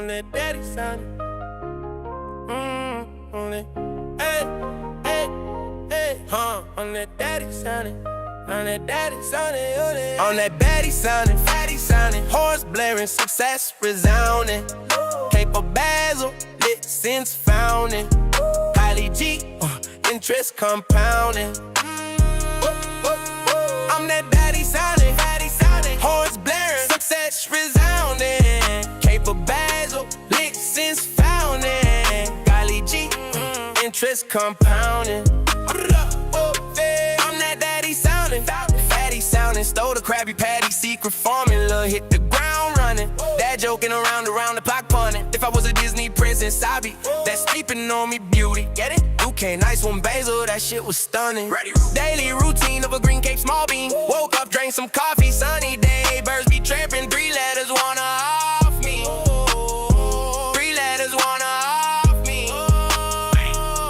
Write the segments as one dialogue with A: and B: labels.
A: on that daddy sounding. On that, hey, on that daddy sounding. On that daddy sounding, on that baddie sounding, fatty sounding, horse blaring, success resounding. Cape of Basil, lit since founding. Highly G, interest compounding. I'm that baddie sounding, horse blaring, success resounding. Cape of Basil, lit since founding. Highly G, interest compounding. I'm that daddy sounding, fatty sounding. Stole the Krabby Patty secret formula, hit the ground running. Dad joking around the clock punning. If I was a Disney princess, I'd be that sleeping on me beauty. Get it? Okay, nice one, Basil, that shit was stunning. Daily routine of a green Cape small bean. Woke up, drank some coffee, sunny day. Birds be tramping, 3 letters wanna off me. 3 letters wanna off me.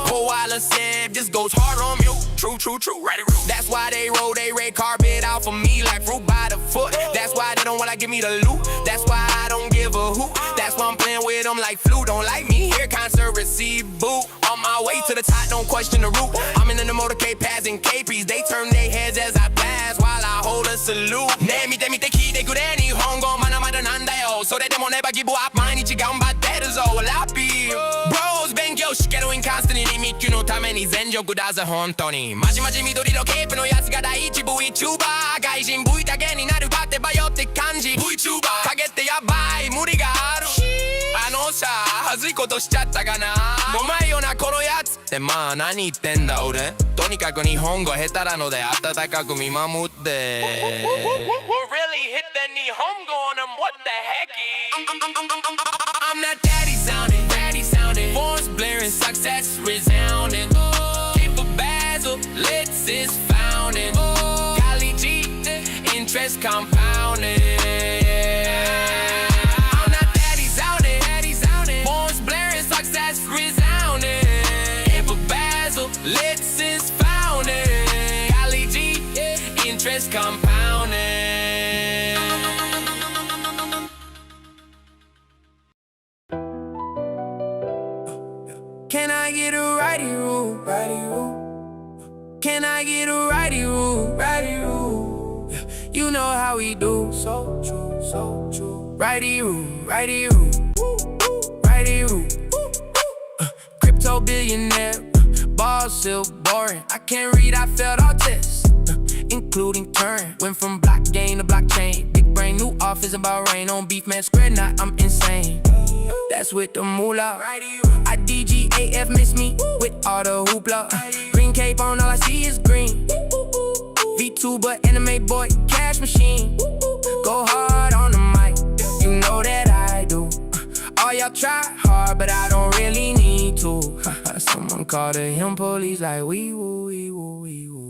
A: Koala said this goes hard on you. True, right. That's why they roll they red carpet out for me like fruit by the foot. That's why they don't wanna give me the loot. That's why I don't give a hoot. That's why I'm playing with them like flu. Don't like me here, concert receive boot. On my way to the top, don't question the route. I'm in the motorcade passing KPs. They turn their heads as I pass while I hold a salute. ね見て見て聞いてくれ日本語まだまだなんだよ。それでもnever give up 毎日頑張ってるぞ。ラッピー Bros 勉強しけどインカンスタントに密集のために全力だぜ本当に。まじまじ緑のケープのやつが第一 vtuber 外人 V だけになるかってばよって感じ vtuber 影ってやばい無理があるあのさはずいことしちゃったかなうまいよなこのやつってまあ何言ってんだ俺とにかく日本語下手なので温かく見守って We're really hit the 日本語 on them what the heck I'm that daddy sounding voice blaring success resounding Cape of Basil lit since founding Golly G interest compounding I'm that daddy sounding voice blaring success resounding Cape of Basil lit since founding Golly G interest compounding Can I get a righty rule? Can I get a righty rule? You know how we do. So true. Righty rule. Crypto billionaire, Basil Goran. I can't read, I failed all tests, including turn. Went from blockchain to blockchain. Big brain, new office about rain on beef, man. Square knot, I'm insane. That's with the moolah. I DGAF miss me with all the hoopla. Green cape on, all I see is green. VTuber, anime boy, cash machine. Go hard on the mic, you know that I do. All y'all try hard, but I don't really need to. Someone called the him police like wee woo.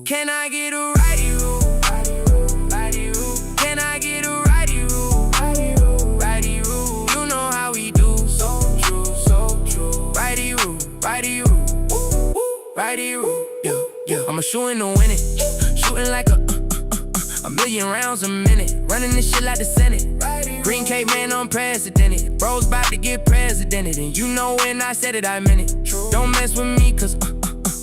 A: Can I get a righty rule? Can I get a righty rule? You know how we do. So true. Righty rule. Yeah. I'm a shooting to win it. Shooting like a million rounds a minute. Running this shit like the Senate. Green Cape man unprecedented. Bros about to get presidented. And you know when I said it, I meant it. Don't mess with me cause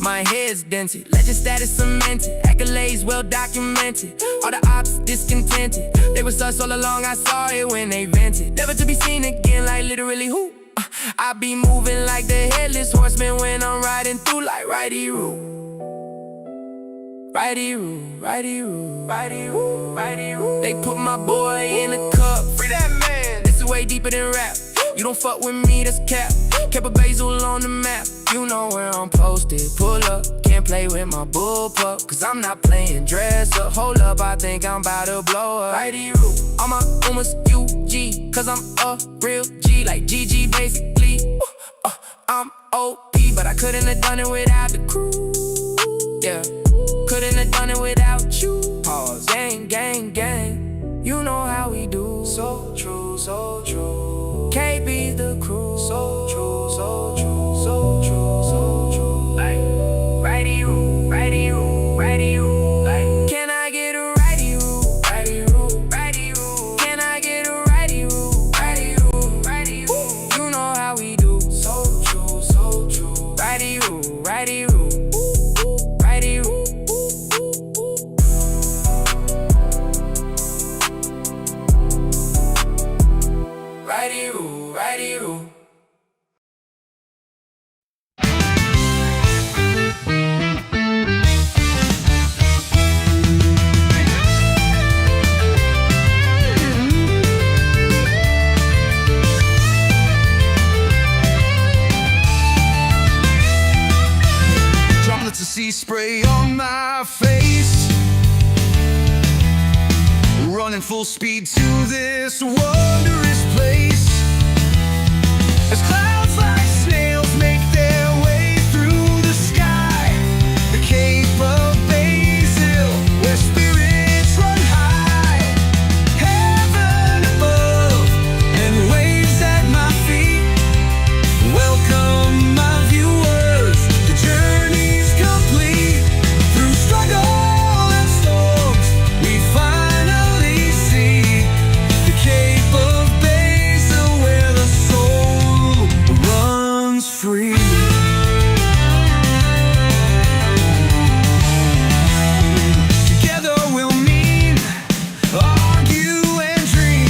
A: my head's dented. Legend status cemented. Accolades well documented. All the ops discontented. They was us all along, I saw it when they vented. Never to be seen again like literally who? I be moving like the headless horseman when I'm riding through like righty rule. They put my boy in a cup. Free that man. This is way deeper than rap. You don't fuck with me, that's cap. Cape of Basil on the map. You know where I'm posted. Pull up, can't play with my bullpup. Cause I'm not playing dress up. Hold up, I think I'm about to blow up. Righty rule. All my Umamusume UG. Cause I'm a real G. Like GG basically. I'm OP, but I couldn't have done it without the crew. Yeah. Couldn't have done it without you. Pause. Gang. You know how we do. So true. Can't be the crew. So true. Like, righty rule. Like, can I get a righty rule? Can I get a righty rule?
B: running full speed to this wondrous place. As clouds like snails make their way through the sky, the Cape of Basil, where spirits run high. Heaven above and waves at my feet. Welcome my viewers, the journey's complete. Through struggle and storms, we finally see the Cape of Basil, where the soul runs free. Together we'll meet, argue and dream.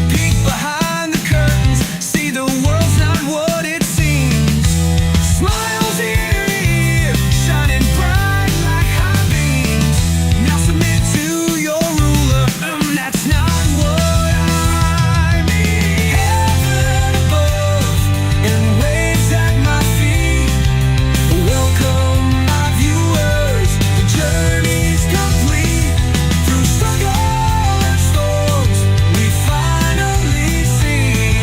B: Peek behind the curtains, see the world's not what it seems. Smiles ear to ear, shining bright like high beams. Now submit to your ruler, that's not what I mean. Heaven above and waves at my feet. Welcome my viewers, the journey's complete. Through struggle and storms, we finally see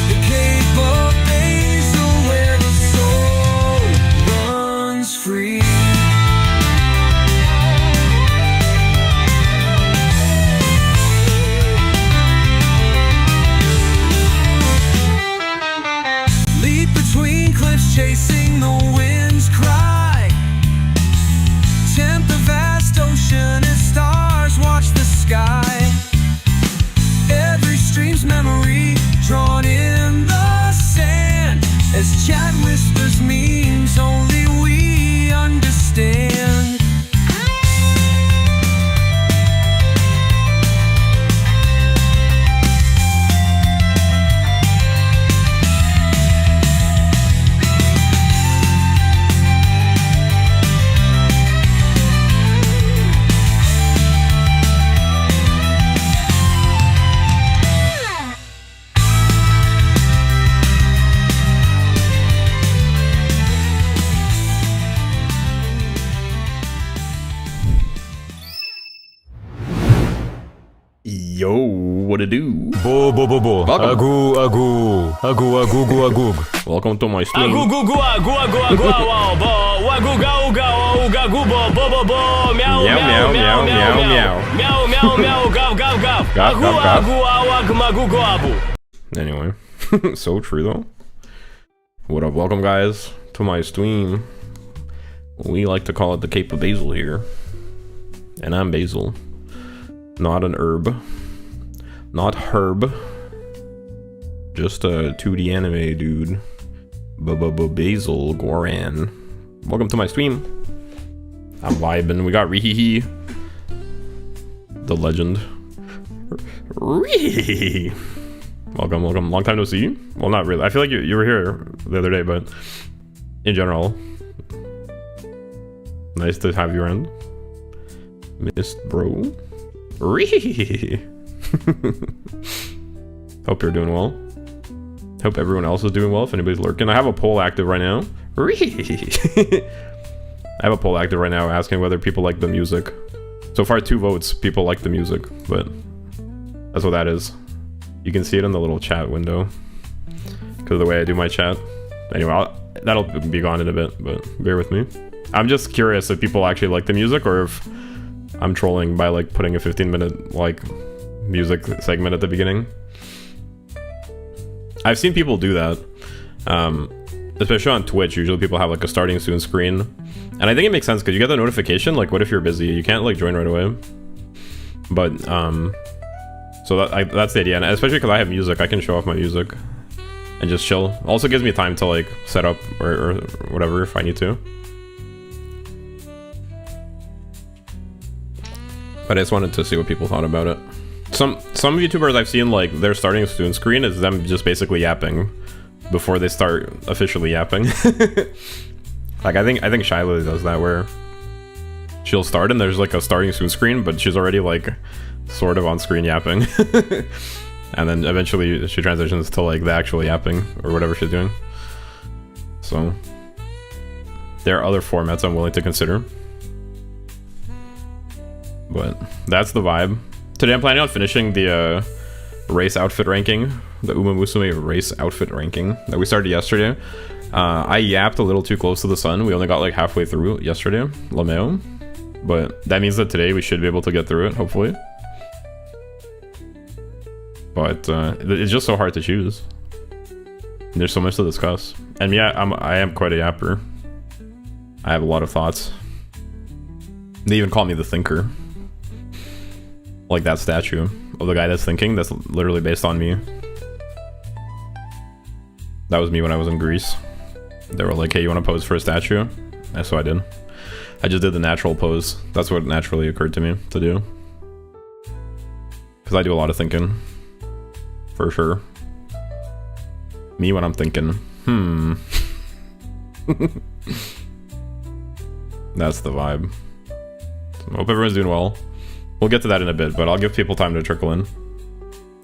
B: the Cape of Basil, where the soul runs free. Leap between cliffs, chasing the wind's cry. Tempt the vast ocean as stars watch the sky. Every stream's memory drawn in the sand. As chat whispers memes only we understand.
C: Yo, what it do?
D: Bo.
C: Welcome.
D: Agug.
C: Welcome to my stream. Anyway, so true though. What up? Welcome guys to my stream. We like to call it the Cape of Basil here, and I'm Basil, not an herb. Not herb. Just a 2D anime dude. Basil Goran. Welcome to my stream. I'm vibing. We got Rihihi, the legend. Rihihi. Welcome. Long time no see. Well, not really. I feel like you were here the other day, but in general, nice to have you around. Missed bro. Rihihi. Hope you're doing well. Hope everyone else is doing well. If anybody's lurking, I have a poll active right now. I have a poll active right now asking whether people like the music. So far, 2 votes. People like the music, but that's what that is. You can see it in the little chat window because of the way I do my chat. Anyway, that'll be gone in a bit, but bear with me. I'm just curious if people actually like the music or if I'm trolling by like putting a 15-minute like music segment at the beginning. I've seen people do that, especially on Twitch. Usually people have like a starting soon screen, and I think it makes sense because you get the notification. Like, what if you're busy? You can't like join right away. But so that's the idea, and especially because I have music, I can show off my music and just chill. Also gives me time to like set up or whatever if I need to. But I just wanted to see what people thought about it. Some YouTubers I've seen, like, their starting student screen is them just basically yapping before they start officially yapping. Like, I think Shiloh does that, where she'll start and there's like a starting student screen, but she's already like sort of on screen yapping. And then eventually she transitions to like the actual yapping or whatever she's doing. So there are other formats I'm willing to consider, but that's the vibe. Today I'm planning on finishing the race outfit ranking, the Umamusume race outfit ranking that we started yesterday. I yapped a little too close to the sun. We only got like halfway through yesterday, Lameo. But that means that today we should be able to get through it, hopefully. But it's just so hard to choose. There's so much to discuss. And yeah, I am quite a yapper. I have a lot of thoughts. They even call me the thinker. Like that statue of the guy that's thinking, that's literally based on me. That was me when I was in Greece. They were like, hey, you want to pose for a statue? That's what I did. I just did the natural pose. That's what naturally occurred to me to do. Because I do a lot of thinking. For sure. Me when I'm thinking, That's the vibe. I hope everyone's doing well. We'll get to that in a bit, but I'll give people time to trickle in.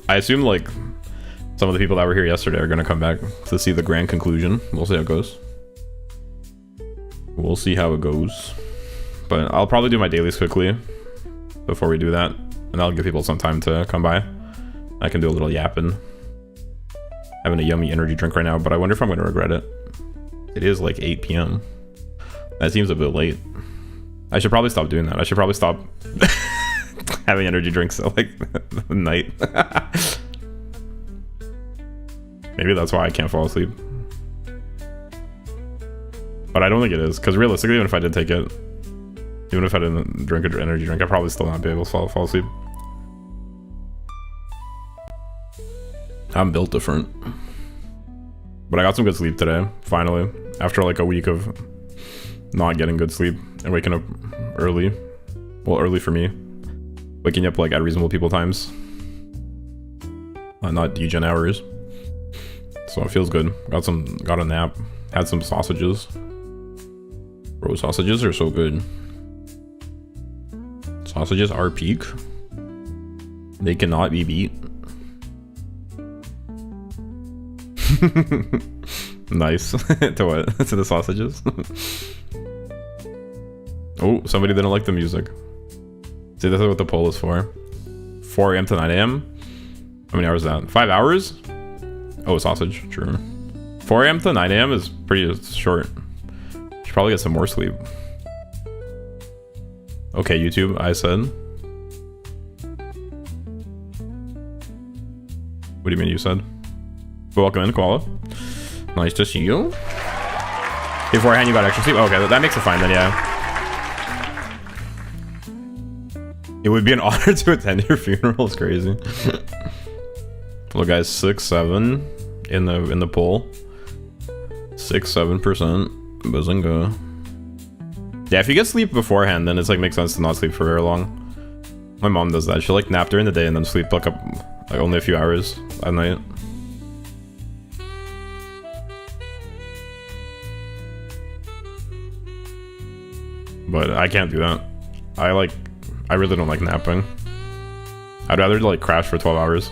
C: I assume like some of the people that were here yesterday are gonna come back to see the grand conclusion. We'll see how it goes. We'll see how it goes. But I'll probably do my dailies quickly before we do that, and I'll give people some time to come by. I can do a little yapping. Having a yummy energy drink right now, but I wonder if I'm gonna regret it. It is like 8 p.m. That seems a bit late. I should probably stop doing that. I should probably stop having energy drinks at like night. Maybe that's why I can't fall asleep. But I don't think it is, because realistically, even if I did take it, even if I didn't drink an energy drink, I'd probably still not be able to fall asleep. I'm built different. But I got some good sleep today, finally. After like a week of not getting good sleep and waking up early. Well, early for me. Waking up like at reasonable people times. Not degen hours. So it feels good. Got a nap. Had some sausages. Bro, sausages are so good. Sausages are peak. They cannot be beat. Nice. To what? To the sausages? Oh, somebody didn't like the music. See, this is what the poll is for. 4 a.m. to 9 a.m. How many hours is that? 5 hours? Oh, sausage. True. 4 a.m. to 9 a.m. is pretty short. Should probably get some more sleep. Okay, YouTube, I said. What do you mean you said? Welcome in, Koala. Nice to see you. Beforehand, you got extra sleep? Okay, that makes it fine then, yeah. It would be an honor to attend your funeral. It's crazy. Look, guys, 6-7 in the poll. 6-7%. Bazinga. Yeah, if you get sleep beforehand, then it's like makes sense to not sleep for very long. My mom does that. She'll like nap during the day and then sleep like only a few hours at night. But I can't do that. I really don't like napping. I'd rather like crash for 12 hours.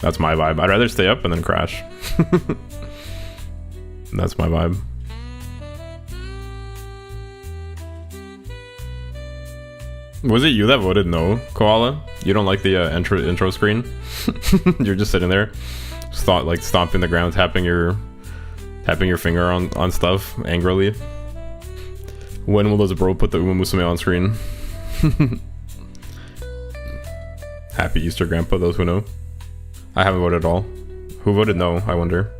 C: That's my vibe. I'd rather stay up and then crash. That's my vibe. Was it you that voted no, Koala? You don't like the intro screen? You're just sitting there, like stomping the ground, tapping your finger on stuff angrily. When will this bro put the Umamusume on screen? Happy Easter, Grandpa, those who know. I haven't voted at all. Who voted no, I wonder?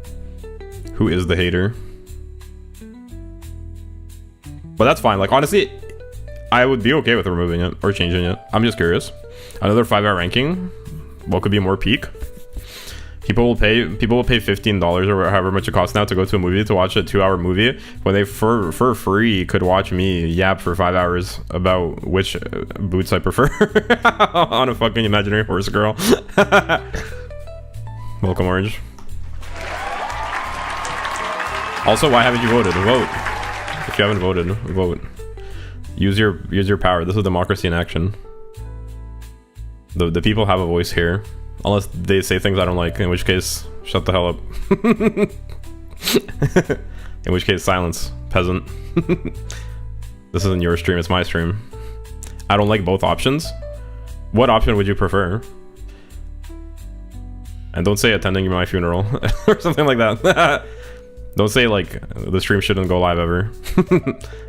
C: Who is the hater? But that's fine. Like, honestly, I would be okay with removing it or changing it. I'm just curious. Another 5-hour ranking. What could be more peak? People will pay $15 or however much it costs now to go to a movie to watch a 2-hour movie when they for free could watch me yap for 5 hours about which boots I prefer on a fucking imaginary horse girl. Welcome, Orange. Also, why haven't you voted? Vote. If you haven't voted, vote. Use your power. This is democracy in action. The people have a voice here. Unless they say things I don't like, in which case, shut the hell up. In which case, silence, peasant. This isn't your stream, it's my stream. I don't like both options, What option would you prefer? And don't say attending my funeral or something like that. Don't say like the stream shouldn't go live ever.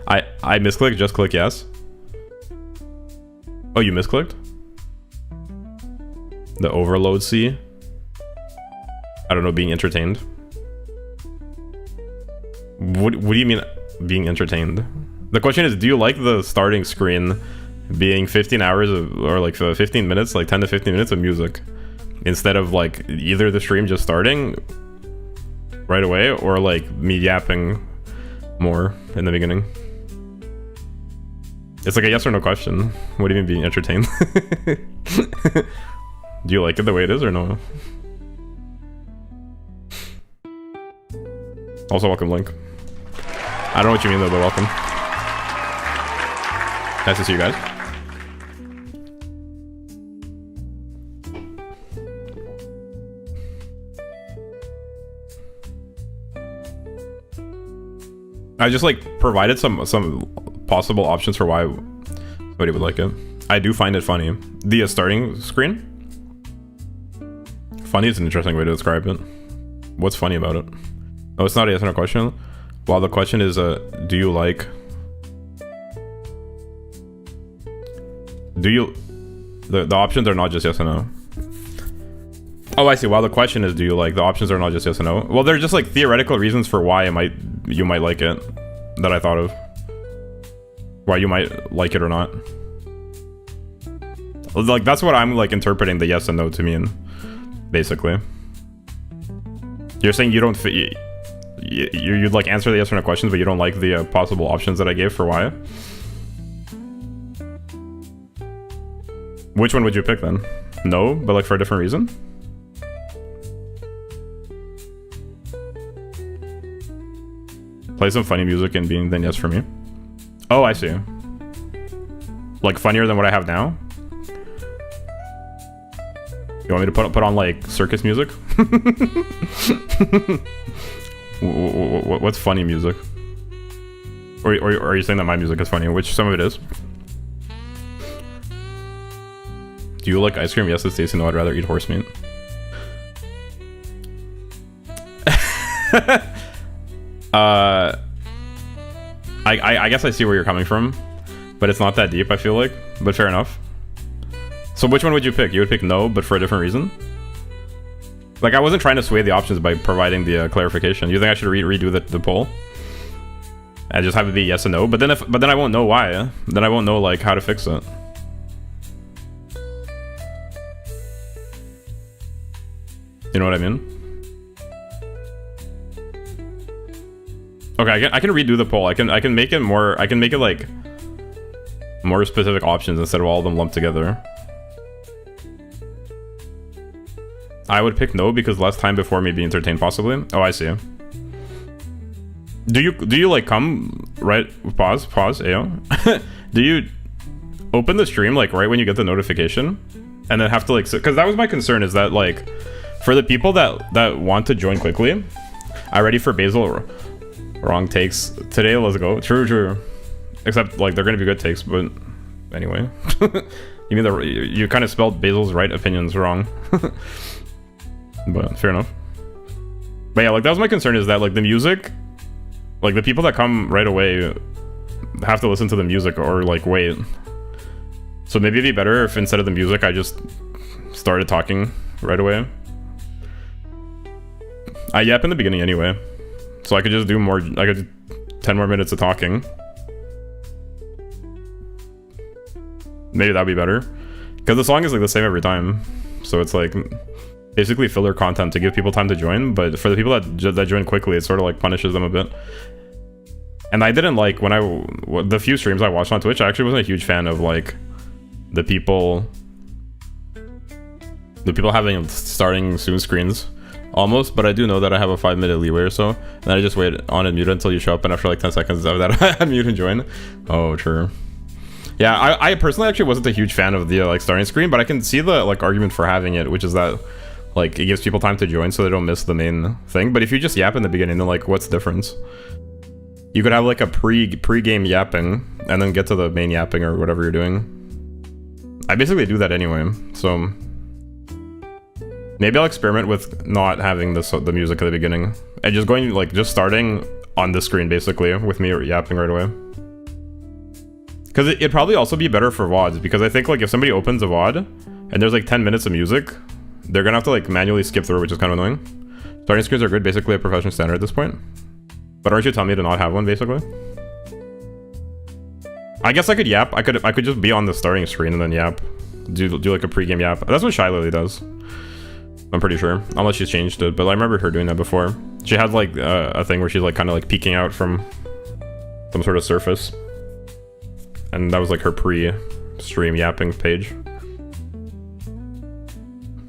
C: I misclicked, just click yes. Oh, you misclicked? The overload C? I don't know, being entertained. What do you mean being entertained? The question is, do you like the starting screen being 15 hours of, or like 15 minutes, like 10 to 15 minutes of music, instead of like either the stream just starting right away or like me yapping more in the beginning? It's like a yes or no question. What do you mean being entertained? Do you like it the way it is or no? Also, welcome, Link. I don't know what you mean though, but welcome. Nice to see you guys. I just like provided some possible options for why somebody would like it. I do find it funny. The starting screen? Funny is an interesting way to describe it. What's funny about it? Oh, it's not a yes or no question. Well, the question is, do you like... Do you... The options are not just yes or no. Oh, I see. While the question is, do you like... The options are not just yes or no. Well, they're just like theoretical reasons for why you might like it that I thought of. Why you might like it or not. Like, that's what I'm like interpreting the yes and no to mean, basically. You're saying you don't fit... You'd like answer the yes or no questions, but you don't like the possible options that I gave for why? Which one would you pick then? No, but like for a different reason? Play some funny music and being then yes for me. Oh, I see. Like funnier than what I have now? You want me to put on like circus music? What's funny music? Or are you saying that my music is funny? Which some of it is. Do you like ice cream? Yes, it's tasty. No, I'd rather eat horse meat. I guess I see where you're coming from, but it's not that deep, I feel like. But fair enough. So which one would you pick? You would pick no, but for a different reason? Like, I wasn't trying to sway the options by providing the clarification. You think I should redo the poll? I just have it be yes and no, but then I won't know why. Then I won't know like how to fix it. You know what I mean? Okay, I can redo the poll. I can make it more. I can make it like more specific options instead of all of them lumped together. I would pick no because less time before me being entertained, possibly. Oh, I see. Do you like come right? Pause. Ayo. Do you open the stream like right when you get the notification, and then have to like? Because that was my concern. Is that like for the people that want to join quickly? I ready for Basil. Wrong takes today. Let's go. True. Except like they're gonna be good takes, but anyway. You mean you kind of spelled Basil's right opinions wrong. But fair enough. But yeah, like that was my concern, is that like the music, like the people that come right away have to listen to the music or like wait. So maybe it'd be better if instead of the music I just started talking right away. I yap in the beginning anyway, so I could just do more. I could do 10 more minutes of talking. Maybe that'd be better, because the song is like the same every time, so it's like basically filler content to give people time to join. But for the people that join quickly, it sort of like punishes them a bit. And I didn't like when the few streams I watched on Twitch, I actually wasn't a huge fan of like the people having starting soon screens almost. But I do know that I have a 5-minute leeway or so, and then I just wait on and mute until you show up, and after like 10 seconds of that I mute and join. Oh, true. Yeah, I personally actually wasn't a huge fan of the like starting screen, but I can see the like argument for having it, which is that like it gives people time to join so they don't miss the main thing. But if you just yap in the beginning, then like what's the difference? You could have like a pre-game yapping and then get to the main yapping or whatever you're doing. I basically do that anyway, so maybe I'll experiment with not having the music at the beginning and just going like just starting on the screen basically with me yapping right away. Because it'd probably also be better for VODs, because I think like if somebody opens a VOD and there's like 10 minutes of music, they're gonna have to like manually skip through, which is kind of annoying. Starting screens are good, basically a professional standard at this point. But aren't you telling me to not have one basically? I guess I could yap. I could just be on the starting screen and then yap. Do like a pregame yap. That's what Shy Lily does. I'm pretty sure, unless she's changed it. But I remember her doing that before. She had like a thing where she's like kind of like peeking out from some sort of surface, and that was like her pre-stream yapping page.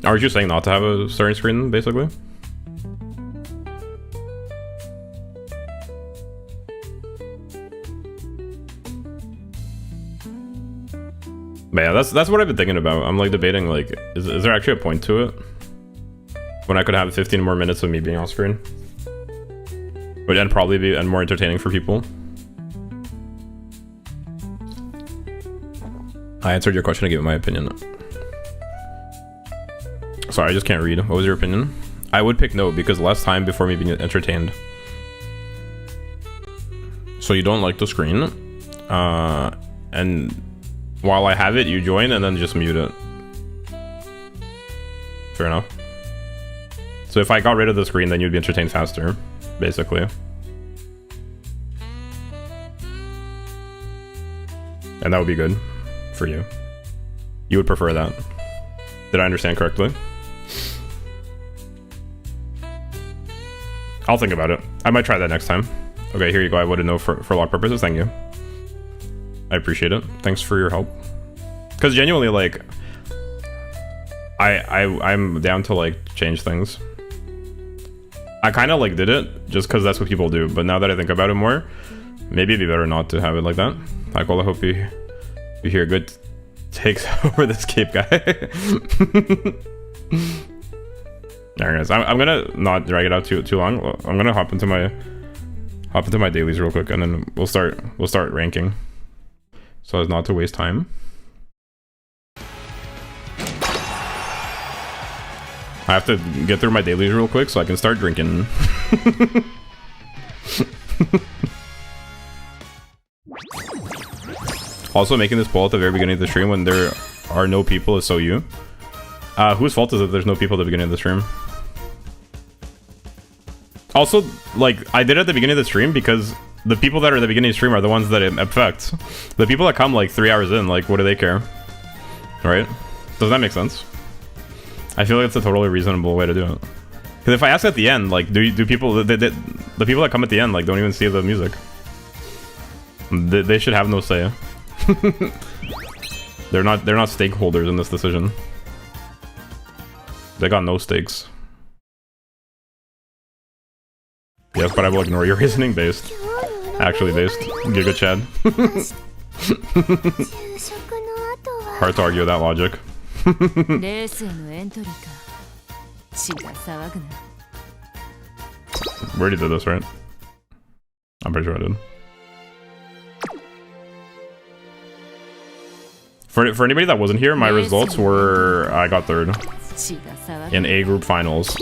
C: Aren't you saying not to have a starting screen basically? But yeah, that's what I've been thinking about. I'm like debating like, is there actually a point to it? When I could have 15 more minutes of me being off screen? And probably be more entertaining for people. I answered your question to give my opinion. Sorry, I just can't read. What was your opinion? I would pick no, because less time before me being entertained. So you don't like the screen. And while I have it, you join and then just mute it. Fair enough. So if I got rid of the screen, then you'd be entertained faster, basically. And that would be good for you. You would prefer that. Did I understand correctly? I'll think about it. I might try that next time. Okay, here you go. I wouldn't know for log purposes. Thank you. I appreciate it. Thanks for your help. Because genuinely, like, I'm down to like change things. I kind of like did it just because that's what people do. But now that I think about it more, maybe it'd be better not to have it like that. Like, well, I hope you hear good takes over this Cape guy. Alright, guys, I'm gonna not drag it out too long. I'm gonna hop into my dailies real quick, and then we'll start ranking, so as not to waste time. I have to get through my dailies real quick so I can start drinking. Also, making this poll at the very beginning of the stream when there are no people is so you. Whose fault is it there's no people at the beginning of the stream? Also, like, I did it at the beginning of the stream because the people that are at the beginning of the stream are the ones that it affects. The people that come like 3 hours in, like, what do they care? Right? Does that make sense? I feel like it's a totally reasonable way to do it. Because if I ask at the end, like, do people, the people that come at the end, like, don't even see the music. They should have no say. They're not stakeholders in this decision. They got no stakes. Yes, but I will ignore your reasoning based. Actually based. Giga Chad. Hard to argue with that logic. We already did this, right? I'm pretty sure I did. For anybody that wasn't here, my results were I got 3rd in A group finals,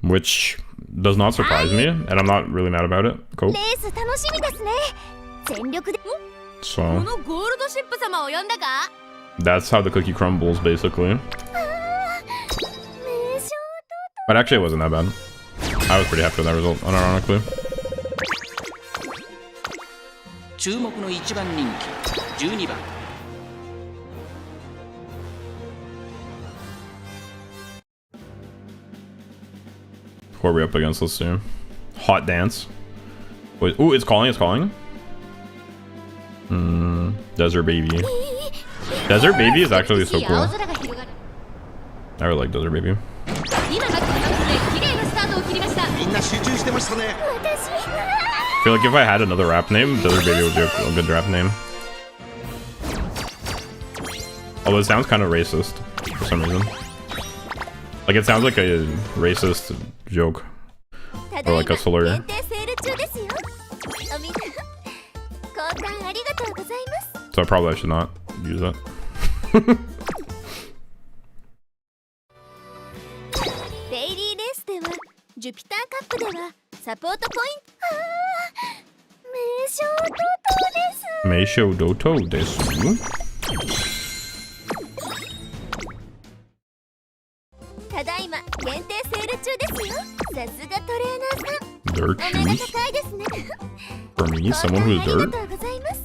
C: which does not surprise me, and I'm not really mad about it. Cool. So that's how the cookie crumbles, basically. But actually, it wasn't that bad. I was pretty happy with that result, unironically. Who are we up against? Let's see. Hot Dance. Wait, ooh, it's calling, it's calling. Desert Baby. Desert Baby is actually so cool. I really like Desert Baby. I feel like if I had another rap name, Desert Baby would be a good rap name. Although it sounds kind of racist for some reason. Like, it sounds like a racist joke. Or like a slur. So probably I should not use it.
D: デイリーレースではジュピターカップではサポートポイント名称ドトです。
C: 名称ドトです。
D: ただいま限定セール中ですよ。さすがトレーナーさん。
C: Dirt
D: お目が
C: shoes
D: 高いですね。
C: for me, someone who's
D: あり
C: dirt.
D: がとうございます。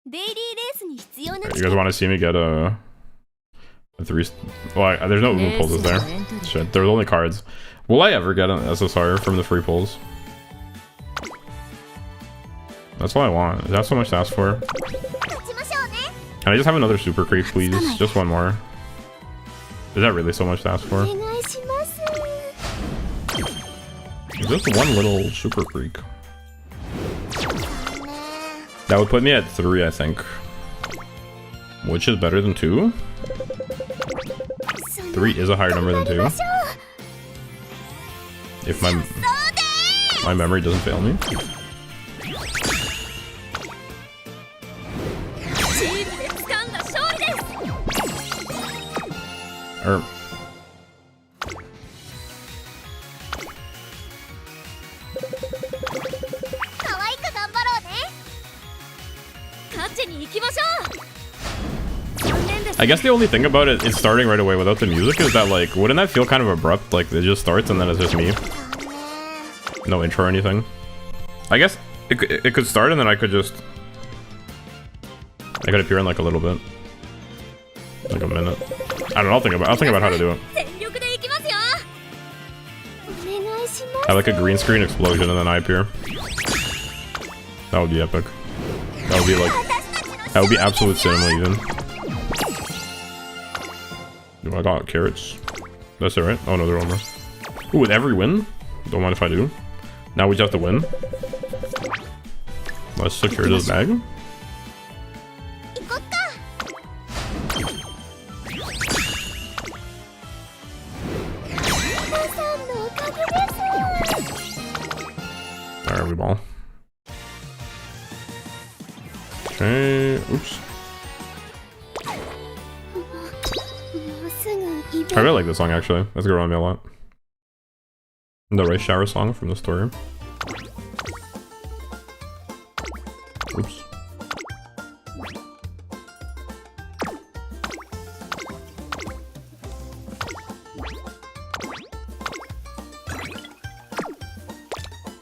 D: デイリーレースに必要な
C: You guys want to see me get a 3? Well, there's no Umu pulls, is there? Shit, there's only cards. Will I ever get an SSR from the free pulls? That's all I want. Is that so much to ask for?
D: 勝ちましょうね。
C: Can I just have another super creep, please? Just one more. Is that really so much to ask
D: お
C: for?
D: 願いします。
C: Just one little super creek. That would put me at 3, I think. Which is better than 2? 3 is a higher number than 2. If my memory doesn't fail me.
D: チームで掴んだ勝利です。
C: Or
D: 可愛く頑張ろうね。勝ちに行きましょう。残念です。
C: I guess the only thing about it is starting right away without the music is that, like, wouldn't that feel kind of abrupt? Like, it just starts and then it's just me. No intro or anything. I guess it could start and then I could appear in like a little bit. Like a minute. I don't know, I'll think about how to do it.
D: 全力で行きますよ。お願いします。
C: Have like a green screen explosion and then I appear. That would be epic. That would be like, that would be absolute cinema even. Do I got carrots? That's it, right? Oh no, they're on there. Ooh, with every win? Don't mind if I do. Now we just have to win. Let's secure this bag.
D: 行こっか。皆さんのおかげです。
C: Alright, we ball. Okay, oops.
D: もうすぐイベン
C: I really like this song actually. That's gonna remind me a lot. The rice shower song from the story. Oops.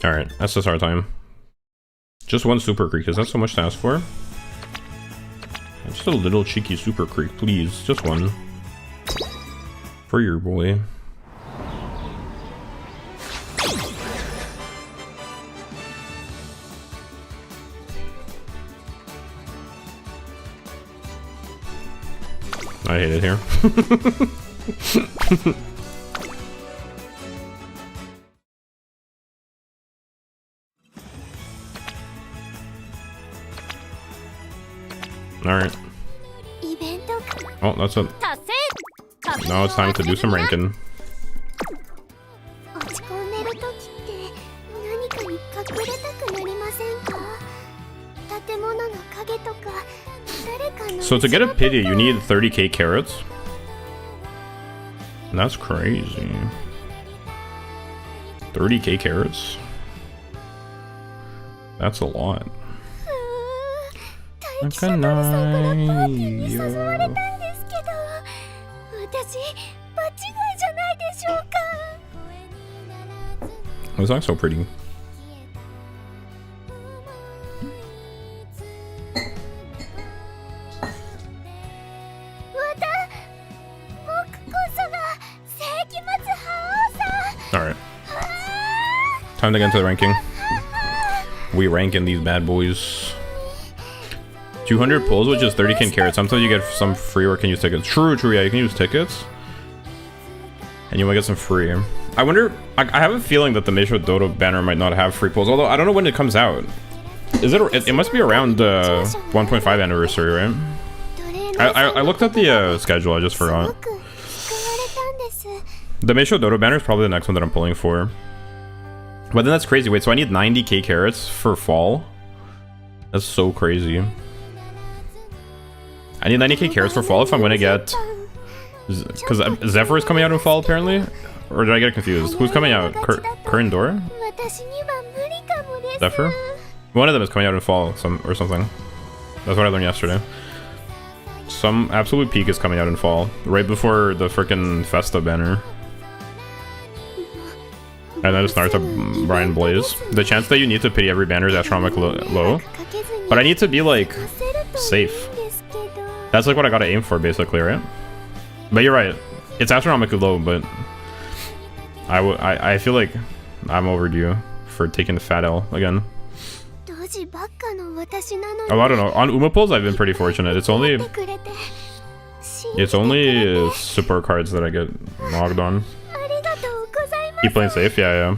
C: Alright, SSR time. Just one super creek, is that so much to ask for? Just a little cheeky super creek, please. Just one. For your boy. I hate it here. Alright.
D: イベント
C: Oh, that's it.
D: 達成。
C: Now it's time to do some ranking.
D: 落ち込んでる時って何かに隠れたくなりませんか？建物の影とか誰かの
C: So to get a pity, you need 30k carrots. That's crazy. 30k carrots? That's a lot.
D: 大気者さんからパーティーに誘われたんですけど、私場違いじゃないでしょうか。
C: It's not so pretty.
D: 僕こそが世紀末覇王さん。
C: Alright. Time to get into the ranking. We ranking these bad boys. 200 pulls, which is 30k carrots. Sometimes you get some free or can use tickets. True, yeah, you can use tickets. And you might get some free. I wonder, I have a feeling that the Meisho Dodo banner might not have free pulls, although I don't know when it comes out. Is it must be around 1.5 anniversary, right? I looked at the schedule, I just forgot. The Meisho Dodo banner is probably the next one that I'm pulling for. But then that's crazy. Wait, so I need 90k carrots for fall? That's so crazy. I need 90k carrots for fall if I'm gonna get... Because Zephyr is coming out in fall, apparently? Or did I get confused? Who's coming out? Current Door? Zephyr? One of them is coming out in fall or something. That's what I learned yesterday. Some absolute peak is coming out in fall, right before the frickin' Festa banner. And then it starts up Brian Blaze. The chance that you need to pity every banner is astronomically low. But I need to be, like, safe. That's like what I gotta aim for, basically, right? But you're right. It's astronomically low, but... I feel like I'm overdue for taking the fat L again. Oh, I don't know. On Umapulls, I've been pretty fortunate. It's only support cards that I get logged on. Keep playing safe, yeah.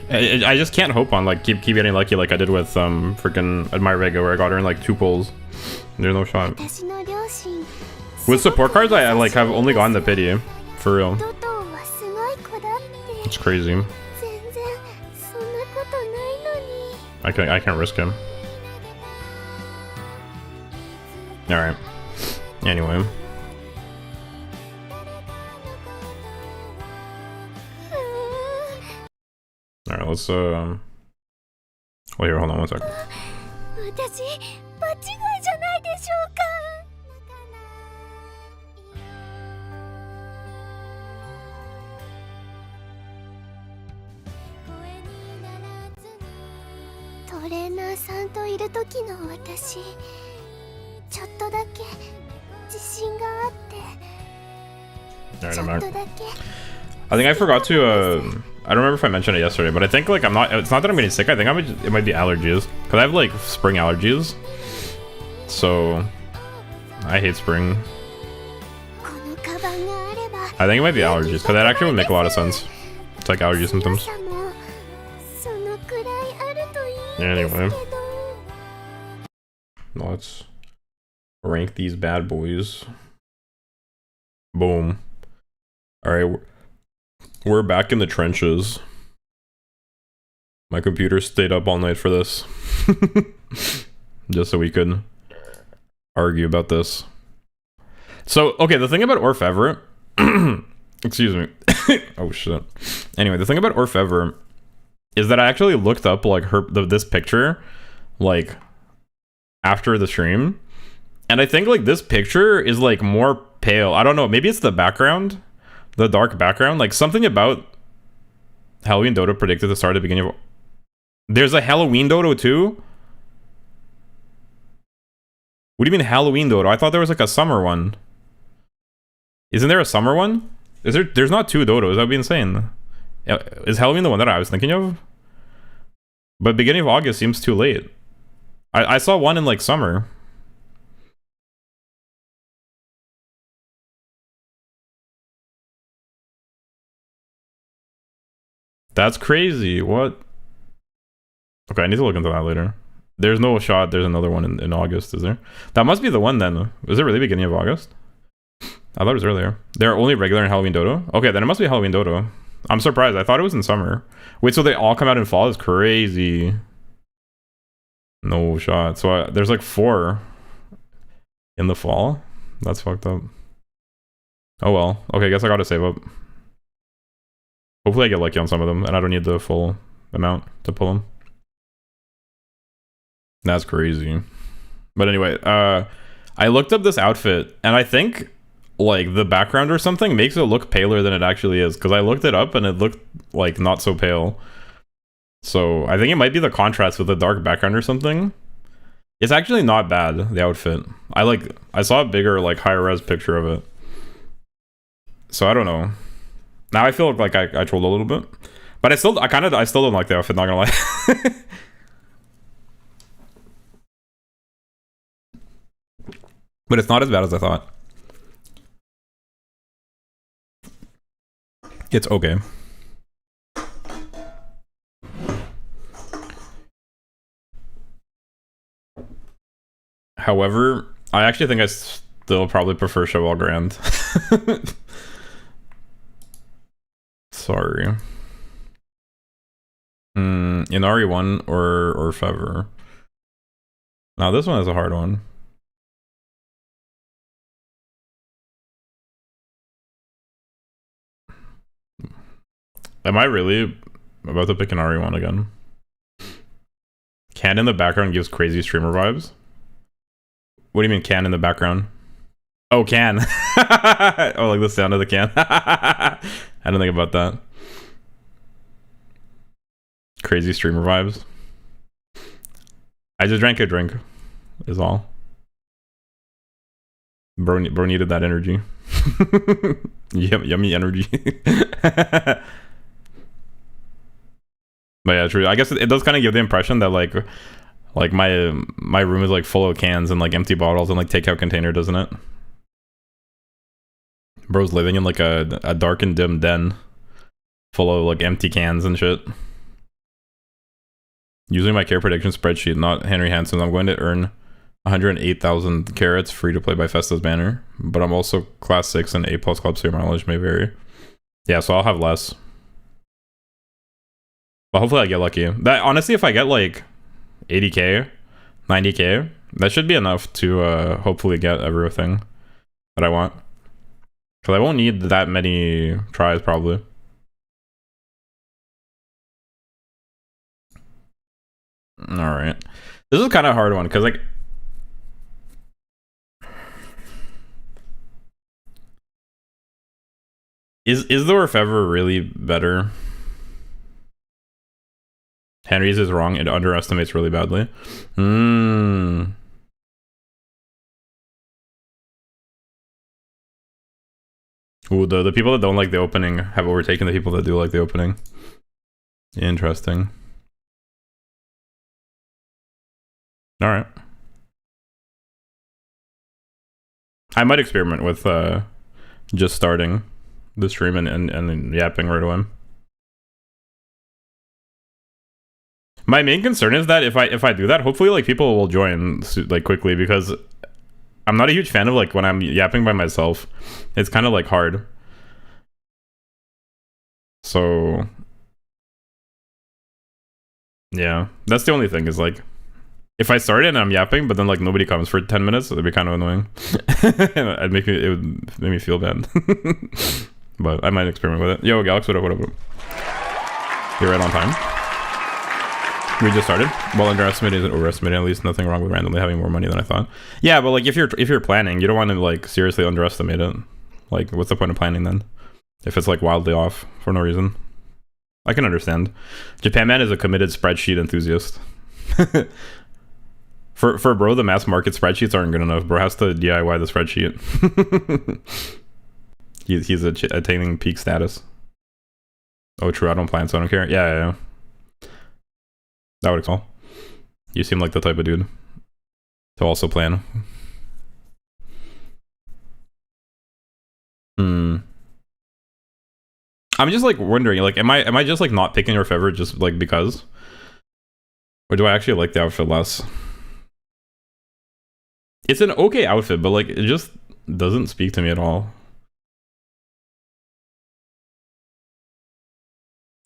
C: I just can't hope on like keep getting lucky like I did with freaking Admire Vega, where I got her in like 2 pulls. There's no shot. With support cards, I like have only gotten the pity, for real. It's crazy. I can't risk him. All right. Anyway. All right, let's well, here, hold on one second. Alright, I'm back. I think I forgot to I don't remember if I mentioned it yesterday, but I think like it's not that I'm getting sick. I think it might be allergies, because I have like spring allergies, so I hate spring. I think it might be allergies, because that actually would make a lot of sense. It's like allergy symptoms. Anyway, let's rank these bad boys. Boom. Alright, we're back in the trenches. My computer stayed up all night for this. Just so we could argue about this. So, okay, the thing about Orfevre... excuse me. Oh, shit. Anyway, the thing about Orfevre is that I actually looked up, like, this picture, like, after the stream. And I think, like, this picture is, like, more pale. I don't know, maybe it's the background? The dark background? Like, something about Halloween Dodo predicted the start at the beginning of... There's a Halloween Dodo, too? What do you mean Halloween Dodo? I thought there was, like, a summer one. Isn't there a summer one? Is there? There's not 2 Dodos. That would be insane. Is Halloween the one that I was thinking of? But beginning of August seems too late. I saw one in, like, summer. That's crazy. What? Okay, I need to look into that later. There's no shot there's another one in August, is there? That must be the one then. Is it really beginning of August? I thought it was earlier. They're only regular in Halloween Dodo? Okay, then it must be Halloween Dodo. I'm surprised. I thought it was in summer. Wait, so they all come out in fall? Is crazy. No shot. So there's like 4 in the fall? That's fucked up. Oh well. Okay, I guess I gotta save up. Hopefully I get lucky on some of them, and I don't need the full amount to pull them. That's crazy. But anyway, I looked up this outfit, and I think, like, the background or something makes it look paler than it actually is, because I looked it up, and it looked, like, not so pale. So, I think it might be the contrast with the dark background or something. It's actually not bad, the outfit. I saw a bigger, like, higher res picture of it. So, I don't know. Now I feel like I trolled a little bit, but I still don't like the outfit, not gonna lie. But it's not as bad as I thought. It's okay. However, I actually think I still probably prefer Cheval Grand. Sorry. In RE1 or Fever. Now this one is a hard one. Am I really about to pick an RE one again? Can in the background gives crazy streamer vibes. What do you mean can in the background? Oh, can. Oh, like the sound of the can. I don't think about that. Crazy streamer vibes. I just drank a drink, is all. Bro needed that energy. Yummy energy. But yeah, true. I guess it does kind of give the impression that like my room is like full of cans and like empty bottles and like takeout container, doesn't it? Bro's living in like a dark and dim den full of like empty cans and shit. Using my care prediction spreadsheet, not Henry Hansen, I'm going to earn 108,000 carats free to play by Festa's banner, but I'm also class 6 and A+ club, so your mileage may vary. Yeah, so I'll have less. But hopefully I get lucky. That honestly, if I get like 80k, 90k, that should be enough to hopefully get everything that I want. Because I won't need that many tries probably. Alright. This is kind of a hard one because like Is the Orfevre really better? Henry's is wrong. It underestimates really badly. Ooh, the people that don't like the opening have overtaken the people that do like the opening. Interesting. Alright. I might experiment with just starting the stream and yapping right away. My main concern is that if I do that, hopefully like people will join like quickly, because I'm not a huge fan of like when I'm yapping by myself. It's kind of like hard. So yeah, that's the only thing, is like if I started and I'm yapping but then like nobody comes for 10 minutes, it'd be kind of annoying. It would make me feel bad. But I might experiment with it. Yo, Galax, what up? You're right on time. We just started. Well, underestimating isn't overestimating. At least nothing wrong with randomly having more money than I thought. Yeah, but like if you're planning, you don't want to like seriously underestimate it. Like, what's the point of planning then? If it's like wildly off for no reason. I can understand. Japan Man is a committed spreadsheet enthusiast. For bro, the mass market spreadsheets aren't good enough. Bro has to DIY the spreadsheet. He's attaining peak status. Oh, true. I don't plan, so I don't care. Yeah. That would call. You seem like the type of dude to also plan. I'm just like wondering, like, am I just like not picking Orfevre just like because, or do I actually like the outfit less? It's an okay outfit, but like it just doesn't speak to me at all.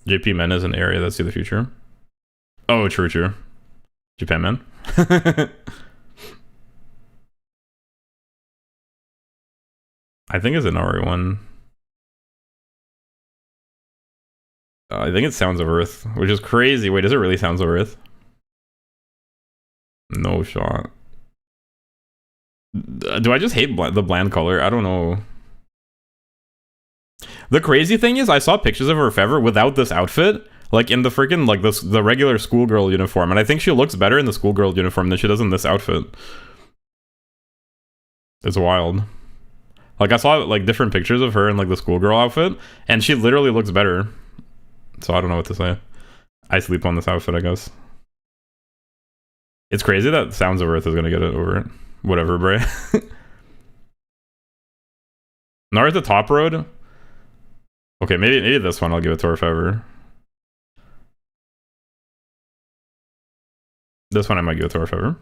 C: JP Men is an area that see the future. Oh, true. Japan Man. I think it's an RE1. I think it's Sounds of Earth, which is crazy. Wait, is it really Sounds of Earth? No shot. Do I just hate the bland color? I don't know. The crazy thing is, I saw pictures of Orfevre without this outfit, like in the freaking like the regular schoolgirl uniform, and I think she looks better in the schoolgirl uniform than she does in this outfit. It's wild. Like I saw like different pictures of her in like the schoolgirl outfit, and she literally looks better. So I don't know what to say. I sleep on this outfit, I guess. It's crazy that Sounds of Earth is gonna get it over it. Whatever, Bray. North the Top Road. Okay, maybe this one I'll give it to Orfevre. This one I might give it to Orfevre.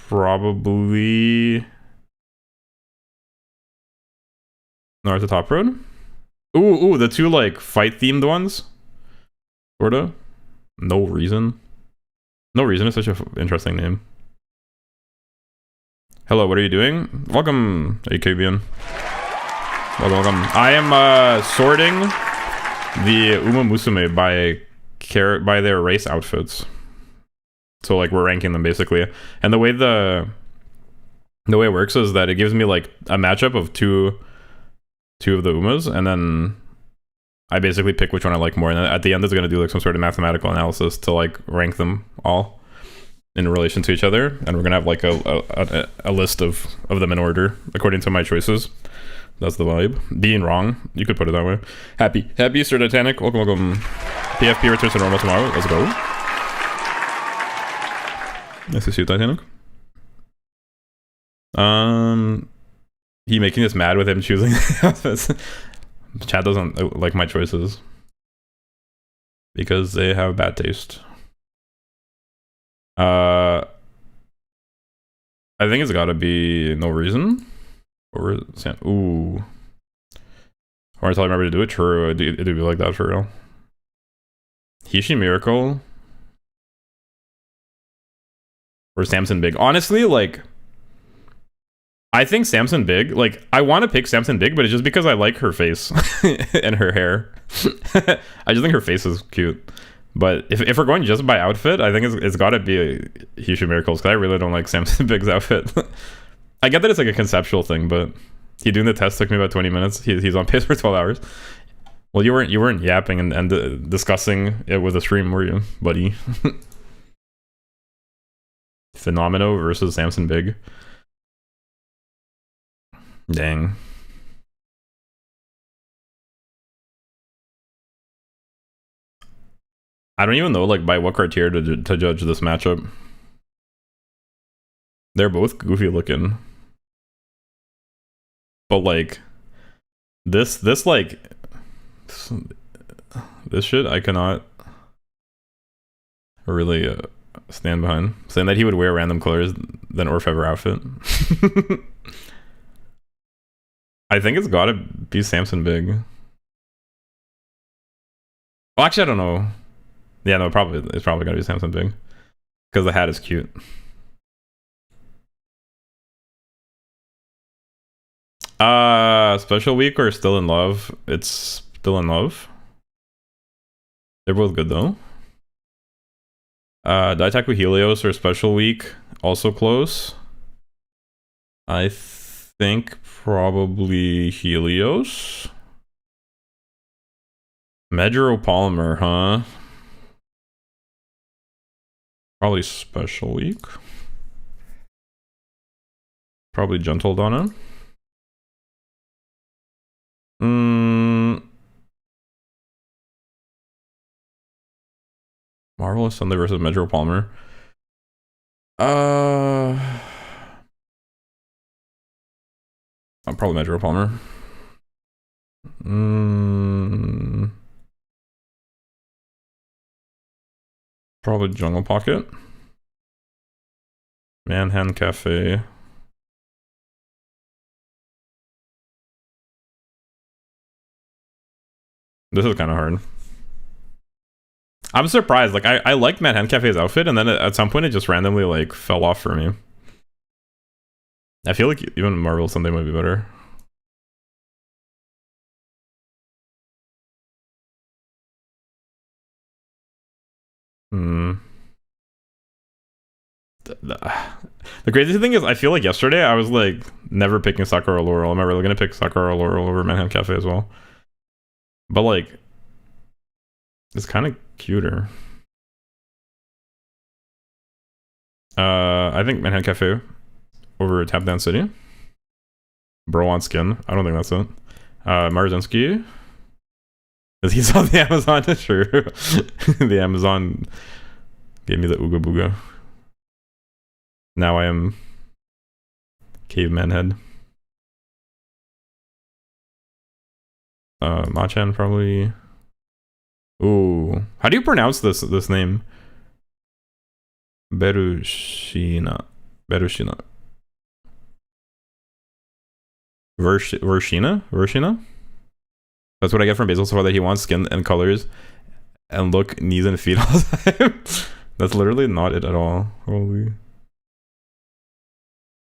C: Probably North the Top Road. Ooh, the two like fight themed ones. Sorta. No reason. No reason. It's such an interesting name. Hello, what are you doing? Welcome, AKBN. Welcome. I am sorting the Umamusume by their race outfits. So like we're ranking them basically. And the way it works is that it gives me like a matchup of two of the Umas, and then I basically pick which one I like more, and then at the end it's going to do like some sort of mathematical analysis to like rank them all in relation to each other, and we're going to have like a list of them in order according to my choices. That's the vibe. Being wrong, you could put it that way. Happy Easter, Titanic. Welcome. PFP returns to normal tomorrow. Let's go. Nice to see you, Titanic. He making us mad with him choosing outfits. Chad doesn't like my choices because they have bad taste. I think it's gotta be No Reason. Or ooh. Or until I remember to do it. True, it'd be like that for real. Hishi Miracle. Or Samson Big. Honestly, like, I think Samson Big, like, I want to pick Samson Big, but it's just because I like her face and her hair. I just think her face is cute. But if we're going just by outfit, I think it's got to be Hishi Miracles, because I really don't like Samson Big's outfit. I get that it's like a conceptual thing, but he doing the test took me about 20 minutes. He's on pace for 12 hours. Well, you weren't yapping and discussing it with a stream, were you, buddy? Phenomeno versus Samson Big. Dang. I don't even know like by what criteria to judge this matchup. They're both goofy looking. But like this like this shit I cannot really stand behind. Saying that he would wear random colors than Orfever outfit. I think it's gotta be Samson Big. Well, actually, I don't know. Yeah, no, it's probably gotta be Samson Big because the hat is cute. Special week or Still in Love? It's Still in Love. They're both good though. Daitaku Helios or Special Week, also close. I think probably Helios. Medropolymer, huh? Probably Special Week. Probably Gentle Donna. Marvelous Sunday versus Medropolymer. I'm probably Medropolymer. Probably Jungle Pocket. Manhattan Cafe. This is kind of hard. I'm surprised. Like I liked Manhattan Cafe's outfit, and then at some point it just randomly like fell off for me. I feel like even Marvel Sunday might be better. The crazy thing is, I feel like yesterday I was like never picking Sakura Laurel. Am I really gonna pick Sakura Laurel over Manhattan Cafe as well? But like, it's kind of cuter. I think Manhattan Cafe over Tap Dance City. Bro on Skin. I don't think that's it. Marzinski. He's on the Amazon. True. The Amazon gave me the Ooga Booga. Now I am Caveman Head. Machan probably. Ooh, how do you pronounce this name? Berushina. Vershina. That's what I get from Basil so far, that he wants skin and colors and look, knees and feet all the time. That's literally not it at all. Holy.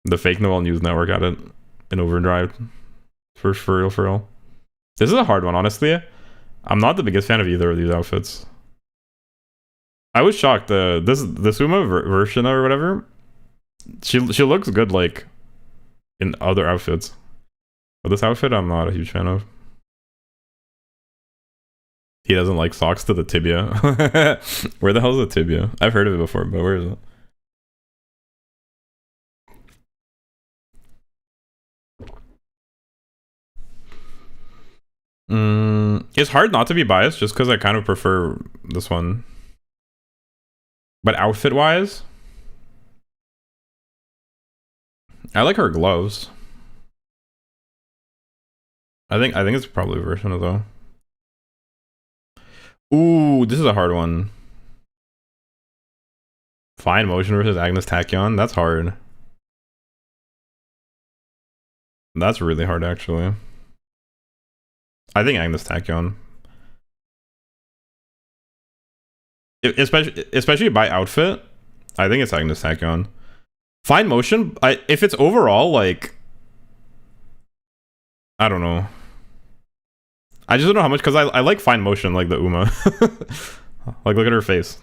C: The fake Noel News Network had it in overdrive. For real, for real. This is a hard one, honestly. I'm not the biggest fan of either of these outfits. I was shocked. This Uma version or whatever, she looks good like in other outfits. But this outfit, I'm not a huge fan of. He doesn't like socks to the tibia. Where the hell is the tibia? I've heard of it before, but where is it? It's hard not to be biased just because I kind of prefer this one. But outfit-wise, I like her gloves. I think it's probably a version of though. Ooh, this is a hard one. Fine Motion versus Agnes Tachyon. That's hard. That's really hard, actually. I think Agnes Tachyon. Especially by outfit, I think it's Agnes Tachyon. Fine Motion, if it's overall, like, I don't know. I just don't know how much, because I like Fine Motion, like the Uma. Like, look at her face.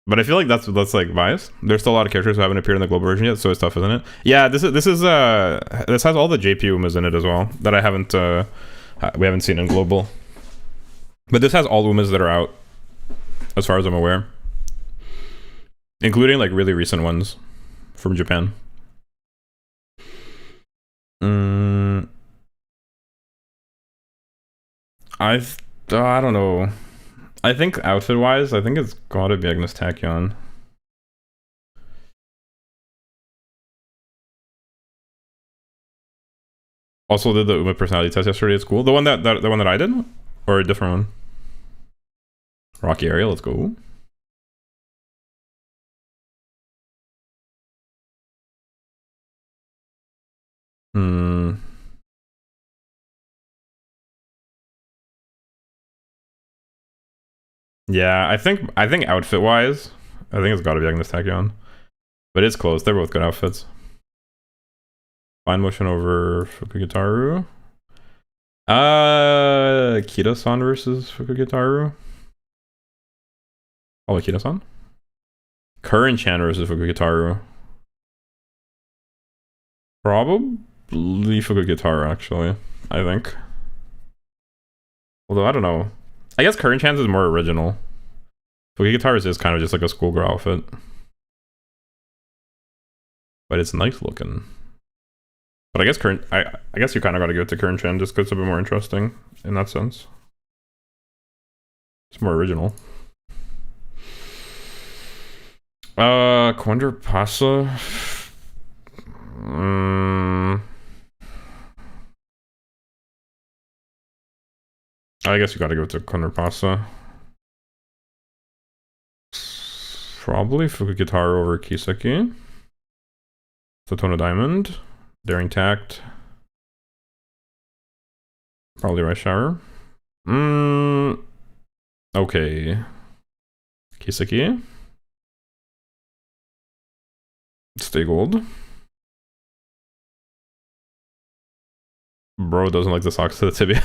C: But I feel like that's like biased. There's still a lot of characters who haven't appeared in the global version yet, so it's tough, isn't it? Yeah, this has all the JP Umas in it as well that we haven't seen in global. But this has all Umas that are out, as far as I'm aware, including like really recent ones from Japan. I don't know. I think outfit-wise, I think it's gotta be Agnes Tachyon. Also did the Uma personality test yesterday at school. The one that I did? Or a different one? Rocky area, let's go. Yeah, I think outfit wise, I think it's gotta be Agnes Tachyon. But it's close, they're both good outfits. Fine Motion over Fukugitaru. Kida-san versus Fukugitaru. Oh, Kida-san? Curren-chan versus Fukugitaru. Probably Fukugitaru, actually, I think. Although, I don't know. I guess Curren-chan's is more original. Fukugitaru's is kind of just like a schoolgirl outfit. But it's nice looking. But I guess I guess you kind of got to give it to Curren-chan just because it's a bit more interesting in that sense. It's more original. Quandra Pasa. I guess you got to go to Quandra Pasa. Probably Fukugitaru over Kiseki. Satona Diamond. Daring Tact. Probably Rice Shower. Okay. Kiseki. Stay Gold. Bro doesn't like the socks to the tibia.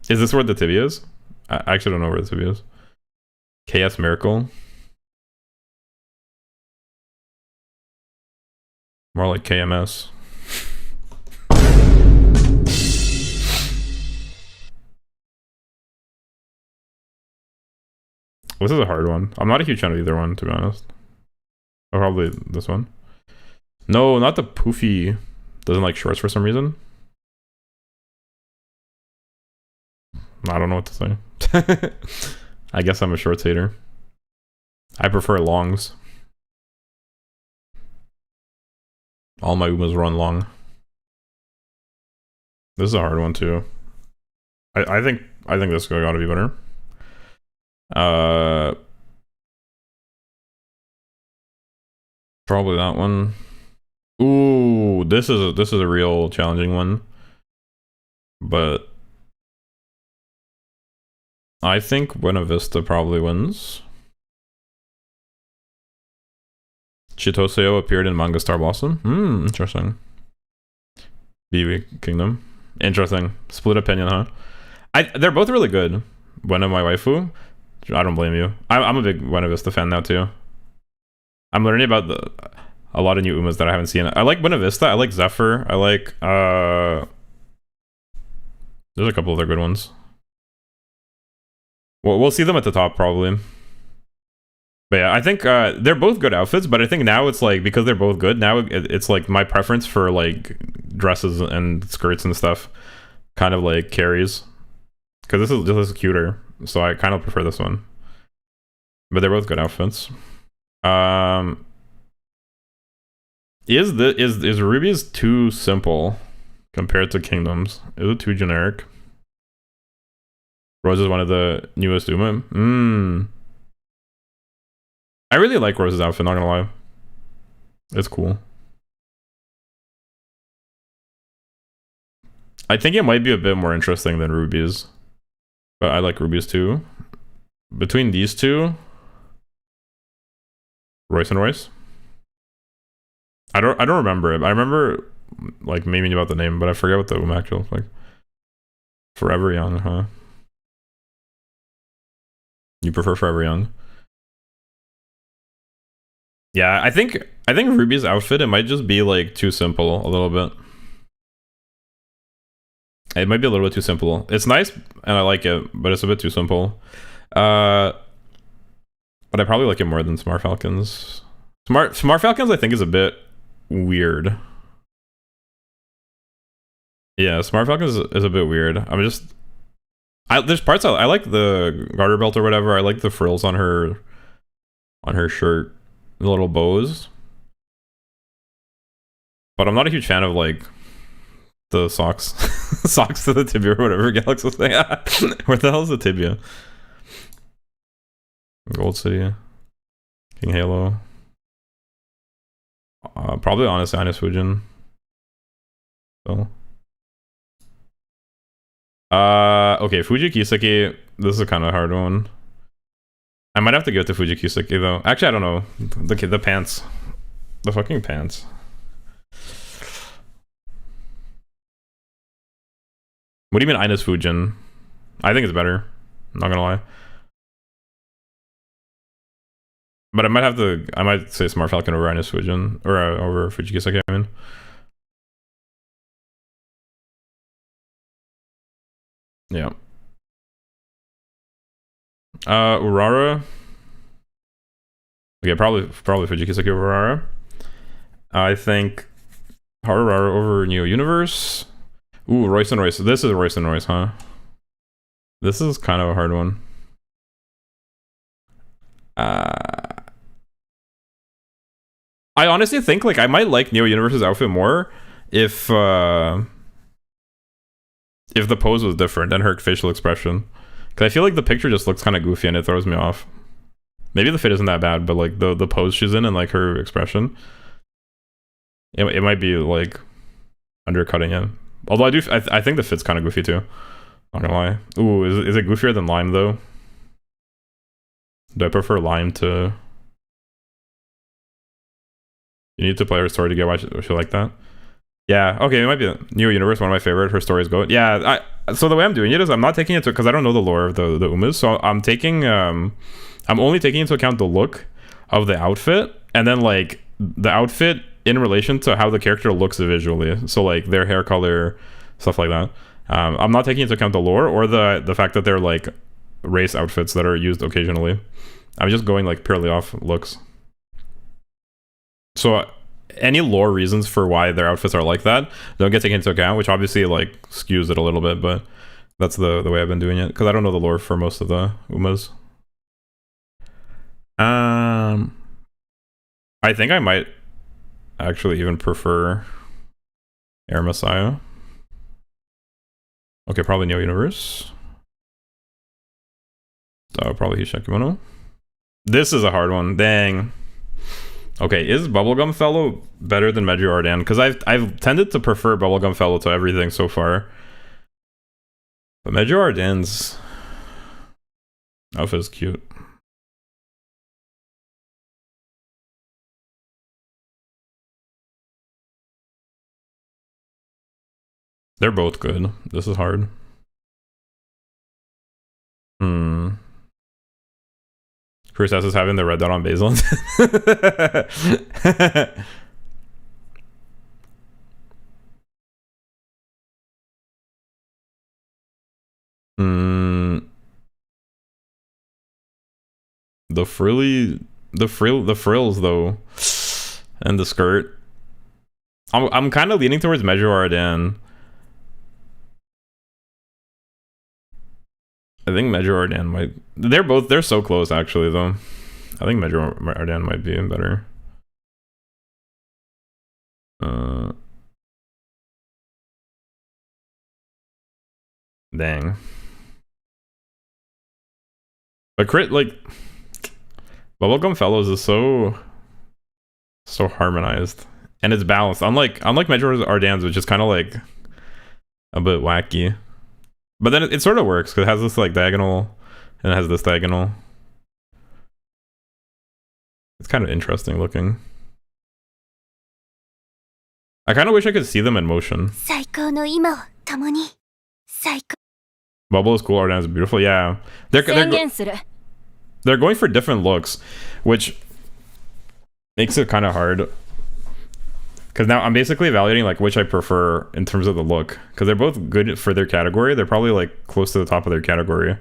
C: Is this where the tibia is? I actually don't know where the tibia is. KS Miracle. More like KMS. This is a hard one. I'm not a huge fan of either one, to be honest. Or probably this one. No, not the poofy. Doesn't like shorts for some reason. I don't know what to say. I guess I'm a shorts hater. I prefer longs. All my Umas run long. This is a hard one too. I think this guy gotta be better. Probably that one. Ooh, this is a real challenging one. But I think Buena Vista probably wins. Chitoseo appeared in Manga Star Blossom. Interesting. BB Kingdom. Interesting. Split opinion, huh? They're both really good. Buena, my waifu. I don't blame you. I'm a big Buena Vista fan now too. I'm learning about a lot of new Umas that I haven't seen. I like Buena Vista. I like Zephyr. I like there's a couple other good ones. We'll see them at the top probably. But yeah, I think they're both good outfits, but I think now it's like, because they're both good, now it's like my preference for like dresses and skirts and stuff kind of like carries. Because this is cuter, so I kind of prefer this one. But they're both good outfits. Is Ruby's too simple compared to Kingdoms? Is it too generic? Rose is one of the newest Uma. I really like Rose's outfit, not gonna lie. It's cool. I think it might be a bit more interesting than Ruby's. But I like Ruby's too. Between these two, Royce and Royce. I don't remember it. I remember like maybe about the name, but I forget what the Uma actually looks like. Forever Young, huh? You prefer Forever Young? Yeah, I think Ruby's outfit, it might just be like too simple a little bit. It might be a little bit too simple. It's nice and I like it, but it's a bit too simple. But I probably like it more than Smart Falcons. Smart Falcons I think is a bit weird. Yeah, Smart Falcons is a bit weird. There's parts I like the garter belt or whatever. I like the frills on her shirt, the little bows. But I'm not a huge fan of like the socks to the tibia or whatever Galax was saying. Where the hell is the tibia? Gold City, King Halo, probably honestly Ines Fujin. So okay, Fuji Kiseki, this is a kind of hard one. I might have to give it to Fuji Kiseki though. Actually, I don't know. The pants, the fucking pants. What do you mean Ines Fujin? I think it's better. I'm not gonna lie. But I might say Smart Falcon over Ines Fujin, or over Fuji Kiseki, I mean. Yeah. Urara. Okay, probably Fuji Kiseki over Urara. I think Urara over Neo Universe. Ooh, Royce and Royce. This is Royce and Royce, huh? This is kind of a hard one. I honestly think like I might like Neo Universe's outfit more if the pose was different and her facial expression. Because I feel like the picture just looks kind of goofy and it throws me off. Maybe the fit isn't that bad, but like the pose she's in and like her expression, it might be like undercutting it. Although I think the fit's kind of goofy too. Not gonna lie. Ooh, is it goofier than Lime though? Do I prefer Lime to? You need to play her story to get why she like that. Yeah, okay, it might be Neo Universe, one of my favorite. Her stories go. Yeah, so the way I'm doing it is I'm not taking it because I don't know the lore of the Umas. So I'm only taking into account the look of the outfit and then like the outfit in relation to how the character looks visually. So like their hair color, stuff like that. I'm not taking into account the lore or the fact that they're like race outfits that are used occasionally. I'm just going like purely off looks. So any lore reasons for why their outfits are like that don't get taken into account, which obviously like skews it a little bit, but that's the way I've been doing it because I don't know the lore for most of the Umas. I think I might actually even prefer Air Messiah. Okay, probably Neo Universe. So probably Hishakumono. This is a hard one. Dang. Okay, is Bubblegum Fellow better than Medju Ardan? Because I've tended to prefer Bubblegum Fellow to everything so far. But Medju Ardan's Outfit's cute. They're both good. This is hard. Chris S is having the red dot on Basil. The frills though, and the skirt. I'm kind of leaning towards Major Ardan. I think Major Ardan might. They're so close actually though. I think Major Ardan might be better. Dang. But crit like Bubblegum Fellows is so harmonized and it's balanced. Unlike Major Ardan's, which is kind of like a bit wacky. But then it sort of works because it has this like diagonal and it has this diagonal. It's kind of interesting looking. I kind of wish I could see them in motion.
D: 最高の今を共に最高
C: Bubble is cool, Ardan is beautiful. Yeah, they're going for different looks, which makes it kind of hard. Because now I'm basically evaluating like which I prefer in terms of the look. Because they're both good for their category. They're probably like close to the top of their category.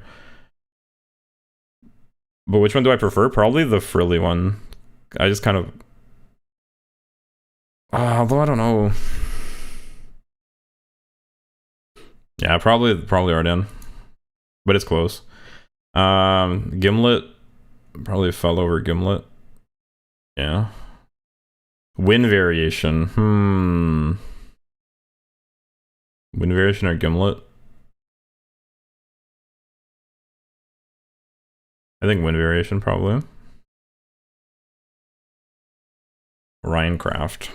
C: But which one do I prefer? Probably the frilly one. I just kind of... although I don't know. Yeah, probably Ardan. But it's close. Gimlet. Probably fell over Gimlet. Yeah. Wind variation. Wind variation or Gimlet? I think wind variation probably. Rhinecraft.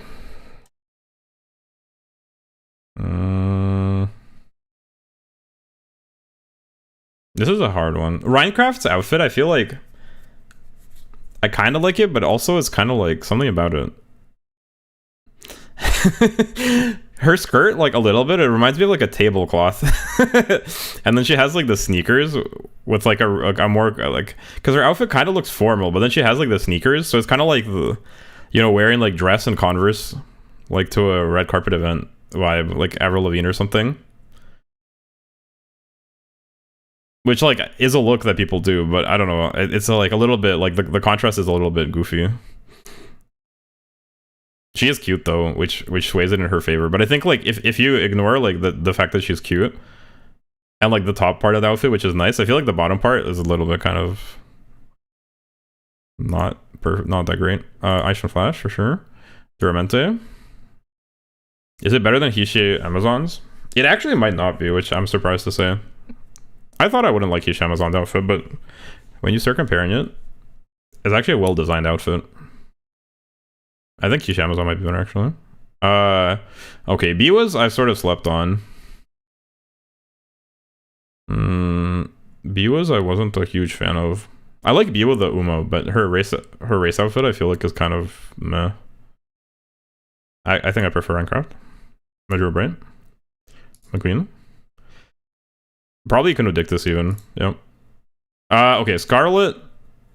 C: This is a hard one. Rhinecraft's outfit, I feel like I kind of like it, but also it's kind of like something about it. Her skirt, like a little bit, it reminds me of like a tablecloth. And then she has like the sneakers with like a more like, because her outfit kind of looks formal, but then she has like the sneakers, so it's kind of like the, you know, wearing like dress and Converse like to a red carpet event vibe, like Avril Lavigne or something. Which like is a look that people do, but I don't know. It's like a little bit like the contrast is a little bit goofy. She is cute though, which sways it in her favor. But I think like if you ignore like the fact that she's cute and like the top part of the outfit, which is nice, I feel like the bottom part is a little bit kind of not that great. Ice and Flash for sure. Duramente. Is it better than Hishe Amazon's? It actually might not be, which I'm surprised to say. I thought I wouldn't like Hishe Amazon's outfit, but when you start comparing it, it's actually a well-designed outfit. I think Hishe Amazon might be better, actually. Okay, Biwa's I've sort of slept on. Biwa's I wasn't a huge fan of. I like Biwa the Uma, but her race outfit I feel like is kind of meh. I think I prefer Minecraft. Major Brain. McQueen. Probably Conodictus even. Yep. Okay, Scarlet.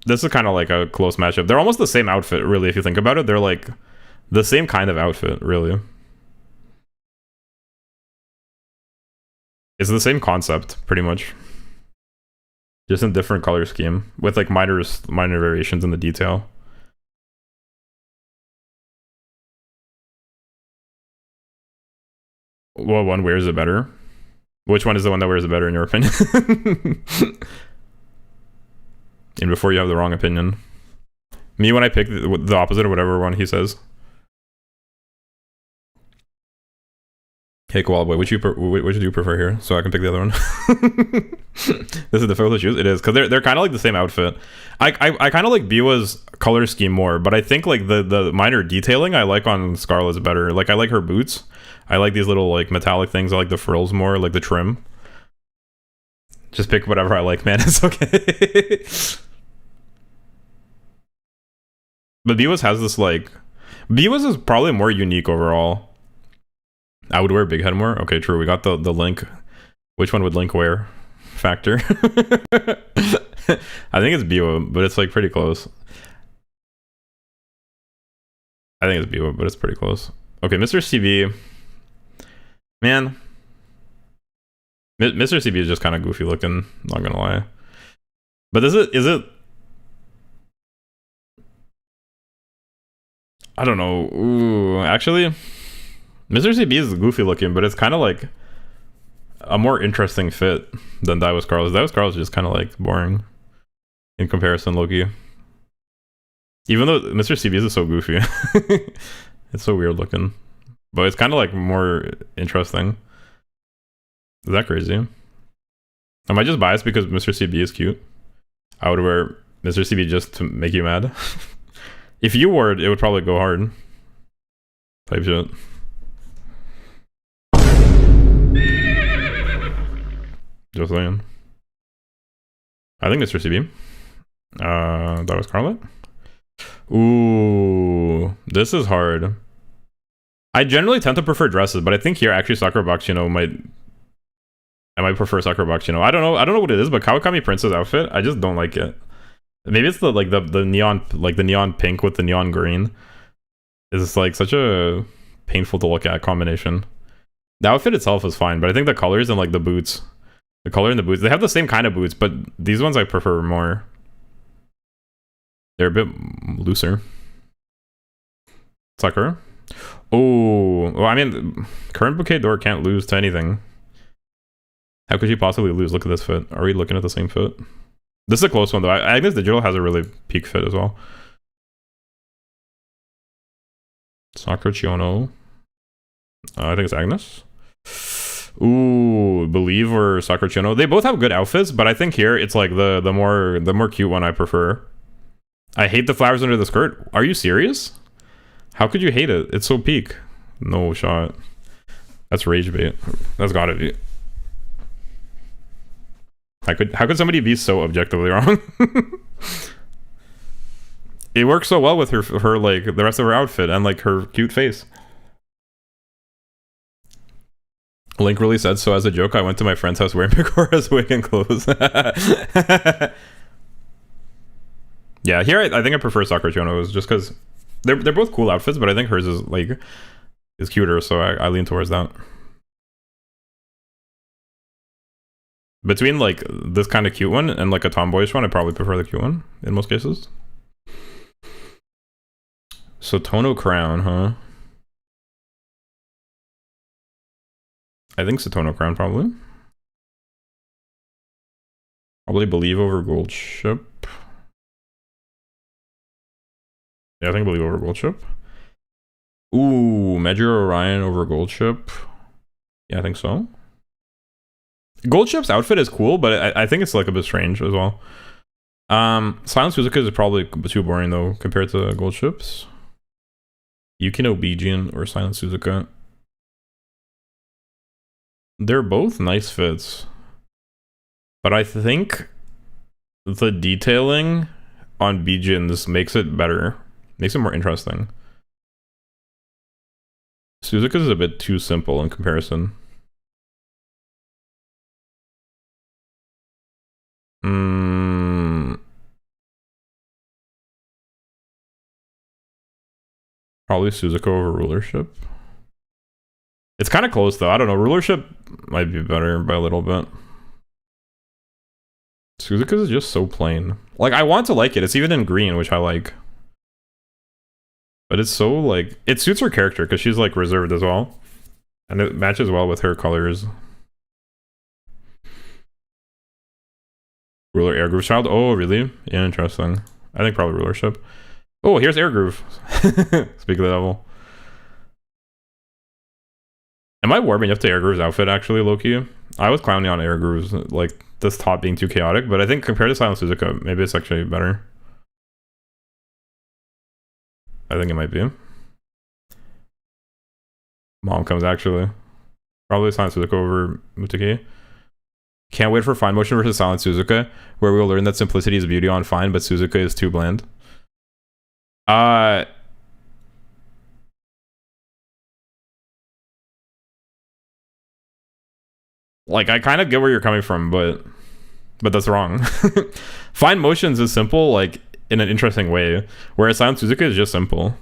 C: This is kind of like a close matchup. They're almost the same outfit, really, if you think about it. They're like the same kind of outfit, really. It's the same concept, pretty much. Just in different color scheme, with like minor variations in the detail. What one wears it better? Which one is the one that wears it better in your opinion? And before you have the wrong opinion. Me when I pick the opposite of whatever one he says. Hey Koala Boy, which do you prefer here? So I can pick the other one. This is difficult to choose. It is, because they're kind of like the same outfit. I kind of like Biwa's color scheme more, but I think like the minor detailing I like on Scarlet's better. Like I like her boots. I like these little like metallic things. I like the frills more, like the trim. Just pick whatever I like, man. It's okay. But Biwas has this like... Biwas is probably more unique overall. I would wear big head more. Okay, true. We got the Link. Which one would Link wear? Factor. I think it's Biwa, but it's like pretty close. I think it's Biwa, but it's pretty close. Okay, Mr. CB. Man. Mr. CB is just kind of goofy looking, not gonna lie. But is it... I don't know. Ooh, actually, Mr. CB is goofy looking, but it's kind of like a more interesting fit than Daiwas Carlos. Daiwas Carlos is just kind of like boring in comparison, Loki. Even though Mr. CB is so goofy. It's so weird looking. But it's kind of like more interesting. Is that crazy? Am I just biased because Mr. CB is cute? I would wear Mr. CB just to make you mad. If you wore it, it would probably go hard. Type shit. Just saying. I think Mr. CB. That was Scarlet. Ooh, this is hard. I generally tend to prefer dresses, but I think here actually Sakura Bakshino I might prefer Sakura Bakshino. I don't know what it is, but Kawakami Prince's outfit, I just don't like it. Maybe it's the neon pink with the neon green. It's like such a painful to look at combination. The outfit itself is fine, but I think the colors and like the boots, the color in the boots, they have the same kind of boots, but these ones I prefer more. They're a bit looser. Sakura. Oh, well, I mean, current bouquet door can't lose to anything. How could you possibly lose? Look at this fit. Are we looking at the same fit? This is a close one though. Agnes Digital has a really peak fit as well. Sakura Chiono. I think it's Agnes. Ooh, Believe or Sakura Chiono. They both have good outfits, but I think here it's like the more cute one I prefer. I hate the flowers under the skirt. Are you serious? How could you hate it? It's so peak. No shot. That's rage bait. That's gotta be. How could somebody be so objectively wrong? It works so well with her like the rest of her outfit and like her cute face. Link really said so as a joke. I went to my friend's house wearing Pikora's wig and clothes. Yeah, here I think I prefer Sakura Chiono's just because they're both cool outfits, but I think hers is cuter, so I lean towards that. Between like this kind of cute one and like a tomboyish one, I probably prefer the cute one in most cases. Sotono Crown, huh? I think Sotono Crown probably. Probably Believe over Gold Ship. Yeah, I think Believe over Gold Ship. Ooh, Major Orion over Gold Ship. Yeah, I think so. Gold Ship's outfit is cool, but I think it's like a bit strange as well. Silent Suzuka is probably too boring though compared to Gold Ship's. Yukino Bijin or Silent Suzuka. They're both nice fits. But I think the detailing on Bijin's makes it better. Makes it more interesting. Suzuka's is a bit too simple in comparison. Probably Suzuka over Rulership. It's kind of close though. I don't know. Rulership might be better by a little bit. Suzuka is just so plain. Like, I want to like it. It's even in green, which I like. But it's so, like... It suits her character, because she's, like, reserved as well. And it matches well with her colors. Ruler Air Groove Child? Oh, really? Yeah, interesting. I think probably Rulership. Oh, here's Air Groove. Speak of the devil. Am I warming up to Air Groove's outfit, actually, low-key? I was clowning on Air Groove's, like, this top being too chaotic, but I think compared to Silent Suzuka, maybe it's actually better. I think it might be. Mom comes, actually. Probably Silent Suzuka over Mutake. Can't wait for Fine Motion versus Silent Suzuka, where we'll learn that simplicity is beauty on Fine, but Suzuka is too bland. Like, I kind of get where you're coming from, but that's wrong. Fine Motions is simple, like, in an interesting way, whereas Silent Suzuka is just simple.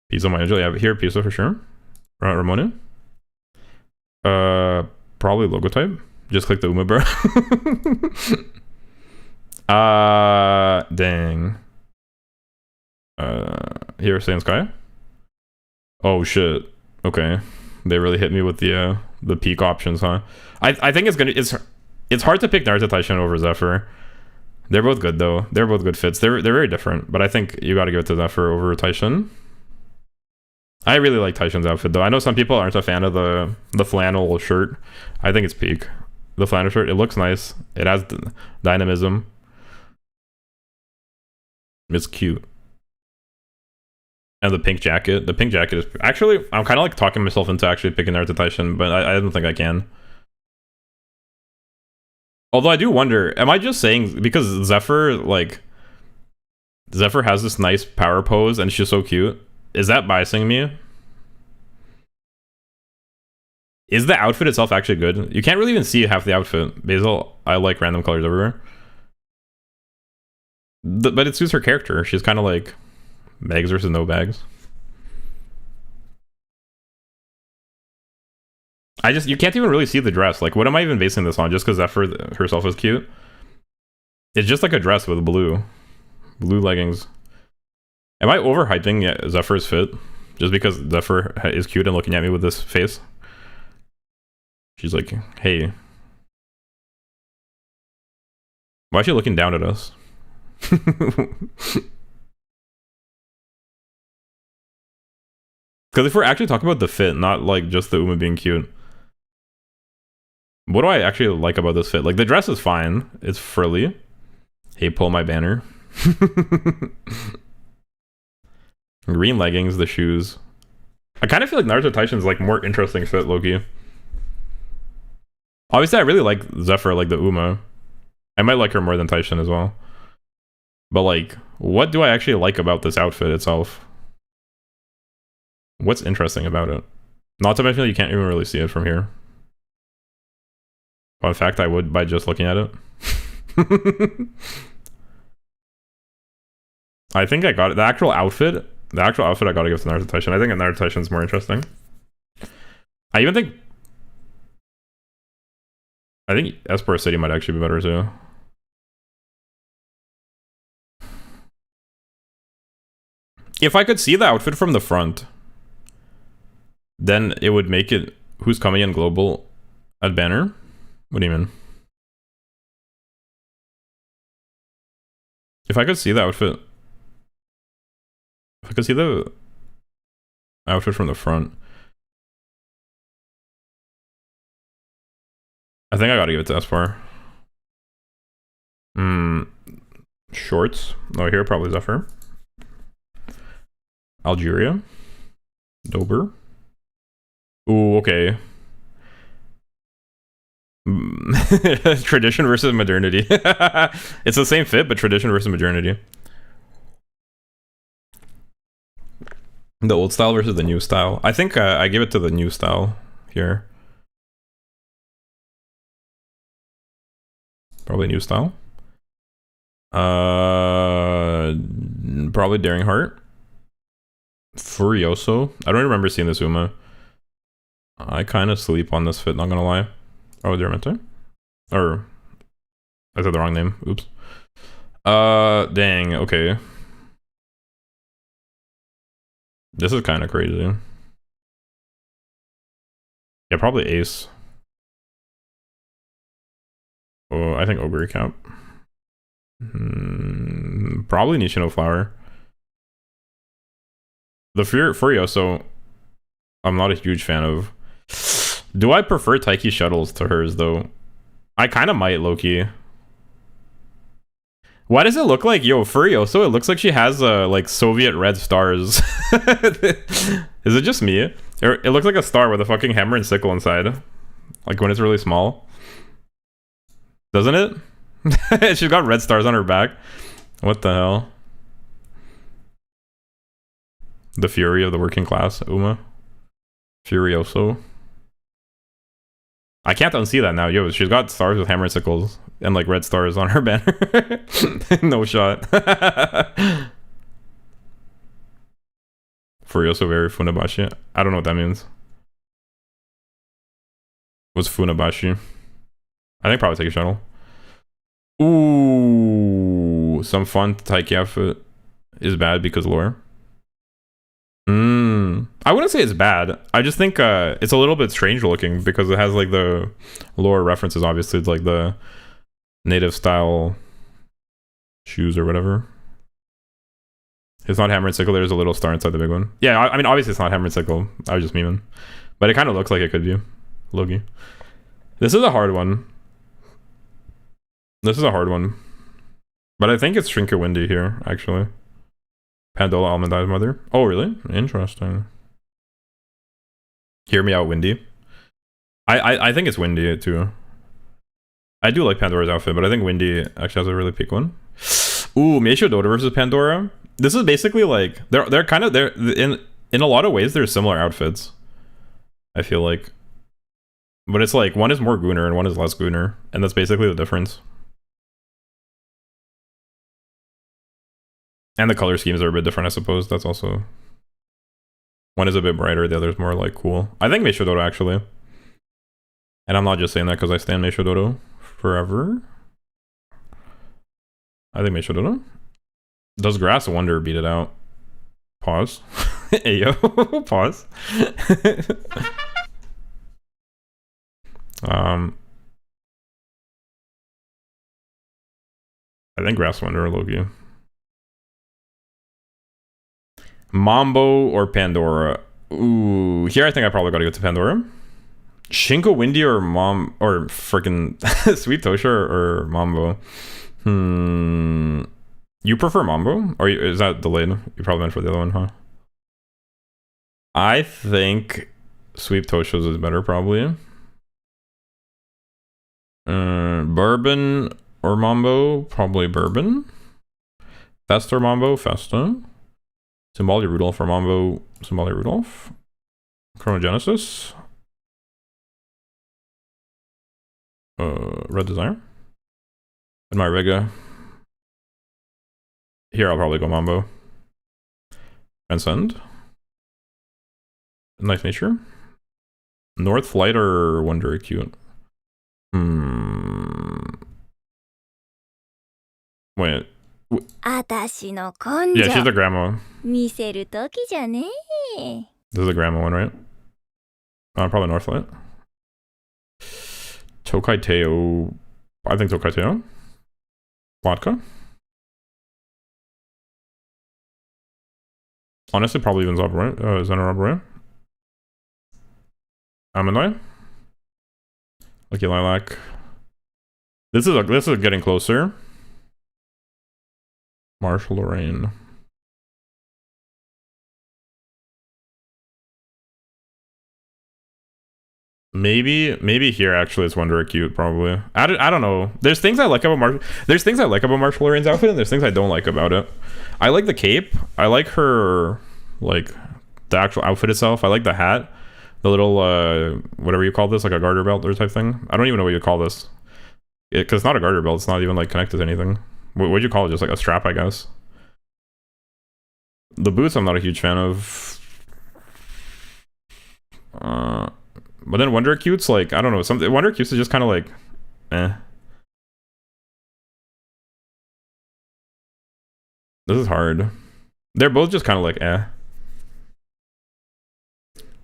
C: Pizza, my angel. Yeah, here, Pizza for sure. Ramona? Probably Logotype. Just click the Uma, bro. Dang. Here, Saiyan Sky. Oh shit. Okay, they really hit me with the peak options, huh? I think it's hard to pick Naruto Taishin over Zephyr. They're both good though. They're both good fits. They're very different, but I think you got to give it to Zephyr over Taishin. I really like Taishin's outfit though. I know some people aren't a fan of the flannel shirt. I think it's peak. The flannel shirt, it looks nice. It has dynamism. It's cute. And the pink jacket. The pink jacket is actually, I'm kind of like talking myself into actually picking Naruto Taishin, but I don't think I can. Although I do wonder, am I just saying because Zephyr has this nice power pose and she's so cute? Is that biasing me? Is the outfit itself actually good? You can't really even see half the outfit. Basil, I like random colors everywhere. But it suits her character. She's kind of like bags versus no bags. You can't even really see the dress. Like, what am I even basing this on? Just because Zephyr herself is cute? It's just like a dress with blue leggings. Am I overhyping Zephyr's fit? Just because Zephyr is cute and looking at me with this face? She's like, hey. Why is she looking down at us? Because if we're actually talking about the fit, not like just the Uma being cute. What do I actually like about this fit? Like, the dress is fine. It's frilly. Hey, pull my banner. Green leggings, the shoes. I kind of feel like Naruto Taishin's like more interesting fit, Loki. Obviously, I really like Zephyr, like the Uma. I might like her more than Taishin as well. But like, what do I actually like about this outfit itself? What's interesting about it? Not to mention you can't even really see it from here. Well, in fact, I would by just looking at it. I think I got it. The actual outfit I gotta give to Naruto Taishin. I think Naruto Taishin's more interesting. I think Esper City might actually be better too. If I could see the outfit from the front, then it would make it who's coming in global at banner. What do you mean? If I could see the outfit, if I could see the outfit from the front, I think I gotta give it to Esper. Shorts. Oh, here probably Zephyr. Algeria. Dober. Ooh, okay. Tradition versus modernity. It's the same fit, but tradition versus modernity. The old style versus the new style. I think I give it to the new style here. Probably new style. Probably Daring Heart. Furioso. I don't remember seeing this Uma. I kind of sleep on this fit, not gonna lie. Oh, Dermenter? Or I said the wrong name. Oops. Dang, okay. This is kind of crazy. Yeah, probably Ace. Oh, I think Ogre Cap. Probably Nishino Flower. The Furioso, I'm not a huge fan of. Do I prefer Taiki Shuttles to hers, though? I kind of might, low-key. Why does it look like, yo, Furioso? It looks like she has, like, Soviet red stars. Is it just me? It looks like a star with a fucking hammer and sickle inside. Like, when it's really small. Doesn't it? She's got red stars on her back. What the hell? The fury of the working class, Uma. Furioso. I can't unsee that now. Yo, she's got stars with hammer and sickles and like red stars on her banner. No shot. Furioso very Funabashi. I don't know what that means. What's Funabashi? I think probably take a shuttle. Ooh, some fun Taiki outfit is bad because lore. I wouldn't say it's bad. I just think it's a little bit strange looking because it has like the lore references. Obviously, it's like the native style shoes or whatever. It's not hammer and sickle. There's a little star inside the big one. Yeah, I mean, obviously it's not hammer and sickle. I was just memeing, but it kind of looks like it could be. Logi. This is a hard one. This is a hard one, but I think it's Shrinker Windy here actually. Pandola Almond Eye's mother. Oh, really? Interesting. Hear me out, Windy. I think it's Windy too. I do like Pandora's outfit, but I think Windy actually has a really peak one. Ooh, Meisho Dota versus Pandora. This is basically like they're kind of in a lot of ways they're similar outfits. I feel like, but it's like one is more Gooner and one is less Gooner, and that's basically the difference. And the color schemes are a bit different, I suppose. That's also... One is a bit brighter, the other is more, like, cool. I think Meisho Dodo, actually. And I'm not just saying that because I stand Meisho Dodo forever. I think Meisho Dodo. Does Grass Wonder beat it out? Pause. Ayo. Pause. I think Grass Wonder or Loki. Mambo or Pandora? Ooh, here I think I probably gotta go to Pandora. Shinko Windy or freaking Sweet Tosha or Mambo? You prefer Mambo? Or is that delayed? You probably meant for the other one, huh? I think Sweet Tosha's is better, probably. Bourbon or Mambo? Probably Bourbon. Festa or Mambo? Festa. Symboli Rudolph or Mambo, Symboli Rudolph. Chronogenesis. Red Desire. And my Rega. Here I'll probably go Mambo. Transcend. Nice Nature. North Flight or Wonder Acute? Wait. Yeah, she's the grandma. This is the grandma one, right? Probably North Flight. Tokai Teo. I think Tokai Teo. Vodka. Honestly, probably even Zaburai. Xenoraburai. Amandai. Lucky Lilac. This is getting closer. Marshall Lorraine. Maybe here actually it's Wonder Acute probably. I don't know. There's things I like about Marshall Lorraine's outfit and there's things I don't like about it. I like the cape. I like her like the actual outfit itself. I like the hat. The little whatever you call this, like a garter belt or type thing. I don't even know what you call this. Because it's not a garter belt, it's not even like connected to anything. What'd you call it? Just like a strap, I guess. The boots I'm not a huge fan of. But then Wonder Acute's like, I don't know, something Wonder Acute's is just kind of like This is hard. They're both just kind of like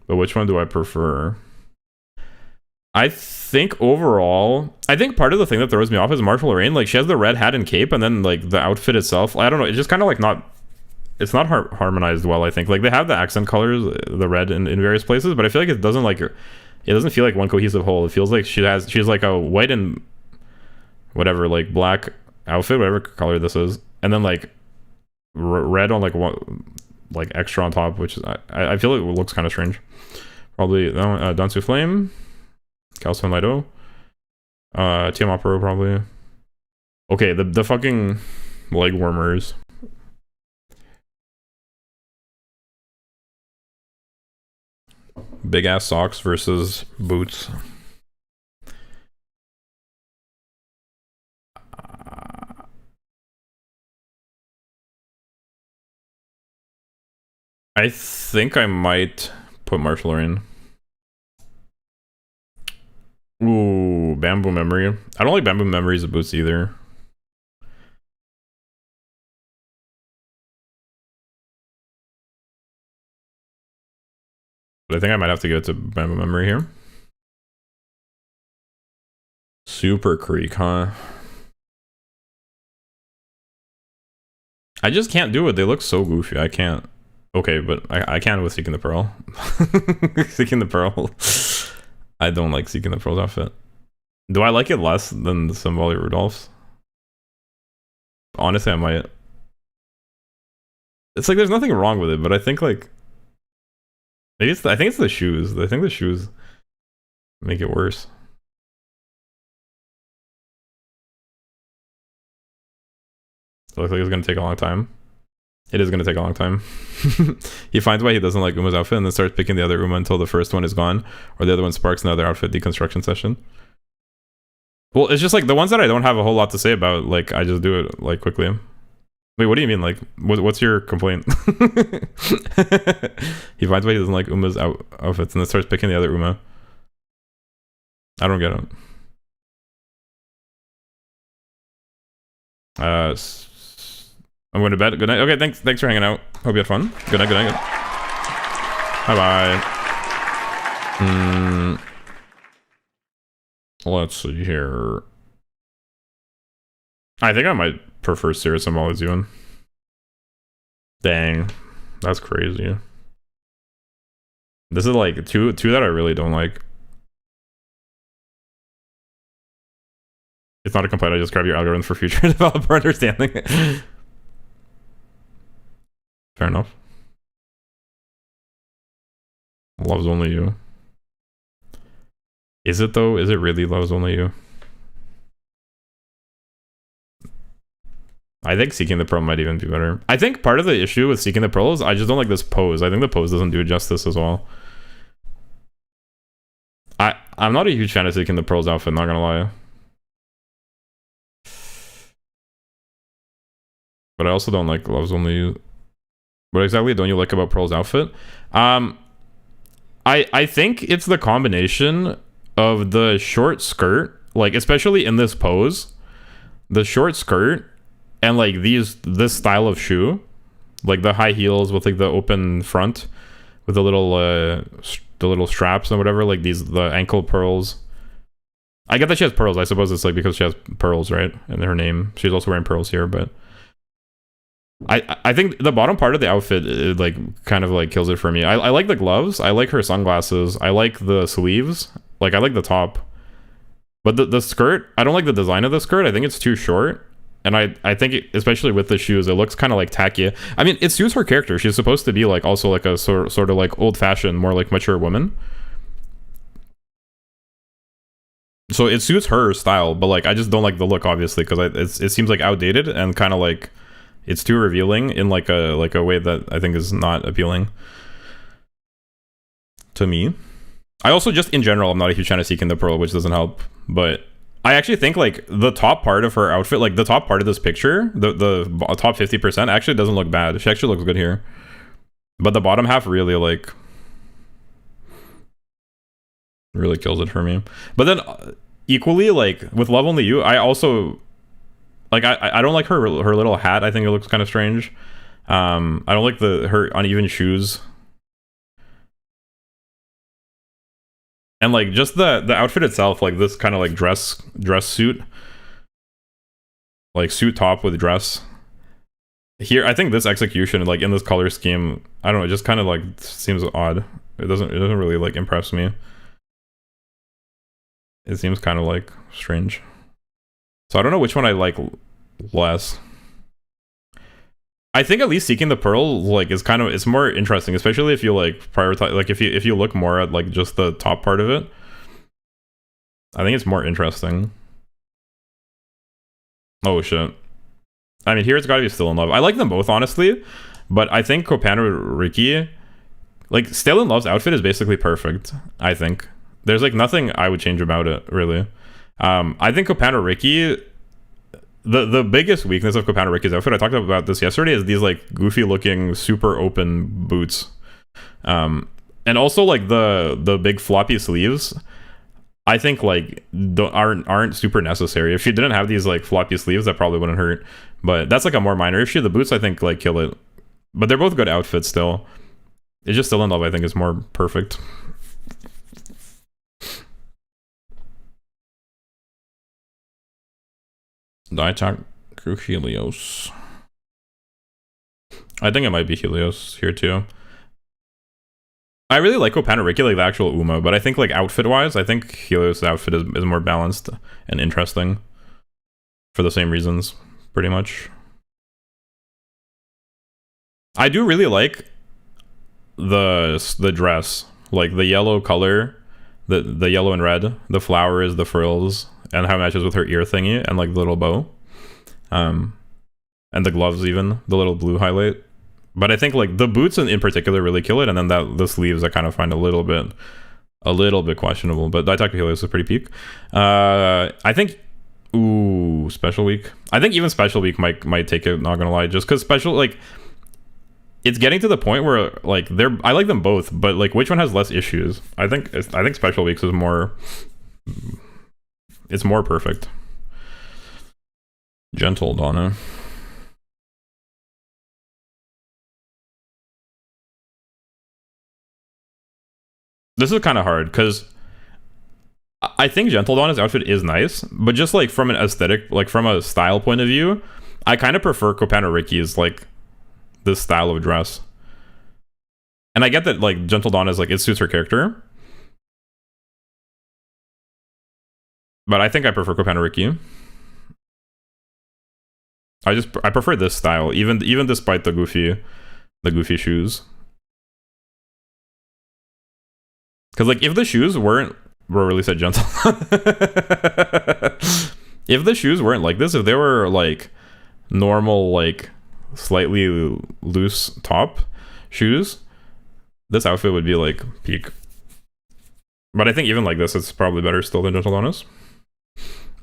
C: But which one do I prefer? I think overall, I think part of the thing that throws me off is Marshall Lorraine. Like, she has the red hat and cape, and then like the outfit itself, I don't know, it's just kind of like it's not harmonized well, I think. Like, they have the accent colors, the red in various places, but I feel like it doesn't feel like one cohesive whole. It feels like she's like a white and whatever, like black outfit, whatever color this is, and then like red on like one, like extra on top, which is I feel like it looks kind of strange. Probably Dansu Flame, Calcium Lido, Tiamat Pro probably. Okay, the fucking leg warmers. Big ass socks versus boots. I think I might put Martial in. Ooh, Bamboo Memory. I don't like Bamboo Memories of boots either. But I think I might have to go to Bamboo Memory here. Super Creek, huh? I just can't do it. They look so goofy. I can't. Okay, but I can with Seeking the Pearl. Seeking the Pearl. I don't like Seeking the Pearl's outfit. Do I like it less than the Symbolic Rudolph's? Honestly, I might. It's like there's nothing wrong with it, but I think like maybe it's I think it's the shoes. I think the shoes make it worse. It looks like it's gonna take a long time. It is gonna take a long time. He finds why he doesn't like Uma's outfit and then starts picking the other Uma until the first one is gone, or the other one sparks another outfit deconstruction session. Well, it's just like the ones that I don't have a whole lot to say about, like I just do it like quickly. Wait, what do you mean? Like, what's your complaint? He finds why he doesn't like Uma's outfits and then starts picking the other Uma. I don't get it. I'm going to bed. Good night. Okay, thanks for hanging out. Hope you had fun. Good night. Bye bye. Let's see here. I think I might prefer Cirrus and Malazuen. Dang, that's crazy. This is like two that I really don't like. It's not a complaint. I just grab your algorithm for future developer understanding. Fair enough. Loves Only You. Is it though? Is it really Loves Only You? I think Seeking the Pearl might even be better. I think part of the issue with Seeking the Pearl is I just don't like this pose. I think the pose doesn't do it justice as well. I'm not a huge fan of Seeking the Pearl's outfit, not gonna lie. But I also don't like Loves Only You. What exactly don't you like about Pearl's outfit? I think it's the combination of the short skirt, like especially in this pose, the short skirt, and like this style of shoe, like the high heels with like the open front, with the little straps and whatever, like the ankle pearls. I get that she has pearls. I suppose it's like because she has pearls, right? And her name. She's also wearing pearls here, but I think the bottom part of the outfit like kind of like kills it for me. I like the gloves. I like her sunglasses. I like the sleeves. Like I like the top. But the skirt, I don't like the design of the skirt. I think it's too short. And I think especially with the shoes, it looks kind of like tacky. I mean, it suits her character. She's supposed to be like also like a sort of like old-fashioned, more like mature woman. So it suits her style, but like I just don't like the look, obviously, because it seems like outdated and kind of like it's too revealing in like a way that I think is not appealing to me. I also just in general, I'm not a huge fan of Seeking the Pearl, which doesn't help. But I actually think like the top part of her outfit, like the top part of this picture, the top 50% actually doesn't look bad. She actually looks good here. But the bottom half really like really kills it for me. But then equally like with Love Only You, I also like I don't like her little hat. I think it looks kind of strange. I don't like her uneven shoes. And like just the outfit itself, like this kind of like dress suit, like suit top with dress. Here, I think this execution, like in this color scheme, I don't know, it just kind of like seems odd. It doesn't really like impress me. It seems kind of like strange. So I don't know which one I like less. I think at least Seeking the Pearl like is kind of, it's more interesting, especially if you like prioritize, like if you look more at like just the top part of it. I think it's more interesting. Oh shit. I mean, here it's gotta be Still in Love. I like them both, honestly, but I think Kopano Riki, like, Still in Love's outfit is basically perfect, I think. There's like nothing I would change about it, really. I think Kopano Riki, the biggest weakness of Kopano Riki's outfit, I talked about this yesterday, is these like goofy looking super open boots. And also like the big floppy sleeves, I think like aren't super necessary. If she didn't have these like floppy sleeves, that probably wouldn't hurt. But that's like a more minor issue. The boots, I think, like kill it. But they're both good outfits still. It's just Still in Love, I think, is more perfect. Diatak Helios. I think it might be Helios here too. I really like Kopano Riki, like the actual Uma, but I think like outfit wise, I think Helios' outfit is more balanced and interesting for the same reasons, pretty much. I do really like the dress, like the yellow color, the yellow and red, the flowers, the frills, and how it matches with her ear thingy and like the little bow, and the gloves, even the little blue highlight. But I think like the boots in particular really kill it, and then the sleeves I kind of find a little bit questionable. But Daitaka Helios is pretty peak. I think Special Week. I think even Special Week might take it. Not gonna lie, just because Special, like, it's getting to the point where like I like them both, but like which one has less issues? I think Special Weeks is more. It's more perfect. Gentle Donna. This is kind of hard because I think Gentle Donna's outfit is nice, but just like from an aesthetic, like from a style point of view, I kind of prefer Kopano Riki's like this style of dress. And I get that like Gentle Donna's like it suits her character, but I think I prefer Kopano Riki. I prefer this style, even despite the goofy shoes. Because like if the shoes weren't released at Gentle, if the shoes weren't like this, if they were like normal, like slightly loose top shoes, this outfit would be like peak. But I think even like this, it's probably better still than Gentle Donna's.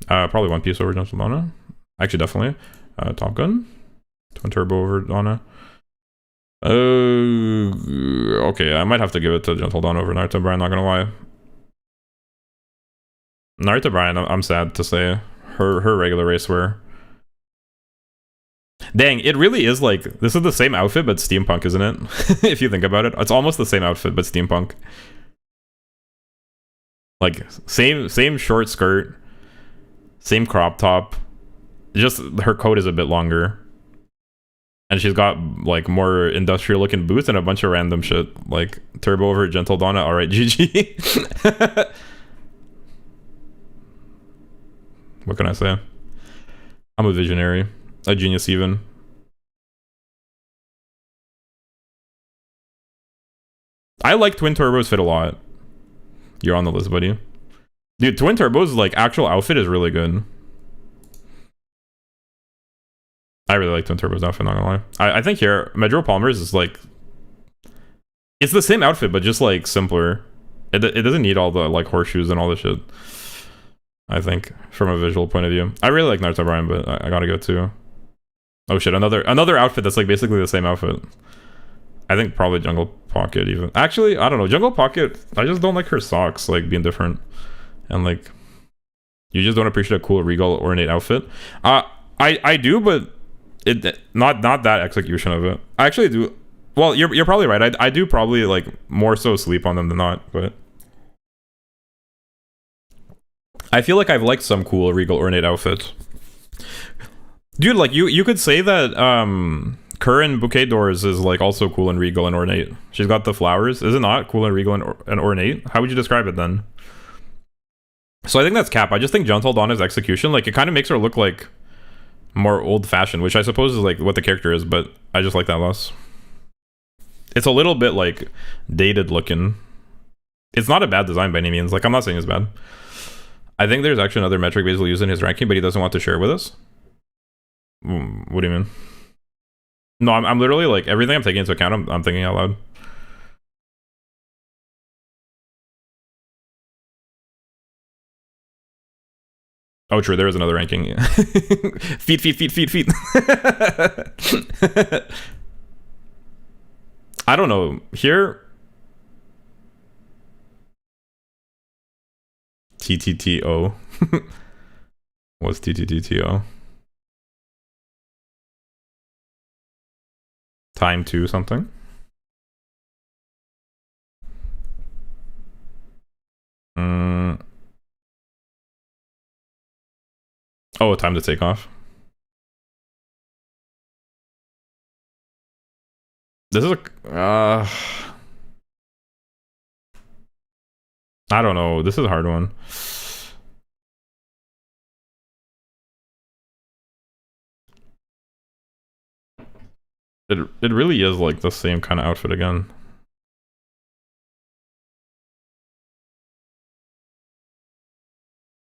C: Probably One Piece over Gentle Donna. Actually, definitely. Top Gun, Twin Turbo over Donna. Okay, I might have to give it to Gentle Dawn over Naruto Brian, not gonna lie. Naruto Brian, I'm sad to say, her regular racewear. Dang, it really is like, this is the same outfit, but steampunk, isn't it? If you think about it. It's almost the same outfit, but steampunk. Like, same short skirt, same crop top, just her coat is a bit longer. And she's got like more industrial looking boots and a bunch of random shit like Turbo over Gentle Donna. All right, GG. What can I say? I'm a visionary, a genius even. I like Twin Turbo's fit a lot. You're on the list, buddy. Dude, Twin Turbo's like actual outfit is really good. I really like Twin Turbo's outfit, not gonna lie. I think here, Medro Palmer's is like... It's the same outfit, but just like simpler. It doesn't need all the like horseshoes and all the shit. I think, from a visual point of view. I really like Naruto Brian, but I gotta go too. Oh shit, another outfit that's like basically the same outfit. I think probably Jungle Pocket even. Actually, I don't know. Jungle Pocket, I just don't like her socks like being different. And like... You just don't appreciate a cool regal ornate outfit. I do, but... It not that execution of it. I actually do. Well, you're probably right. I do probably like more so sleep on them than not, but I feel like I've liked some cool regal ornate outfits. Dude, like you could say that Curran Bouquet Doors is like also cool and regal and ornate. She's got the flowers. Is it not cool and regal and ornate? How would you describe it then? So I think that's cap. I just think Gentle Donna's execution, like it kind of makes her look like more old-fashioned, which I suppose is like what the character is, but I just like that less. It's a little bit like dated looking. It's not a bad design by any means. Like I'm not saying it's bad. I think there's actually another metric Basil used in his ranking, but he doesn't want to share with us. What do you mean? No, I'm literally like everything I'm taking into account. I'm thinking out loud. Oh, true. There is another ranking. feet. I don't know. Here, TTTO. What's TTTTO? Time 2 something. Oh, time to take off. This is a I don't know. This is a hard one. It really is like the same kind of outfit again.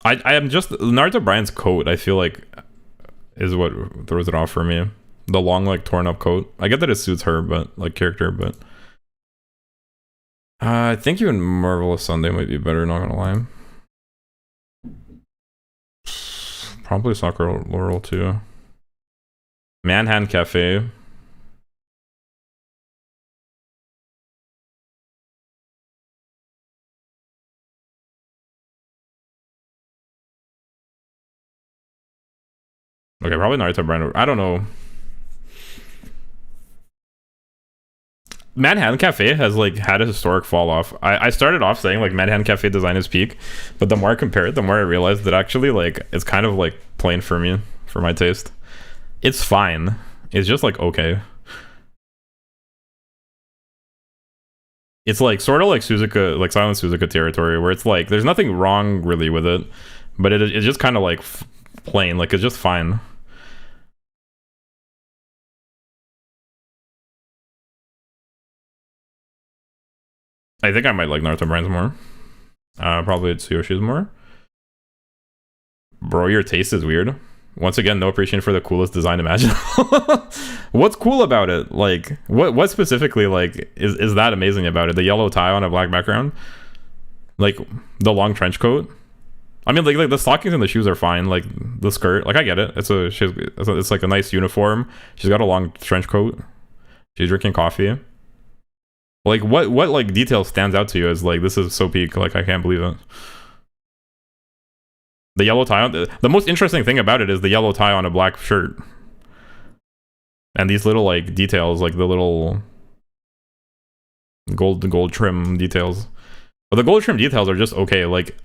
C: I am just Naruto Brian's coat, I feel like is what throws it off for me. The long, like, torn up coat. I get that it suits her, but like character, but I think even Marvelous Sunday might be better, not gonna lie. Probably Sakura Laurel too. Manhattan Cafe. Okay, probably Naruto Brand. I don't know. Manhattan Cafe has like had a historic fall off. I started off saying like Manhattan Cafe design is peak, but the more I compare it, the more I realized that actually like it's kind of like plain for me, for my taste. It's fine. It's just like okay. It's like sort of like Suzuka, like Silent Suzuka territory, where it's like there's nothing wrong really with it, but it's just kind of like plain. Like it's just fine. I think I might like Naruto Brands more. Probably Tsuyoshi's more. Bro, your taste is weird. Once again, no appreciation for the coolest design imaginable. What's cool about it? Like, what specifically like is that amazing about it? The yellow tie on a black background, like the long trench coat. I mean, like the stockings and the shoes are fine. Like the skirt, like I get it. It's like a nice uniform. She's got a long trench coat. She's drinking coffee. Like what like detail stands out to you as like this is so peak, like I can't believe it. The yellow tie on the most interesting thing about it is the yellow tie on a black shirt. And these little like details, like the little gold trim details. But the gold trim details are just okay. Like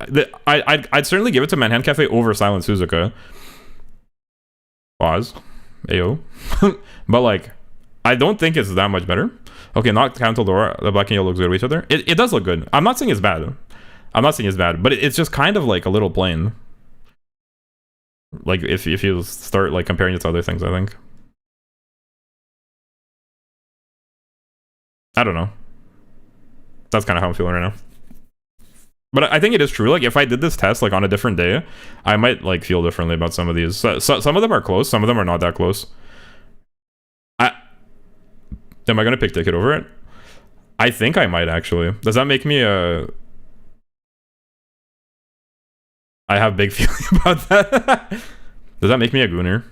C: I'd certainly give it to Manhattan Cafe over Silent Suzuka. Pause. Ayo. But like I don't think it's that much better. Okay, not Cantadora, the black and yellow looks good with each other. It does look good. I'm not saying it's bad. But it's just kind of like a little plain. Like if you start like comparing it to other things, I think. I don't know. That's kind of how I'm feeling right now. But I think it is true. Like if I did this test like on a different day, I might like feel differently about some of these. So some of them are close, some of them are not that close. Am I gonna pick Ticket over it? I think I might actually. Does that make me a... I have big feeling about that. Does that make me a gooner?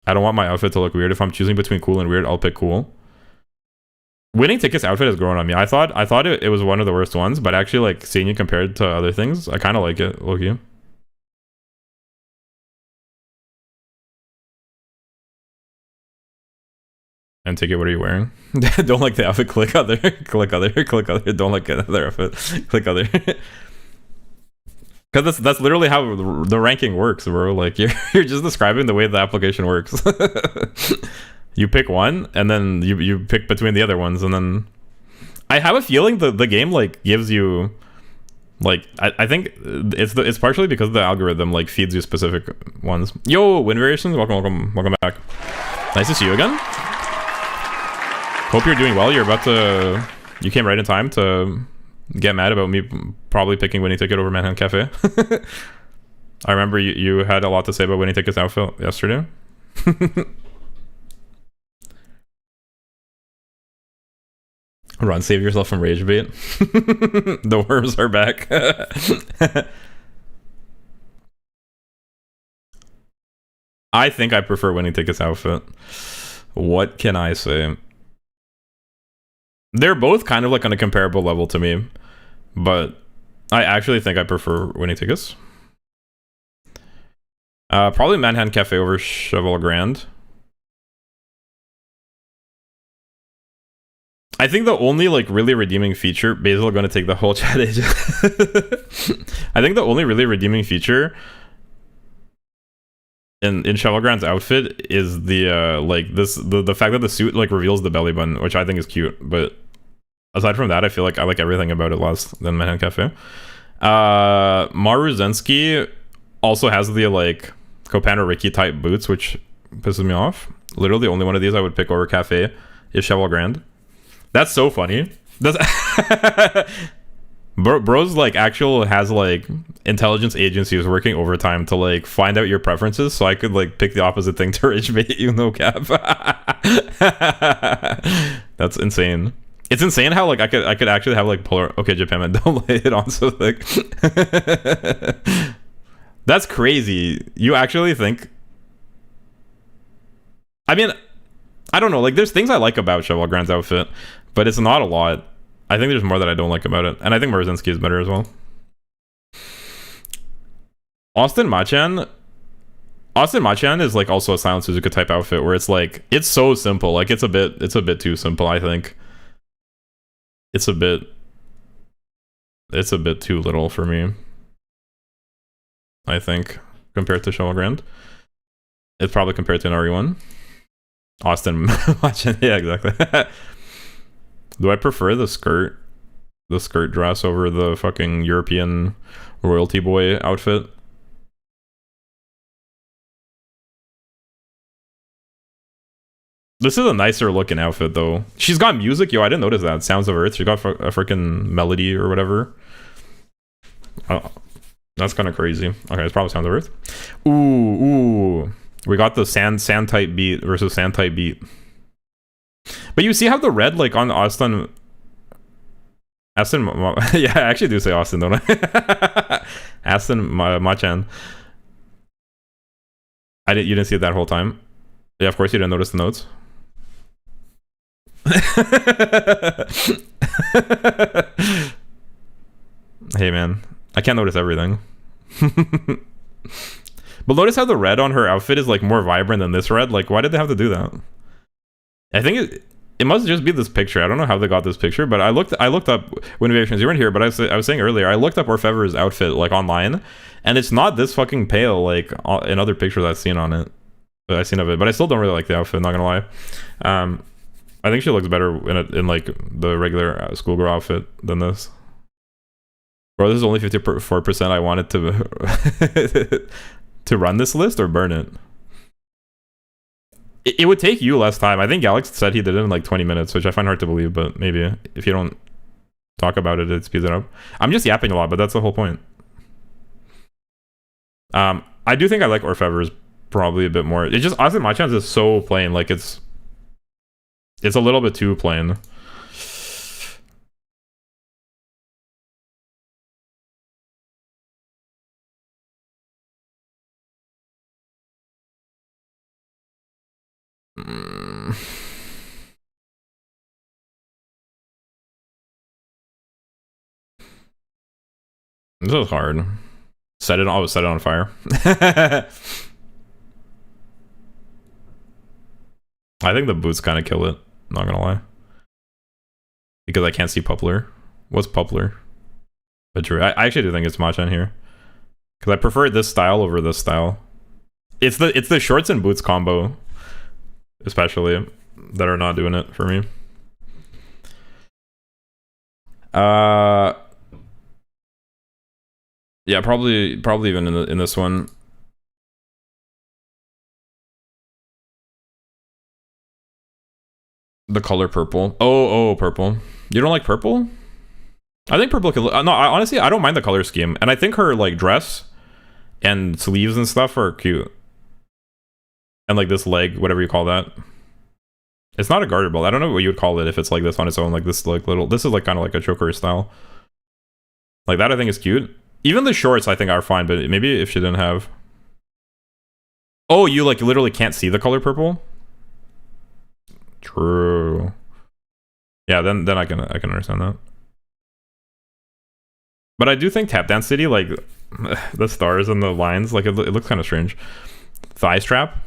C: I don't want my outfit to look weird. If I'm choosing between cool and weird, I'll pick cool. Winning Ticket's outfit has grown on me. I thought it was one of the worst ones, but actually like seeing it compared to other things, I kind of like it, low-key. And Ticket, what are you wearing? Don't like the outfit, click other, click other, click other, don't like another outfit, click other. Because that's literally how the ranking works, bro. Like you're just describing the way the application works. You pick one, and then you pick between the other ones, and then I have a feeling the game like gives you like I think it's partially because the algorithm like feeds you specific ones. Yo, Wind Variations, welcome back. Nice to see you again. Hope you're doing well. You came right in time to get mad about me probably picking Winning Ticket over Manhunt Cafe. I remember you had a lot to say about Winning Ticket's outfit yesterday. Ron, save yourself from rage bait. The worms are back. I think I prefer Winning Ticket's outfit. What can I say? They're both kind of like on a comparable level to me, but I actually think I prefer Winning Tickets. Probably Manhunt Cafe over Cheval Grand. I think the only like really redeeming feature, Basil going to take the whole chat age. I think the only really redeeming feature in Cheval Grand's outfit is the like the fact that the suit like reveals the belly button, which I think is cute. But aside from that, I feel like I like everything about it less than Manhunt Cafe. Maru Zensky also has the like Copano Ricky type boots, which pisses me off. Literally the only one of these I would pick over Cafe is Cheval Grand. That's so funny. That's Bro's like actual has like intelligence agencies working overtime to like find out your preferences, so I could like pick the opposite thing to rage bait you, no cap. That's insane. It's insane how like I could actually have like polar. Okay, Japan man, don't lay it on so thick. That's crazy. You actually think? I mean, I don't know. Like, there's things I like about Cheval Grand's outfit, but it's not a lot. I think there's more that I don't like about it, and I think Murzinski is better as well. Austin Machan is like also a Silent Suzuka type outfit where it's like it's so simple. Like it's a bit too simple. I think it's a bit too little for me. I think compared to Cheval Grand, it's probably compared to an RE1. Austin Machan, yeah, exactly. Do I prefer the skirt dress over the fucking European royalty boy outfit? This is a nicer looking outfit though. She's got music, yo. I didn't notice that. Sounds of Earth. She got a freaking melody or whatever. Oh, that's kind of crazy. Okay, it's probably Sounds of Earth. Ooh. We got the sand type beat versus sand type beat. But you see how the red like on Aston, yeah, I actually do say Austin, don't I? Aston Machan. You didn't see it that whole time. Yeah, of course you didn't notice the notes. Hey man, I can't notice everything. But notice how the red on her outfit is like more vibrant than this red. Like, why did they have to do that? I think it must just be this picture. I don't know how they got this picture, but I looked up when you weren't here, but I was saying earlier, I looked up Orfever's outfit like online, and it's not this fucking pale like in other pictures I've seen on it. I've seen of it, but I still don't really like the outfit, not gonna lie. I think she looks better in like the regular schoolgirl outfit than this. Bro, this is only 54%. I wanted to to run this list or burn it. It would take you less time. I think Alex said he did it in like 20 minutes, which I find hard to believe, but maybe if you don't talk about it, it speeds it up. I'm just yapping a lot, but that's the whole point. I do think I like Orfever's probably a bit more. It's just honestly my chance is so plain, like it's a little bit too plain. This is hard. Set it on fire. I think the boots kind of kill it, not gonna lie. Because I can't see Pupler. What's Pupler? But true, I actually do think it's Machan here. Because I prefer this style over this style. It's the shorts and boots combo, especially, that are not doing it for me. Yeah, probably even in this one. The color purple. Oh, purple. You don't like purple? I think purple could look, no, honestly, I don't mind the color scheme. And I think her, like, dress and sleeves and stuff are cute. And, like, this leg, whatever you call that. It's not a garter belt. I don't know what you would call it if it's, like, this on its own. Like, this, like, little... This is, like, kind of like a choker style. Like, that I think is cute. Even the shorts, I think, are fine. But maybe if she didn't have... Oh, you, like, literally can't see the color purple? True. Yeah, then I can understand that. But I do think Tap Dance City, like, the stars and the lines, like, it looks kind of strange. Thigh strap?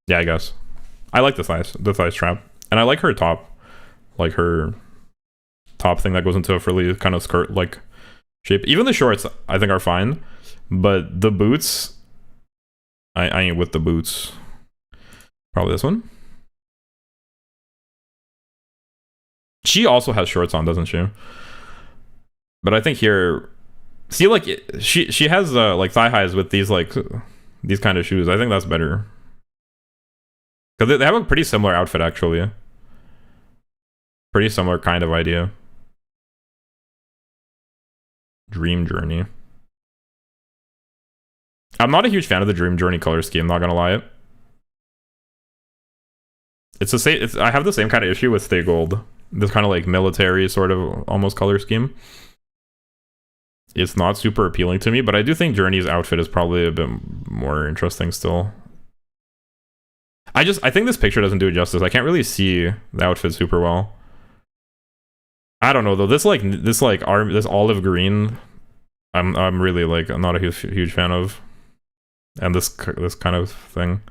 C: Yeah, I guess. I like the thigh strap. And I like her top. Like, her top thing that goes into a frilly kind of skirt-like shape. Even the shorts, I think, are fine. But the boots... I ain't with the boots. Probably this one. She also has shorts on, doesn't she? But I think here, see, like, she has like thigh highs with these, like, these kind of shoes. I think that's better because they have a pretty similar outfit, actually. Pretty similar kind of idea. Dream Journey. I'm not a huge fan of the Dream Journey color scheme, not gonna lie. It's the same. I have the same kind of issue with Stay Gold. This kind of like military sort of almost color scheme. It's not super appealing to me, but I do think Journey's outfit is probably a bit more interesting still. I think this picture doesn't do it justice. I can't really see the outfit super well. I don't know though. This olive green, I'm really like, I'm not a huge fan of, and this kind of thing.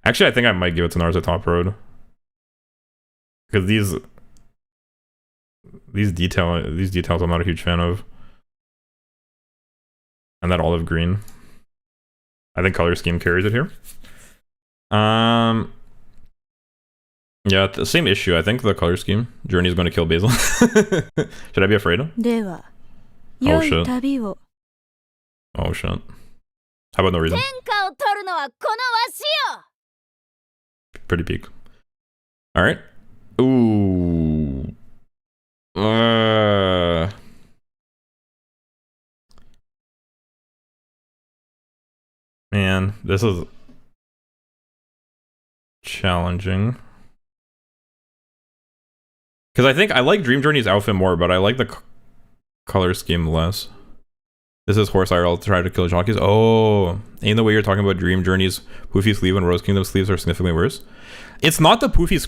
C: Actually, I think I might give it to Naruto Top Road because these details I'm not a huge fan of. And that olive green. I think color scheme carries it here. Yeah, the same issue. I think the color scheme. Journey is going to kill Basil. Should I be afraid? Oh shit. Oh shit. How about no reason? Pretty peak. Alright. Ooh. Man, this is challenging. Because I think I like Dream Journey's outfit more, but I like the color scheme less. This is Horse IRL try to kill jockeys. Oh, ain't the way you're talking about Dream Journey's poofy sleeve and Rose Kingdom sleeves are significantly worse. It's not the poofy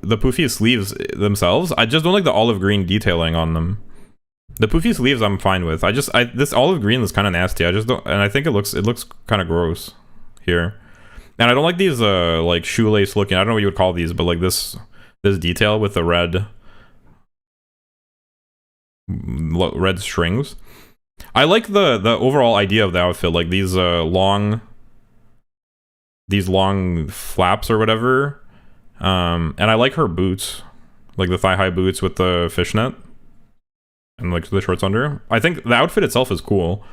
C: the poofy sleeves themselves. I just don't like the olive green detailing on them. The poofy sleeves I'm fine with. This olive green is kind of nasty. I just don't, and I think it looks kind of gross here. And I don't like these like shoelace looking. I don't know what you would call these, but like this detail with the red strings. I like the overall idea of the outfit, like these long flaps or whatever. And I like her boots, like the thigh high boots with the fishnet. And like the shorts under. I think the outfit itself is cool,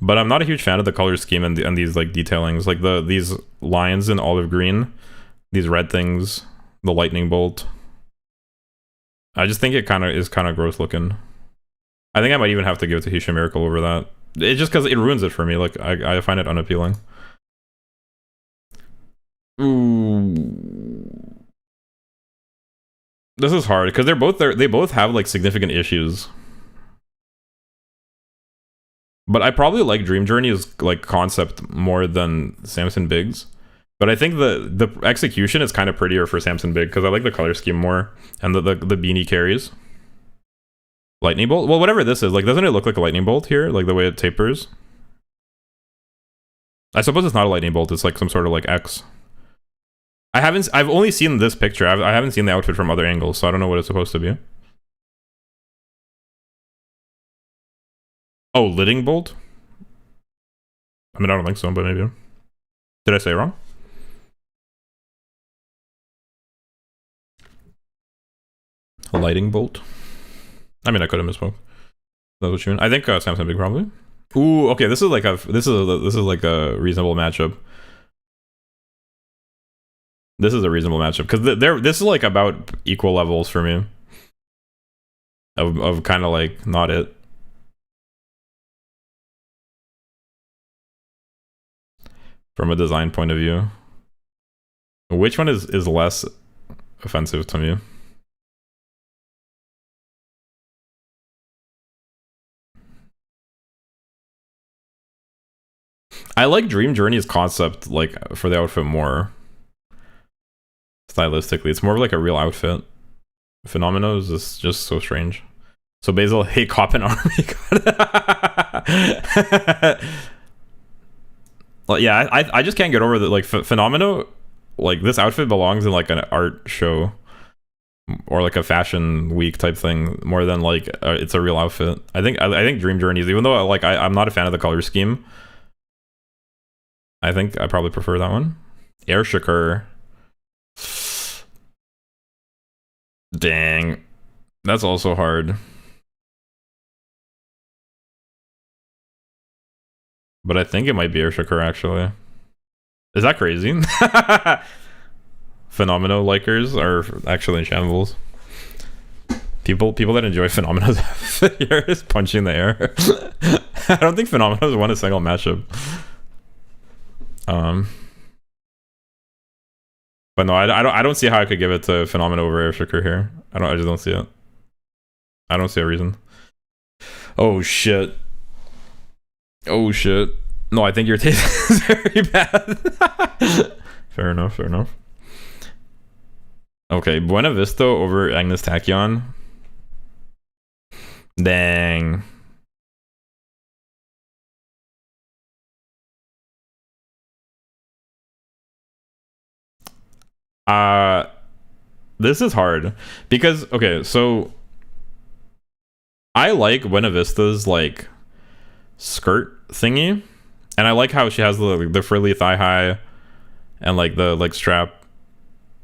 C: but I'm not a huge fan of the color scheme and these like detailings, like these lines in olive green, these red things, the lightning bolt. I just think it is kind of gross looking. I think I might even have to give it to Hisha Miracle over that. It's just because it ruins it for me. Like I find it unappealing. Ooh. This is hard because they both have like significant issues. But I probably like Dream Journey's like concept more than Samson Biggs. But I think the execution is kind of prettier for Samson Big because I like the color scheme more and the beanie carries. Lightning bolt? Well, whatever this is, like, doesn't it look like a lightning bolt here? Like the way it tapers? I suppose it's not a lightning bolt. It's like some sort of like X. I've only seen this picture. I haven't seen the outfit from other angles, so I don't know what it's supposed to be. Oh, lidding bolt? I mean, I don't think so, but maybe. Did I say it wrong? A lighting bolt? I mean, I could have misspoke. That's what you mean. I think Samsung Big probably. Ooh, okay. This is like a reasonable matchup. This is a reasonable matchup because this is like about equal levels for me. of kind of like not it. From a design point of view. Which one is less offensive to me? I like Dream Journey's concept, like, for the outfit more. Stylistically, it's more of like a real outfit. Phenomeno is just so strange. So Basil, hey, cop and army. Well, yeah, I just can't get over that. Like, Phenomeno, like, this outfit belongs in like an art show or like a fashion week type thing more than like it's a real outfit. I think Dream Journeys, even though like I'm not a fan of the color scheme, I think I probably prefer that one. Air Shakur. Dang, that's also hard. But I think it might be Air Shakur actually. Is that crazy? Phenomeno likers are actually in shambles. People that enjoy Phenomenos here is punching the air. I don't think Phenomenos won a single matchup. But no, I don't see how I could give it to Phenomeno over Air Shakur here. I just don't see it. I don't see a reason. Oh shit. Oh shit. No, I think your taste is very bad. Fair enough, fair enough. Okay, Buena Vista over Agnes Tachyon. Dang. This is hard because okay, so I like Buena Vista's like skirt thingy, and I like how she has the frilly thigh high and like the like strap,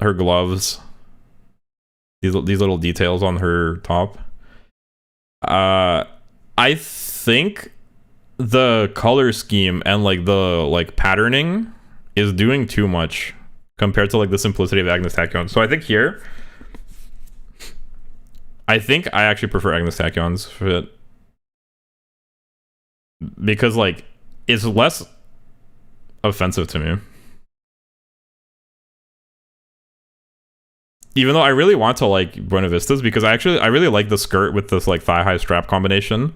C: her gloves, these little details on her top. I think the color scheme and like the like patterning is doing too much compared to like the simplicity of Agnes Tachyon. So I think here, I think I actually prefer Agnes Tachyon's fit because like it's less offensive to me. Even though I really want to like Buena Vista's because I really like the skirt with this like thigh high strap combination.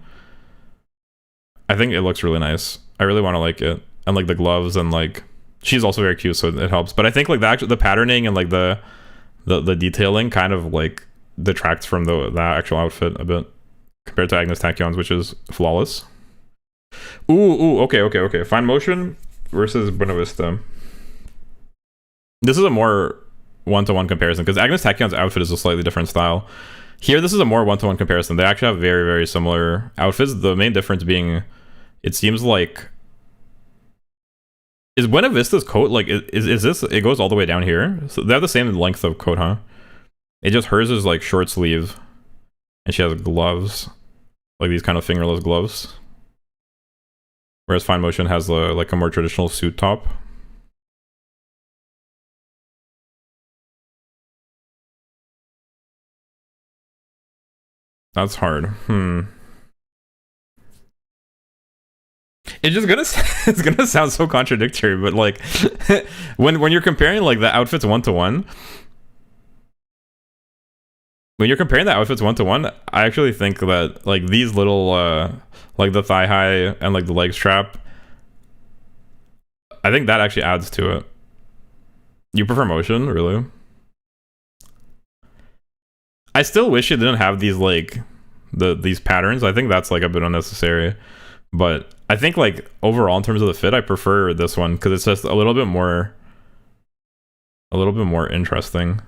C: I think it looks really nice. I really want to like it, and like the gloves, and like she's also very cute, so it helps. But I think like the patterning and like the detailing kind of like detracts from the actual outfit a bit compared to Agnes Tachyon's, which is flawless. Okay. Fine Motion versus Buena Vista. This is a more one-to-one comparison because Agnes Tachyon's outfit is a slightly different style. Here, this is a more one-to-one comparison. They actually have very, very similar outfits. The main difference being, it seems like, is Buena Vista's coat like is this? It goes all the way down here. So they have the same length of coat, huh? It just hers is like short sleeve, and she has gloves, like these kind of fingerless gloves. Whereas Fine Motion has like a more traditional suit top. That's hard. It's just gonna it's gonna sound so contradictory, but like when you're comparing like the outfits one to one, I actually think that like these little like the thigh high and like the leg strap, I think that actually adds to it. You prefer Motion, really? I still wish it didn't have these like these patterns. I think that's like a bit unnecessary. But I think like overall in terms of the fit, I prefer this one because it's just a little bit more interesting.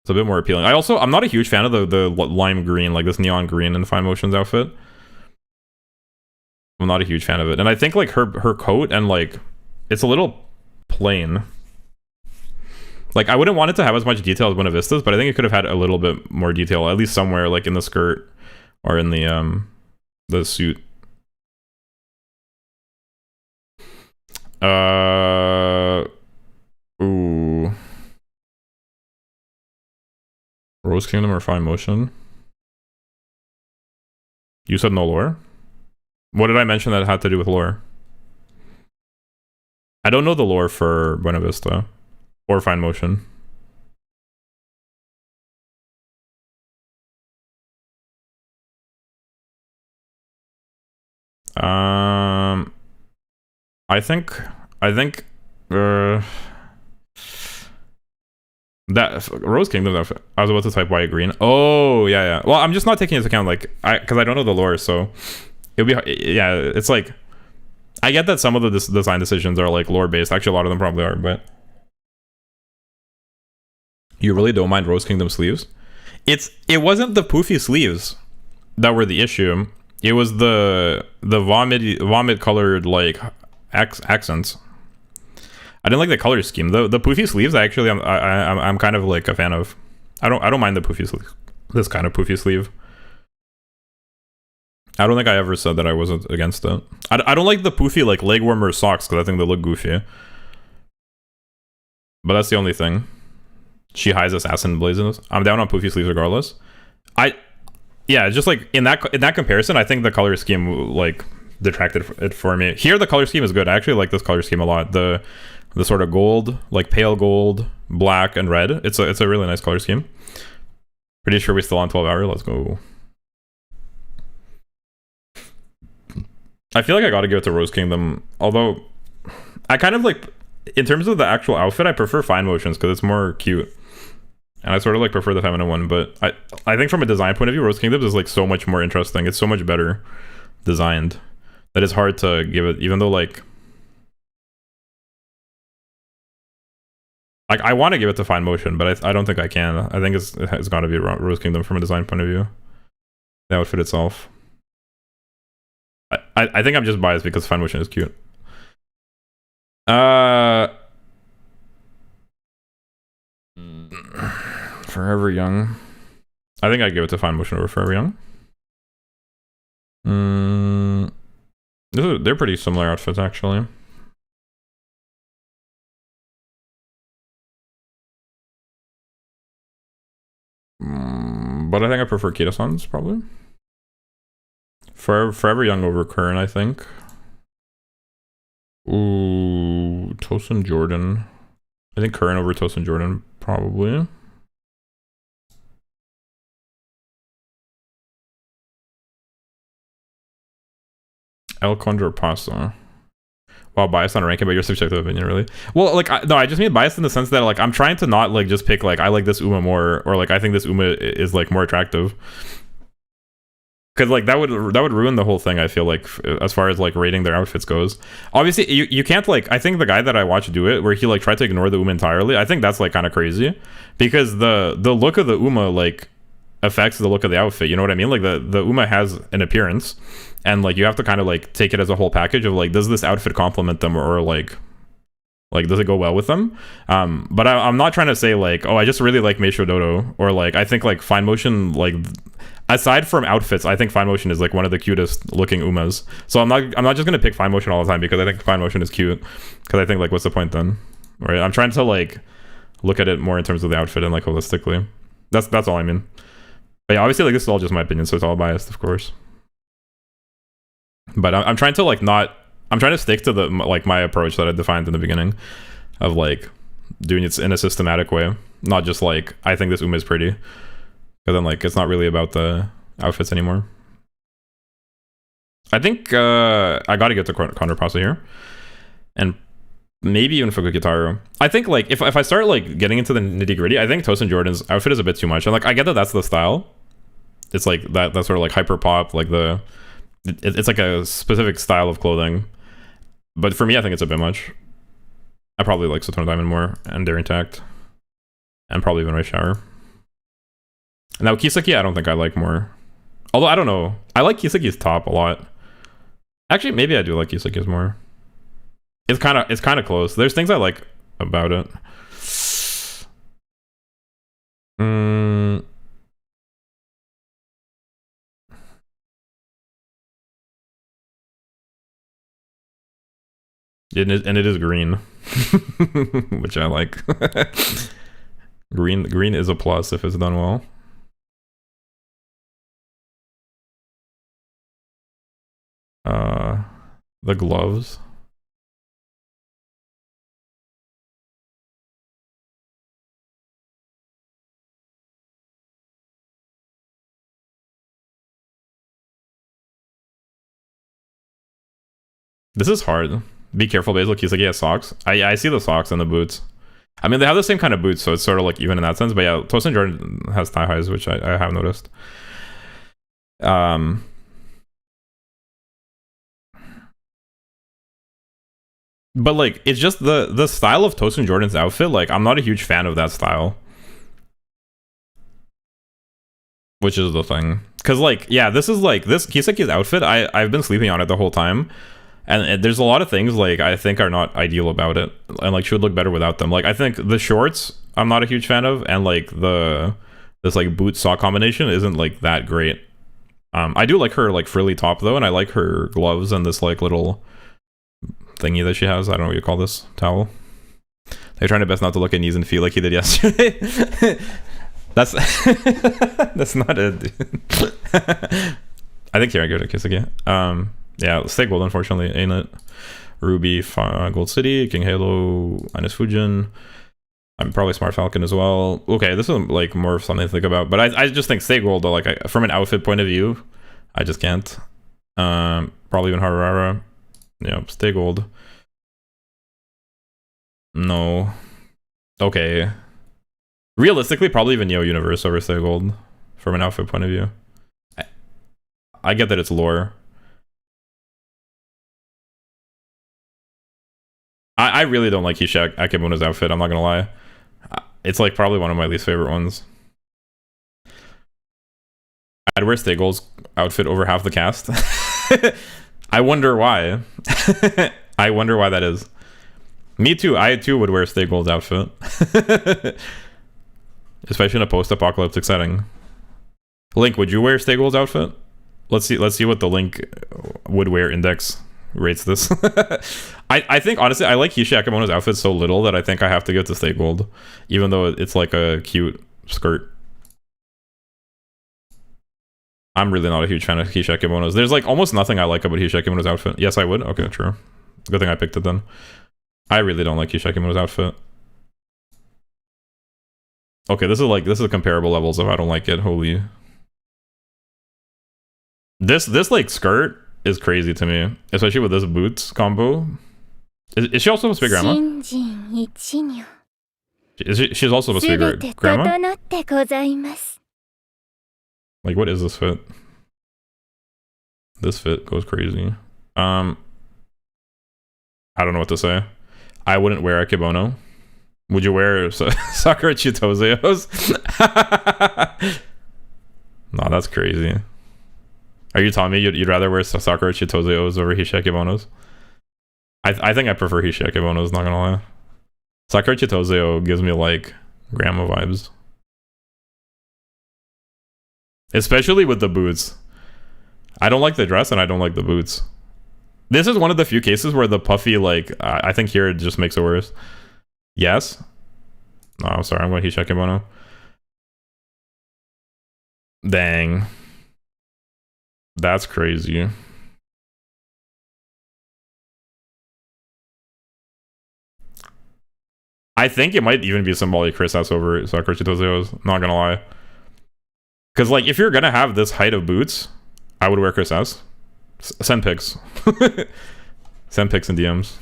C: It's a bit more appealing. I'm not a huge fan of the lime green, like this neon green in Fine Motion's outfit. I'm not a huge fan of it. And I think like her coat and like it's a little plain. Like I wouldn't want it to have as much detail as Buena Vista's, but I think it could have had a little bit more detail, at least somewhere like in the skirt or in the suit. Ooh. Rose Kingdom or Fine Motion? You said no lore? What did I mention that had to do with lore? I don't know the lore for Buena Vista or Fine Motion. I think that Rose Kingdom. I was about to type white green. Oh yeah. Well, I'm just not taking into account like because I don't know the lore, so it'll be yeah. It's like I get that some of the design decisions are like lore based. Actually, a lot of them probably are, but you really don't mind Rose Kingdom sleeves? It wasn't the poofy sleeves that were the issue. It was the vomit colored like accents. I didn't like the color scheme. The poofy sleeves actually I'm kind of like a fan of. I don't mind the poofy sleeve. This kind of poofy sleeve. I don't think I ever said that I wasn't against it. I don't like the poofy like leg warmer socks because I think they look goofy. But that's the only thing. She hides assassin blazes. I'm down on poofy sleeves regardless. Yeah, just like in that comparison, I think the color scheme like detracted it for me. Here the color scheme is good. I actually like this color scheme a lot. The sort of gold, like pale gold, black, and red. It's a really nice color scheme. Pretty sure we're still on 12 hour. Let's go. I feel like I gotta give it to Rose Kingdom. Although I kind of like, in terms of the actual outfit, I prefer Fine Motions because it's more cute. And I sort of like prefer the feminine one, but I think from a design point of view, Rose Kingdom is like so much more interesting. It's so much better designed that it's hard to give it, even though like I want to give it to Fine Motion, but I don't think I can. I think it's got to be Rose Kingdom from a design point of view. The outfit itself. I think I'm just biased because Fine Motion is cute. Forever Young. I think I'd give it to Fine Motion over Forever Young. They're pretty similar outfits actually. But I think I prefer Kita-san's probably. Forever Young over Curran, I think. Ooh, Tosin Jordan. I think Curran over Tosin Jordan probably. El Condor Pasa. Wow, biased on ranking, but your subjective opinion, really? Well, like, no, I just mean biased in the sense that, like, I'm trying to not, like, just pick, like, I like this Uma more, or, like, I think this Uma is, like, more attractive. Because, like, that would ruin the whole thing, I feel like, as far as, like, rating their outfits goes. Obviously, you can't, like, I think the guy that I watched do it, where he, like, tried to ignore the Uma entirely, I think that's, like, kind of crazy. Because the look of the Uma, like, affects the look of the outfit, you know what I mean? Like, the Uma has an appearance, and like you have to kind of like take it as a whole package of like, does this outfit complement them, or like does it go well with them? But I'm not trying to say like, oh, I just really like Meisho Dodo, or like I think like Fine Motion, like aside from outfits, I think Fine Motion is like one of the cutest looking Umas. So I'm not just gonna pick Fine Motion all the time because I think Fine Motion is cute. Because I think like, what's the point then, right? I'm trying to like look at it more in terms of the outfit and like holistically. That's all I mean. But yeah, obviously like this is all just my opinion, so it's all biased, of course. But I'm trying to like I'm trying to stick to the like my approach that I defined in the beginning of like doing it in a systematic way, not just like I think this Uma is pretty, because then like it's not really about the outfits anymore. I think I gotta get to Condor Pasa here, and maybe even Fukukitaru. I think like if I start like getting into the nitty gritty, I think Tosin Jordan's outfit is a bit too much, and like I get that that's the style. It's like that sort of like hyper pop, like it's like a specific style of clothing, but for me I think it's a bit much. I probably like Sotona Diamond more, and Daring Tact, and probably even Ray Shower. Now Kisaki I don't think I like more, although I don't know, I like Kisaki's top a lot. Actually maybe I do like Kisaki's more. It's kind of close. There's things I like about it. And it is green, which I like. Green is a plus if it's done well. The gloves. This is hard. Be careful, Basil. Kiseki has socks. I see the socks and the boots. I mean, they have the same kind of boots, so it's sort of like even in that sense. But yeah, Tosin Jordan has thigh highs, which I have noticed. But like, it's just the style of Tosin Jordan's outfit. Like, I'm not a huge fan of that style, which is the thing. Cause like, yeah, this Kiseki's outfit. I've been sleeping on it the whole time. And there's a lot of things like I think are not ideal about it, and like she would look better without them. Like I think the shorts I'm not a huge fan of, and like this like boot sock combination isn't like that great. I do like her like frilly top though, and I like her gloves and this like little thingy that she has. I don't know what you call this towel. They're trying their best not to look at knees and feet like he did yesterday. That's that's not it, dude. I think here I go to Kiseki. Yeah, stay gold, unfortunately, ain't it? Ruby, Gold City, King Halo, Ines Fujin. I'm probably Smart Falcon as well. Okay, this is like more of something to think about, but I just think stay gold though. Like from an outfit point of view, I just can't. Probably even Harara. Yeah, stay gold. No. Okay. Realistically, probably even Neo Universe over stay gold from an outfit point of view. I get that it's lore. I really don't like Hisha Akebono's outfit, I'm not gonna lie. It's like probably one of my least favorite ones. I'd wear Stay Gold's outfit over half the cast. I wonder why. I wonder why that is. Me too, I too would wear Stay Gold's outfit. Especially in a post-apocalyptic setting. Link, would you wear Stay Gold's outfit? Let's see what the Link would wear index rates this. I think honestly I like Hisha Akebono's outfit so little that I think I have to give it to Stay Gold, even though it's like a cute skirt. I'm really not a huge fan of Hisha Akebono's. There's like almost nothing I like about Hisha Akebono's outfit. Yes, I would. Okay, true. Good thing I picked it then. I really don't like Hisha Akebono's outfit. Okay, this is comparable levels of I don't like it. Holy. This like skirt is crazy to me, especially with this boots combo. Is she also supposed to be grandma? She's also supposed to be grandma? Like, what is this fit? This fit goes crazy. I don't know what to say. I wouldn't wear a kimono. Would you wear Sakura Chitozeos? Nah, that's crazy. Are you telling me you'd rather wear Sakura Chitozeos over Hisha Kimonos? I think I prefer Hisha Kimonos, not gonna lie. Sakura Chitozeo gives me like grandma vibes. Especially with the boots. I don't like the dress and I don't like the boots. This is one of the few cases where the puffy, like, I think here it just makes it worse. Yes? No, I'm sorry, I'm going Hisha Kimono. Dang. That's crazy. I think it might even be symbolic Chris S over Sakura Chitozeo's, not gonna lie. Because, like, if you're gonna have this height of boots, I would wear Chris S. Send pics. Send pics and DMs.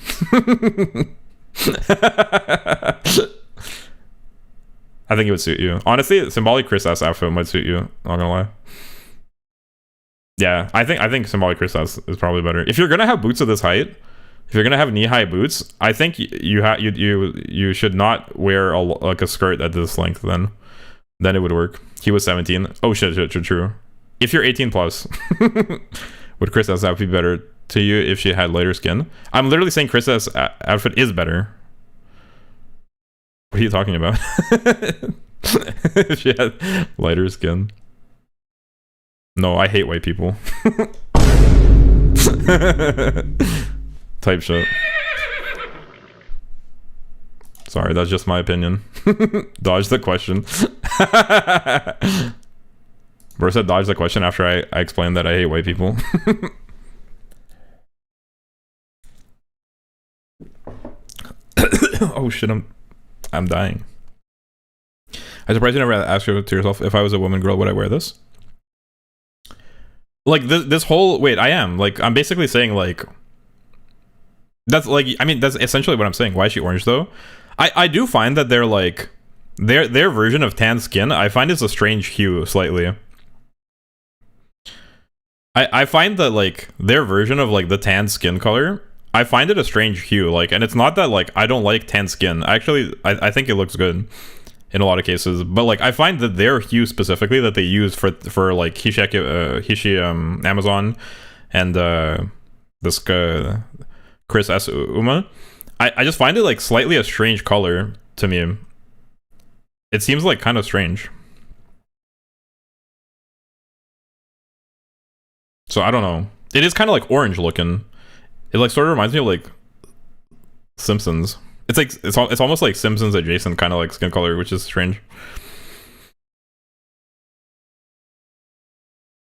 C: I think it would suit you. Honestly, symbolic Chris S outfit might suit you, not gonna lie. Yeah, I think symbolic Chris S is probably better. If you're gonna have boots of this height, if you're gonna have knee-high boots, I think you should not wear like a skirt at this length. Then it would work. He was 17. Oh shit, true. If you're 18 plus, would Chris S outfit be better to you if she had lighter skin? I'm literally saying Chris S outfit is better. What are you talking about? If she had lighter skin. No, I hate white people. Type shit. Sorry, that's just my opinion. Dodge the question. Bro said dodge the question after I explained that I hate white people. Oh shit, I'm dying. I'm surprised you never asked to yourself, if I was a woman, girl, would I wear this? Like this whole wait, I am like, I'm basically saying like, that's like, I mean, that's essentially what I'm saying. Why is she orange though? I do find that they're like, their version of tan skin, I find is a strange hue slightly. I find that like their version of like the tan skin color, I find it a strange hue. Like, and it's not that like I don't like tan skin. Actually, I think it looks good in a lot of cases. But like I find that their hue specifically that they use for like Hishi Amazon and this Chris S. Uma, I just find it like slightly a strange color to me. It seems like kind of strange. So I don't know. It is kind of like orange looking. It like sort of reminds me of like Simpsons. It's like it's almost like Simpsons adjacent kind of like skin color, which is strange.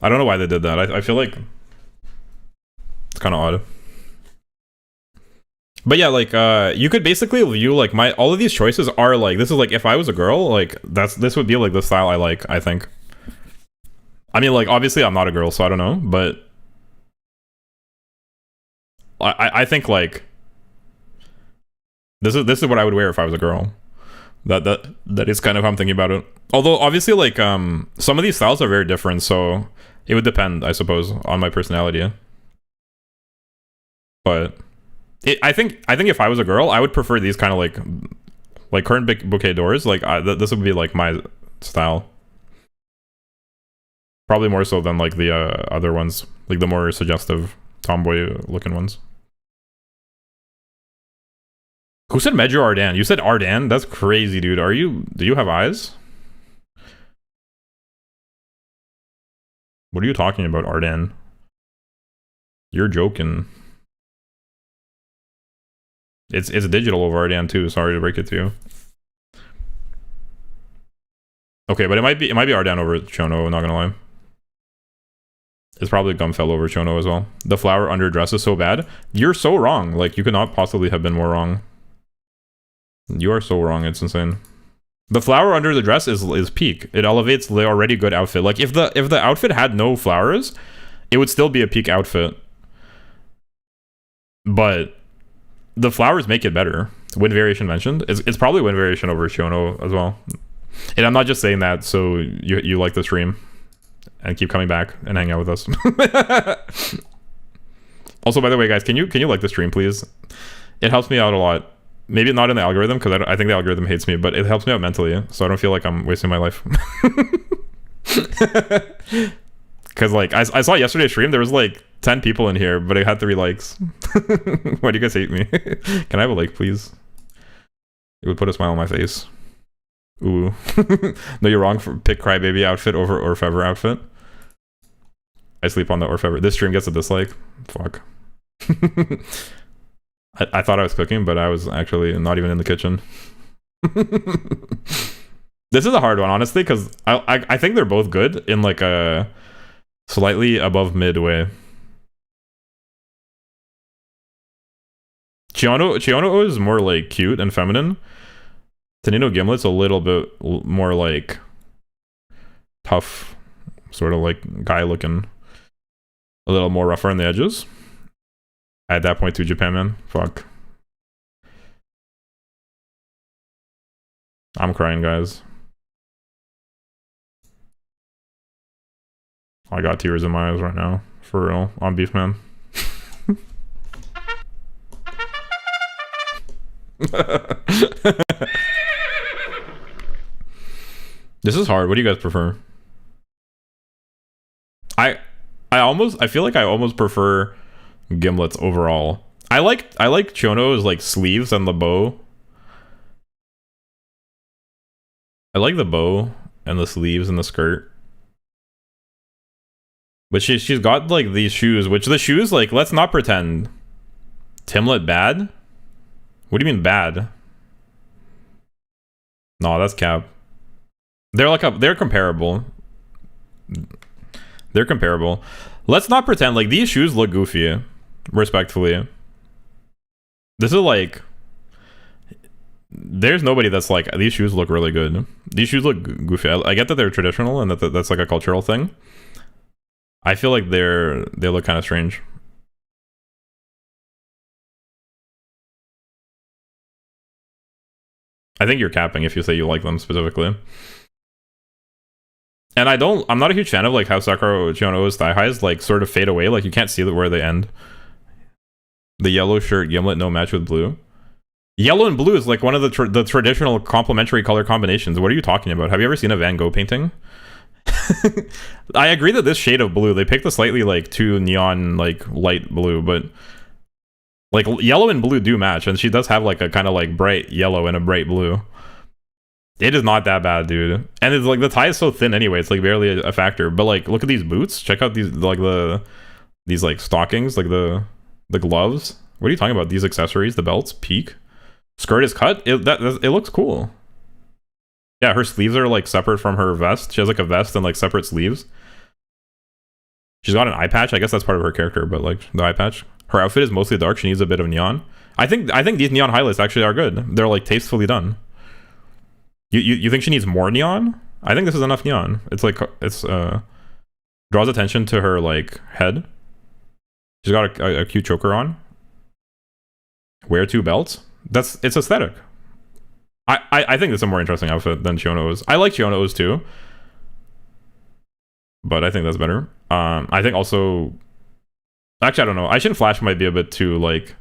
C: I don't know why they did that. I feel like it's kind of odd. But yeah, like you could basically view like all of these choices are like, this is like if I was a girl, like this would be like the style I like, I think. I mean, like obviously I'm not a girl, so I don't know, but I think like this is what I would wear if I was a girl. That is kind of how I'm thinking about it. Although obviously like some of these styles are very different, so it would depend, I suppose, on my personality. But I think if I was a girl, I would prefer these kind of like current bouquet doors. Like this would be like my style. Probably more so than like the other ones, like the more suggestive tomboy looking ones. Who said Medjo Ardan? You said Ardan? That's crazy, dude. Do you have eyes? What are you talking about, Ardan? You're joking. It's digital over Ardan too. Sorry to break it to you. Okay, but it might be Ardan over Chono, not gonna lie. It's probably Gumfell over Chono as well. The flower under dress is so bad. You're so wrong. Like, you could not possibly have been more wrong. You are so wrong. It's insane. The flower under the dress is peak. It elevates the already good outfit. Like, if the outfit had no flowers, it would still be a peak outfit. But the flowers make it better. Wind variation mentioned. It's probably wind variation over Chono as well. And I'm not just saying that so you like the stream and keep coming back and hang out with us. Also, by the way, guys, can you like the stream, please? It helps me out a lot. Maybe not in the algorithm, because I think the algorithm hates me, but it helps me out mentally, so I don't feel like I'm wasting my life. Because like I saw yesterday's stream, there was like 10 people in here, but it had 3 likes. Why do you guys hate me? Can I have a like, please? It would put a smile on my face. Ooh. No, you're wrong. For pick Crybaby outfit over Orfever outfit. I sleep on the Orfever. This stream gets a dislike. Fuck. I thought I was cooking, but I was actually not even in the kitchen. This is a hard one, honestly, because I think they're both good in like a slightly above mid way. Chiono is more like cute and feminine. Tanino Gimlet's a little bit more like tough, sort of like guy looking, a little more rougher on the edges. At that point, to Japan man, fuck. I'm crying, guys. I got tears in my eyes right now, for real, on Beef Man. This is hard. What do you guys prefer? I feel like I almost prefer Gimlet's overall. I like Chono's like sleeves and the bow. I like the bow and the sleeves and the skirt. But she's got like these shoes, which the shoes, like, let's not pretend. Timlet bad? What do you mean bad? No, that's cap. They're comparable. They're comparable. Let's not pretend like these shoes look goofy. Respectfully. This is like, there's nobody that's like, these shoes look really good. These shoes look goofy. I get that they're traditional and that's like a cultural thing. I feel like they look kind of strange. I think you're capping if you say you like them specifically. And I'm not a huge fan of like how Sakura Chiono's thigh highs like sort of fade away, like you can't see where they end. The yellow shirt gimlet no match with blue. Yellow and blue is like one of the traditional complementary color combinations. What are you talking about? Have you ever seen a Van Gogh painting? I agree that this shade of blue, they picked a slightly like too neon like light blue, but like yellow and blue do match, and she does have like a kind of like bright yellow and a bright blue. It is not that bad, dude. And it's like the tie is so thin anyway, it's like barely a factor. But like look at these boots. Check out these like these like stockings, like the gloves. What are you talking about? These accessories, the belts, peak. Skirt is cut. It looks cool. Yeah, her sleeves are like separate from her vest. She has like a vest and like separate sleeves. She's got an eye patch. I guess that's part of her character, but like the eye patch. Her outfit is mostly dark. She needs a bit of neon. I think these neon highlights actually are good. They're like tastefully done. You think she needs more neon? I think this is enough neon. It's like draws attention to her like head. She's got a cute choker on. Wear 2 belts. It's aesthetic. I think it's a more interesting outfit than Chiono's. I like Chiono's too, but I think that's better. I think also, actually I don't know. Aishin Flash might be a bit too like,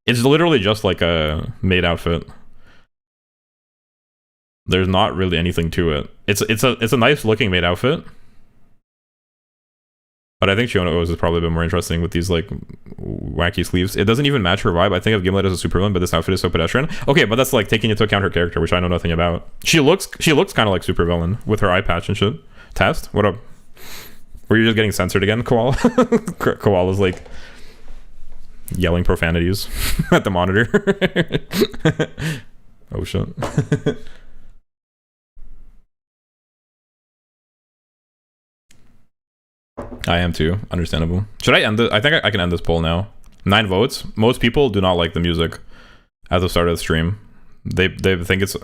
C: it's literally just like a maid outfit. There's not really anything to it. It's a nice looking maid outfit. But I think Chiono's is probably a bit more interesting with these like wacky sleeves. It doesn't even match her vibe. I think of Gimlet as a supervillain, but this outfit is so pedestrian. Okay, but that's like taking into account her character, which I know nothing about. She looks kind of like supervillain with her eye patch and shit. Test? What up? Were you just getting censored again, Koala? Koala's like yelling profanities at the monitor. Oh shit. I am too. Understandable. Should I end it? I think I can end this poll now. 9 votes. Most people do not like the music at the start of the stream. They think it's...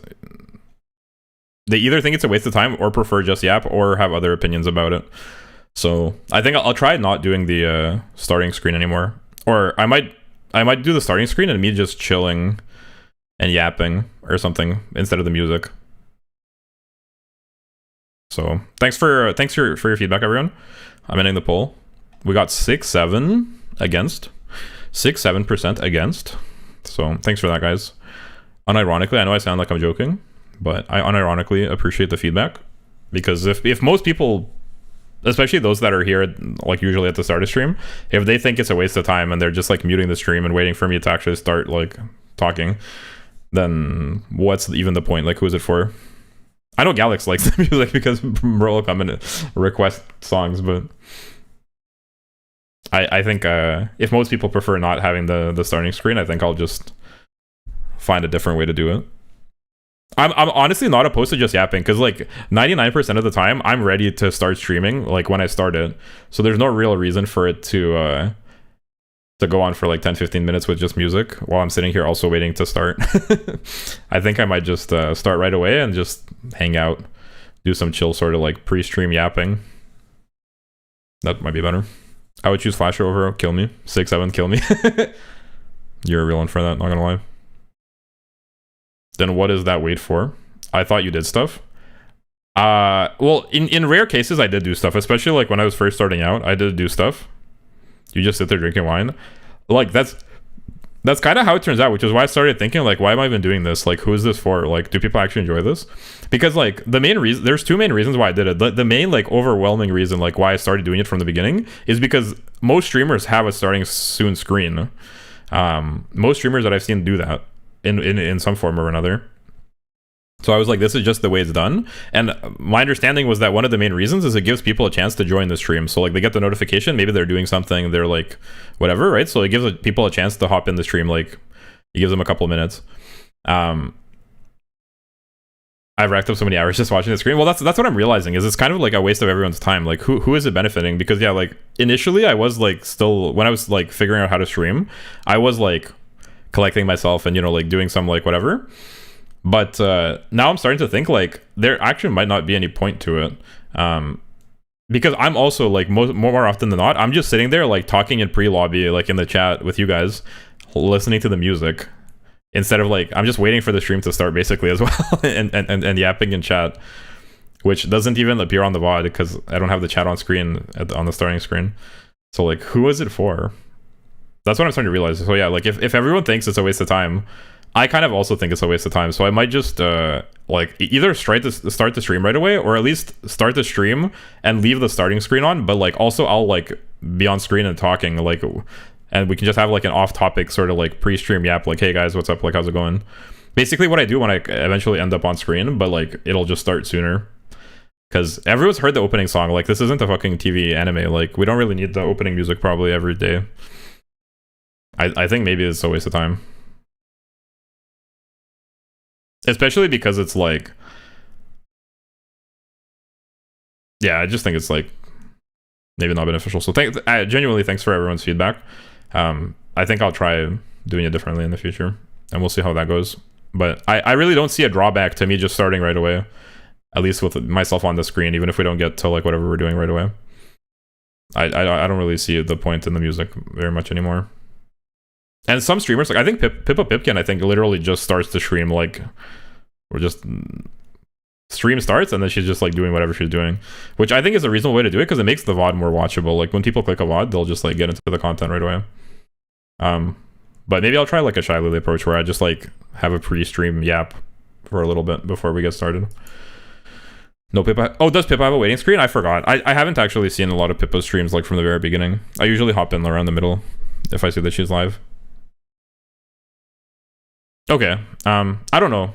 C: They either think it's a waste of time or prefer just yap or have other opinions about it. So I think I'll try not doing the starting screen anymore. Or I might do the starting screen and me just chilling and yapping or something instead of the music. So thanks for your feedback, everyone. I'm ending the poll. We got 6-7 against. 6-7% against. So thanks for that, guys. Unironically, I know I sound like I'm joking, but I unironically appreciate the feedback. Because if most people, especially those that are here like usually at the start of stream, if they think it's a waste of time and they're just like muting the stream and waiting for me to actually start like talking, then what's even the point? Like, who is it for? I know Galax likes the music because bro will come and request songs, but I think if most people prefer not having the starting screen, I think I'll just find a different way to do it. I'm honestly not opposed to just yapping because like 99% of the time I'm ready to start streaming like when I start it, so there's no real reason for it to go on for like 10-15 minutes with just music while I'm sitting here also waiting to start. I think I might just start right away and just hang out, do some chill sort of like pre-stream yapping. That might be better. I would choose Flash over Kill Me. 6-7 Kill Me. You're a real one for that, not gonna lie. Then what is that wait for? I thought you did stuff. Well, in rare cases I did do stuff, especially like when I was first starting out. I did do stuff. You just sit there drinking wine. Like that's kind of how it turns out, which is why I started thinking like, why am I even doing this? Like, who is this for? Like, do people actually enjoy this? Because like the main reason, there's 2 main reasons why I did it. The main like overwhelming reason like why I started doing it from the beginning is because most streamers have a starting soon screen. Most streamers that I've seen do that in some form or another. So I was like, this is just the way it's done. And my understanding was that one of the main reasons is it gives people a chance to join the stream. So like they get the notification, maybe they're doing something, they're like, whatever, right? So it gives people a chance to hop in the stream. Like it gives them a couple of minutes. I've racked up so many hours just watching the screen. Well, that's what I'm realizing is it's kind of like a waste of everyone's time. Like who is it benefiting? Because yeah, like initially I was like still, when I was like figuring out how to stream, I was like collecting myself and, you know, like doing some like whatever. But now I'm starting to think like there actually might not be any point to it, because I'm also like more often than not, I'm just sitting there like talking in pre-lobby, like in the chat with you guys, listening to the music, instead of like I'm just waiting for the stream to start basically as well, and yapping in chat, which doesn't even appear on the VOD because I don't have the chat on screen on the starting screen. So like, who is it for? That's what I'm starting to realize. So yeah, like if everyone thinks it's a waste of time, I kind of also think it's a waste of time. So I might just like either start the stream right away, or at least start the stream and leave the starting screen on. But like also I'll like be on screen and talking, like, and we can just have like an off-topic sort of like pre-stream yap, like, hey guys, what's up? Like, how's it going? Basically what I do when I eventually end up on screen, but like it'll just start sooner. Because everyone's heard the opening song. Like, this isn't a fucking TV anime. Like, we don't really need the opening music probably every day. I think maybe it's a waste of time. Especially because it's like... Yeah, I just think it's like... maybe not beneficial. So genuinely thanks for everyone's feedback. I think I'll try doing it differently in the future. And we'll see how that goes. But I really don't see a drawback to me just starting right away. At least with myself on the screen, even if we don't get to like whatever we're doing right away. I don't really see the point in the music very much anymore. And some streamers, like I think Pippa Pipkin, I think literally just starts the stream like, or just stream starts and then she's just like doing whatever she's doing, which I think is a reasonable way to do it because it makes the VOD more watchable. Like when people click a VOD, they'll just like get into the content right away. But maybe I'll try like a Shy Lily approach where I just like have a pre-stream yap for a little bit before we get started. No Pippa. Oh, does Pippa have a waiting screen? I forgot. I haven't actually seen a lot of Pippa's streams like from the very beginning. I usually hop in around the middle if I see that she's live. Okay. I don't know.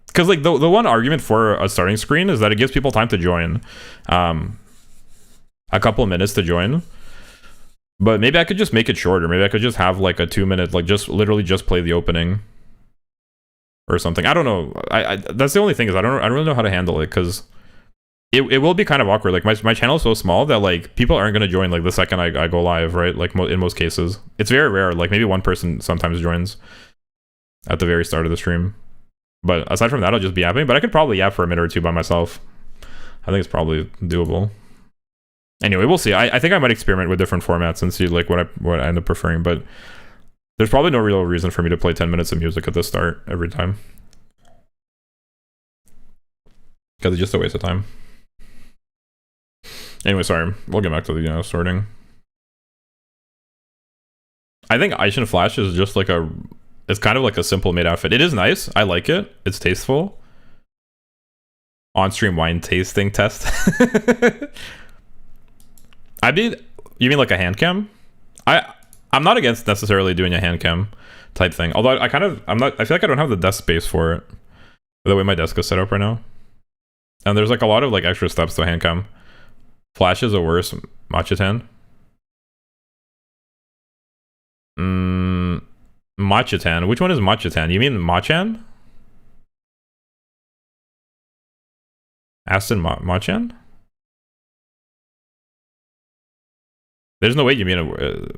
C: Because like the one argument for a starting screen is that it gives people time to join. A couple of minutes to join. But maybe I could just make it shorter. Maybe I could just have like a 2-minute, like just literally just play the opening. Or something. I don't know. I that's the only thing is I don't really know how to handle it because it will be kind of awkward. Like my channel is so small that like people aren't gonna join like the second I go live, right? Like in most cases, it's very rare. Like maybe one person sometimes joins at the very start of the stream. But aside from that, I'll just be yapping. But I could probably yap for a minute or two by myself. I think it's probably doable. Anyway, we'll see. I think I might experiment with different formats and see like what I end up preferring. But there's probably no real reason for me to play 10 minutes of music at the start every time. Because it's just a waste of time. Anyway, sorry. We'll get back to the sorting. I think Aishin Flash is just like it's kind of like a simple made outfit. It is nice. I like it. It's tasteful. On-stream wine tasting test. You mean like a hand cam? I'm not against necessarily doing a hand cam type thing. Although I feel like I don't have the desk space for it. The way my desk is set up right now. And there's like a lot of like extra steps to a hand cam. Flash is a worse Machitan. Machitan. Which one is Machitan? You mean Machan? Aston Machan? There's no way you mean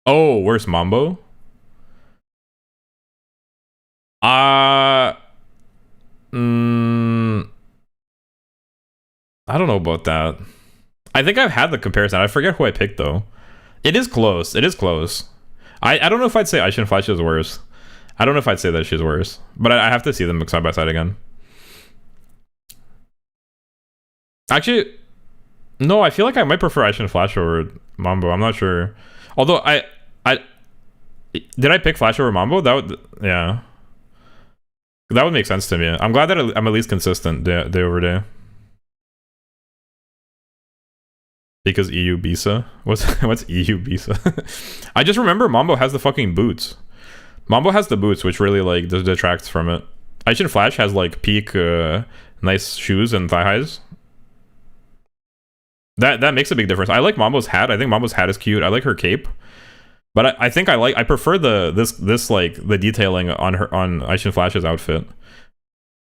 C: oh, where's Mambo? I don't know about that. I think I've had the comparison. I forget who I picked though. It is close. It is close. I don't know if I'd say Aishin Flash is worse. I don't know if I'd say that she's worse. But I have to see them side by side again. Actually, no, I feel like I might prefer Aishin Flash over Mambo. I'm not sure. Although did I pick Flash over Mambo? Yeah. That would make sense to me. I'm glad that I'm at least consistent day over day. Because EU Bisa? What's EU Bisa? I just remember Mambo has the fucking boots. Mambo has the boots, which really like detracts from it. Aishin Flash has like peak nice shoes and thigh highs. That makes a big difference. I like Mambo's hat. I think Mambo's hat is cute. I like her cape. But I think I prefer this like the detailing on Aishin Flash's outfit.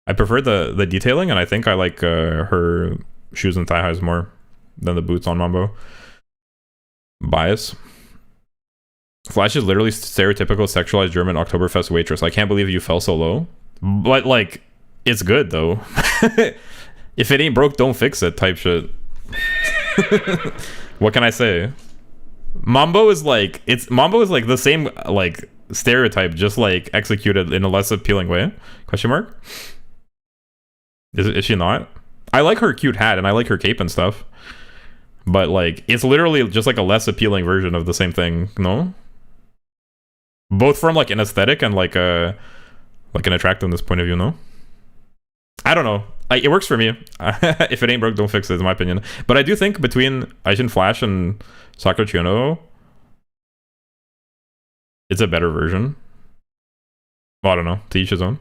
C: I prefer the detailing, and I think I like her shoes and thigh highs more than the boots on Mambo. Bias. Flash is literally stereotypical sexualized German Oktoberfest waitress. I can't believe you fell so low. But like, it's good though. If it ain't broke, don't fix it type shit. What can I say? Mambo is like the same like stereotype, just like executed in a less appealing way. Question mark? Is she not? I like her cute hat and I like her cape and stuff. But like, it's literally just like a less appealing version of the same thing, no? Both from like an aesthetic and like an attractiveness point of view, no? I don't know. It works for me. If it ain't broke, don't fix it, is my opinion. But I do think between Aishin Flash and Sakura Chiono, it's a better version. Well, I don't know. To each his own.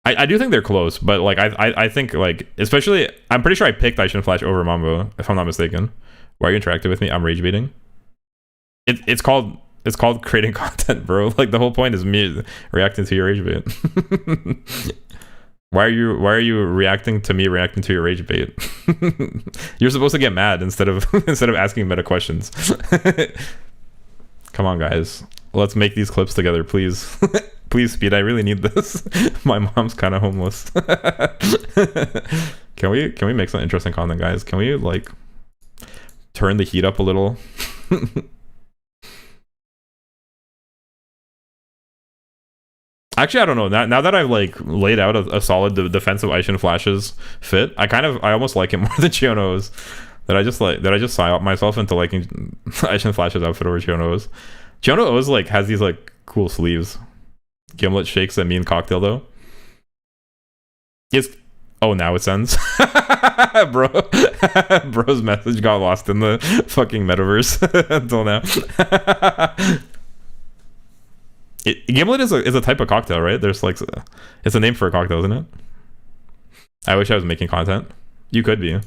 C: I do think they're close, but like I think like, especially, I'm pretty sure I picked Aishin Flash over Mambo, if I'm not mistaken. Why are you interacting with me? I'm rage baiting. It's called creating content, bro. Like the whole point is me reacting to your rage bait. Why are you reacting to me reacting to your rage bait? You're supposed to get mad instead of asking meta questions. Come on, guys. Let's make these clips together, please. Please, Speed. I really need this. My mom's kind of homeless. Can we make some interesting content, guys? Can we like turn the heat up a little? Actually, I don't know. Now that I've like laid out a solid defensive Aishin Flash's fit, I almost like it more than Chiono's. That I just psyop myself into liking Aishin Flash's outfit over Chiono's. Chiono's like has these like cool sleeves. Gimlet shakes a mean cocktail though. Oh, now it sends. Bro's message got lost in the fucking metaverse until now. Gimlet is a type of cocktail, right? There's like, it's a name for a cocktail, isn't it? I wish I was making content. You could be.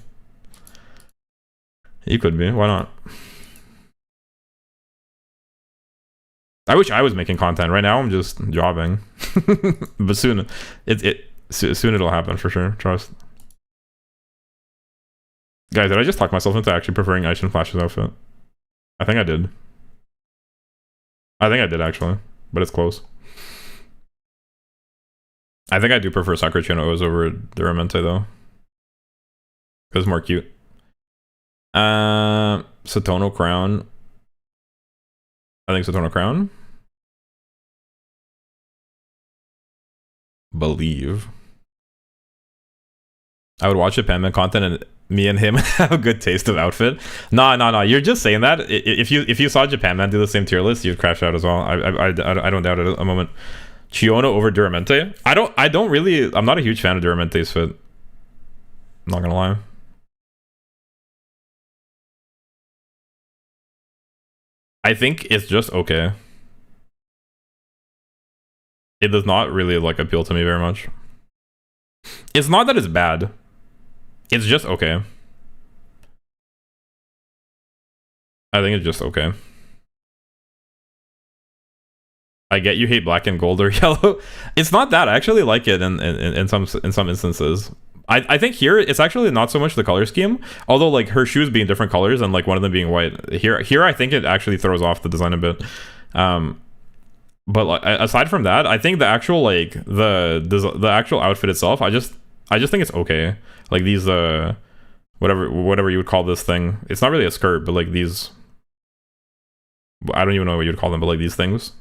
C: You could be. Why not? I wish I was making content. Right now, I'm just jobbing. But soon, soon it'll happen for sure. Trust. Guys, did I just talk myself into actually preferring Aishin Flash's outfit? I think I did. I think I did actually, but it's close. I think I do prefer Sakura Chiono over Duramente though. It's more cute. Satono Crown. I think Satono Crown. Believe. I would watch Japan content and me and him have a good taste of outfit. No. You're just saying that. If you saw Japan Man do the same tier list, you'd crash out as well. I don't doubt it a moment. Chiono over Duramente. I'm not a huge fan of Duramente's fit. I'm not gonna lie. I think it's just okay. It does not really like appeal to me very much. It's not that it's bad. It's just okay. I think it's just okay. I get you hate black and gold or yellow. It's not that. I actually like it in some instances. I think here it's actually not so much the color scheme, although like her shoes being different colors and like one of them being white. Here I think it actually throws off the design a bit. But like, aside from that, I think the actual like the actual outfit itself, I just think it's okay. Like these whatever you would call this thing. It's not really a skirt, but like these, I don't even know what you'd call them, but like these things.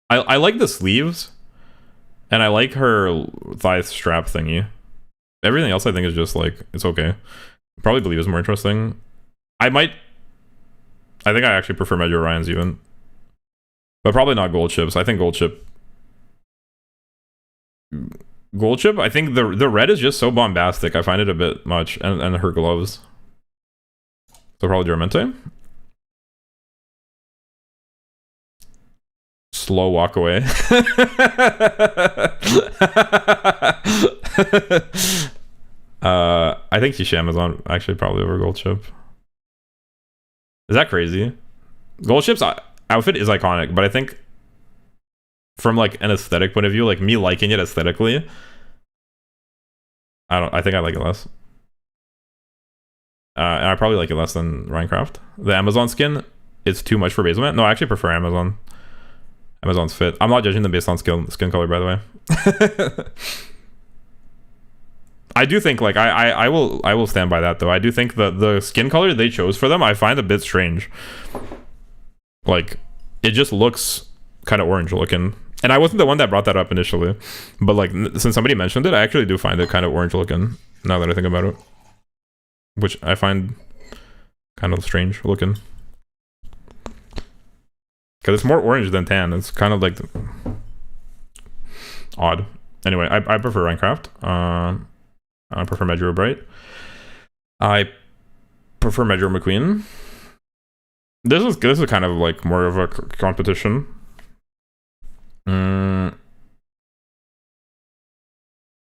C: I like the sleeves, and I like her thigh strap thingy. Everything else I think is just like, it's okay. Probably Believe is more interesting. I think I actually prefer Major Ryan's even. But probably not Gold Chips. I think Gold Chip, I think the red is just so bombastic. I find it a bit much. And her gloves. So probably Duramente. Slow walk away. I think Hisham is on actually probably over Gold Chip. Is that crazy? Gold Chip's outfit is iconic, but I think from like an aesthetic point of view, like me liking it aesthetically, I think I like it less. And I probably like it less than Minecraft. The Amazon skin, it's too much for Basil Man. No, I actually prefer Amazon. Amazon's fit. I'm not judging them based on skin color, by the way. I do think like I will stand by that though. I do think the skin color they chose for them I find a bit strange. Like it just looks kind of orange looking. And I wasn't the one that brought that up initially, but like since somebody mentioned it, I actually do find it kind of orange looking now that I think about it, which I find kind of strange looking because it's more orange than tan. It's kind of like odd. Anyway, I prefer Minecraft. I prefer Medjuro Bright. I prefer Medjuro McQueen. This is kind of like more of a competition.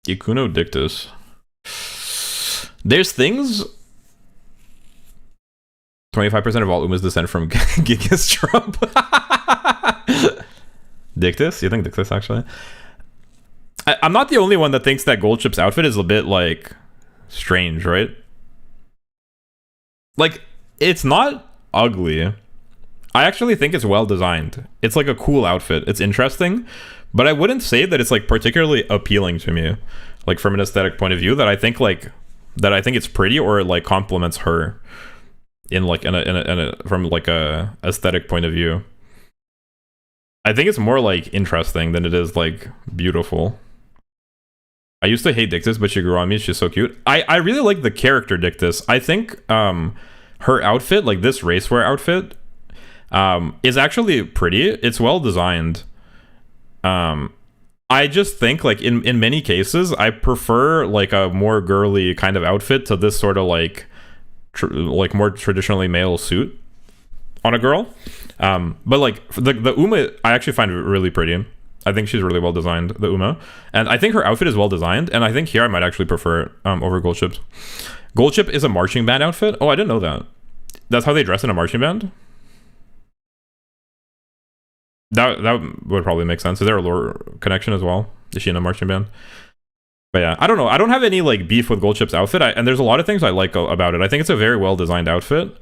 C: Ikuno Dictus. There's things. 25% of all Umas descend from Gigas Trump. Dictus? You think Dictus actually? I'm not the only one that thinks that Goldchip's outfit is a bit like strange, right? Like it's not ugly. I actually think it's well designed. It's like a cool outfit. It's interesting, but I wouldn't say that it's like particularly appealing to me, like from an aesthetic point of view. That I think it's pretty or it like complements her in like in a from like a aesthetic point of view. I think it's more like interesting than it is like beautiful. I used to hate Dictus, but she grew on me. She's so cute. I really like the character Dictus. I think her outfit, like this racewear outfit, is actually pretty. It's well designed. I just think like in many cases, I prefer like a more girly kind of outfit to this sort of like more traditionally male suit on a girl. But like the Uma, I actually find really pretty. I think she's really well designed, the Uma, and I think her outfit is well designed. And I think here I might actually prefer it over Goldchip's. Goldchip is a marching band outfit. Oh, I didn't know that. That's how they dress in a marching band. That would probably make sense. Is there a lore connection as well? Is she in a marching band? But yeah, I don't know. I don't have any like beef with Goldchip's outfit, and there's a lot of things I like about it. I think it's a very well designed outfit.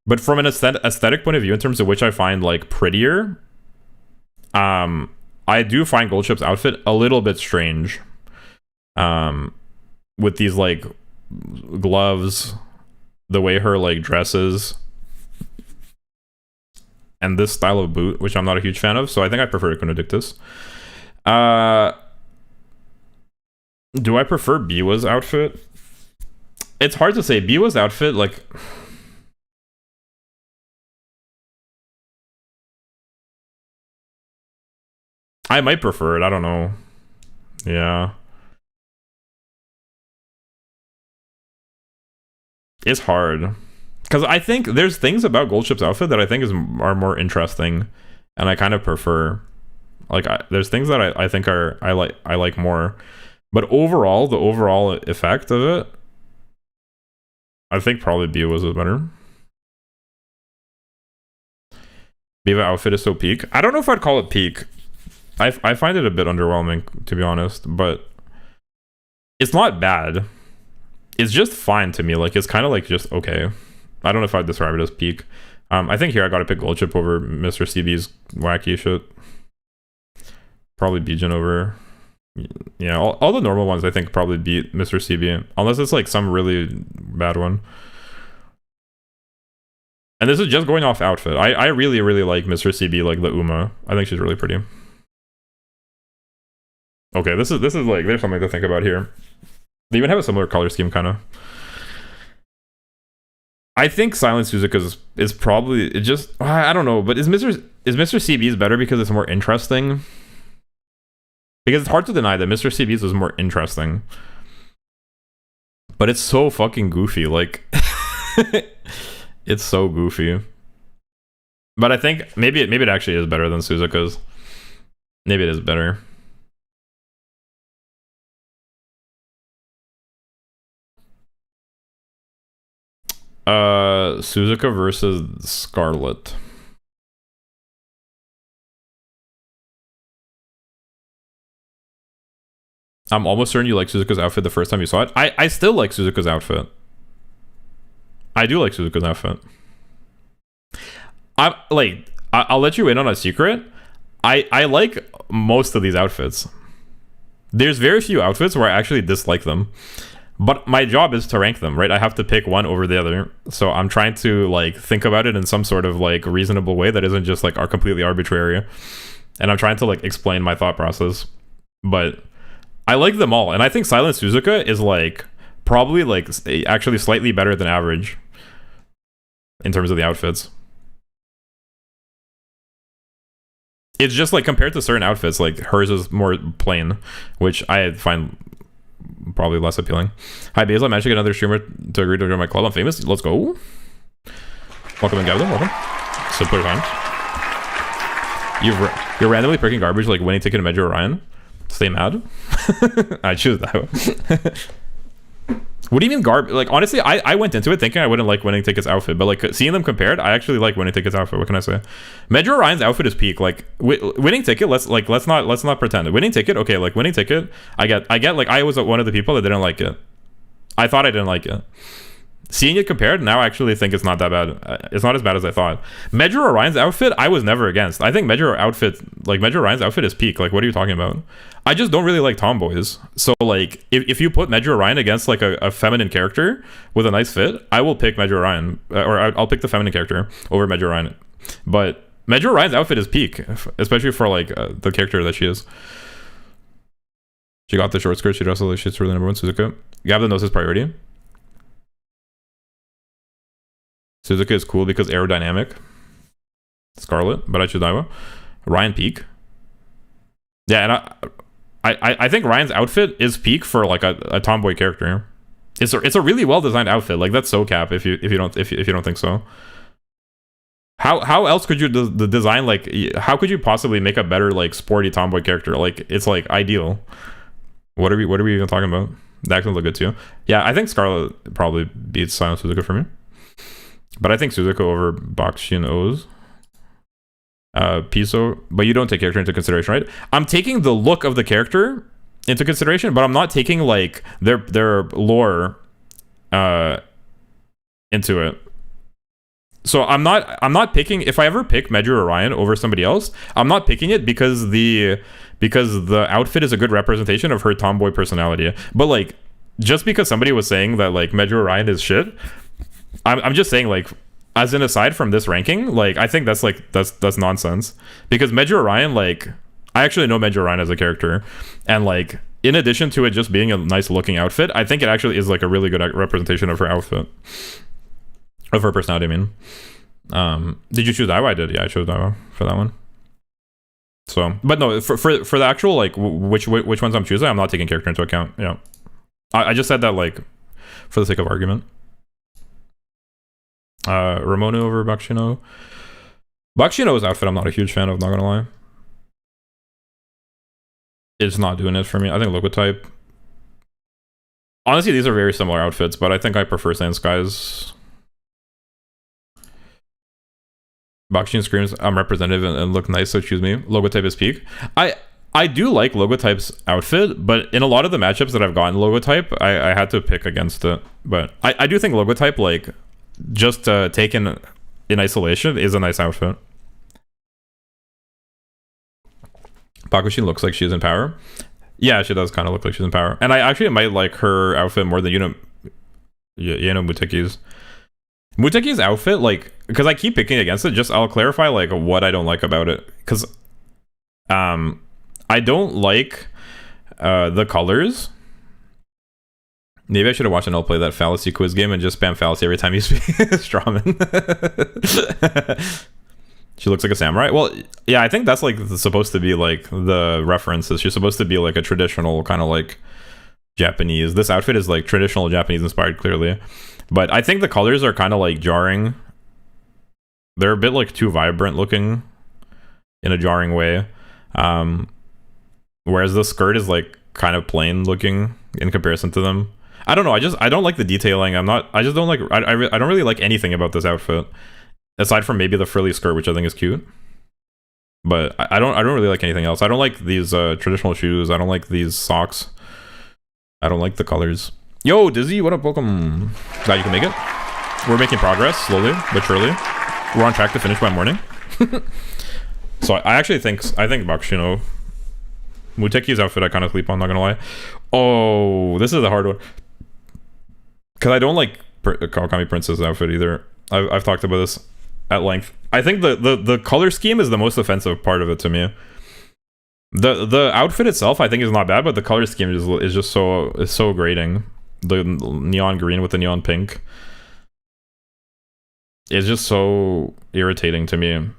C: But from an aesthetic point of view, in terms of which I find like prettier, I do find Goldchip's outfit a little bit strange. With these like gloves, the way her like dresses, and this style of boot, which I'm not a huge fan of. So I think I prefer Ikuno Dictus. Do I prefer Biwa's outfit? It's hard to say. Biwa's outfit, like, I might prefer it. I don't know. Yeah. It's hard. Because I think there's things about Goldchip's outfit that I think are more interesting. And I kind of prefer. Like, there's things that I think I like more. But overall, the overall effect of it, I think probably Biwa's is better. Biwa outfit is so peak. I don't know if I'd call it peak. I find it a bit underwhelming, to be honest, but it's not bad. It's just fine to me. Like, it's kind of like just okay. I don't know if I'd describe it as peak. I think here I gotta pick Goldchip over Mr. CB's wacky shit. Probably Bijin over. Yeah, all the normal ones I think probably beat Mr. CB, unless it's like some really bad one. And this is just going off outfit. I really, really like Mr. CB, like the Uma. I think she's really pretty. Okay, this is like, there's something to think about here. They even have a similar color scheme, kind of. I think Silent Suzuka is probably, it just, I don't know, but is Mr. CB's better because it's more interesting? Because it's hard to deny that Mr. CB's was more interesting. But it's so fucking goofy, like, it's so goofy. But I think maybe it actually is better than Suzuka's. Maybe it is better. Suzuka versus Scarlet. I'm almost certain you like Suzuka's outfit the first time you saw it. I still like Suzuka's outfit. I do like Suzuka's outfit. I'll let you in on a secret. I like most of these outfits. There's very few outfits where I actually dislike them. But my job is to rank them, right? I have to pick one over the other. So I'm trying to like think about it in some sort of like reasonable way that isn't just like completely arbitrary. And I'm trying to like explain my thought process. But I like them all. And I think Silent Suzuka is like probably like actually slightly better than average in terms of the outfits. It's just like compared to certain outfits, like hers is more plain, which I find probably less appealing. Hi Basil, I managed to get another streamer to agree to join my club. I'm famous. Let's go. Welcome in, Gavin. Welcome. Simpler times. You're randomly picking garbage like winning ticket to Medjo Orion. Stay mad. I choose that one. What do you mean garbage? Like honestly, I went into it thinking I wouldn't like Winning Ticket's outfit, but like seeing them compared, I actually like Winning Ticket's outfit. What can I say? Medjo Orion's outfit is peak. Like Winning Ticket, let's not pretend. Winning Ticket, okay, like Winning Ticket, I get like I was one of the people that didn't like it. I thought I didn't like it. Seeing it compared, now I actually think it's not that bad. It's not as bad as I thought. Medjo Orion's outfit, I was never against. I think Medjo Orion's outfit is peak. Like, what are you talking about? I just don't really like tomboys. So, like, if you put Medjo Orion against, like, a feminine character with a nice fit, I will pick Medjo Orion. Or I'll pick the feminine character over Medjo Orion. But Medjo Orion's outfit is peak, especially for, like, the character that she is. She got the short skirt. She dresses like she's really number one. Suzuka. Gavin knows his priority. Suzuka is cool because aerodynamic. Scarlet, but I choose Daiwa. Ryan peak. Yeah, and I think Ryan's outfit is peak for like a tomboy character. It's a really well designed outfit. Like that's so cap if you don't think so. How else could you the design like? How could you possibly make a better like sporty tomboy character? Like it's like ideal. What are we even talking about? The accents look good too. Yeah, I think Scarlet probably beats Silent Suzuka for me. But I think Suzuka over Bakshin O's. Piso, but you don't take character into consideration, right? I'm taking the look of the character into consideration, but I'm not taking like their lore into it. So I'm not picking. If I ever pick Medjo Orion over somebody else, I'm not picking it because the outfit is a good representation of her tomboy personality. But like, just because somebody was saying that like Medjo Orion is shit, I'm just saying like, as an aside from this ranking, like I think that's nonsense because Medjo Orion, like I actually know Medjo Orion as a character, and like in addition to it just being a nice looking outfit, I think it actually is like a really good representation of her outfit, of her personality. I mean, did you choose Daiwa? I did. Yeah, I chose Daiwa for that one. So, but no, for the actual like which ones I'm choosing, I'm not taking character into account. Yeah, I just said that like for the sake of argument. Ramona over Bakshino. Bakshino's outfit I'm not a huge fan of, not gonna lie. It's not doing it for me. I think Logotype. Honestly, these are very similar outfits, but I think I prefer Sand Skies. Bakshin screams, I'm representative and look nice, so choose me. Logotype is peak. I do like Logotype's outfit, but in a lot of the matchups that I've gotten Logotype, I had to pick against it. But I do think Logotype, like, just taken in isolation, is a nice outfit. Bakushin looks like she's in power. Yeah, she does kind of look like she's in power. And I actually might like her outfit more than Yuno Muteki's. Muteki's outfit, like, because I keep picking against it, just I'll clarify like what I don't like about it. Because I don't like the colors. Maybe I should have watched an L play that fallacy quiz game and just spam fallacy every time you speak Strawman. She looks like a samurai. Well, yeah, I think that's like supposed to be like the references. She's supposed to be like a traditional kind of like Japanese. This outfit is like traditional Japanese inspired, clearly. But I think the colors are kind of like jarring. They're a bit like too vibrant looking in a jarring way. Whereas the skirt is like kind of plain looking in comparison to them. I don't know. I don't like the detailing. I don't really like anything about this outfit aside from maybe the frilly skirt, which I think is cute. But I don't really like anything else. I don't like these traditional shoes. I don't like these socks. I don't like the colors. Yo, Dizzy, what up? Welcome. Glad you can make it. We're making progress slowly but surely. We're on track to finish by morning. So I actually think Bakshino. Muteki's outfit I kind of sleep on, not gonna lie. Oh, this is a hard one. Because I don't like Kawakami Princess outfit either. I've talked about this at length. I think the color scheme is the most offensive part of it to me. The outfit itself I think is not bad, but the color scheme is just so grating. The neon green with the neon pink is just so irritating to me.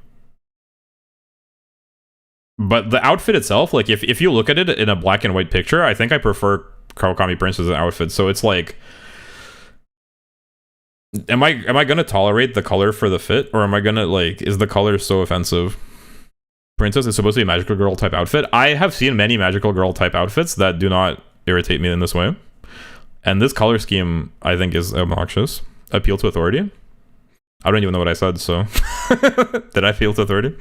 C: But the outfit itself, like if you look at it in a black and white picture, I think I prefer Kawakami Princess's outfit. So it's like, am I gonna tolerate the color for the fit, or am I gonna like, is the color so offensive? Princess is supposed to be a magical girl type outfit. I have seen many magical girl type outfits that do not irritate me in this way. And this color scheme, I think, is obnoxious. Appeal to authority. I don't even know what I said, so did I appeal to authority?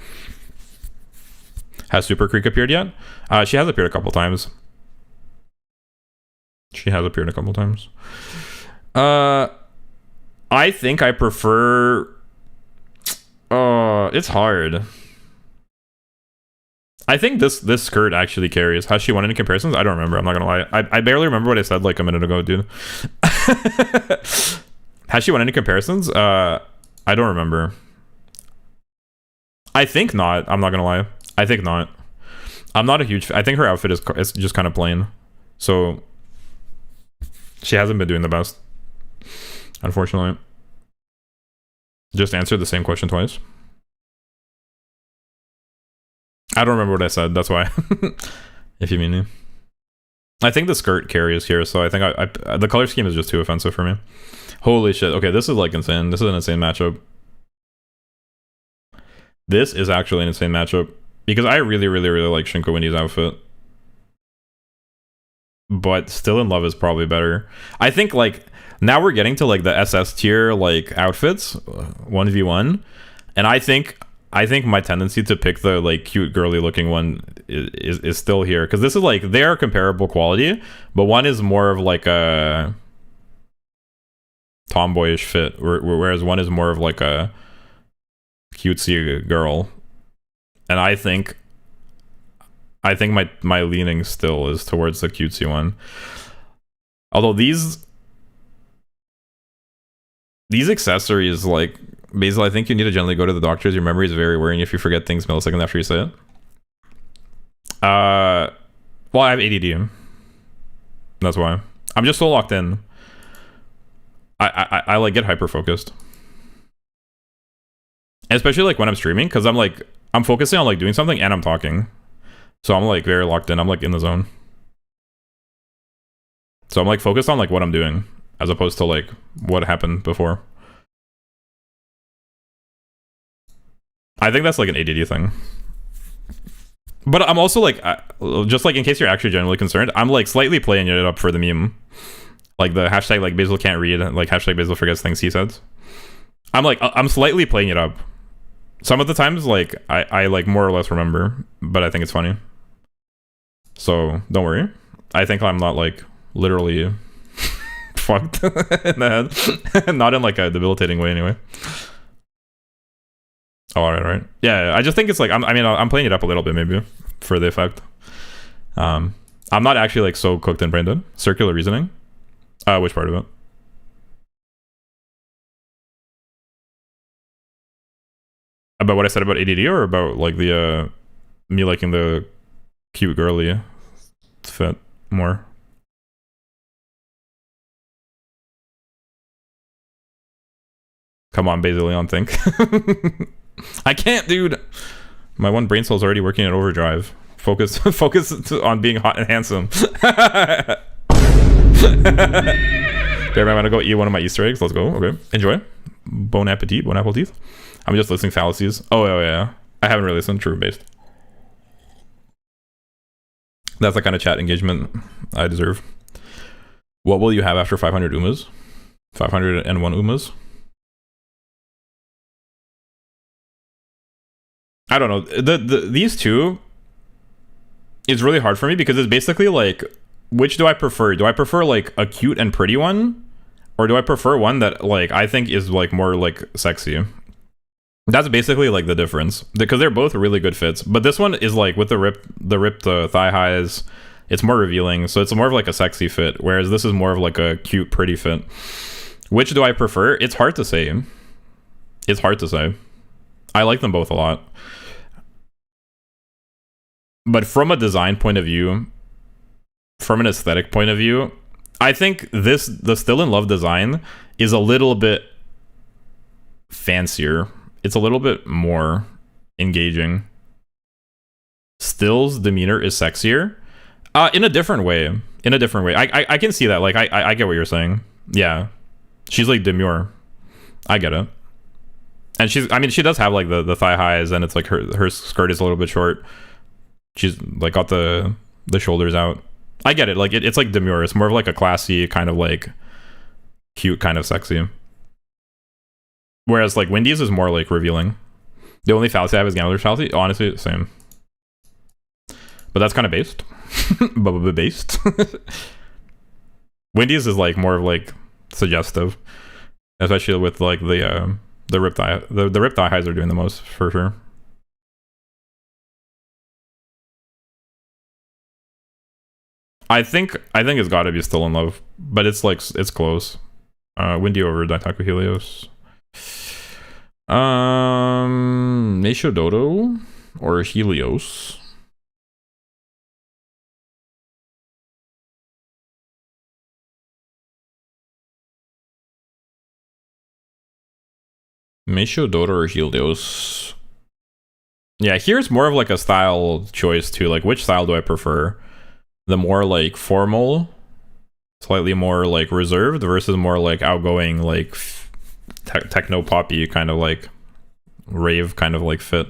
C: Has Super Creek appeared yet? She has appeared a couple times. I think I prefer... it's hard. I think this skirt actually carries. Has she won any comparisons? I don't remember. I'm not gonna lie. I barely remember what I said like a minute ago, dude. Has she won any comparisons? I don't remember. I think not. I'm not gonna lie. I think not. I'm not a huge... I think her outfit is just kind of plain. So she hasn't been doing the best, unfortunately. Just answered the same question twice. I don't remember what I said, that's why. If you mean me. I think the skirt carries here, so I think the color scheme is just too offensive for me. Holy shit. Okay, this is like insane. This is an insane matchup. This is actually an insane matchup. Because I really like Shinko Winnie's outfit. But Still in Love is probably better. I think like, now we're getting to like the SS tier like outfits, 1v1. And I think my tendency to pick the like cute girly looking one is still here, because this is like, they are comparable quality, but one is more of like a tomboyish fit, whereas one is more of like a cutesy girl. And I think my leaning still is towards the cutesy one. Although these accessories, like, Basil, I think you need to generally go to the doctors. Your memory is very wearing if you forget things milliseconds after you say it. Well, I have ADD. That's why. I'm just so locked in. I like get hyper focused. Especially like when I'm streaming, because I'm focusing on like doing something and I'm talking. So I'm like very locked in. I'm like in the zone. So I'm like focused on like what I'm doing as opposed to like what happened before. I think that's like an ADD thing. But I'm also like, just like in case you're actually genuinely concerned, I'm like slightly playing it up for the meme. Like the hashtag like Basil can't read, like hashtag Basil forgets things he says. I'm slightly playing it up. Some of the times like I like more or less remember, but I think it's funny. So don't worry. I think I'm not like literally fucked in the head. Not in like a debilitating way anyway. Oh, all right. Yeah, I just think it's like, I'm playing it up a little bit maybe for the effect. I'm not actually like so cooked and brain dead. Circular reasoning. Which part of it? About what I said about ADD, or about like the me liking the cute girly fit more? Come on, Basilion, think. I can't, dude. My one brain cell's already working at overdrive. Focus on being hot and handsome. There, I'm gonna go eat one of my Easter eggs. Let's go. Okay, enjoy. Bon appetit. Bon apple teeth. I'm just listening fallacies. Oh yeah. I haven't really listened. True based. That's the kind of chat engagement I deserve. What will you have after 500 Umas? 501 Umas? I don't know. These two is really hard for me because it's basically like, which do I prefer? Do I prefer like a cute and pretty one, or do I prefer one that like I think is like more like sexy? That's basically like the difference, because they're both really good fits. But this one is like with the ripped thigh highs, it's more revealing, so it's more of like a sexy fit. Whereas this is more of like a cute, pretty fit. Which do I prefer? It's hard to say. It's hard to say. I like them both a lot. But from a design point of view, from an aesthetic point of view, I think the Still in Love design is a little bit fancier. It's a little bit more engaging. Still's demeanor is sexier. In a different way. In a different way. I can see that. Like, I get what you're saying. Yeah. She's like demure. I get it. And she does have like the thigh highs, and it's like her skirt is a little bit short. She's like got the shoulders out. I get it. Like it's like demure. It's more of like a classy kind of like cute kind of sexy. Whereas like Wendy's is more like revealing. The only fallacy I have is Gambler's fallacy. Honestly, same. But that's kind of based. Based. Wendy's is like more of like suggestive, especially with like the ripped eye. The ripped eye highs are doing the most for sure. I think it's got to be Still in Love, but it's like it's close. Windy over Daitaku Helios. Meisho Dodo or Helios. Meisho Dodo or Helios. Yeah, here's more of like a style choice too. Like, which style do I prefer? The more like formal, slightly more like reserved, versus more like outgoing, like techno poppy kind of like rave kind of like fit.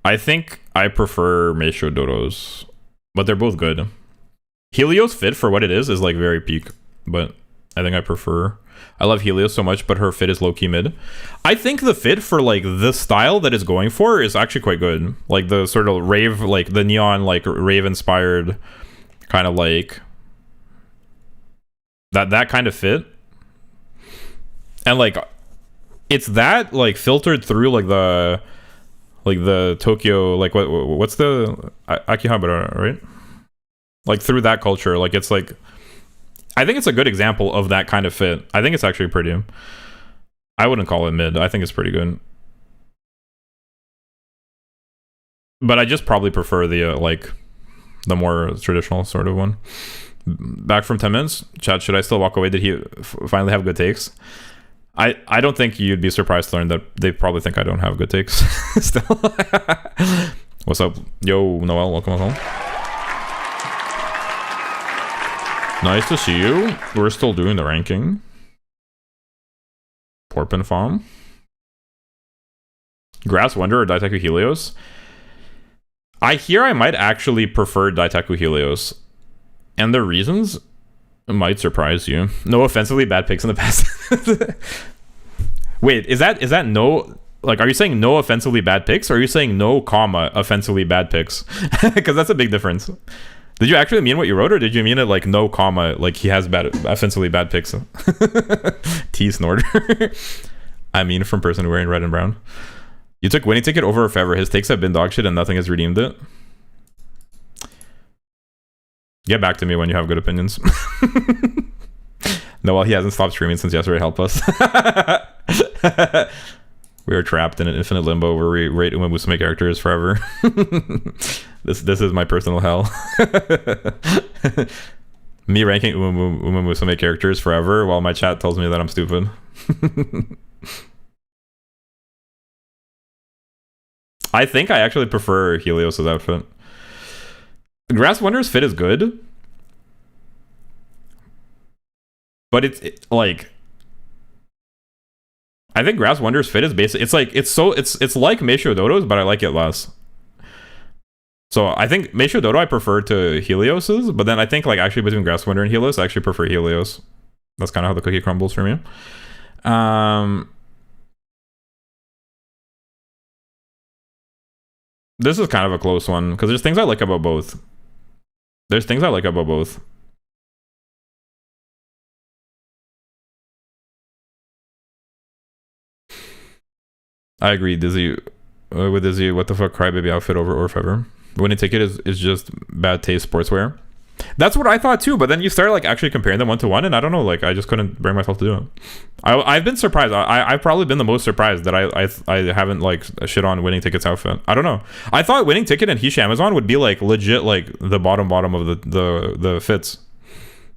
C: I think I prefer Meisho Dodos, but they're both good. Helios fit for what it is like very peak, but I think I love Helios so much, but her fit is low-key mid. I think the fit for like the style that it's going for is actually quite good. Like the sort of rave, like the neon, like rave inspired kind of like that kind of fit. And like it's that like filtered through like the Tokyo, like what's the Akihabara, right? Like through that culture, like it's like I think it's a good example of that kind of fit. I think it's actually pretty. I wouldn't call it mid. I think it's pretty good. But I just probably prefer the like the more traditional sort of one. Back from 10 minutes. Chat, should I still walk away? Did he finally have good takes? I don't think you'd be surprised to learn that they probably think I don't have good takes still. What's up? Yo, Noel, welcome home. Nice to see you. We're still doing the ranking. Porpin Farm. Grass Wonder or Daitaku Helios? I hear I might actually prefer Daitaku Helios. And the reasons might surprise you. No offensively bad picks in the past. Wait, is that no... Like, are you saying no offensively bad picks? Or are you saying no, comma, offensively bad picks? Because that's a big difference. Did you actually mean what you wrote, or did you mean it like no comma, like he has offensively bad picks? T snorter. I mean, from person wearing red and brown. You took winning ticket over Fever. His takes have been dog shit and nothing has redeemed it. Get back to me when you have good opinions. No, well, he hasn't stopped streaming since yesterday. Help us. We are trapped in an infinite limbo where we rate Umamusume characters forever. This is my personal hell. Me ranking Umamusume characters forever while my chat tells me that I'm stupid. I think I actually prefer Helios' outfit. Grass Wonder's fit is good. But it's like... I think Grass Wonder's fit is basic. It's like it's like Meisho Dodo's, but I like it less. So I think Meisho Dodo I prefer to Helios's, but then I think like actually between Grass Wonder and Helios, I actually prefer Helios. That's kind of how the cookie crumbles for me. This is kind of a close one because there's things I like about both. I agree, Dizzy. With Dizzy, what the fuck, crybaby outfit over Orfever. Winning Ticket is just bad taste sportswear. That's what I thought too, but then you start like actually comparing them one to one, and I don't know, like I just couldn't bring myself to do it. I've been surprised. I've probably been the most surprised that I haven't like shit on Winning Ticket's outfit. I don't know. I thought Winning Ticket and Hish Amazon would be like legit like the bottom of the fits.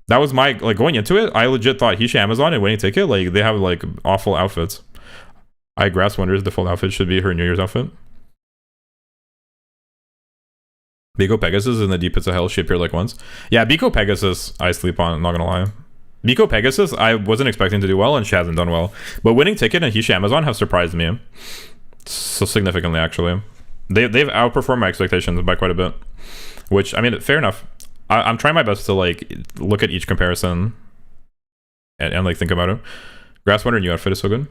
C: That was my like going into it. I legit thought Hish Amazon and Winning Ticket like they have like awful outfits. I Grass Wonders default outfit should be her New Year's outfit. Biko Pegasus in the Deep Pits of Hell ship here like once. Yeah, Biko Pegasus I sleep on, I'm not gonna lie. Biko Pegasus I wasn't expecting to do well and she hasn't done well. But Winning Ticket and Hish Amazon have surprised me. So significantly actually. They've outperformed my expectations by quite a bit. Which, I mean, fair enough. I'm trying my best to like look at each comparison and like think about it. Grass Wonder new outfit is so good.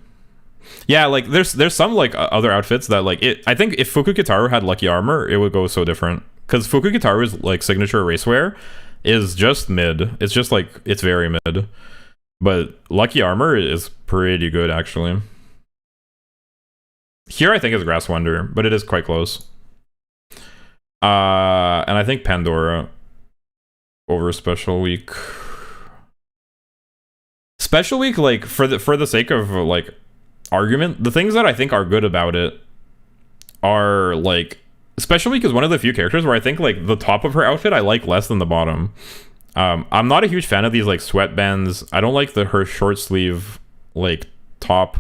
C: Yeah, like there's some like other outfits that like it. I think if Fuku Kitaru had Lucky Armor, it would go so different. Because Fuku Kitaru's like signature racewear is just mid. It's just like it's very mid. But Lucky Armor is pretty good actually. Here I think is Grass Wonder, but it is quite close. And I think Pandora over Special Week. Special Week, like for the sake of like argument, the things that I think are good about it are like Special Week is one of the few characters where I think like the top of her outfit I like less than the bottom. I'm not a huge fan of these like sweatbands. I don't like her short sleeve like top.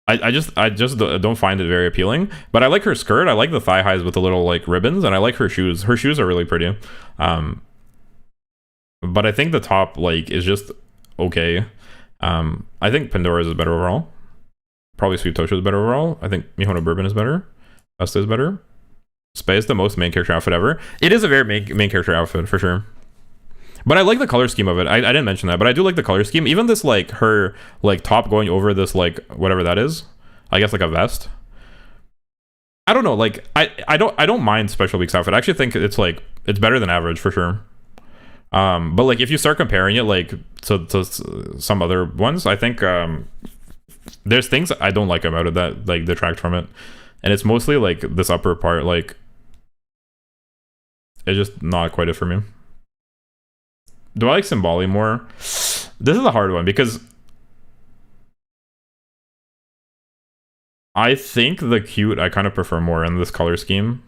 C: I just don't find it very appealing, but I like her skirt. I like the thigh highs with the little like ribbons, and I like her shoes. Her shoes are really pretty. But I think the top like is just okay. I think Pandora's is better overall. Probably Sweet Tosha is better overall. I think Mihono Bourbon is better. Asta is better. Spay is the most main character outfit ever. It is a very main character outfit for sure. But I like the color scheme of it. I didn't mention that, but I do like the color scheme. Even this like her like top going over this like whatever that is. I guess like a vest. I don't know. Like I don't mind Special Week's outfit. I actually think it's like it's better than average for sure. But like if you start comparing it like to some other ones, I think there's things I don't like about it that like detract from it, and it's mostly like this upper part. Like it's just not quite it for me. Do I like Symboli more? This is a hard one because I think the cute I kind of prefer more in this color scheme.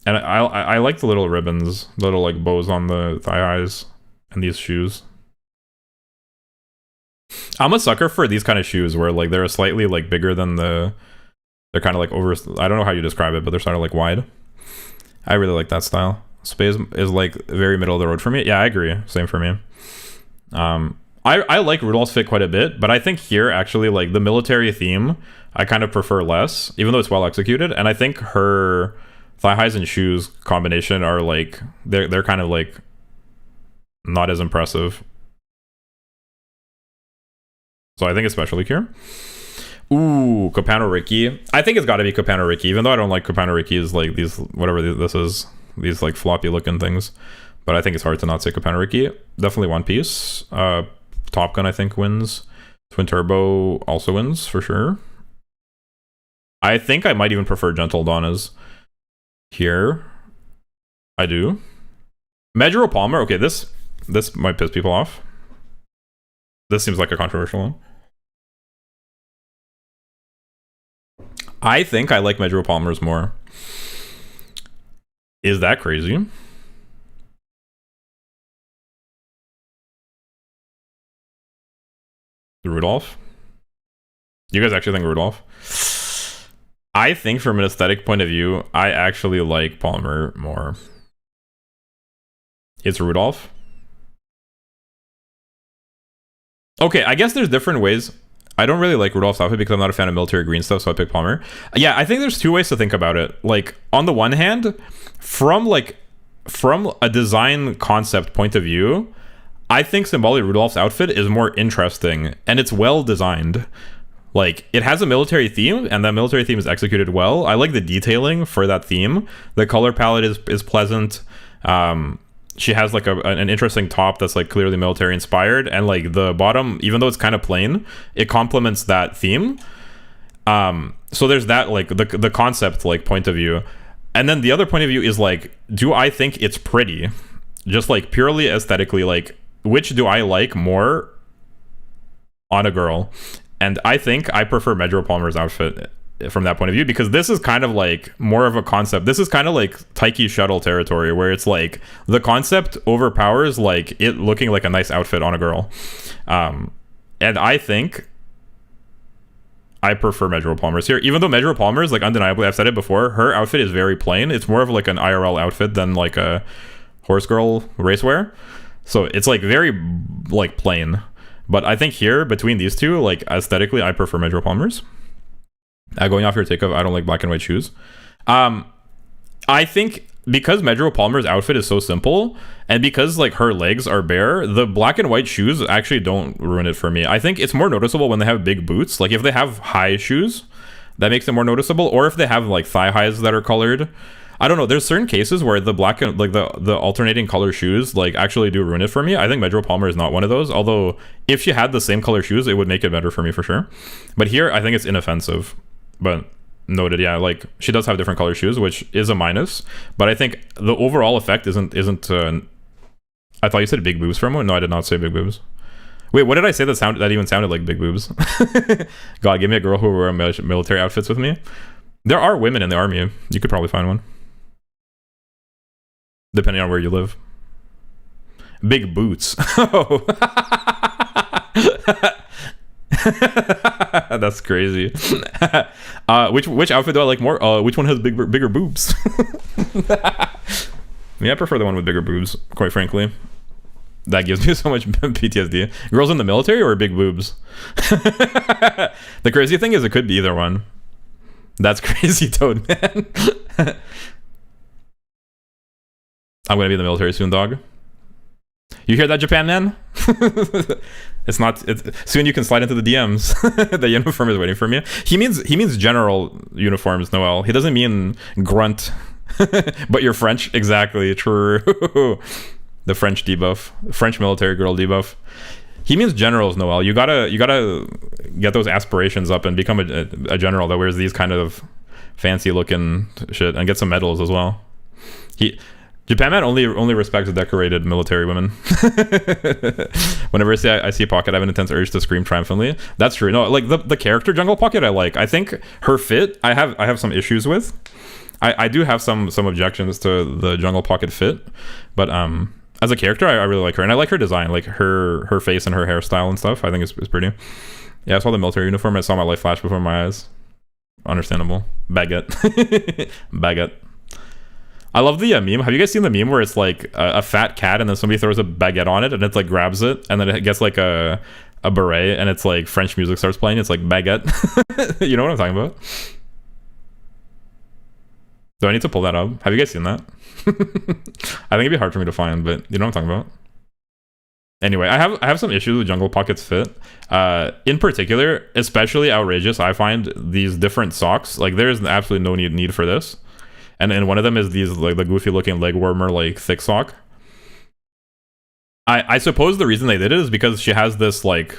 C: And I like the little ribbons, little like bows on the thigh highs and these shoes. I'm a sucker for these kind of shoes where like they're slightly like bigger than they're kind of like over, I don't know how you describe it, but they're sort of like wide. I really like that style. Space is like very middle of the road for me. Yeah, I agree. Same for me. I like Rudolph's fit quite a bit, but I think here actually like the military theme I kind of prefer less, even though it's well executed. And I think her thigh highs and shoes combination are like they're kind of like not as impressive. So I think it's Special League here. Ooh, Capano Ricky. I think it's got to be Capano Ricky, even though I don't like Capano Ricky's like these whatever this is. These like floppy looking things, but I think it's hard to not say Capano Ricky. Definitely One Piece. Top Gun I think wins. Twin Turbo also wins for sure. I think I might even prefer Gentle Donna's here. I do. Medjero Palmer. Okay, this might piss people off. This seems like a controversial one. I think I like Medjero Palmer's more. Is that crazy? Rudolph? You guys actually think Rudolph? I think from an aesthetic point of view, I actually like Palmer more. It's Rudolph. Okay, I guess there's different ways. I don't really like Rudolph's outfit because I'm not a fan of military green stuff, so I pick Palmer. Yeah, I think there's two ways to think about it. Like, on the one hand, from a design concept point of view, I think Symboli Rudolph's outfit is more interesting, and it's well designed. Like, it has a military theme, and that military theme is executed well. I like the detailing for that theme. The color palette is pleasant. she has like an interesting top that's like clearly military inspired, and like the bottom, even though it's kind of plain, it complements that theme. So there's that, like the concept like point of view, and then the other point of view is like, do I think it's pretty, just like purely aesthetically, like which do I like more on a girl? And I think I prefer Medro Palmer's outfit from that point of view, because this is kind of like more of a concept. This is kind of like Taiki Shuttle territory, where it's like the concept overpowers like it looking like a nice outfit on a girl. And I think I prefer Medro Palmer's here, even though Medro Palmer's, like, undeniably, I've said it before, her outfit is very plain. It's more of like an IRL outfit than like a horse girl racewear. So it's like very like plain. But I think here, between these two, like aesthetically, I prefer Medro Palmer's. Going off your take of I don't like black and white shoes. I think because Medro Palmer's outfit is so simple, and because like her legs are bare, the black and white shoes actually don't ruin it for me. I think it's more noticeable when they have big boots. Like if they have high shoes, that makes it more noticeable. Or if they have like thigh highs that are colored. I don't know. There's certain cases where the black and like the alternating color shoes like actually do ruin it for me. I think Medro Palmer is not one of those. Although if she had the same color shoes, it would make it better for me for sure. But here, I think it's inoffensive. But noted, yeah, like she does have different color shoes, which is a minus. But I think the overall effect isn't. I thought you said big boobs for a moment. No, I did not say big boobs. Wait, what did I say that even sounded like big boobs? God, give me a girl who will wear military outfits with me. There are women in the army. You could probably find one, depending on where you live. Big boots. Oh. That's crazy. Which outfit do I like more? Which one has bigger boobs? Yeah, I prefer the one with bigger boobs, quite frankly. That gives me so much PTSD. Girls in the military or big boobs? The crazy thing is it could be either one. That's crazy, Toad, man. I'm gonna be in the military soon, dog. You hear that, Japan man? Soon you can slide into the DMs. The uniform is waiting for me. He means general uniforms, Noel. He doesn't mean grunt. But you're French, exactly, true. The French debuff, French military girl debuff. He means generals, Noel. You gotta get those aspirations up and become a general that wears these kind of fancy looking shit and get some medals as well. Japan man only respects decorated military women. Whenever I see Pocket, I have an intense urge to scream triumphantly. That's true. No, like the character Jungle Pocket, I like. I think her fit, I have some issues with. I do have some objections to the Jungle Pocket fit, but as a character, I really like her, and I like her design, like her face and her hairstyle and stuff. I think it's pretty. Yeah, I saw the military uniform. I saw my life flash before my eyes. Understandable. Baguette. Baguette. I love the meme. Have you guys seen the meme where it's like a fat cat and then somebody throws a baguette on it and it's like grabs it and then it gets like a beret and it's like French music starts playing. It's like baguette. You know what I'm talking about? Do I need to pull that up? Have you guys seen that? I think it'd be hard for me to find, but you know what I'm talking about. Anyway, I have some issues with Jungle Pocket's fit. In particular, especially outrageous, I find these different socks. Like there's absolutely no need for this. And one of them is these like the goofy looking leg warmer like thick sock. I suppose the reason they did it is because she has this like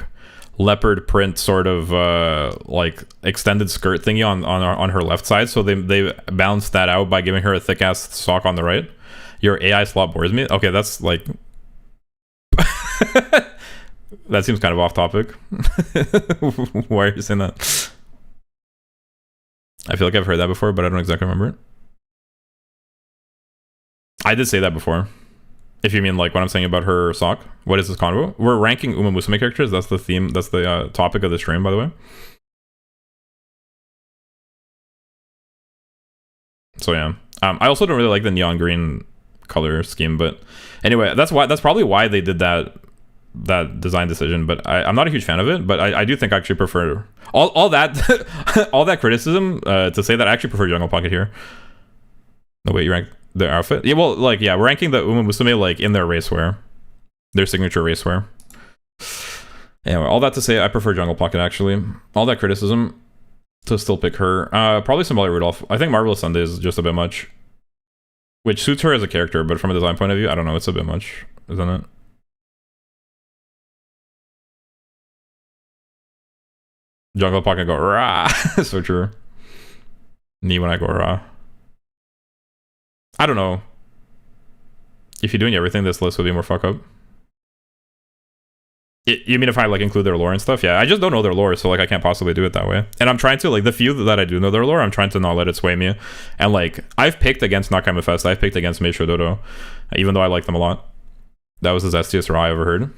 C: leopard print sort of like extended skirt thingy on her left side, so they balanced that out by giving her a thick ass sock on the right. Your AI slot bores me. Okay, that's like that seems kind of off topic. Why are you saying that? I feel like I've heard that before, but I don't exactly remember it. I did say that before. If you mean like what I'm saying about her sock. What is this convo? We're ranking Umamusume characters. That's the theme. That's the topic of the stream, by the way. So yeah. I also don't really like the neon green color scheme, but anyway, that's probably why they did that design decision. But I'm not a huge fan of it. But I do think I actually prefer all that all that criticism to say that I actually prefer Jungle Pocket here. No, wait, you rank their outfit? Yeah, well, like, yeah, we're ranking the Umamusume like in their racewear, their signature racewear. Anyway, all that to say, I prefer Jungle Pocket actually. All that criticism to still pick her. Probably Symbolic Rudolph. I think Marvelous Sunday is just a bit much. which suits her as a character, but from a design point of view, I don't know, it's a bit much, isn't it? Jungle Pocket go rah. So true. Me when I go rah. I don't know. If you're doing everything, this list would be more fuck up. You mean if I like include their lore and stuff? Yeah, I just don't know their lore, so like I can't possibly do it that way. And I'm trying to, like, the few that I do know their lore, I'm trying to not let it sway me. And like I've picked against Nakama Fest, I've picked against Meisho Dodo, even though I like them a lot. That was the zestiest raw I ever heard.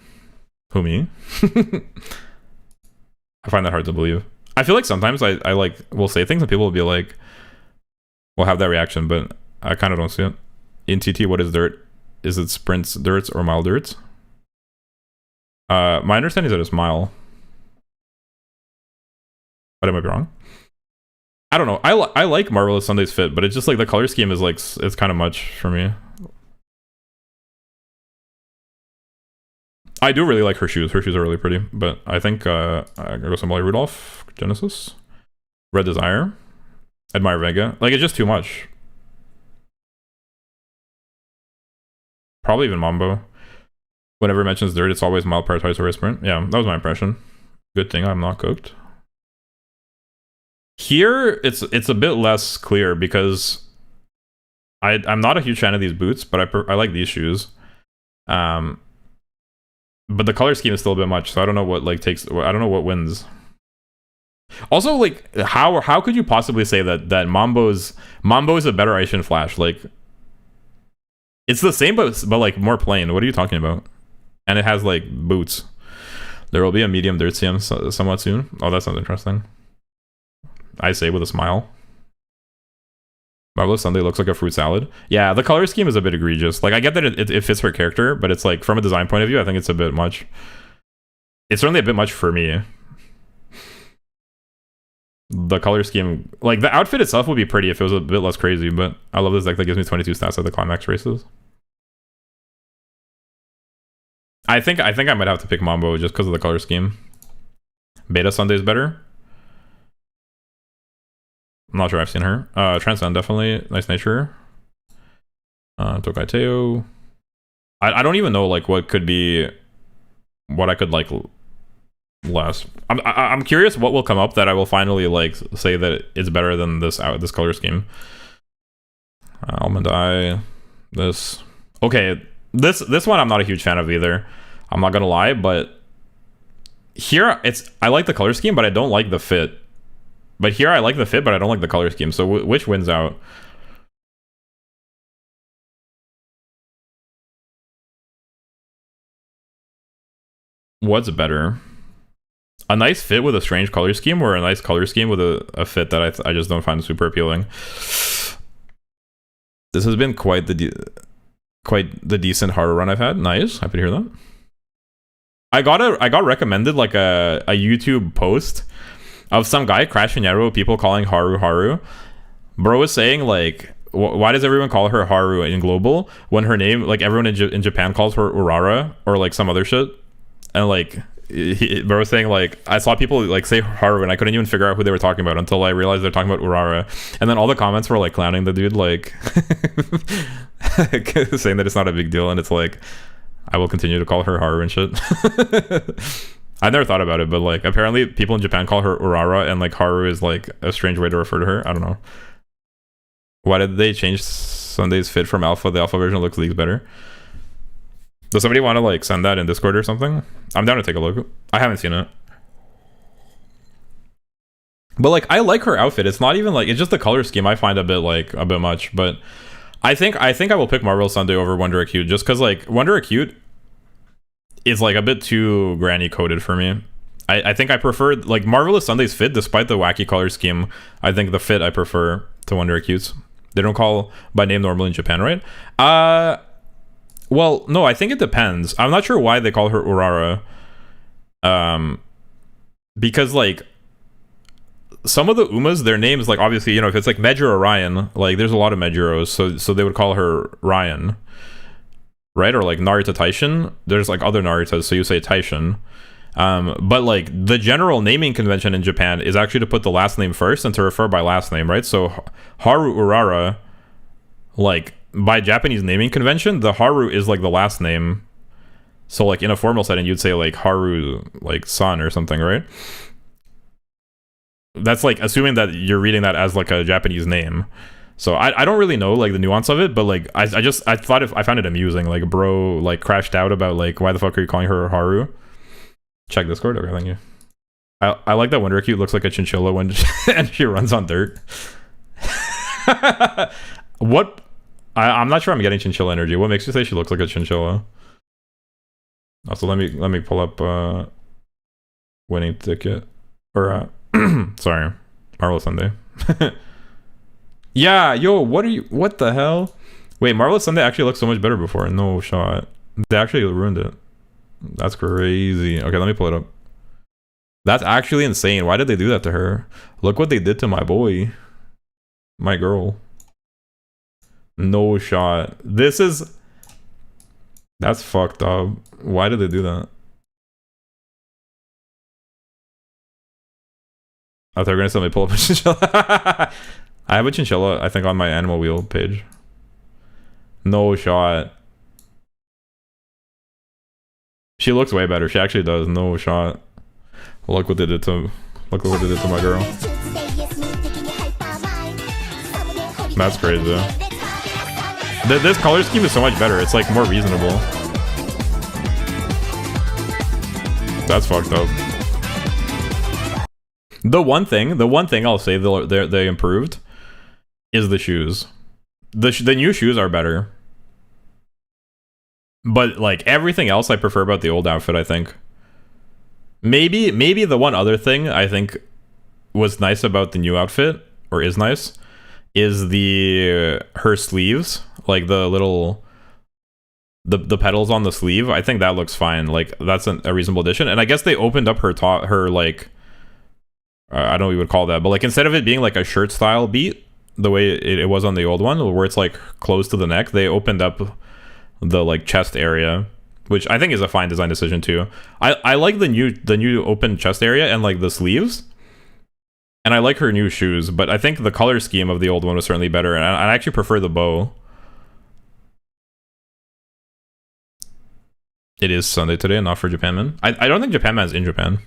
C: Who, me? I find that hard to believe. I feel like sometimes I like will say things and people will be like, will have that reaction, but I kind of don't see it. In TT, what is dirt? Is it sprints dirts or mile dirts? My understanding is that it's mile, but I might be wrong. I don't know. I like Marvelous Sunday's fit, but it's just like the color scheme is like, it's kind of much for me. I do really like her shoes. Her shoes are really pretty, but I think I gotta go some Molly Rudolph, Genesis, Red Desire, Admire Vega. Like, it's just too much. Probably even Mambo. Whenever it mentions dirt, it's always mild prioritize or sprint. Yeah, that was my impression. Good thing I'm not cooked. Here, it's a bit less clear because I'm not a huge fan of these boots, but I like these shoes. But the color scheme is still a bit much, so I don't know what like takes. I don't know what wins. Also, like, how could you possibly say that Mambo is a better Asian Flash? Like, it's the same, but like more plain. What are you talking about? And it has like boots. There will be a medium dirt CM somewhat soon. Oh, that sounds interesting. I say with a smile. Marvelous Sunday looks like a fruit salad. Yeah, the color scheme is a bit egregious. Like, I get that it fits her character, but it's like, from a design point of view, I think it's a bit much. It's certainly a bit much for me. The color scheme, like, the outfit itself would be pretty if it was a bit less crazy, but I love this deck that gives me 22 stats at the climax races. I think I might have to pick Mambo just because of the color scheme. Beta Sunday is better. I'm not sure I've seen her. Transcend, definitely. Nice Nature. Tokai Teo. I don't even know like what could be, what I could like less. I'm curious what will come up that I will finally like say that it's better than this color scheme. Almond Eye. This. Okay, this one I'm not a huge fan of either. I'm not gonna lie, but here I like the color scheme, but I don't like the fit. But here I like the fit, but I don't like the color scheme. So which wins out? What's better? A nice fit with a strange color scheme, or a nice color scheme with a fit that I just don't find super appealing? This has been quite the decent horror run I've had. Nice, happy to hear that. I got recommended like a YouTube post of some guy crashing arrow, people calling Haru. Bro was saying like, why does everyone call her Haru in global when her name, like, everyone in Japan calls her Urara or like some other shit? And like, bro was saying like, I saw people like say Haru and I couldn't even figure out who they were talking about until I realized they're talking about Urara. And then all the comments were like clowning the dude, like saying that it's not a big deal, and it's like, I will continue to call her Haru and shit. I never thought about it, but like, apparently people in Japan call her Urara, and like Haru is like a strange way to refer to her. I don't know. Why did they change Sunday's fit from alpha? The alpha version looks leagues better. Does somebody want to like send that in Discord or something? I'm down to take a look. I haven't seen it. But like, I like her outfit. It's not even like, it's just the color scheme I find a bit much. But I think I will pick Marvel Sunday over Wonder Acute, just because like Wonder Acute is like a bit too granny coded for me. I think I prefer like Marvelous Sunday's fit, despite the wacky color scheme. I think the fit I prefer to Wonder Acute's. They don't call by name normally in Japan, right? Well, no, I think it depends. I'm not sure why they call her Urara. Because like, some of the Umas, their names, like, obviously, you know, if it's like Medjur Orion, like, there's a lot of Medjuros, so they would call her Ryan, right? Or like Narita Taishin, there's like other Naritas, so you say Taishin. But like, the general naming convention in Japan is actually to put the last name first and to refer by last name, right? So Haru Urara, like, by Japanese naming convention, the Haru is like the last name. So like in a formal setting, you'd say like Haru, like son or something, right? That's like assuming that you're reading that as like a Japanese name. So I don't really know like the nuance of it, but like I found it amusing. Like bro like crashed out about like why the fuck are you calling her Haru? Check Discord. Okay, thank you. I like that Wonder Cute looks like a chinchilla when and she runs on dirt. What? I'm not sure I'm getting chinchilla energy. What makes you say she looks like a chinchilla? Also, let me pull up winning ticket or sorry, Marvelous Sunday. Yeah, yo, what the hell? Wait, Marvelous Sunday actually looked so much better before. No shot. They actually ruined it. That's crazy. Okay, let me pull it up. That's actually insane. Why did they do that to her? Look what they did to my boy. My girl. No shot. That's fucked up. Why did they do that? I thought they were gonna let me pull up a chinchilla. I have a chinchilla, I think, on my animal wheel page. No shot. She looks way better. She actually does. No shot. Look what they did to my girl. That's crazy. This color scheme is so much better. It's like more reasonable. That's fucked up. The one thing I'll say they improved is the shoes. The new shoes are better. But like everything else I prefer about the old outfit, I think. Maybe the one other thing I think was nice about the new outfit, or is nice, is her sleeves, like the little the petals on the sleeve. I think that looks fine. Like that's a reasonable addition. And I guess they opened up her like I don't know what you would call that, but like instead of it being like a shirt style beat the way it was on the old one, where it's like close to the neck, they opened up the like chest area, which I think is a fine design decision too. I like the new open chest area and like the sleeves, and I like her new shoes, but I think the color scheme of the old one was certainly better, and I actually prefer the bow. It is Sunday today, not for Japan Man. I don't think Japan Man's in Japan,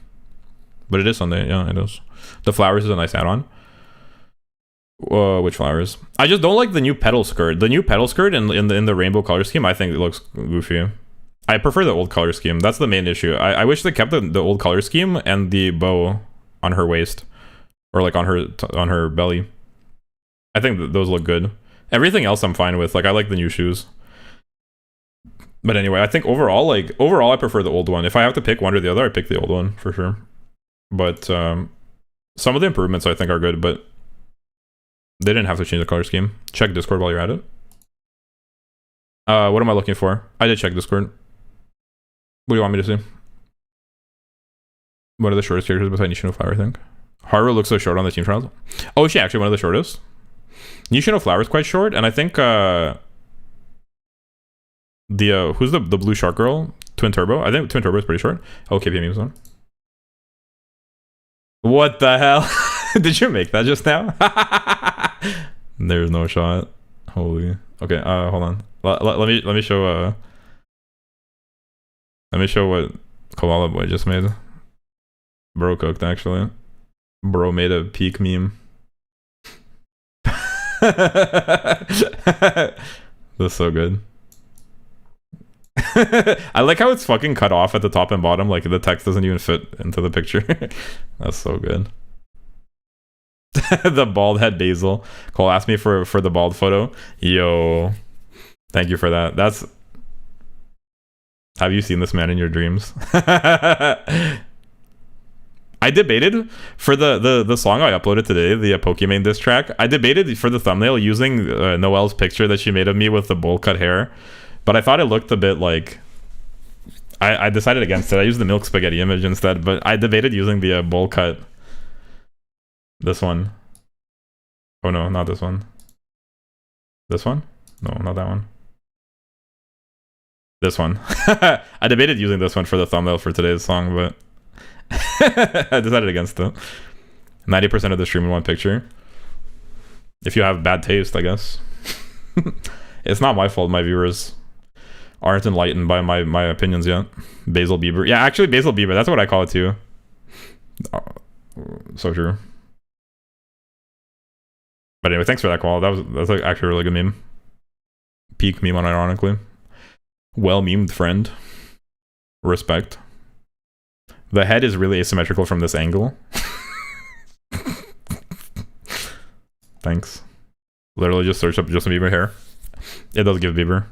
C: but it is Sunday. Yeah, it is. The flowers is a nice add-on. Which flowers? I just don't like the new petal skirt. The new petal skirt in the rainbow color scheme, I think it looks goofy. I prefer the old color scheme. That's the main issue. I wish they kept the old color scheme and the bow on her waist, or like on her belly. I think those look good. Everything else I'm fine with. Like I like the new shoes. But anyway, I think overall I prefer the old one. If I have to pick one or the other, I pick the old one for sure. But some of the improvements I think are good, but they didn't have to change the color scheme. Check Discord while you're at it. What am I looking for? I did check Discord. What do you want me to see? What are the shortest characters beside Nishino Flower, I think? Haru looks so short on the team trials. Oh, is she actually one of the shortest? Nishino Flower is quite short, and I think who's the blue shark girl? Twin Turbo? I think Twin Turbo is pretty short. Oh, KPM memes on. What the hell? Did you make that just now? There's no shot. Holy. Okay, hold on. Let me show what Koala Boy just made. Bro cooked, actually. Bro made a peak meme. That's so good. I like how it's fucking cut off at the top and bottom, like the text doesn't even fit into the picture. That's so good. The bald head Basil. Cole asked me for the bald photo. Yo, thank you for that. Have you seen this man in your dreams? I debated for the song I uploaded today, the Pokemon diss track. I debated for the thumbnail using Noelle's picture that she made of me with the bowl cut hair, but I thought it looked a bit like. I decided against it. I used the milk spaghetti image instead, but I debated using the bowl cut. This one. Oh no, not this one. This one? No, not that one. This one. I debated using this one for the thumbnail for today's song, but I decided against it. 90% of the stream in one picture. If you have bad taste, I guess. It's not my fault my viewers aren't enlightened by my opinions yet. Basil Bieber. Yeah, actually Basil Bieber. That's what I call it too. So true. But anyway, thanks for that call. That's like actually a really good meme. Peak meme unironically. Well memed friend. Respect. The head is really asymmetrical from this angle. Thanks. Literally just search up Justin Bieber hair. It does give Bieber.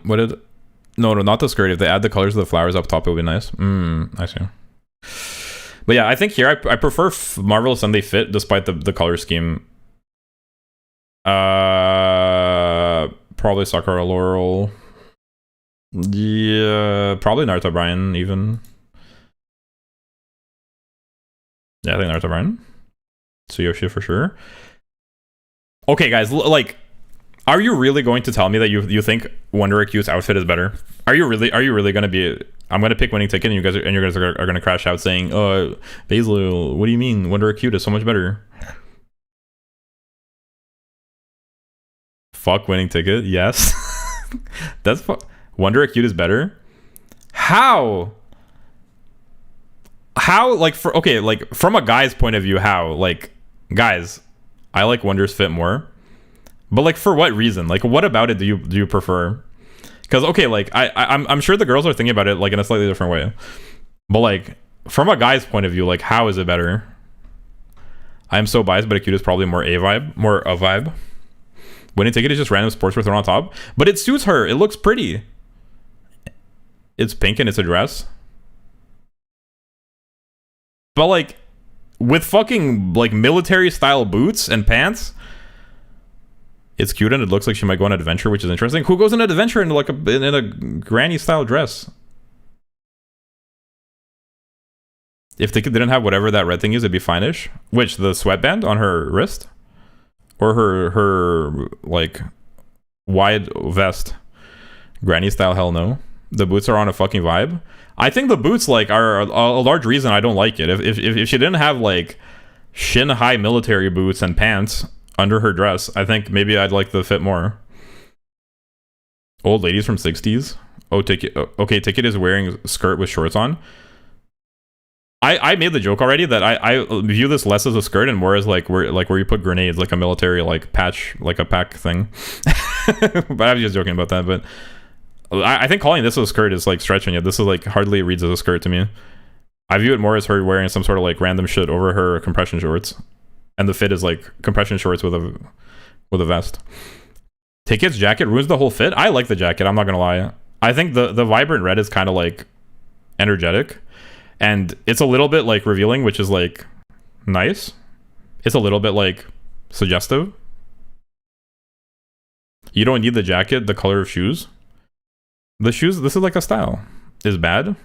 C: What did... No, not the skirt. If they add the colors of the flowers up top, it would be nice. I see. But yeah, I think here I prefer Marvelous Sunday Fit despite the color scheme. Probably Sakura Laurel. Yeah, probably Naruto Brian even. Yeah, I think Naruto Brian. Tsuyoshi for sure. Okay, guys, like, are you really going to tell me that you think Wonder Acute's outfit is better? Are you really gonna be? I'm gonna pick Winning Ticket, and you guys are gonna crash out saying, "Oh, Basil, what do you mean? Wonder Acute is so much better." Fuck Winning Ticket, yes. That's Wonder Acute is better. How? Like like from a guy's point of view, how? Like, guys, I like Wonder's fit more. But like, for what reason? Like, what about it do you prefer? Because okay, like I'm sure the girls are thinking about it like in a slightly different way. But like, from a guy's point of view, like, how is it better? I'm so biased, but Acute is probably more a vibe. Winning Ticket is just random sportswear thrown on top, but it suits her. It looks pretty. It's pink and it's a dress. But like, with fucking like military style boots and pants, it's cute and it looks like she might go on an adventure, which is interesting. Who goes on an adventure in like in a granny style dress? If they didn't have whatever that red thing is, it'd be fine-ish. Which, the sweatband on her wrist? Or her like wide vest? Granny style, hell no. The boots are on a fucking vibe. I think the boots like are a large reason I don't like it. If she didn't have like shin high military boots and pants under her dress, I think maybe I'd like the fit more. Old ladies from 60s. Oh, Ticket. Okay, Ticket is wearing a skirt with shorts on. I made the joke already that I view this less as a skirt and more as like where you put grenades, like a military like patch, like a pack thing. But I was just joking about that. But I think calling this a skirt is like stretching it. This is like hardly reads as a skirt to me. I view it more as her wearing some sort of like random shit over her compression shorts, and the fit is like compression shorts with a vest. Ticket's jacket ruins the whole fit. I like the jacket. I'm not gonna lie. I think the vibrant red is kind of like energetic. And it's a little bit like revealing, which is like nice. It's a little bit like suggestive. You don't need the jacket, the color of shoes. The shoes, this is like a style. Is bad?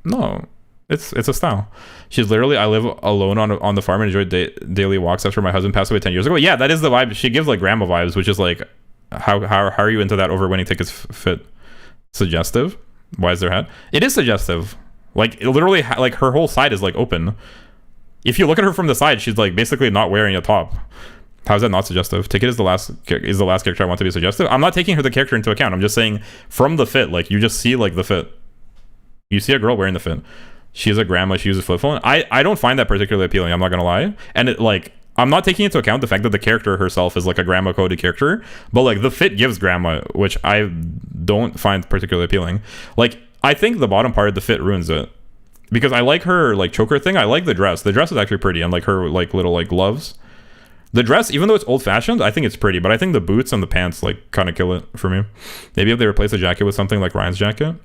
C: No, it's a style. She's literally, I live alone on the farm and enjoy daily walks after my husband passed away 10 years ago. Yeah, that is the vibe. She gives like grandma vibes, which is like, how are you into that over Winning Tickets fit? Suggestive? Why is there hat? It is suggestive. Like, it literally, like, her whole side is, like, open. If you look at her from the side, she's, like, basically not wearing a top. How is that not suggestive? Ticket is the last character I want to be suggestive. I'm not taking the character into account. I'm just saying, from the fit, like, you just see, like, the fit. You see a girl wearing the fit. She's a grandma. She uses flip phone. I don't find that particularly appealing. I'm not gonna lie. And, it, like, I'm not taking into account the fact that the character herself is, like, a grandma-coded character. But, like, the fit gives grandma, which I don't find particularly appealing. Like, I think the bottom part of the fit ruins it, because I like her like choker thing. I like the dress. The dress is actually pretty, and like her like little like gloves. The dress, even though it's old fashioned, I think it's pretty. But I think the boots and the pants like kind of kill it for me. Maybe if they replace the jacket with something like Ryan's jacket.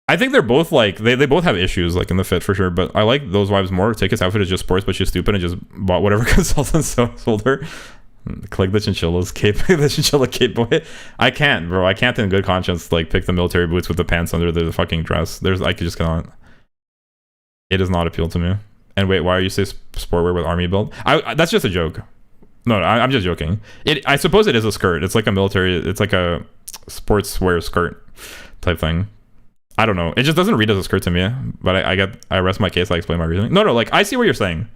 C: I think they're both like they both have issues like in the fit for sure. But I like those vibes more. Ticket's outfit is just sports, but she's stupid and just bought whatever consultant sold her. Click the chinchilla's cape, the chinchilla cape boy. I can't, bro. I can't in good conscience like pick the military boots with the pants under the fucking dress. I just cannot. It does not appeal to me. And wait, why are you say sportwear with army build? That's just a joke. No, I'm just joking. I suppose it is a skirt. It's like a military. It's like a sportswear skirt type thing. I don't know. It just doesn't read as a skirt to me. But I rest my case. I explain my reasoning. No, like I see what you're saying.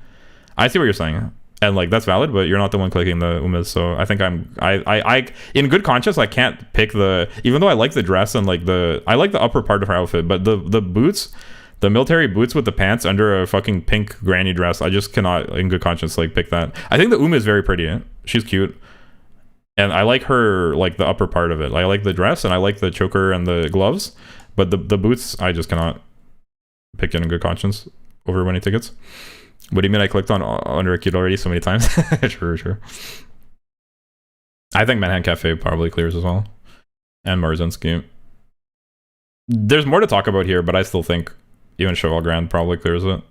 C: I see what you're saying, and like that's valid, but you're not the one clicking the umas, so I think I in good conscience I can't pick the, even though I like the dress and like I like the upper part of her outfit, but the boots, the military boots with the pants under a fucking pink granny dress, I just cannot in good conscience like pick that. I think the Uma is very pretty. She's cute. And I like her, like the upper part of it. I like the dress and I like the choker and the gloves, but the boots, I just cannot pick it in good conscience over winning tickets. What do you mean I clicked on under a cute already so many times? Sure. I think Manhattan Cafe probably clears as well. And Marzinski. There's more to talk about here, but I still think even Cheval Grand probably clears it.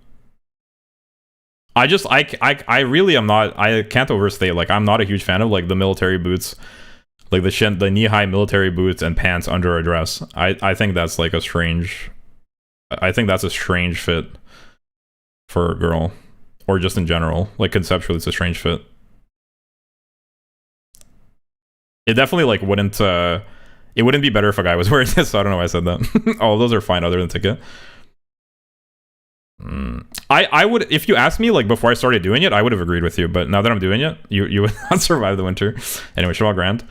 C: I really am not, I can't overstate, like I'm not a huge fan of like the military boots, like the knee-high military boots and pants under a dress. I think that's like a strange, I think that's a strange fit for a girl, or just in general, like conceptually it's a strange fit. It definitely like wouldn't, it wouldn't be better if a guy was wearing this, so I don't know why I said that. Oh, those are fine other than ticket. I would, if you asked me like before I started doing it, I would have agreed with you, but now that I'm doing it, you would not survive the winter. Anyway, Cheval Grand.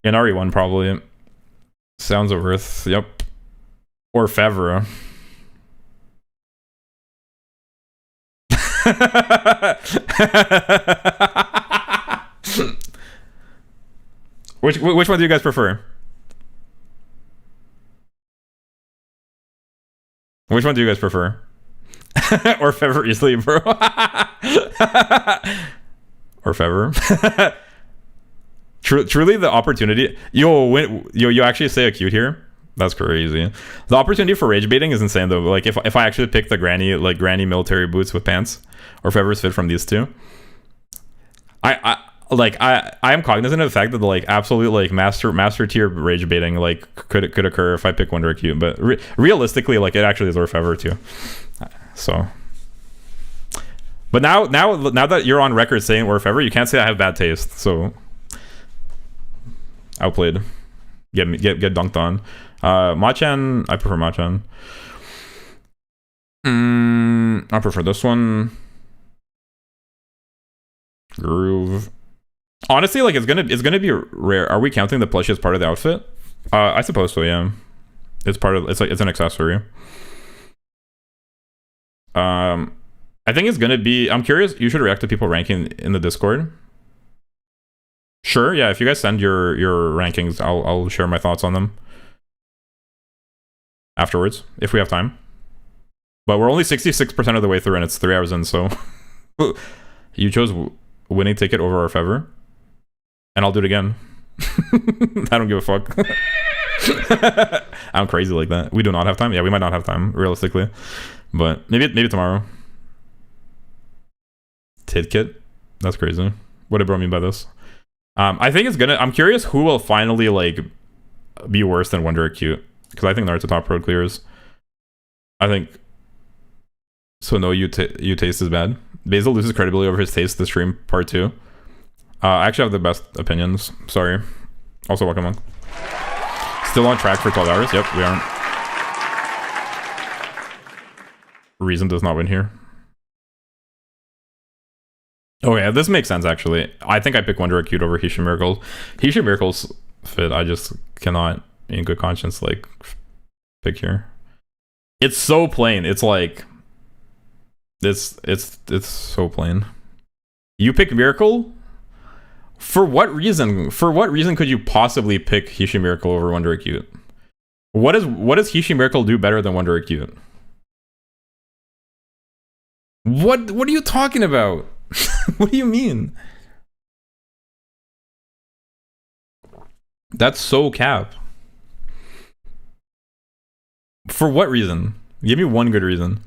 C: In RE1 probably. Sounds of Earth, yep. Or Fevre. Which one do you guys prefer? Which one do you guys prefer? Or Fevre easily, bro. Or Fevre. Truly the opportunity. You actually say acute here? That's crazy. The opportunity for rage baiting is insane though. Like if I actually pick the granny military boots with pants, or Fevre's fit from these two, I am cognizant of the fact that the like absolute like master tier rage baiting like could occur if I pick Wonder Acute, but realistically like it actually is Orfever too. So, but now that you're on record saying Orfever, you can't say I have bad taste. So outplayed, get dunked on. Machan, I prefer Machan. I prefer this one. Groove. Honestly, like it's gonna be rare. Are we counting the plushie as part of the outfit? I suppose so. Yeah, it's part of. It's an accessory. I think it's gonna be. I'm curious. You should react to people ranking in the Discord. Sure. Yeah. If you guys send your rankings, I'll share my thoughts on them afterwards if we have time. But we're only 66% of the way through, and it's 3 hours in. So you chose winning ticket over our Fevre, and I'll do it again. I don't give a fuck. I'm crazy like that. We do not have time. Yeah, we might not have time realistically, but maybe tomorrow. Tidkit, that's crazy. What did bro mean by this? I think it's gonna. I'm curious who will finally like be worse than Wonder Acute, because I think Naruto top road clears. I think so. No, you taste is bad. Basil loses credibility over his taste this stream part 2. I actually have the best opinions. Sorry. Also, welcome on. Still on track for 12 hours. Yep, we aren't. Reason does not win here. Oh yeah, this makes sense actually. I think I pick Wonder Acute over Hishin Miracle. Hishin Miracle's fit, I just cannot in good conscience like pick here. It's so plain. It's like it's so plain. You pick Miracle? For what reason? For what reason could you possibly pick Hishin Miracle over Wonder Acute? What does Hishin Miracle do better than Wonder Acute? What are you talking about? What do you mean? That's so cap. For what reason? Give me one good reason.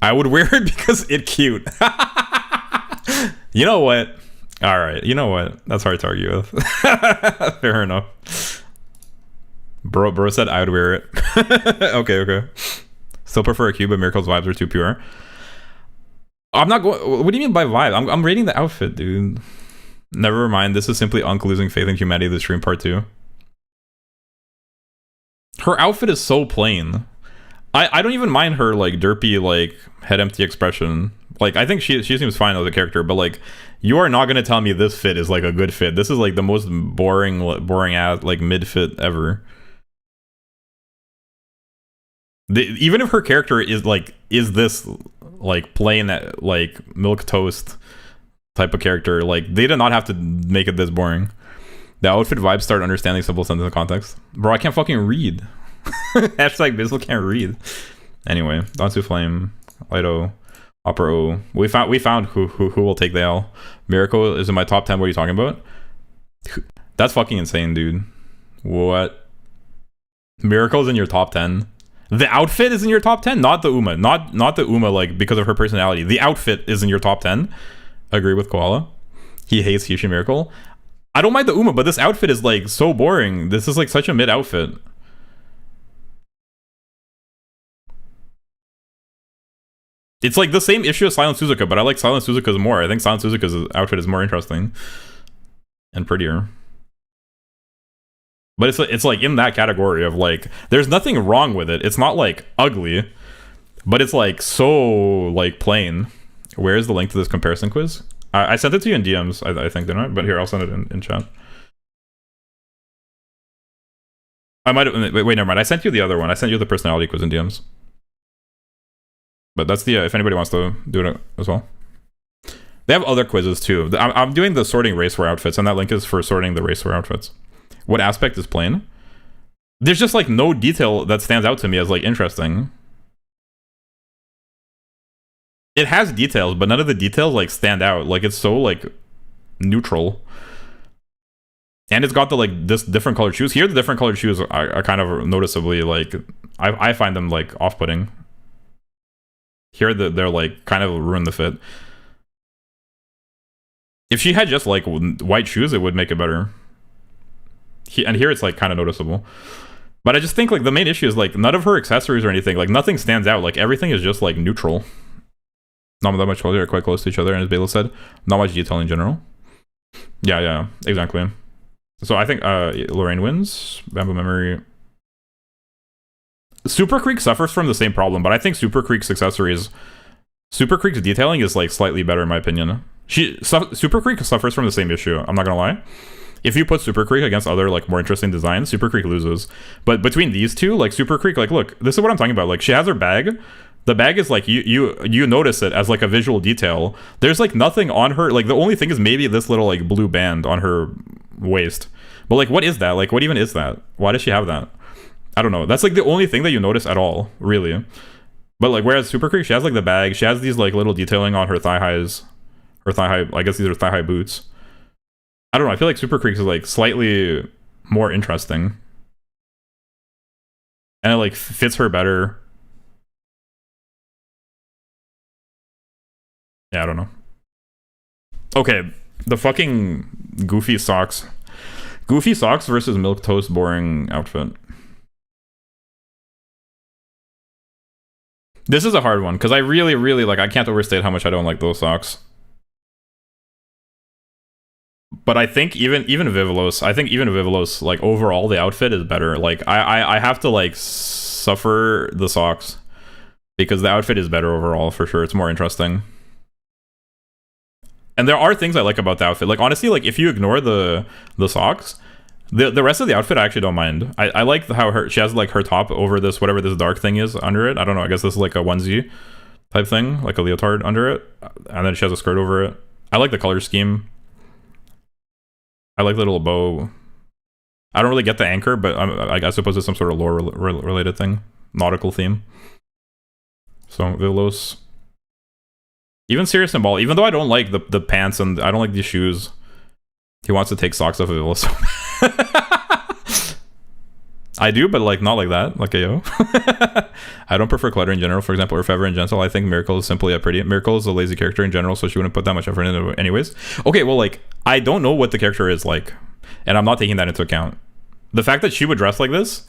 C: I would wear it because it's cute. You know what? Alright, you know what? That's hard to argue with. Fair enough. Bro said I would wear it. Okay. Still prefer a cube, but Miracle's vibes are too pure. I'm not going. What do you mean by vibe? I'm rating the outfit, dude. Never mind. This is simply Unk losing faith in humanity. The stream part 2. Her outfit is so plain. I don't even mind her like derpy like head empty expression. Like, I think she seems fine as a character, but like, you are not gonna tell me this fit is like a good fit. This is like the most boring ass like mid fit ever. Even if her character is this like plain like milk toast type of character, like they did not have to make it this boring. The outfit vibes start understanding simple sentence and context. Bro, I can't fucking read. Hashtag Basil can't read. Anyway, Dansu Flame, Lido, Opera O. We found who will take the L. Miracle is in my top 10. What are you talking about? That's fucking insane, dude. What? Miracle's in your top 10? The outfit is in your top 10, not the Uma. Not the Uma, like, because of her personality. The outfit is in your top 10. Agree with Koala. He hates Hishi Miracle. I don't mind the Uma, but this outfit is like so boring. This is like such a mid outfit. It's like the same issue as Silent Suzuka, but I like Silent Suzuka's more. I think Silent Suzuka's outfit is more interesting and prettier. But it's like in that category of like, there's nothing wrong with it. It's not like ugly, but it's like so like plain. Where is the link to this comparison quiz? I sent it to you in DMs, I think, didn't I? But here, I'll send it in chat. I might have, wait, never mind. I sent you the other one. I sent you the personality quiz in DMs. But that's the, if anybody wants to do it as well. They have other quizzes too. I'm doing the sorting racewear outfits, and that link is for sorting the racewear outfits. What aspect is plain? There's just like no detail that stands out to me as like interesting. It has details, but none of the details like stand out. Like it's so like neutral. And it's got the like this different colored shoes. Here the different colored shoes are kind of noticeably like, I find them like off-putting. Here they're like kind of ruin the fit. If she had just like white shoes, it would make it better. And here it's like kind of noticeable. But I just think like the main issue is like none of her accessories or anything, like nothing stands out. Like everything is just like neutral. Not that much color, they're quite close to each other, and as Basil said, not much detail in general. Yeah, exactly. So I think Lorraine wins. Bamboo Memory. Super Creek suffers from the same problem, but I think Super Creek's accessories, Super Creek's detailing is like slightly better in my opinion. Super Creek suffers from the same issue, I'm not gonna lie. If you put Super Creek against other like more interesting designs, Super Creek loses. But between these two, like Super Creek, like look, this is what I'm talking about. Like she has her bag. The bag is like you notice it as like a visual detail. There's like nothing on her. Like the only thing is maybe this little like blue band on her waist. But like what is that? Like what even is that? Why does she have that? I don't know. That's like the only thing that you notice at all, really. But like whereas Super Creek, she has like the bag. She has these like little detailing on her thigh highs. Her thigh high. I guess these are thigh high boots. I don't know. I feel like Super Creek is like slightly more interesting, and it like fits her better. Yeah, I don't know. Okay, the fucking goofy socks. Goofy socks versus milk toast boring outfit. This is a hard one because I really like, I can't overstate how much I don't like those socks. But I think even Vivelos, like overall the outfit is better. Like I have to like suffer the socks because the outfit is better overall for sure. It's more interesting. And there are things I like about the outfit. Like honestly, like if you ignore the socks, the rest of the outfit I actually don't mind. I like how she has like her top over this whatever this dark thing is under it. I don't know. I guess this is like a onesie type thing, like a leotard under it, and then she has a skirt over it. I like the color scheme. I like the little bow. I don't really get the anchor, but I suppose it's some sort of lore related thing, nautical theme. So Vivelos. Even Sirius and Ball, even though I don't like the pants and I don't like these shoes, he wants to take socks off of Vivelos. I do, but like not like that. Like yo. I don't prefer clutter in general. For example, Orfever and Gentle. I think Miracle is simply a pretty. Miracle is a lazy character in general, so she wouldn't put that much effort into it anyways. Okay, well like I don't know what the character is like, and I'm not taking that into account. The fact that she would dress like this,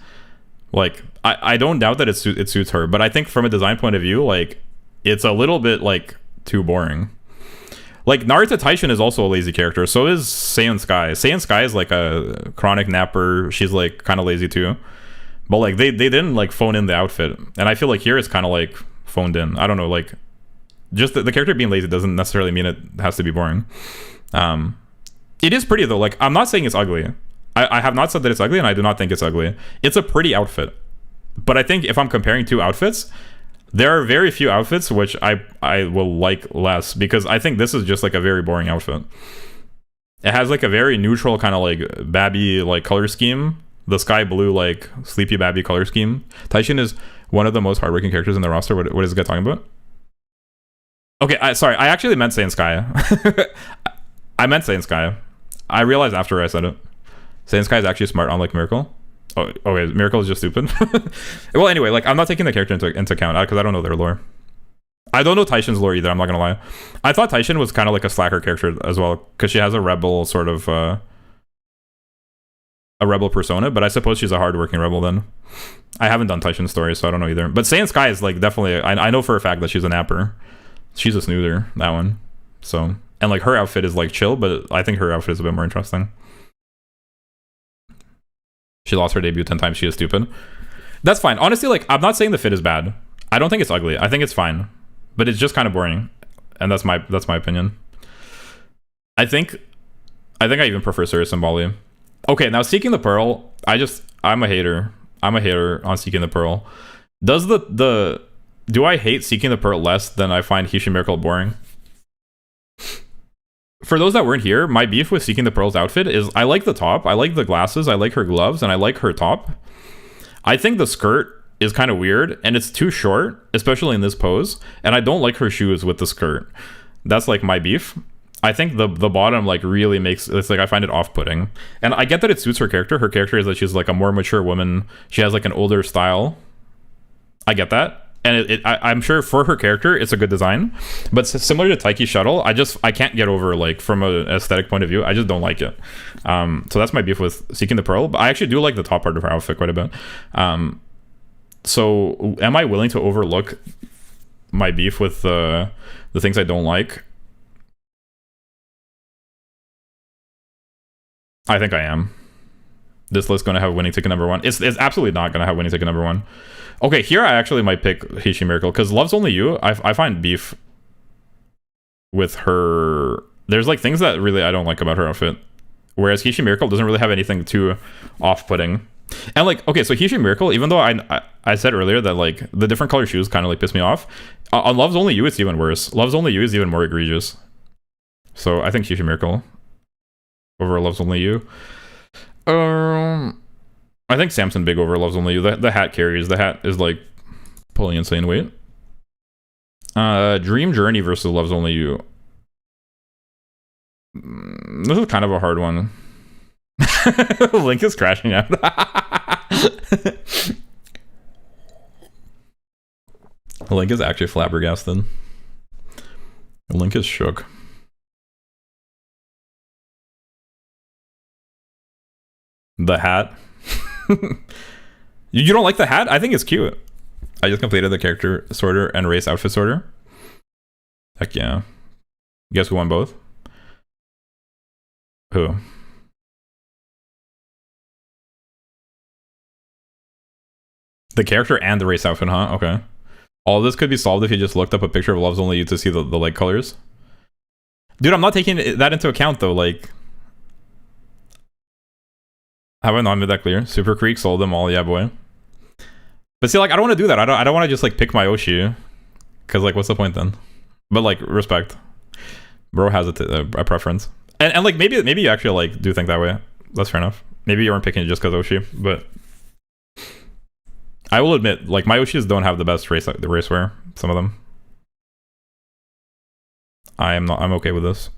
C: like I don't doubt that it suits her, but I think from a design point of view, like it's a little bit like too boring. Like Naruto Taishin is also a lazy character, so is Saiyan Sky. Saiyan Sky is like a chronic napper. She's like kind of lazy too, but like they didn't like phone in the outfit, and I feel like here it's kind of like phoned in. I don't know, like
E: just the character being lazy doesn't necessarily mean it has to be boring. It is pretty though. Like, I'm not saying it's ugly. I have not said that it's ugly, and I do not think it's ugly. It's a pretty outfit. But I think if I'm comparing two outfits, there are very few outfits which I will like less, because I think this is just like a very boring outfit. It has like a very neutral kind of like Babby like color scheme. The sky blue like sleepy Babby color scheme. Taishin is one of the most hardworking characters in the roster. What is this guy talking about? Okay, sorry. I actually meant Saiyan Sky. I meant Saiyan Sky. I realized after I said it. Saiyan Sky is actually smart, unlike Miracle. Oh, okay. Miracle is just stupid. Well, anyway, like, I'm not taking the character into account because I don't know their lore. I don't know Taishin's lore either. I'm not gonna lie. I thought Taishin was kind of like a slacker character as well, because she has a rebel sort of a rebel persona. But I suppose she's a hardworking rebel then. I haven't done Taishin's story, so I don't know either. But Saiyan Sky is like definitely. I know for a fact that she's a napper. She's a snoozer, that one. So, and like her outfit is like chill, but I think her outfit is a bit more interesting. She lost her debut 10 times. She is stupid. That's fine. Honestly, like, I'm not saying the fit is bad. I don't think it's ugly. I think it's fine, but it's just kind of boring, and that's my opinion. I think I even prefer Sirius and Bali. Okay, now Seeking the Pearl. I'm a hater. I'm a hater on Seeking the Pearl. Does do I hate Seeking the Pearl less than I find Hishin Miracle boring? For those that weren't here, my beef with Seeking the Pearl's outfit is I like the top, I like the glasses, I like her gloves, and I like her top. I think the skirt is kind of weird, and it's too short, especially in this pose, and I don't like her shoes with the skirt. That's like my beef. I think the bottom like really makes, it's like, I find it off-putting. And I get that it suits her character. Her character is that she's like a more mature woman. She has like an older style. I get that. And I'm sure for her character, it's a good design. But similar to Taiki Shuttle, I can't get over, like, from an aesthetic point of view, I just don't like it. So that's my beef with Seeking the Pearl. But I actually do like the top part of her outfit quite a bit. So am I willing to overlook my beef with the things I don't like? I think I am. This list going to have winning ticket number one? It's absolutely not going to have winning ticket number one. Okay, here I actually might pick Hishin Miracle, because Love's Only You, I find beef with her. There's like things that really I don't like about her outfit, whereas Hishin Miracle doesn't really have anything too off-putting. And like, okay, so Hishin Miracle, even though I said earlier that like the different color shoes kind of like piss me off, on Love's Only You it's even worse. Love's Only You is even more egregious. So I think Hishin Miracle over Love's Only You. I think Samson Big over Love's Only You. The hat carries. The hat is like pulling insane weight. Dream Journey versus Love's Only You. This is kind of a hard one. Link is crashing out. Link is actually flabbergasted. Link is shook. The hat. You don't like the hat? I think it's cute. I just completed the character sorter and race outfit sorter. Heck yeah. Guess who won both? Who? The character and the race outfit, huh? Okay. All this could be solved if you just looked up a picture of Love's Only You to see the like colors. Dude, I'm not taking that into account though. Like, have I not made that clear? Super Creek sold them all, yeah, boy. But see, like, I don't want to do that. I don't want to just like pick my Oshi, because like, what's the point then? But like, respect. Bro has a preference, and like maybe you actually like do think that way. That's fair enough. Maybe you weren't picking it just because Oshi, but I will admit, like, my Oshis don't have the best racewear. Some of them. I'm okay with this,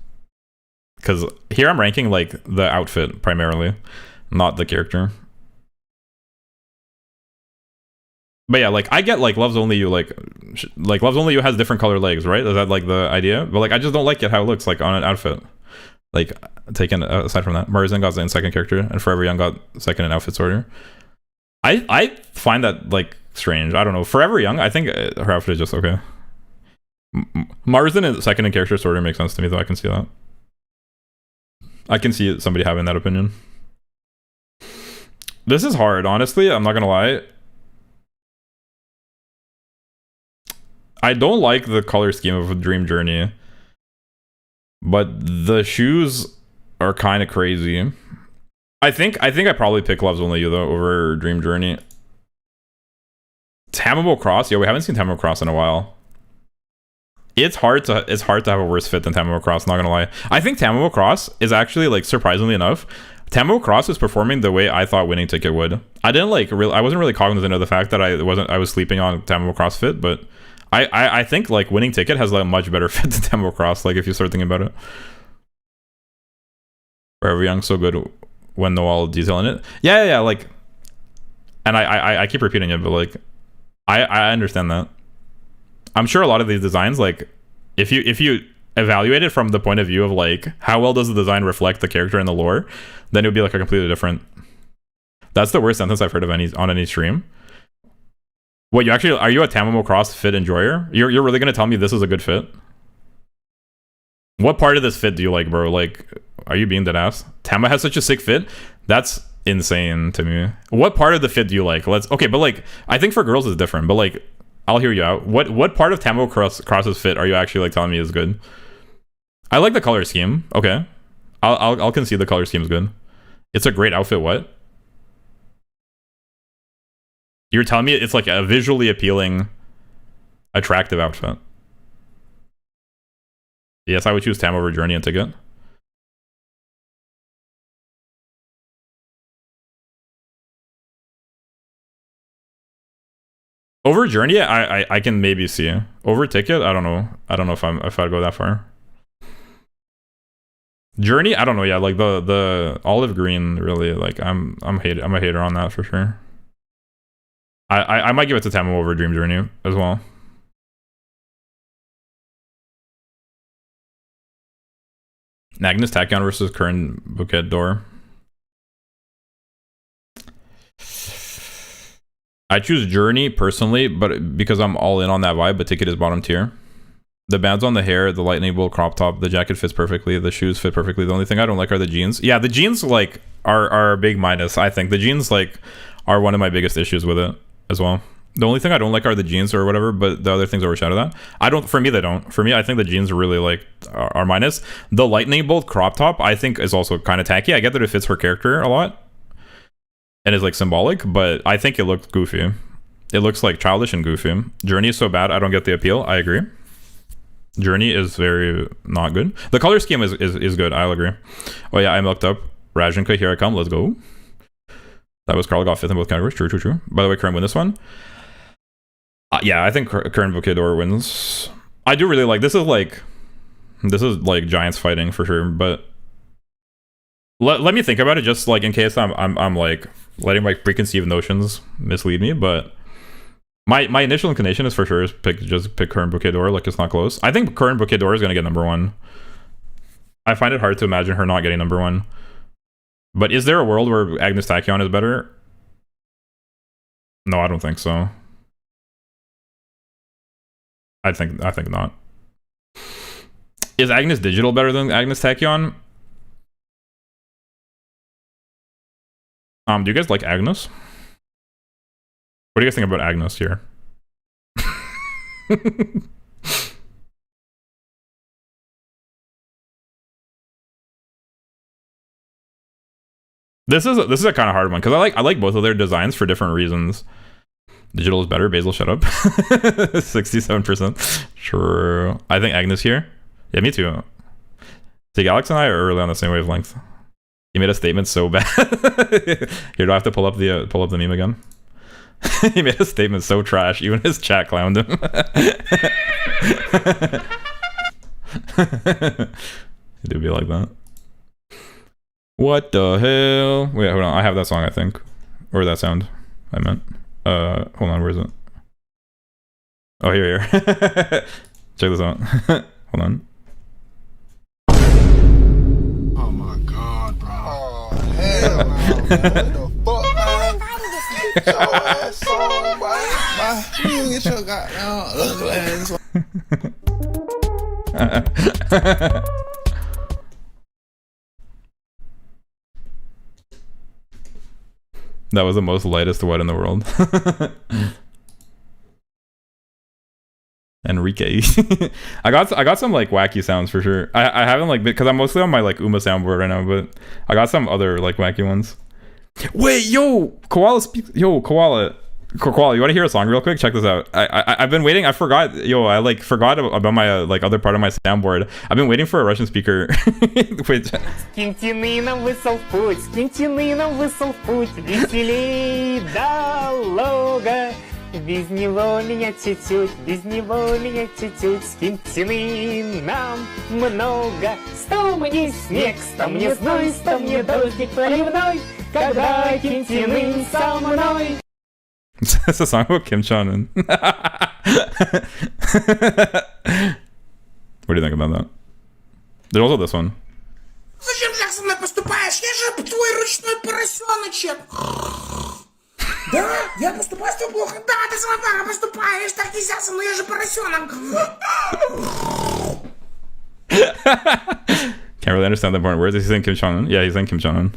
E: because here I'm ranking like the outfit primarily, not the character. But yeah, like, I get like Love's Only You, like Love's Only You has different color legs, right? Is that like the idea? But like, I just don't like it how it looks like on an outfit. Like, taken aside from that, Marizan got in second character, and Forever Young got second in outfits order. I find that like strange. I don't know. Forever Young, I think her outfit is just okay. Marizan in second in character order makes sense to me, though. I can see that. I can see somebody having that opinion. This is hard, honestly. I'm not gonna lie. I don't like the color scheme of Dream Journey, but the shoes are kind of crazy. I think I probably pick Love's Only You though over Dream Journey. Tamamo Cross, we haven't seen Tamamo Cross in a while. It's hard to have a worse fit than Tamamo Cross, not gonna lie. I think Tamamo Cross is actually, like, surprisingly enough, Tamamo Cross is performing the way I thought Winning Ticket would. I wasn't really cognizant of the fact that I was sleeping on Tamamo Cross fit, but I think, like, Winning Ticket has, like, a much better fit than Tamamo Cross, like, if you start thinking about it. Forever Young, so good when Noel detailing it. Yeah, like, and I keep repeating it, but, like, I understand that. I'm sure a lot of these designs, like, if you evaluate it from the point of view of, like, how well does the design reflect the character and the lore, then it would be, like, a completely different. That's the worst sentence I've heard of on any stream. What, are you a Tamamo Cross fit enjoyer? You're really gonna tell me this is a good fit? What part of this fit do you like, bro? Like, are you being dead ass? Tama has such a sick fit. That's insane to me. What part of the fit do you like? Okay, but, like, I think for girls it's different, but, like, I'll hear you out. What part of Tamamo Cross's fit are you actually, like, telling me is good? I like the color scheme. Okay, I'll concede the color scheme is good. It's a great outfit. What? You're telling me it's, like, a visually appealing, attractive outfit? Yes, I would choose Tam over Journey and Ticket. Over Journey, I can maybe see. Over Ticket, I don't know. I don't know if I'd go that far. Journey, I don't know. Yeah, like the olive green, really. Like, I'm a hater on that for sure. I might give it to Tamo over Dream Journey as well. Agnes Tachyon versus Kern Bouquet Door. I choose Journey personally, but because I'm all in on that vibe, but Ticket is bottom tier. The bands on the hair, the lightning bolt crop top, the jacket fits perfectly, the shoes fit perfectly. The only thing I don't like are the jeans. Yeah, the jeans, like, are a big minus, I think. The jeans, like, are one of my biggest issues with it as well. The only thing I don't like are the jeans or whatever, but the other things overshadow that. For me, they don't. For me, I think the jeans are really, like, are minus. The lightning bolt crop top, I think, is also kind of tacky. I get that it fits her character a lot and is, like, symbolic, but I think it looked goofy. It looks, like, childish and goofy. Journey is so bad, I don't get the appeal. I agree. Journey is very not good. The color scheme is good. I'll agree. Oh yeah, I'm looked up. Rajanka, here I come. Let's go. That was Carl got 5th in both categories. True. By the way, Kern win this one. Yeah, I think Kern Bouquet d'Or wins. I do really like this. Is like giants fighting for sure. But let me think about it, just, like, in case I'm like letting my preconceived notions mislead me. But my initial inclination is for sure pick Kern Bouquet d'Or. Like, it's not close. I think Kern Bouquet d'Or is gonna get number 1. I find it hard to imagine her not getting number 1. But is there a world where Agnes Tachyon is better? No, I don't think so. I think not. Is Agnes Digital better than Agnes Tachyon? Do you guys like Agnes? What do you guys think about Agnes here? This is a kind of hard one because I like both of their designs for different reasons. Digital is better. Basil, shut up. 67%. True. I think Agnes here. Yeah, me too. See, Alex and I are really on the same wavelength. He made a statement so bad. Here, do I have to pull up the meme again? He made a statement so trash, even his chat clowned him. It do be like that. What the hell? Wait, hold on. I have that song, I think. Or that sound, I meant. Hold on, where is it? Oh, here. Check this out. Hold on.
B: Oh my god, bro. Oh, hell no, man. What the fuck, man? Get your ass on, boy. You get your goddamn ugly ass on.
E: That was the most lightest what in the world. Enrique. I got some like wacky sounds for sure. I haven't like because I'm mostly on my like Uma soundboard right now, but I got some other like wacky ones. Wait, yo, Koala Koala, you want to hear a song real quick? Check this out. I've been waiting. I forgot. I like forgot about my like other part of my soundboard. I've been waiting for a Russian speaker. Wait.
F: Кентиныном высел в путь, Кентиныном высел в путь, веселей дорога. Без него меня чуть-чуть, без него меня чуть-чуть, с Кентиныном много. Сто мне снег, сто мне зной, сто мне дождик проливной, когда Кентинын со мной.
E: It's a song about Kim Jong-un. What do you think about that? There's also this one.
G: Зачем так со мной поступаешь? Я же твой ручной поросеночек. Да? Я поступаю с тобой плохо? Да, ты со мной плохо поступаешь. Так нельзя со мной, я же поросенок.
E: Can't really understand the important words. Is he saying Kim Jong-un? Yeah, he's saying Kim Jong-un.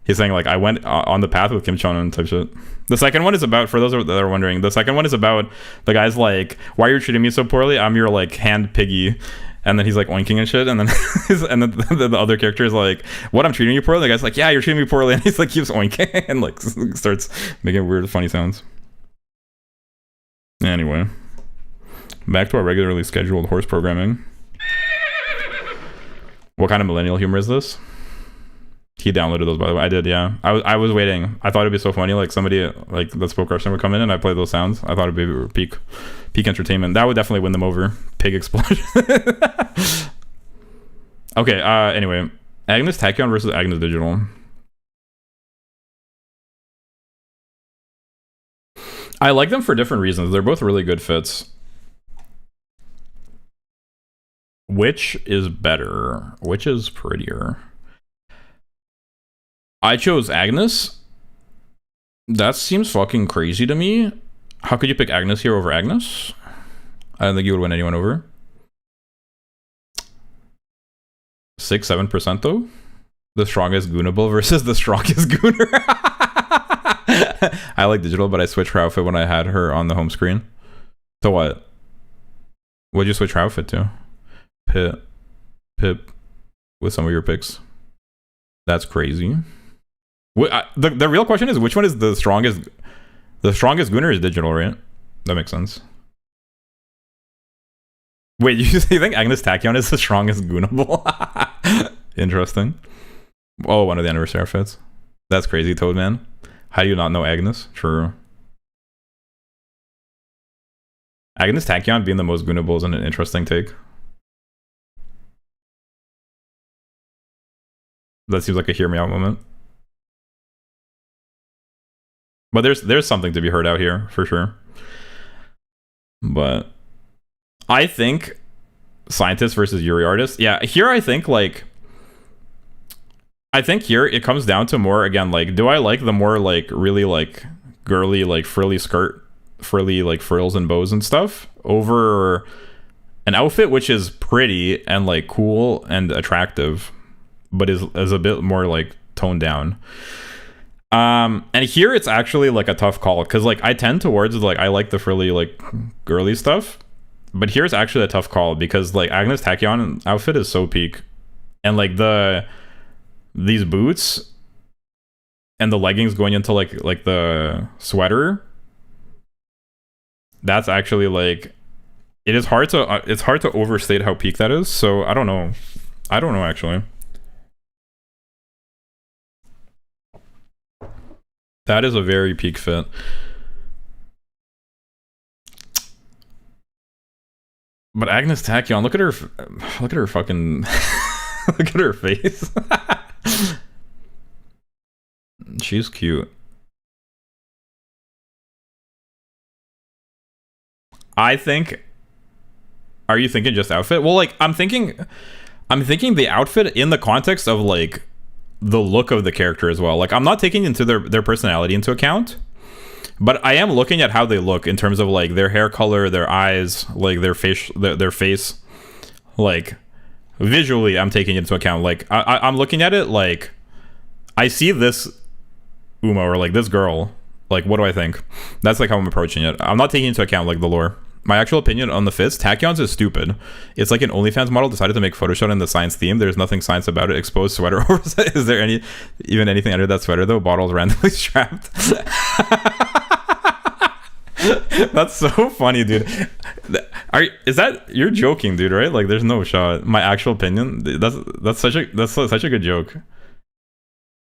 E: He's saying like I went on the path with Kim Jong-un type shit. The second one is about, for those that are wondering, the second one is about the guy's like, why are you treating me so poorly? I'm your like hand piggy. And then he's like oinking and shit. And then the other character is like, what, I'm treating you poorly? The guy's like, yeah, you're treating me poorly. And he's like keeps oinking and like starts making weird funny sounds. Anyway, back to our regularly scheduled horse programming. What kind of millennial humor is this? He downloaded those, by the way. I did, yeah. I was waiting. I thought it'd be so funny. Like somebody like that spoke Russian would come in and I play those sounds. I thought it'd be peak entertainment. That would definitely win them over. Pig explosion. Okay. Anyway, Agnes Tachyon versus Agnes Digital. I like them for different reasons. They're both really good fits. Which is better? Which is prettier? I chose Agnes. That seems fucking crazy to me. How could you pick Agnes here over Agnes? I don't think you would win anyone over. 6-7% though. The strongest Goonable versus the strongest Gooner. I like Digital, but I switched her outfit when I had her on the home screen. So what? What'd you switch her outfit to? Pip with some of your picks. That's crazy. The real question is, which one is the strongest? The strongest Gooner is Digital, right? That makes sense. Wait, you think Agnes Tachyon is the strongest Goonable? Interesting. Oh, one of the anniversary outfits. That's crazy, Toadman. How do you not know Agnes? True. Agnes Tachyon being the most Goonable is an interesting take. That seems like a hear me out moment. But there's something to be heard out here for sure. But I think scientist versus Yuri artist. Yeah, here I think here it comes down to more again like, do I like the more like really like girly like frilly skirt, frilly like frills and bows and stuff over an outfit which is pretty and like cool and attractive, but is a bit more like toned down. And here it's actually like a tough call because like I tend towards like I like the frilly like girly stuff, but here's actually a tough call because like Agnes Tachyon outfit is so peak, and like these boots and the leggings going into like the sweater, that's actually like it's hard to overstate how peak that is. So I don't know actually. That is a very peak fit. But Agnes Tachyon, look at her fucking look at her face. She's cute. I think, are you thinking just outfit? Well, like I'm thinking the outfit in the context of like the look of the character as well. Like I'm not taking into their personality into account, but I am looking at how they look in terms of like their hair color, their eyes, like their face, like visually I'm taking into account. Like I'm looking at it like I see this Uma or like this girl, like what do I think? That's like how I'm approaching it. I'm not taking into account like the lore My actual opinion on the fits, Tachyon's is stupid. It's like an OnlyFans model decided to make photoshoot in the science theme. There's nothing science about it. Exposed sweater oversize. Is there even anything under that sweater though? Bottles randomly strapped. That's so funny, dude. You're joking, dude, right? Like there's no shot. My actual opinion, that's such a good joke.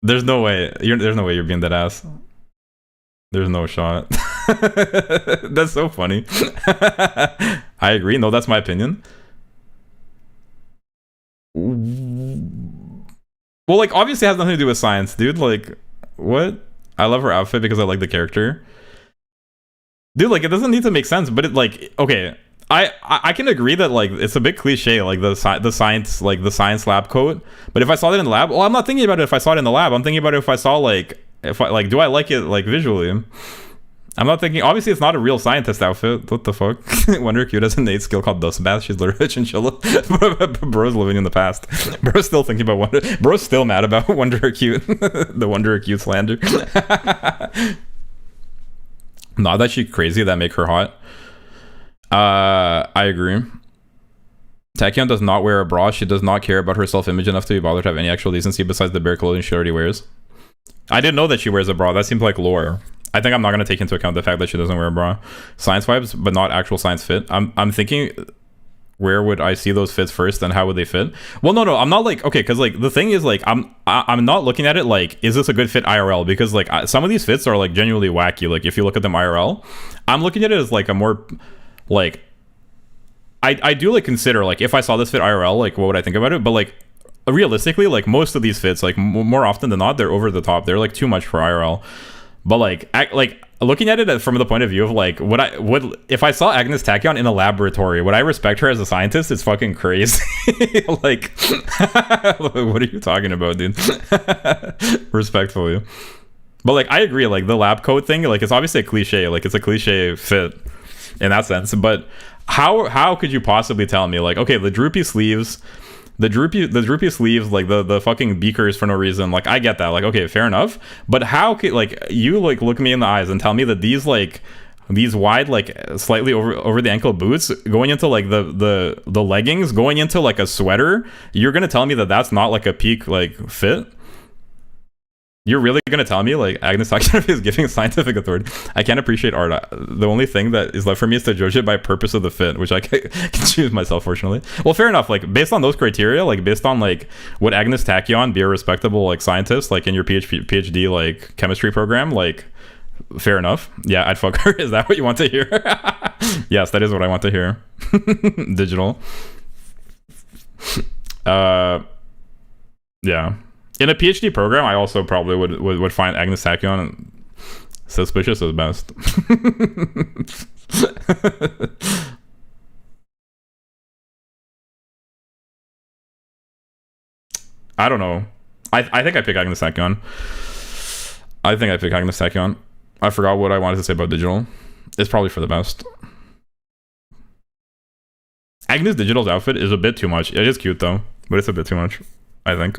E: There's no way you're being that ass. There's no shot. That's so funny. I agree. No, that's my opinion. Well, like, obviously it has nothing to do with science, dude. Like, what? I love her outfit because I like the character. Dude, like, it doesn't need to make sense, but it, like, okay. I can agree that, like, it's a bit cliche, like, the science lab coat. But if I saw that in the lab, well, I'm not thinking about it if I saw it in the lab. I'm thinking about it if I saw, like, do I like it, like, visually? I'm not thinking, obviously it's not a real scientist outfit. What the fuck? Wonder Cute has an innate skill called dust bath. She's literally a chinchilla. Bro's living in the past. Bro's still thinking about Wonder. Bro's still mad about Wonder Cute. The Wonder Cute slander. Not that she's crazy, that make her hot. I agree. Tachyon does not wear a bra. She does not care about her self-image enough to be bothered to have any actual decency besides the bare clothing she already wears. I didn't know that she wears a bra. That seems like lore. I think I'm not going to take into account the fact that she doesn't wear a bra. Science vibes, but not actual science fit. I'm thinking, where would I see those fits first and how would they fit? Well, no, I'm not like, okay, because like the thing is like I'm not looking at it like, is this a good fit IRL? Because like some of these fits are like genuinely wacky. Like if you look at them IRL, I'm looking at it as like a more like, I do like consider like if I saw this fit IRL, like what would I think about it? But like realistically, like most of these fits, like more often than not, they're over the top. They're like too much for IRL. But like looking at it from the point of view of like would if I saw Agnes Tachyon in a laboratory, would I respect her as a scientist? It's fucking crazy. Like what are you talking about, dude? Respectfully. But like I agree, like the lab coat thing, like it's obviously a cliche, like it's a cliche fit in that sense. But how could you possibly tell me like, okay, the droopy sleeves, like the fucking beakers for no reason, like I get that, like okay, fair enough, but how could like you like look me in the eyes and tell me that these wide like slightly over the ankle boots going into like the leggings going into like a sweater, you're gonna tell me that that's not like a peak like fit? You're really gonna tell me like Agnes Tachyon is giving scientific authority? I can't appreciate art. The only thing that is left for me is to judge it by purpose of the fit, which I can choose myself, fortunately. Well, fair enough. Like based on those criteria, like based on like would Agnes Tachyon be a respectable like scientist, like in your PhD like chemistry program, like fair enough. Yeah, I'd fuck her. Is that what you want to hear? Yes, that is what I want to hear. Digital. Yeah. In a PhD program, I also probably would find Agnes Tachyon suspicious as best. I don't know. I think I pick Agnes Tachyon. I forgot what I wanted to say about digital. It's probably for the best. Agnes Digital's outfit is a bit too much. It is cute though, but it's a bit too much, I think.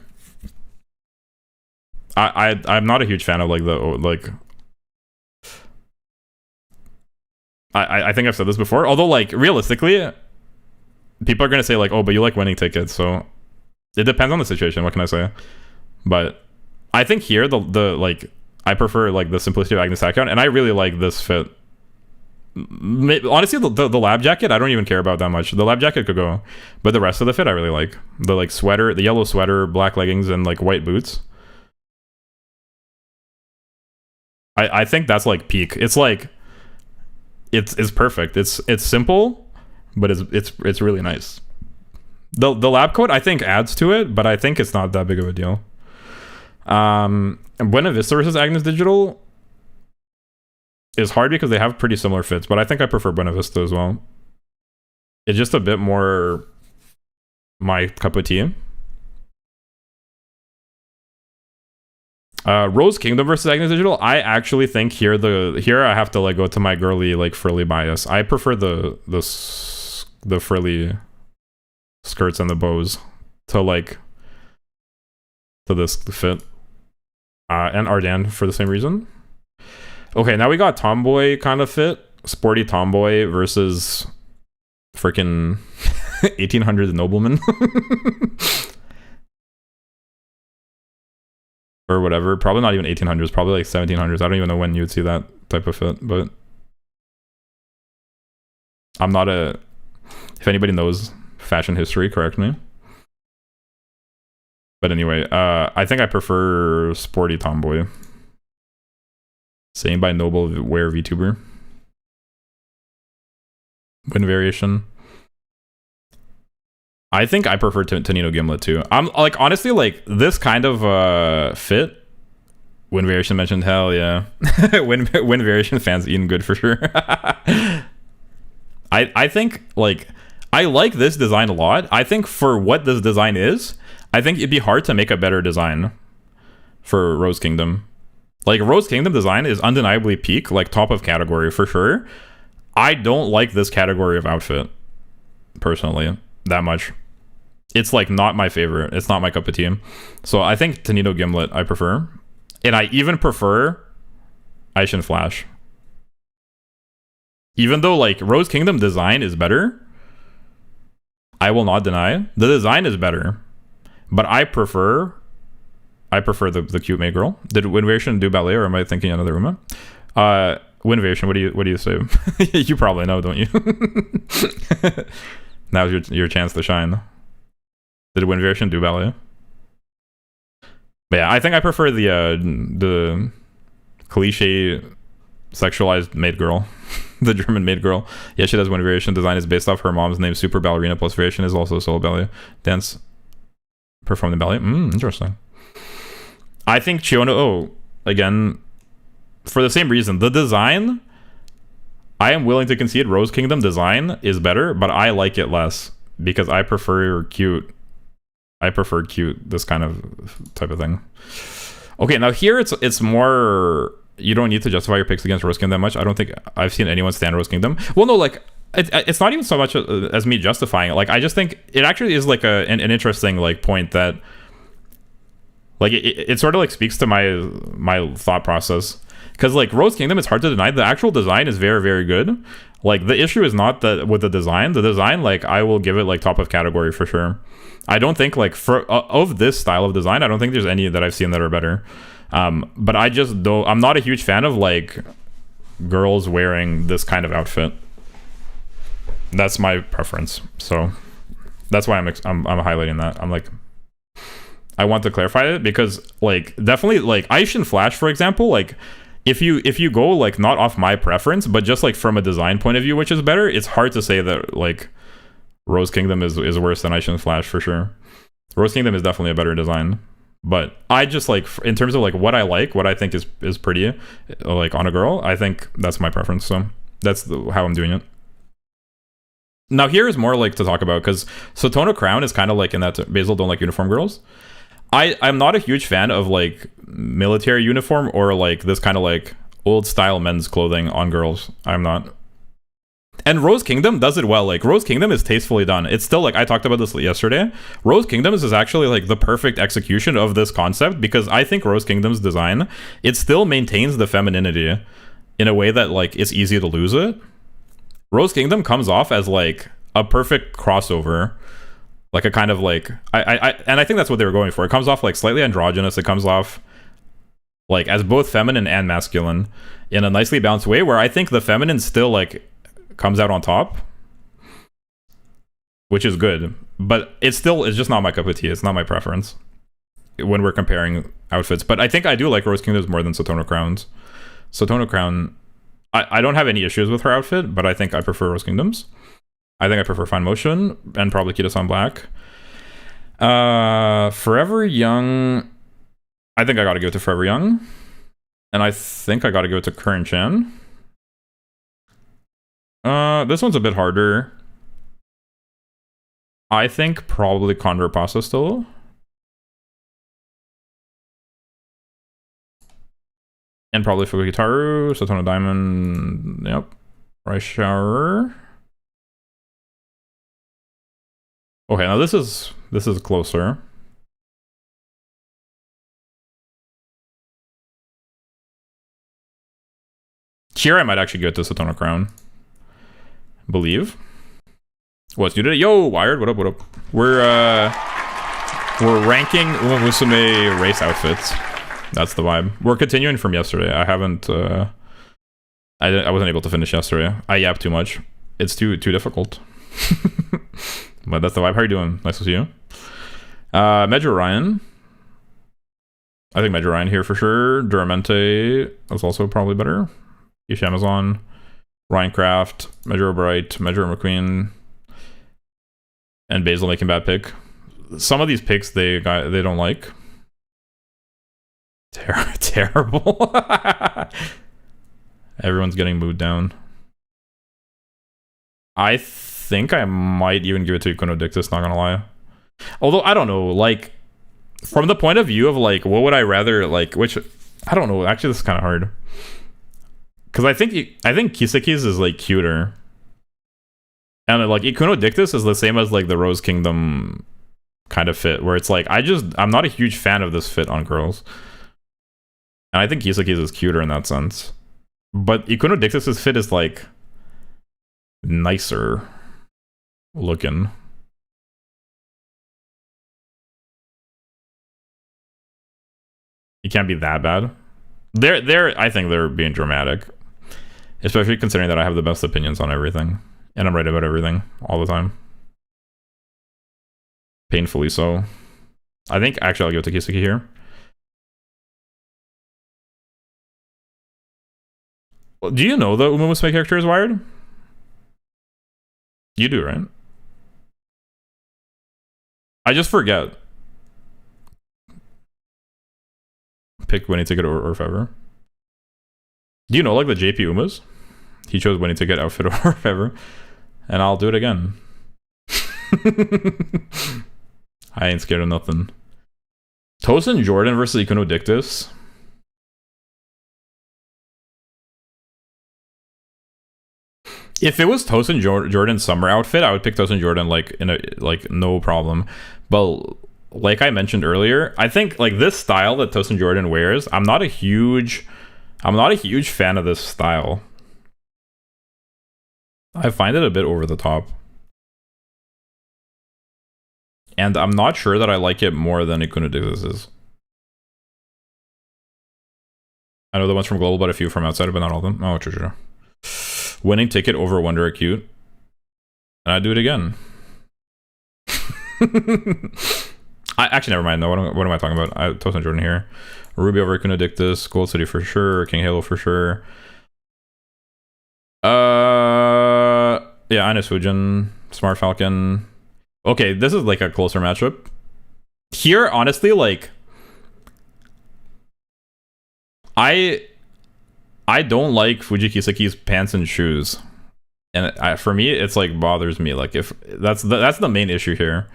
E: I'm not a huge fan of like I think I've said this before, although like realistically people are gonna say like, oh, but you like winning tickets, so it depends on the situation. What can I say? But I think here the like I prefer like the simplicity of Agnes Tachyon, and I really like this fit. Honestly, the lab jacket I don't even care about that much. The lab jacket could go, but the rest of the fit I really like. The like sweater, the yellow sweater, black leggings, and like white boots. I think that's like peak. It's like it's perfect. It's simple, but it's really nice. The lab coat I think adds to it, but I think it's not that big of a deal. Buena Vista versus Agnes Digital is hard because they have pretty similar fits, but I think I prefer Buena Vista as well. It's just a bit more my cup of tea. Rose Kingdom versus Agnes Digital. I actually think here I have to like go to my girly like frilly bias. I prefer the frilly skirts and the bows to this fit. And Ardan for the same reason. Okay, now we got tomboy kind of fit sporty tomboy versus freaking 1800s nobleman. Or whatever. Probably not even 1800s, probably like 1700s. I don't even know when you'd see that type of fit, but I'm not a... If anybody knows fashion history, correct me. But anyway, I think I prefer sporty tomboy. Same by noble wear vtuber. Win variation. I think I prefer Tonino Gimlet too. I'm like, honestly, like this kind of fit. Win variation mentioned, hell yeah. win variation fans eating good for sure. I think like I like this design a lot. I think for what this design is, I think it'd be hard to make a better design for Rose Kingdom. Like Rose Kingdom design is undeniably peak, like top of category for sure. I don't like this category of outfit personally that much. It's like not my favorite. It's not my cup of tea. So I think Tonino Gimlet I prefer. And I even prefer Aishin Flash. Even though like Rose Kingdom design is better, I will not deny the design is better. But I prefer the cute maid girl. Did Win Variation do ballet, or am I thinking another woman? Win Variation, what do you say? You probably know, don't you? Now's your chance to shine. Did Win Variation do ballet? But yeah, I think I prefer the cliche sexualized maid girl. The German maid girl. Yeah, she does Win Variation. Design is based off her mom's name. Super ballerina plus variation is also solo ballet. Dance performed in ballet. Interesting. I think Chiono, again, for the same reason, the design, I am willing to concede Rose Kingdom design is better, but I like it less because I prefer cute. This kind of type of thing. Okay, now here it's more, you don't need to justify your picks against Rose Kingdom that much. I don't think I've seen anyone stand Rose Kingdom. Well, no, like it's not even so much as me justifying it. Like I just think it actually is like an interesting like point that like it sort of like speaks to my thought process. Because like Rose Kingdom, it's hard to deny the actual design is very, very good. Like the issue is not that with the design. The design, like I will give it like top of category for sure. I don't think like for of this style of design, I don't think there's any that I've seen that are better. But I just don't. I'm not a huge fan of like girls wearing this kind of outfit. That's my preference. So that's why I'm highlighting that. I'm like, I want to clarify it because like definitely like Aishin Flash, for example, like if you go like not off my preference, but just like from a design point of view, which is better, it's hard to say that like Rose Kingdom is worse than Aishin Flash for sure. Rose Kingdom is definitely a better design, but I just like in terms of like what I think is pretty like on a girl, I think that's my preference. So that's how I'm doing it. Now here is more like to talk about because Sotono Crown is kind of like in that Basil don't like uniform girls. I'm not a huge fan of like military uniform or like this kind of like old style men's clothing on girls. I'm not. And Rose Kingdom does it well. Like Rose Kingdom is tastefully done. It's still like I talked about this yesterday. Rose Kingdom is actually like the perfect execution of this concept because I think Rose Kingdom's design, it still maintains the femininity in a way that like it's easy to lose it. Rose Kingdom comes off as like a perfect crossover. Like a kind of like I think that's what they were going for. It comes off like slightly androgynous. It comes off like as both feminine and masculine in a nicely balanced way where I think the feminine still like comes out on top, which is good, but it's just not my cup of tea. It's not my preference when we're comparing outfits. But I think I do like Rose Kingdoms more than Sotono Crown's. Sotono Crown, I don't have any issues with her outfit, but I think I prefer Rose Kingdoms. I think I prefer Fine Motion and probably Kita-san Black. Forever Young, I think I gotta give it to Forever Young. And I think I gotta give it to Current Chan. This one's a bit harder. I think probably Condor Pasta still. And probably Fukutaru, Sotono Diamond, yep. Rice Shower. Okay, now this is closer. Here I might actually go to Satona Crown. Believe. What's new today? Yo, Wired, what up, what up? We're ranking Umamusume race outfits. That's the vibe. We're continuing from yesterday. I haven't I wasn't able to finish yesterday. I yapped too much. It's too difficult. But that's the vibe. How are you doing? Nice to see you. Major Ryan. I think Major Ryan here for sure. Duramente is also probably better. Ish Amazon. Ryan Craft. Major Bright. Major McQueen. And Basil making bad pick. Some of these picks they don't like. Terrible. Everyone's getting moved down. I think I might even give it to Iconodictus, not gonna lie. Although, I don't know, like, from the point of view of, like, what would I rather, like, which, I don't know, actually, this is kind of hard. Because I think Kisaki's is, like, cuter. And, like, Iconodictus is the same as, like, the Rose Kingdom kind of fit, where it's like, I'm not a huge fan of this fit on girls. And I think Kisaki's is cuter in that sense. But Iconodictus' fit is, like, nicer looking. It can't be that bad. I think they're being dramatic. Especially considering that I have the best opinions on everything. And I'm right about everything all the time. Painfully so. I think actually I'll give it to Kisaki here. Well, do you know the Umamusume character is Wired? You do, right? I just forget. Pick winning ticket or Fever. Do you know like the JP Umas? He chose winning ticket, outfit, or Fever. And I'll do it again. I ain't scared of nothing. Tosin Jordan versus Iconodictus. If it was Tosin Jordan's summer outfit, I would pick Tosin Jordan like no problem. But like I mentioned earlier, I think like this style that Tosin Jordan wears, I'm not a huge fan of this style. I find it a bit over the top. And I'm not sure that I like it more than Iconodictus is. I know the ones from Global, but a few from outside, but not all of them. Oh, true. Winning ticket over Wonder Acute. And I do it again. Actually, never mind. No, what am I talking about? Tosin Jordan here. Ruby over Iconodictus. Gold City for sure. King Halo for sure. Yeah, Ines Fujin. Smart Falcon. Okay, this is like a closer matchup. Here, honestly, like I don't like Fuji Kisaki's pants and shoes, and for me, it's like bothers me. Like if that's the main issue here.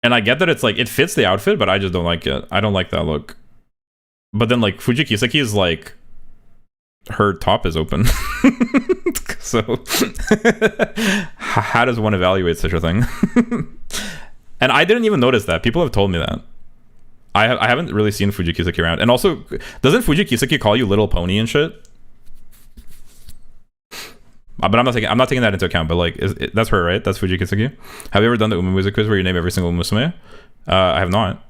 E: And I get that it's like it fits the outfit, but I just don't like it. I don't like that look. But then like Fuji Kisaki's like her top is open. So how does one evaluate such a thing? And I didn't even notice that. People have told me that. I haven't really seen Fuji Kisaki around. And also, doesn't Fuji Kisaki call you Little Pony and shit? But I'm not taking that into account. But like, that's her, right? That's Fuji Kisaki. Have you ever done the Uma Music quiz where you name every single Musume? I have not.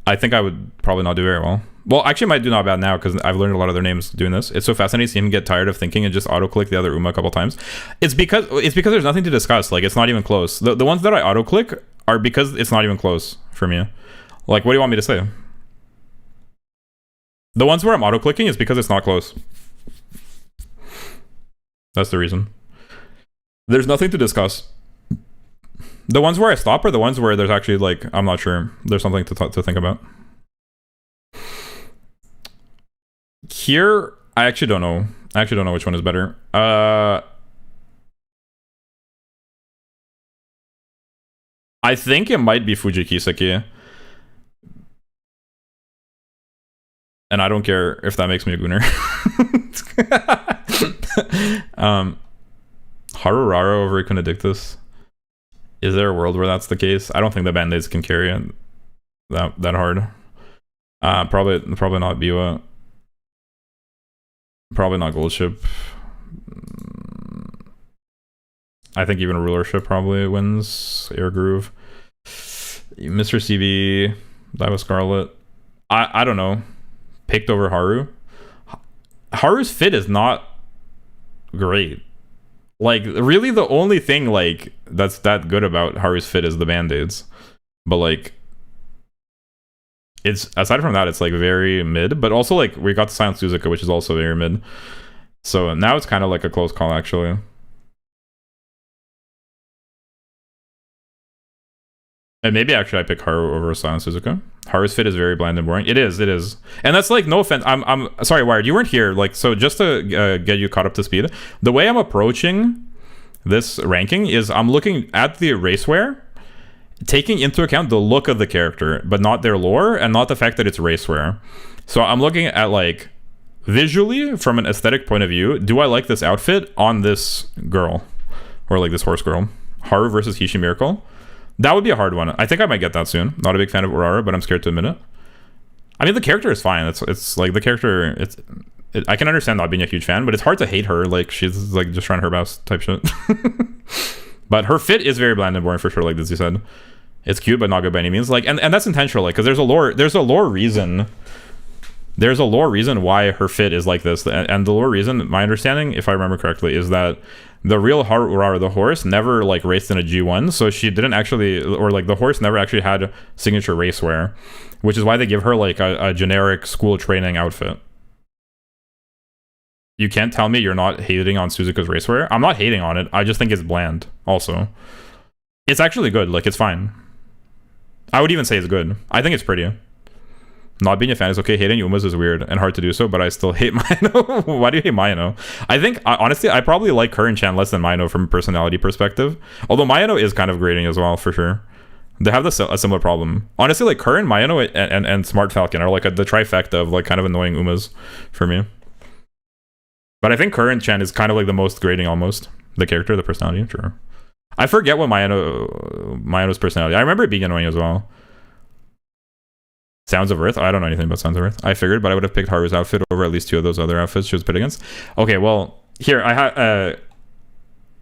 E: I think I would probably not do very well. Well, actually, I might do not bad now because I've learned a lot of their names doing this. It's so fascinating to see him get tired of thinking and just auto-click the other Uma a couple times. It's because there's nothing to discuss. Like, it's not even close. The ones that I auto-click are because it's not even close for me. Like, what do you want me to say? The ones where I'm auto-clicking is because it's not close. That's the reason. There's nothing to discuss. The ones where I stop are the ones where there's actually, like, I'm not sure. There's something to think about. Here, I actually don't know. I actually don't know which one is better. I think it might be Fuji Kisaki. And I don't care if that makes me a gooner. Harurara over Iconodictus. Is there a world where that's the case? I don't think the band-aids can carry it that hard. Probably not Biwa. Probably not gold ship. I think even rulership probably wins air groove. Mr. CB, that was Scarlet. I don't know. Picked over Haru. Haru's fit is not great. Like, really the only thing like that's that good about Haru's fit is the band-aids. But like, it's aside from that, it's like very mid. But also like we got the Silent Suzuka, which is also very mid. So now it's kind of like a close call actually. And maybe actually I pick Haru over Silent Suzuka. Haru's fit is very bland and boring. It is. And that's like, no offense. I'm sorry, Wired, you weren't here. Like, so just to get you caught up to speed, the way I'm approaching this ranking is I'm looking at the racewear, taking into account the look of the character, but not their lore and not the fact that it's racewear. So I'm looking at like visually from an aesthetic point of view, do I like this outfit on this girl or like this horse girl? Haru versus Hishi Miracle. That would be a hard one. I think I might get that soon. Not a big fan of Urara, but I'm scared to admit it. I mean, the character is fine. It's like the character. I can understand not being a huge fan, but it's hard to hate her. Like she's like just trying her best type shit. But her fit is very bland and boring for sure. Like Dizzy said, it's cute but not good by any means. Like and that's intentional. Like because there's a lore reason. There's a lore reason why her fit is like this, and the lore reason, my understanding, if I remember correctly, is that the real Haru Urara, the horse, never like raced in a G1, so she didn't actually, or like the horse never actually had signature racewear, which is why they give her like a generic school training outfit. You can't tell me you're not hating on Suzuka's racewear. I'm not hating on it. I just think it's bland. Also, it's actually good. Like it's fine. I would even say it's good. I think it's pretty. Not being a fan is okay. Hating Umas is weird and hard to do so, but I still hate Maino. Why do you hate Maino? I think, honestly, I probably like Current-chan less than Maino from a personality perspective. Although Maino is kind of grating as well, for sure. They have a similar problem. Honestly, like Current, Maino, and Smart Falcon are like the trifecta of like kind of annoying Umas for me. But I think Current-chan is kind of like the most grating almost. The character, the personality, sure. I forget what Maino's personality. I remember it being annoying as well. Sounds of Earth? I don't know anything about Sounds of Earth. I figured, but I would have picked Haru's outfit over at least two of those other outfits she was pit against. Okay, well, here, I had...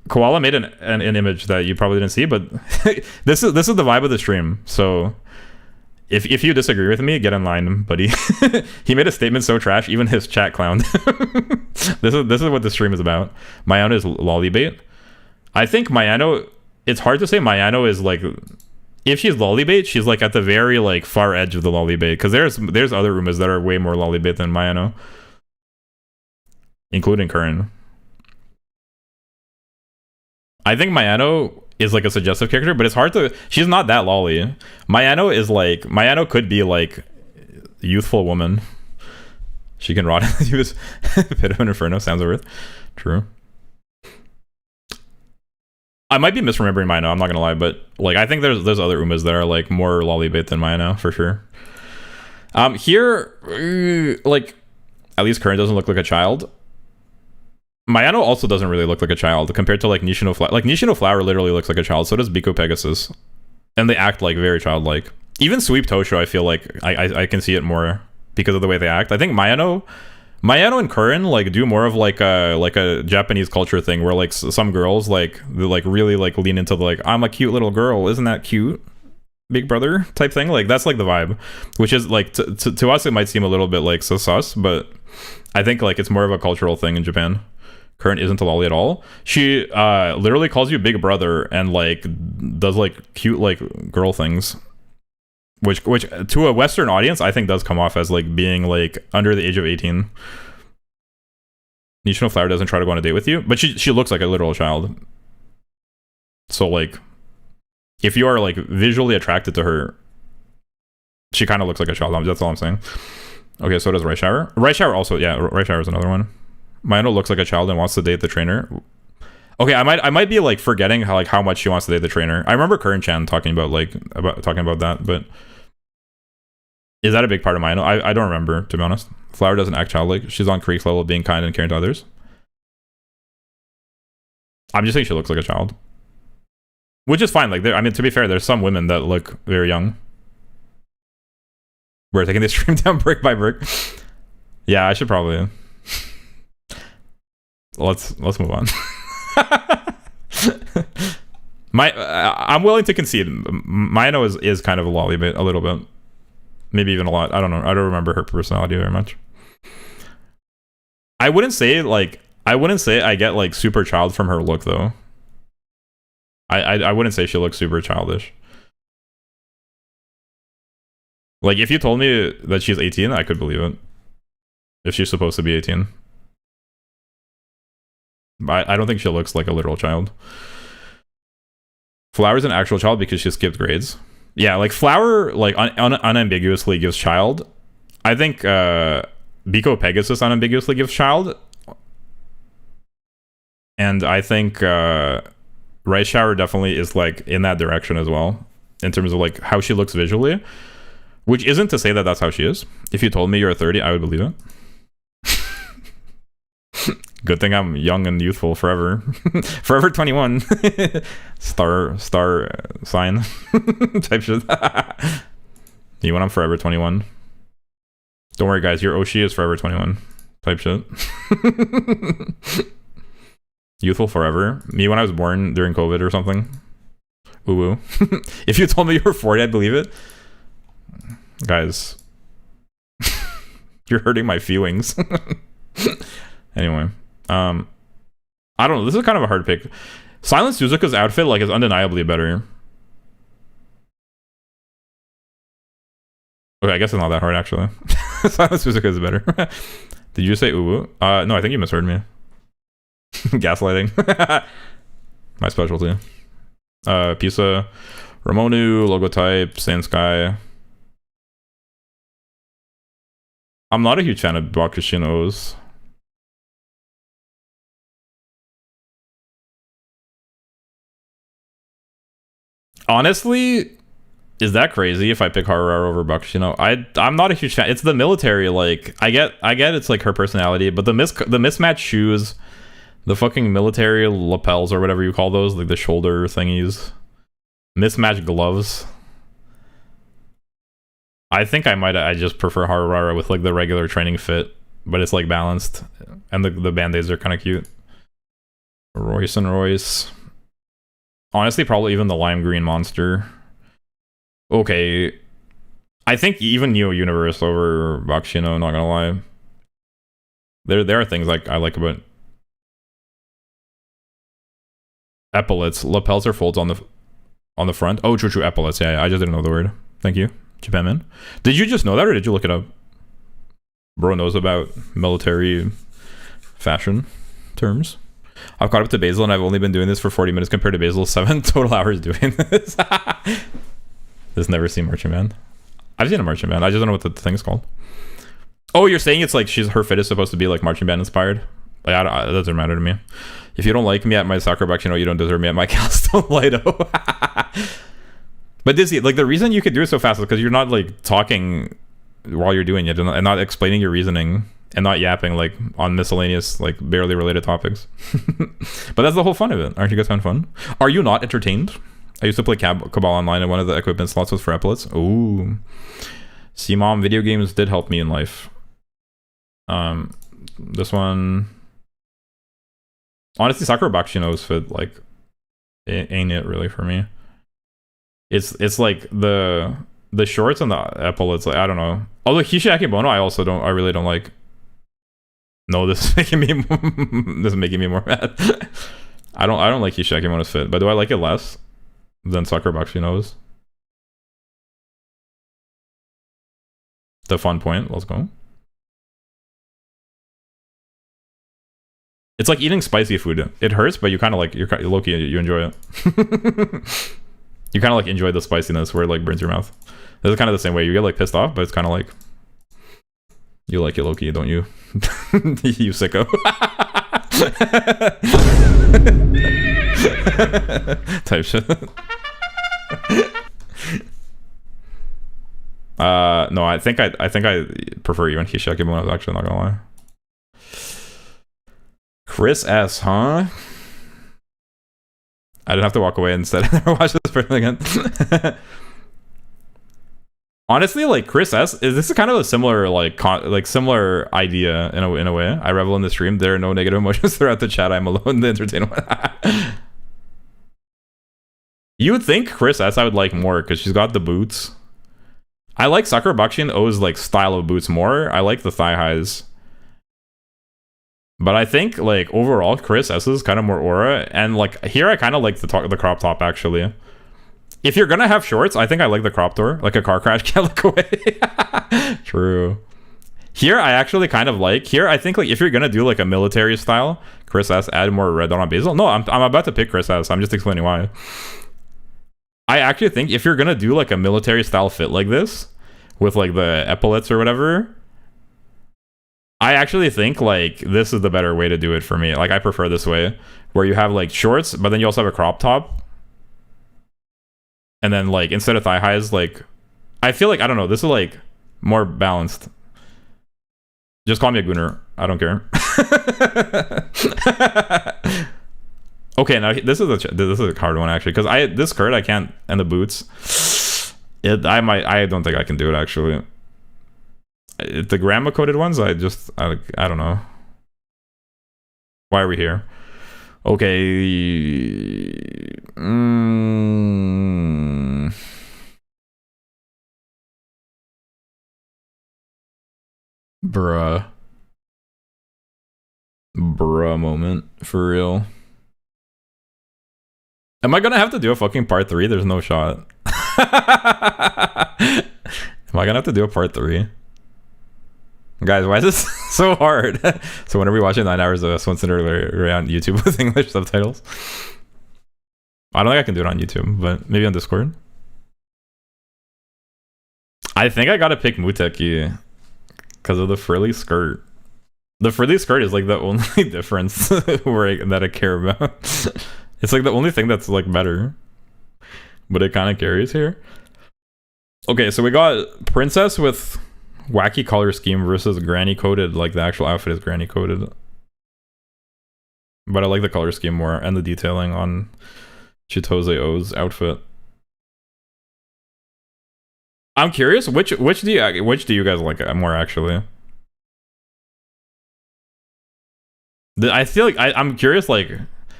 E: Koala made an image that you probably didn't see, but this is the vibe of the stream. So if you disagree with me, get in line, buddy. He made a statement so trash, even his chat clowned. This is what the stream is about. Mayano is lollybait. I think Mayano... It's hard to say Mayano is like... If she's lollybait, she's like at the very like far edge of the lollybait, because there's other Umas that are way more lollybait than Mayano, including Curran. I think Mayano is like a suggestive character, but it's hard to. She's not that lolly. Mayano could be like youthful woman. She can rot in use Pit of an Inferno. Sounds of Earth. True. I might be misremembering Maino, I'm not gonna lie, but like I think there's other Umas that are like more lollybait than Maino for sure. Here, like at least Current doesn't look like a child. Mayano also doesn't really look like a child compared to like Nishino Flower. Like Nishino Flower literally looks like a child, so does Biko Pegasus, and they act like very childlike. Even Sweep Tosho, I feel like I can see it more because of the way they act. I think Mayano and Curran like do more of like a Japanese culture thing where like some girls like they like really like lean into the like I'm a cute little girl, isn't that cute, big brother type thing. Like that's like the vibe, which is like to us it might seem a little bit like sus, but I think like it's more of a cultural thing in Japan. Current isn't a lolly at all. She literally calls you big brother and like does like cute like girl things. Which to a Western audience, I think does come off as like being like under the age of 18. Nishino Flower doesn't try to go on a date with you, but she looks like a literal child. So like, if you are like visually attracted to her, she kind of looks like a child. That's all I'm saying. Okay, so does Rice Shower. Rice Shower also, yeah, Rice Shower is another one. Maino looks like a child and wants to date the trainer. Okay, I might be like forgetting how much she wants to date the trainer. I remember Current-chan talking about that, but is that a big part of Maino? I don't remember, to be honest. Flower doesn't act childlike. She's on Creek's level of being kind and caring to others. I'm just saying she looks like a child, which is fine. Like, I mean, to be fair, there's some women that look very young. We're taking this stream down brick by brick. Yeah, I should probably. let's move on. I'm willing to concede. Maino is kind of a lolly bit, a little bit, maybe even a lot. I don't know. I don't remember her personality very much. I wouldn't say I get like super child from her look though. I wouldn't say she looks super childish. Like if you told me that she's 18, I could believe it. If she's supposed to be 18. But I don't think she looks like a literal child. Flower's an actual child because she skipped grades. Yeah, like Flower like unambiguously gives child. I think Biko Pegasus unambiguously gives child. And I think Rice Shower definitely is like in that direction as well. In terms of like how she looks visually. Which isn't to say that that's how she is. If you told me you're 30, I would believe it. Good thing I'm young and youthful forever. Forever 21. star sign type shit. You when I'm forever 21. Don't worry guys, your Oshi is forever 21 type shit. Youthful forever. Me when I was born during COVID or something. Woo woo. If you told me you were 40, I'd believe it. Guys. You're hurting my feelings. Anyway. I don't know. This is kind of a hard pick. Silent Suzuka's outfit like is undeniably better. Okay, I guess it's not that hard actually. Silent Suzuka is better. Did you say uwu? No, I think you misheard me. Gaslighting. My specialty. Pisa, Ramonu, Logotype, Sand Sky. I'm not a huge fan of Bakushino's. Honestly, is that crazy if I pick Haruara over Bakushino? I'm not a huge fan. It's the military, like I get it's like her personality, but the mismatched shoes, the fucking military lapels or whatever you call those, like the shoulder thingies, mismatched gloves. I think I just prefer Haruara with like the regular training fit, but it's like balanced, and the band-aids are kind of cute. Royce and Royce. Honestly, probably even the lime green monster. Okay. I think even Neo Universe over Bakushino, not gonna lie. There are things like I like about epaulets. Lapels or folds on the front. Oh, true, epaulets. Yeah, I just didn't know the word. Thank you, Japanman. Did you just know that or did you look it up? Bro knows about military fashion terms. I've caught up to Basil and I've only been doing this for 40 minutes compared to Basil's 7 total hours doing this. This never seen Marching Band. I've seen a Marching Band. I just don't know what the thing's called. Oh, you're saying it's like her fit is supposed to be like Marching Band inspired? Like, that doesn't matter to me. If you don't like me at my soccer box, you know you don't deserve me at my Calstone Lido. But Dizzy, like the reason you could do it so fast is because you're not like talking while you're doing it and not explaining your reasoning. And not yapping like on miscellaneous, like barely related topics. But that's the whole fun of it. Aren't you guys having fun? Are you not entertained? I used to play Cabal Online and one of the equipment slots was for epaulets. Ooh. See, Mom, video games did help me in life. This one. Honestly, Sakura Bakushino's fit, like, ain't it really for me. It's like the shorts and the epaulets, like, I don't know. Although Hishiaki Bono, I really don't like. No, this is making me more mad. I don't like Hishiaki Bono's fit, but do I like it less than Sakura Bakushino's? The fun point. Let's go. It's like eating spicy food. It hurts, but you kind of like you're low-key, you enjoy it. You kind of like enjoy the spiciness where it like burns your mouth. This is kind of the same way. You get like pissed off, but it's kind of like you like it low-key, don't you? You sicko. Type shit. No, I think I prefer you and Hishiaki Bono, actually, not gonna lie. Chris S, huh? I didn't have to walk away instead. I never watched this person again. Honestly, like Chris S, this is kind of a similar similar idea in a way. I revel in the stream. There are no negative emotions throughout the chat. I'm alone. The entertainment. You would think Chris S I would like more because she's got the boots. I like Sakura Bakshi and O's like style of boots more. I like the thigh highs. But I think like overall Chris S is kind of more aura, and like here I kind of like the crop top actually. If you're gonna have shorts, I think I like the crop door, like a car crash can't look away. True. Here I actually kind of like, here I think like if you're gonna do like a military style Chris S, add more red on Basil. No, I'm about to pick Chris S. I'm just explaining why. I actually think if you're gonna do like a military style fit like this with like the epaulets or whatever, I actually think like this is the better way to do it for me. Like I prefer this way where you have like shorts, but then you also have a crop top. And then like instead of thigh highs, like I feel like, I don't know, this is like more balanced. Just call me a gooner. I don't care. Okay, now this is a hard one actually, because this skirt I can't, and the boots. I don't think I can do it actually. The grandma coated ones, I don't know. Why are we here? Okay. Bruh moment for real. Am I gonna have to do a fucking part 3? There's no shot. Am I gonna have to do a part 3? Guys, why is this so hard? So whenever you're watching 9 hours of Swenson earlier on YouTube with English subtitles. I don't think I can do it on YouTube, but maybe on Discord. I think I gotta pick Muteki because of the frilly skirt. The frilly skirt is like the only difference that I care about. It's like the only thing that's like better, but it kind of carries here. Okay, so we got princess with wacky color scheme versus granny coated. Like the actual outfit is granny coated, but I like the color scheme more and the detailing on Chitose O's outfit. I'm curious, which do you guys like more actually? I feel like I'm curious, like,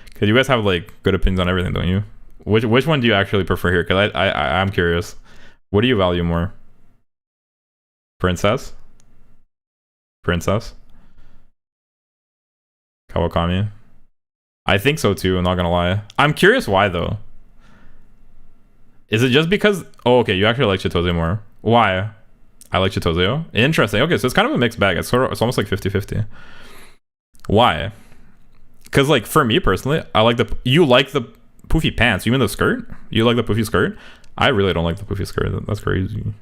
E: because you guys have like good opinions on everything, don't you? Which one do you actually prefer here? Because I'm curious. What do you value more? Princess? Kawakami? I think so too, I'm not gonna lie. I'm curious why though. Is it just because... Oh, okay, you actually like Chitose more. Why? I like Chitose. Interesting. Okay, so it's kind of a mixed bag. It's almost like 50-50. Why? Because like for me personally, I like you like the poofy pants. You mean the skirt? You like the poofy skirt? I really don't like the poofy skirt. That's crazy.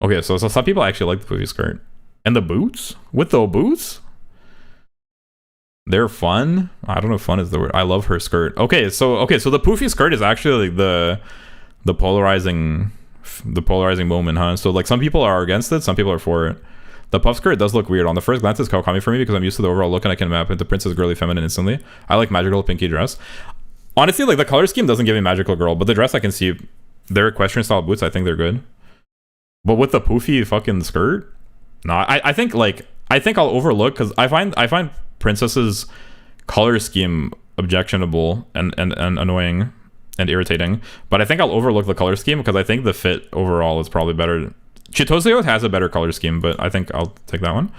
E: Okay, so some people actually like the poofy skirt. And the boots? With the boots? They're fun. I don't know if fun is the word. I love her skirt. Okay, so the poofy skirt is actually like the polarizing moment, huh? So like some people are against it, some people are for it. The puff skirt does look weird. On the first glance, it's Kawakami for me because I'm used to the overall look and I can map it to princess girly feminine instantly. I like magical pinky dress. Honestly, like the color scheme doesn't give me magical girl, but the dress I can see. Their equestrian style boots, I think they're good. But with the poofy fucking skirt, no, I think I'll overlook because I find princess's color scheme objectionable and annoying and irritating. But I think I'll overlook the color scheme because I think the fit overall is probably better. Chitose has a better color scheme, but I think I'll take that one.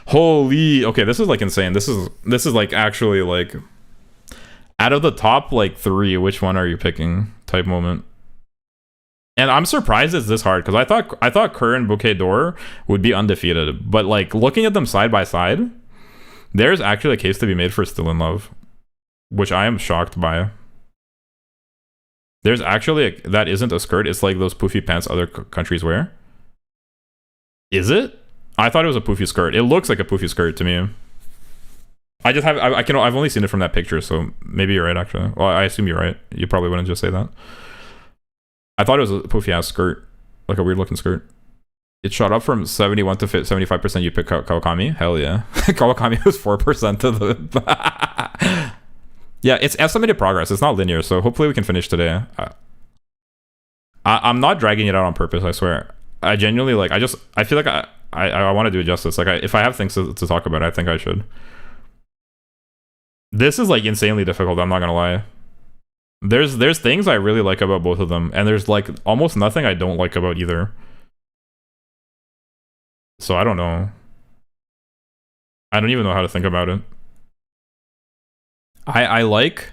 E: Holy, okay, this is like insane. This is like actually like out of the top like 3, which one are you picking? Type moment. And I'm surprised it's this hard because I thought Kerr and Bouquet d'Or would be undefeated, but like looking at them side by side, there's actually a case to be made for Still in Love, which I am shocked by. There's actually that isn't a skirt. It's like those poofy pants other countries wear. Is it? I thought it was a poofy skirt. It looks like a poofy skirt to me. I've only seen it from that picture, so maybe you're right actually. Well, I assume you're right. You probably wouldn't just say that. I thought it was a poofy ass skirt, like a weird looking skirt. It shot up from 71 to 75%. You pick Kawakami? Hell yeah. Kawakami was 4% to the... Yeah, it's estimated progress. It's not linear, so hopefully we can finish today. I'm not dragging it out on purpose, I swear. I genuinely like. I feel like I want to do it justice. Like, if I have things to talk about, I think I should. This is like insanely difficult. I'm not gonna lie. There's things I really like about both of them, and there's like almost nothing I don't like about either. So I don't know. I don't even know how to think about it. I like.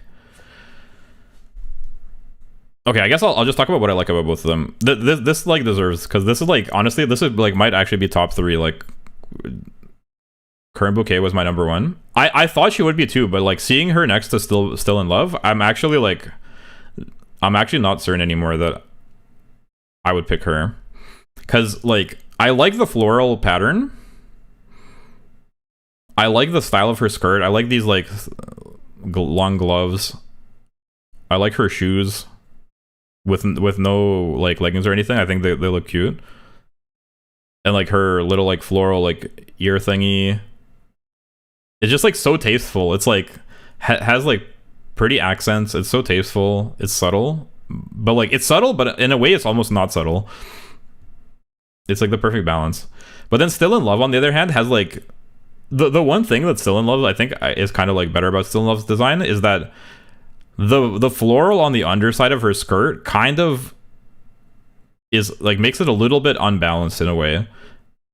E: Okay, I guess I'll just talk about what I like about both of them. This like deserves, because this is like, honestly, this is like might actually be top 3. Like, Current Bouquet was my number 1. I thought she would be too, but like seeing her next to Still in Love, I'm actually not certain anymore that I would pick her, because like I like the floral pattern. I like the style of her skirt. I like these like long gloves. I like her shoes with no like leggings or anything. I think they look cute. And like her little like floral like ear thingy. It's just like so tasteful. It's like has like pretty accents. It's so tasteful. It's subtle. But like it's subtle, but in a way it's almost not subtle. It's like the perfect balance. But then Still in Love, on the other hand, has like the one thing that Still in Love I think is kind of like better about Still in Love's design is that the floral on the underside of her skirt kind of is like makes it a little bit unbalanced in a way,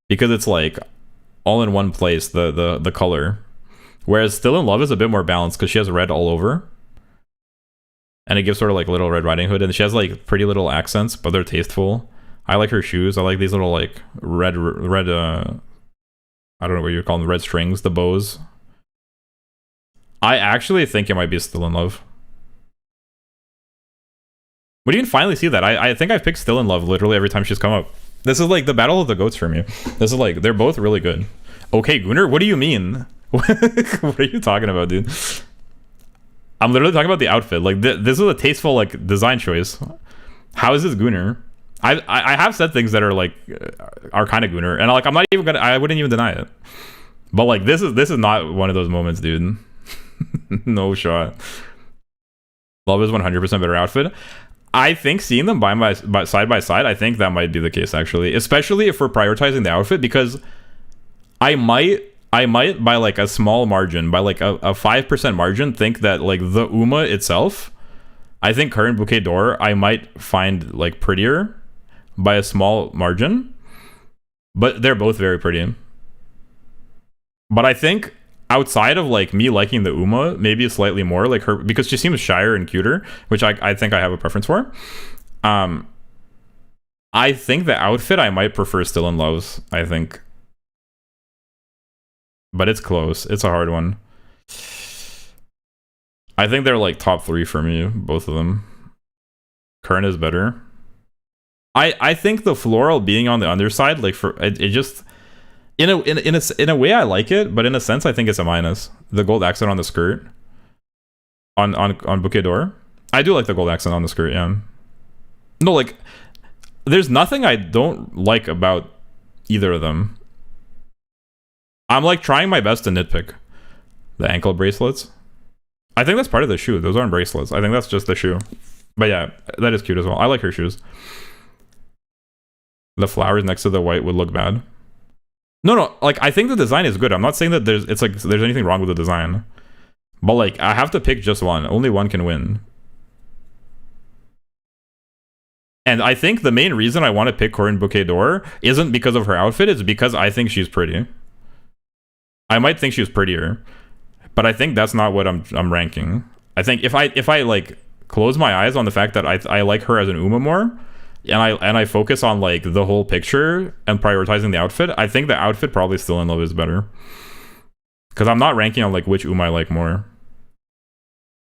E: because it's like all in one place, the color, whereas Still in Love is a bit more balanced because she has red all over, and it gives sort of like Little Red Riding Hood, and she has like pretty little accents, but they're tasteful. I like her shoes. I like these little like red I don't know what you call them, red strings, the bows. I actually think it might be Still in Love. But you can finally see that. I think I've picked Still in Love literally every time she's come up. This is like the battle of the goats for me. This is like, they're both really good. Okay, Gunnar, what do you mean? What are you talking about, dude? I'm literally talking about the outfit. Like, this is a tasteful like design choice. How is this Gunnar? I have said things that are like are kind of Gunnar, and like I wouldn't even deny it. But like this is not one of those moments, dude. No shot. Love is 100% better outfit. I think seeing them side by side, I think that might be the case actually, especially if we're prioritizing the outfit, because I might by like a small margin, by like a 5% margin, think that like the Uma itself, I think Current Bouquet d'Or I might find like prettier by a small margin, but they're both very pretty. But I think outside of like me liking the Uma maybe slightly more, like her, because she seems shyer and cuter, which I think I have a preference for. I think the outfit I might prefer Still in Love's, I think. But it's close. It's a hard one. I think they're like top 3 for me, both of them. Current is better. I think the floral being on the underside, like for it just in a way I like it, but in a sense I think it's a minus. The gold accent on the skirt on Bouquet d'Or. I do like the gold accent on the skirt, yeah. No, like there's nothing I don't like about either of them. I'm like trying my best to nitpick the ankle bracelets. I think that's part of the shoe. Those aren't bracelets. I think that's just the shoe. But yeah, that is cute as well. I like her shoes. The flowers next to the white would look bad. No, like I think the design is good. I'm not saying that there's anything wrong with the design. But like I have to pick just one. Only one can win. And I think the main reason I want to pick Corinne Bouquet d'Or isn't because of her outfit, it's because I think she's pretty. I might think she's prettier, but I think that's not what I'm ranking. I think if I like close my eyes on the fact that I like her as an Uma more, and I focus on like the whole picture and prioritizing the outfit, I think the outfit probably Still in Love is better. Because I'm not ranking on like which Uma I like more.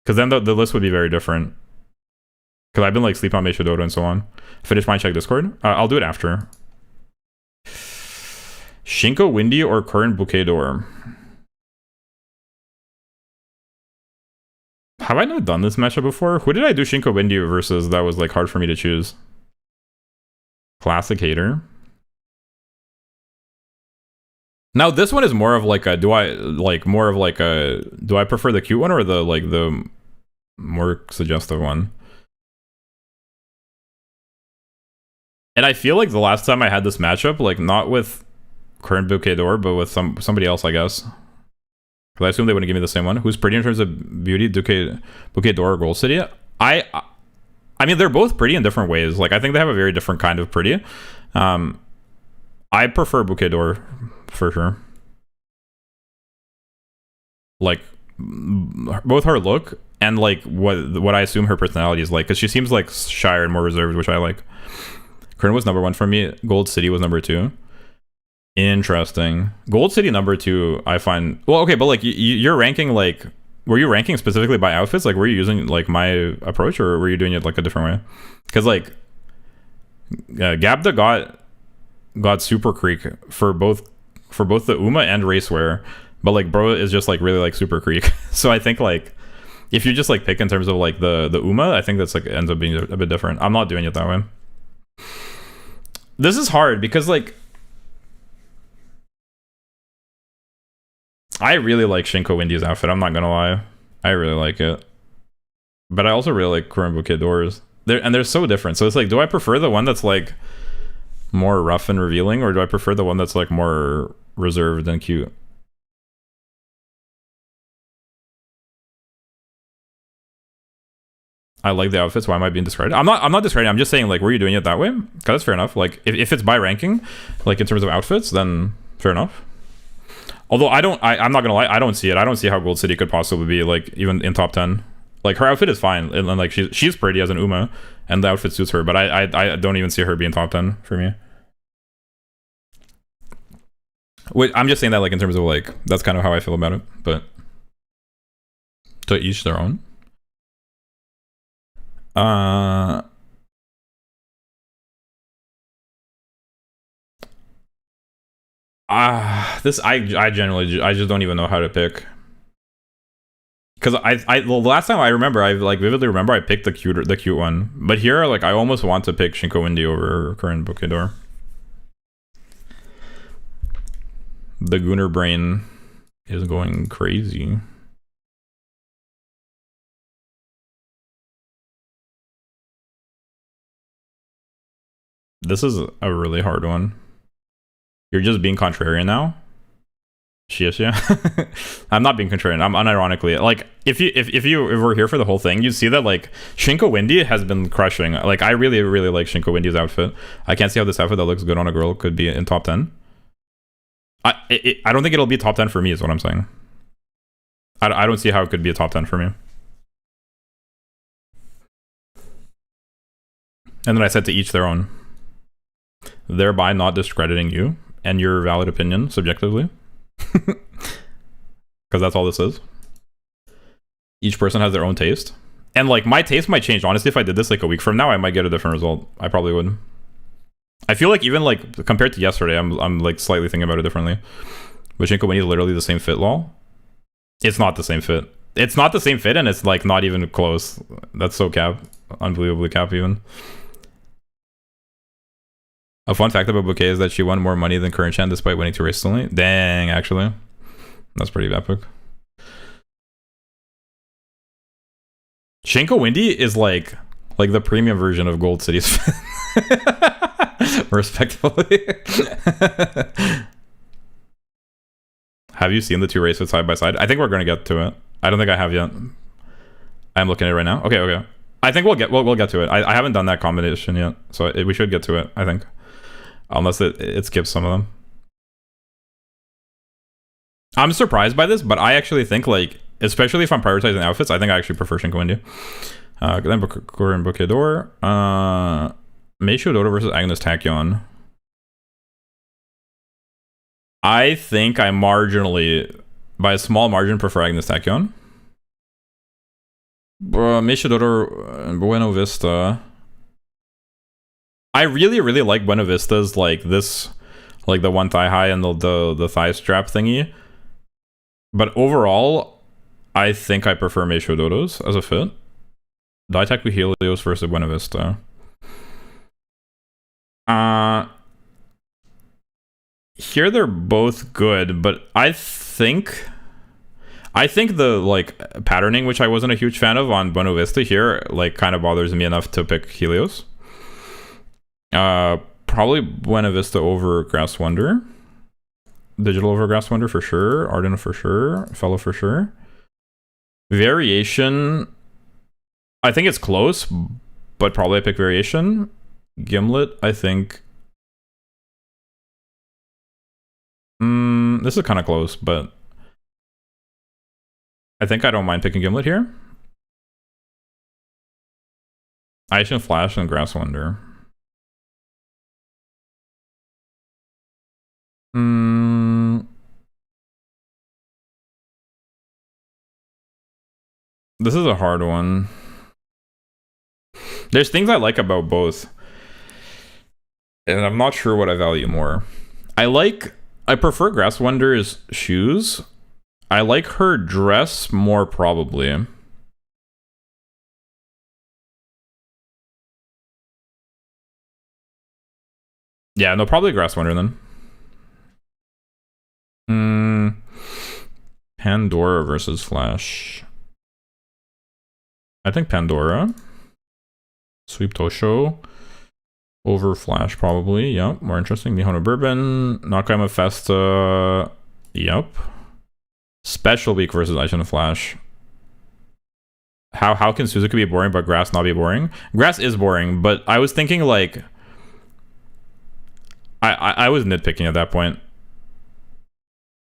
E: Because then the list would be very different. Because I've been like sleep on Meisha Dodo and so on. Finish my check Discord. I'll do it after. Shinko Windy or Current Bouquet d'Or? Have I not done this matchup before? Who did I do Shinko Windy versus that was like hard for me to choose? Classic Hater. Now this one is more of like a do I prefer the cute one or the more suggestive one? And I feel like the last time I had this matchup, like not with current Bouquet d'Or, but with somebody else, I guess. Because I assume they wouldn't give me the same one. Who's pretty in terms of beauty, Bouquet d'Or or Gold City? I mean, they're both pretty in different ways. Like, I think they have a very different kind of pretty. I prefer Bouquet d'Or for sure. Like, both her look and like what I assume her personality is like, because she seems like shyer and more reserved, which I like. Kern was number 1 for me. Gold City was number 2. Interesting. Gold City number 2, I find. Well, okay, but like you're ranking like, were you ranking specifically by outfits? Like, were you using like my approach, or were you doing it like a different way? Because like, Gabda got Super Creek for both the Uma and Racewear, but like bro is just like really like Super Creek. So I think like if you just like pick in terms of like the Uma, I think that's like ends up being a bit different. I'm not doing it that way. This is hard because like I really like Shinko Windy's outfit. I'm not gonna lie, I really like it, but I also really like Current Bouquet d'Ors. They're so different. So it's like, do I prefer the one that's like more rough and revealing, or do I prefer the one that's like more reserved and cute? I like the outfits. Why am I being discredited? I'm not discrediting. I'm just saying, like, were you doing it that way? Because that's fair enough. Like, if it's by ranking, like in terms of outfits, then fair enough. Although I'm not gonna lie, I don't see it. I don't see how Gold City could possibly be like even in top 10. Like, her outfit is fine, and like she's pretty as an Uma, and the outfit suits her. But I don't even see her being top 10 for me. Wait, I'm just saying that like in terms of like, that's kind of how I feel about it. But to each their own. This I just don't even know how to pick, because the last time I remember, I like vividly remember I picked the cute one, but here like I almost want to pick Shinko Windy over current Bouquet d'Or. The Gooner brain is going crazy. This is a really hard one. You're just being contrarian now? Yeah. I'm not being contrarian. I'm unironically. Like, if we're here for the whole thing, you see that like Shinko Windy has been crushing. Like, I really, really like Shinko Windy's outfit. I can't see how this outfit that looks good on a girl could be in top 10. I don't think it'll be top 10 for me, is what I'm saying. I don't see how it could be a top 10 for me. And then I said to each their own, thereby not discrediting you and your valid opinion subjectively. Because that's all this is. Each person has their own taste. And like, my taste might change. Honestly, if I did this like a week from now, I might get a different result. I probably would. I feel like even like compared to yesterday, I'm like slightly thinking about it differently. But Shinko Winnie is literally the same fit, lol. It's not the same fit. It's not the same fit, and it's like not even close. That's so cap. Unbelievably cap even. A fun fact about Bouquet is that she won more money than Current Chan despite winning 2 races only. Dang, actually. That's pretty epic. Shinko Windy is like the premium version of Gold City's fit. Respectfully. Have you seen the 2 races side by side? I think we're going to get to it. I don't think I have yet. I'm looking at it right now. Okay. I think we'll get to it. I haven't done that combination yet, so we should get to it, I think. Unless it skips some of them. I'm surprised by this, but I actually think, like, especially if I'm prioritizing outfits, I think I actually prefer Shinko Windy. Then Goran Bouquet d'Or. Meisho Dodo versus Agnes Tachyon. I think I marginally, by a small margin, prefer Agnes Tachyon. Meisho Dodo, Buena Vista. I really, really like Buena Vista's, like, this, like, the one thigh high and the thigh strap thingy. But overall, I think I prefer Meisho Dodo's as a fit. Daitaku Helios versus Buena Vista. Here they're both good, but I think the like patterning, which I wasn't a huge fan of on Buena Vista here, like kind of bothers me enough to pick Helios. Probably Buena Vista over Grass Wonder. Digital over Grass Wonder for sure. Arden for sure. Fellow for sure. Variation. I think it's close, but probably I pick Variation. Gimlet, I think. This is kind of close, but I think I don't mind picking Gimlet here. Ice and Flash and Grass Wonder. This is a hard one. There's things I like about both, and I'm not sure what I value more. I prefer Grass Wonder's shoes. I like her dress more, probably. Yeah, no, probably Grass Wonder then. Pandora versus Flash. I think Pandora. Sweep Tosho over Flash, probably. Yep, more interesting. Mihono Bourbon. Nakayama Festa. Yep. Special Week versus Ice and Flash. How can Suzuki be boring but Grass not be boring? Grass is boring, but I was thinking like I was nitpicking at that point.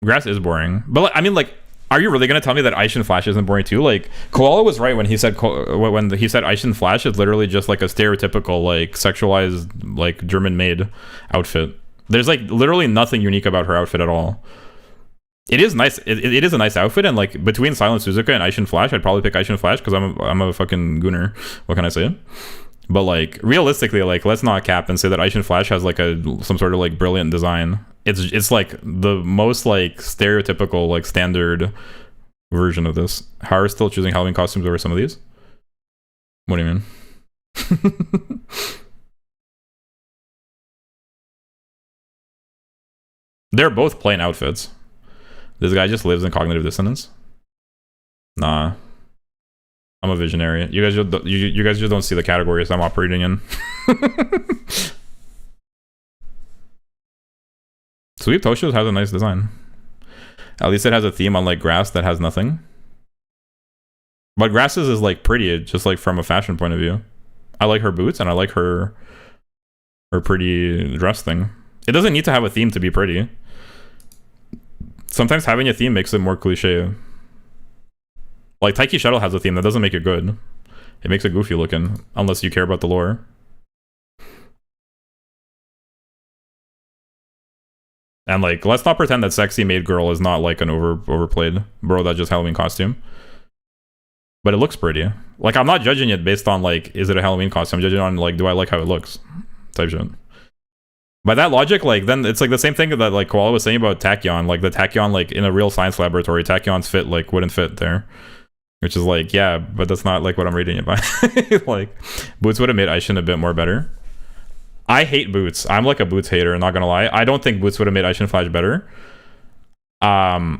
E: Grass is boring, but like, I mean, like, are you really gonna tell me that Ice and Flash isn't boring too? Like, Koala was right when he said Ice and Flash is literally just like a stereotypical like sexualized like German maid outfit. There's like literally nothing unique about her outfit at all. It is nice. It is a nice outfit, and like between Silent Suzuka and Ice and Flash, I'd probably pick Ice and Flash because I'm a fucking gooner. What can I say? But like realistically, like let's not cap and say that Ice and Flash has like some sort of like brilliant design. It's like the most like stereotypical like standard version of this. How are still choosing Halloween costumes over some of these? What do you mean? They're both plain outfits. This guy just lives in cognitive dissonance. Nah. I'm a visionary. You guys just don't see the categories I'm operating in. Sweep Tosho's has a nice design. At least it has a theme, unlike Grass that has nothing. But Grass's is like pretty, just like from a fashion point of view. I like her boots and I like her pretty dress thing. It doesn't need to have a theme to be pretty. Sometimes having a theme makes it more cliche. Like Taiki Shuttle has a theme that doesn't make it good. It makes it goofy looking, unless you care about the lore. And like, let's not pretend that Sexy Maid Girl is not like an overplayed bro that just Halloween costume. But it looks pretty. Like, I'm not judging it based on like, is it a Halloween costume? I'm judging on like, do I like how it looks? Type shit. By that logic, like, then it's like the same thing that like Koala was saying about Tachyon. Like the Tachyon, like in a real science laboratory, Tachyon's fit like wouldn't fit there. Which is like, yeah, but that's not like what I'm reading it by. Like, Boots would have made Aishin a bit more better. I hate Boots. I'm like a Boots hater, not gonna lie. I don't think Boots would have made Aishin Flash better. I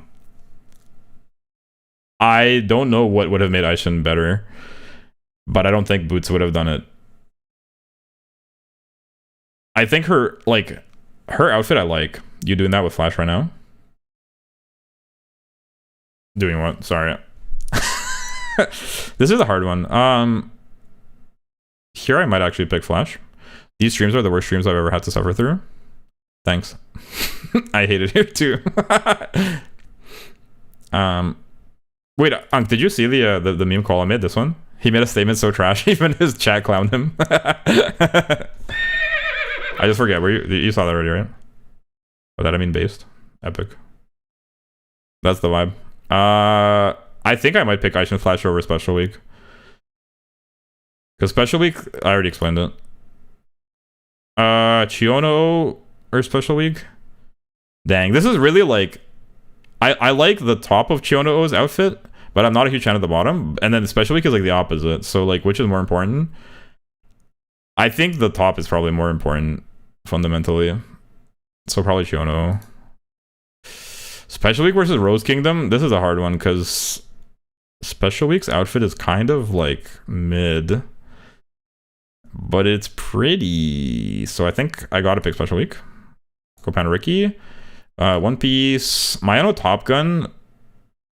E: don't know what would have made Aishin better, but I don't think Boots would have done it. I think her outfit I like. You doing that with Flash right now? Doing what? Sorry. This is a hard one. Here I might actually pick Flash. These streams are the worst streams I've ever had to suffer through. Thanks. I hate it here too. Wait, did you see the meme Koala made? This one? He made a statement so trash, even his chat clowned him. I just forget. You saw that already, right? By that I mean based. Epic. That's the vibe. I think I might pick Aishin Flash over Special Week. Because Special Week, I already explained it. Chiono or Special Week? Dang, this is really like... I like the top of Chiono's outfit, but I'm not a huge fan of the bottom. And then Special Week is like the opposite. So like, which is more important? I think the top is probably more important, fundamentally. So probably Chiono. Special Week versus Rose Kingdom? This is a hard one, because Special Week's outfit is kind of like mid. but it's pretty. So I think I gotta pick Special Week. Copan Ricky. One Piece. Mayano Top Gun.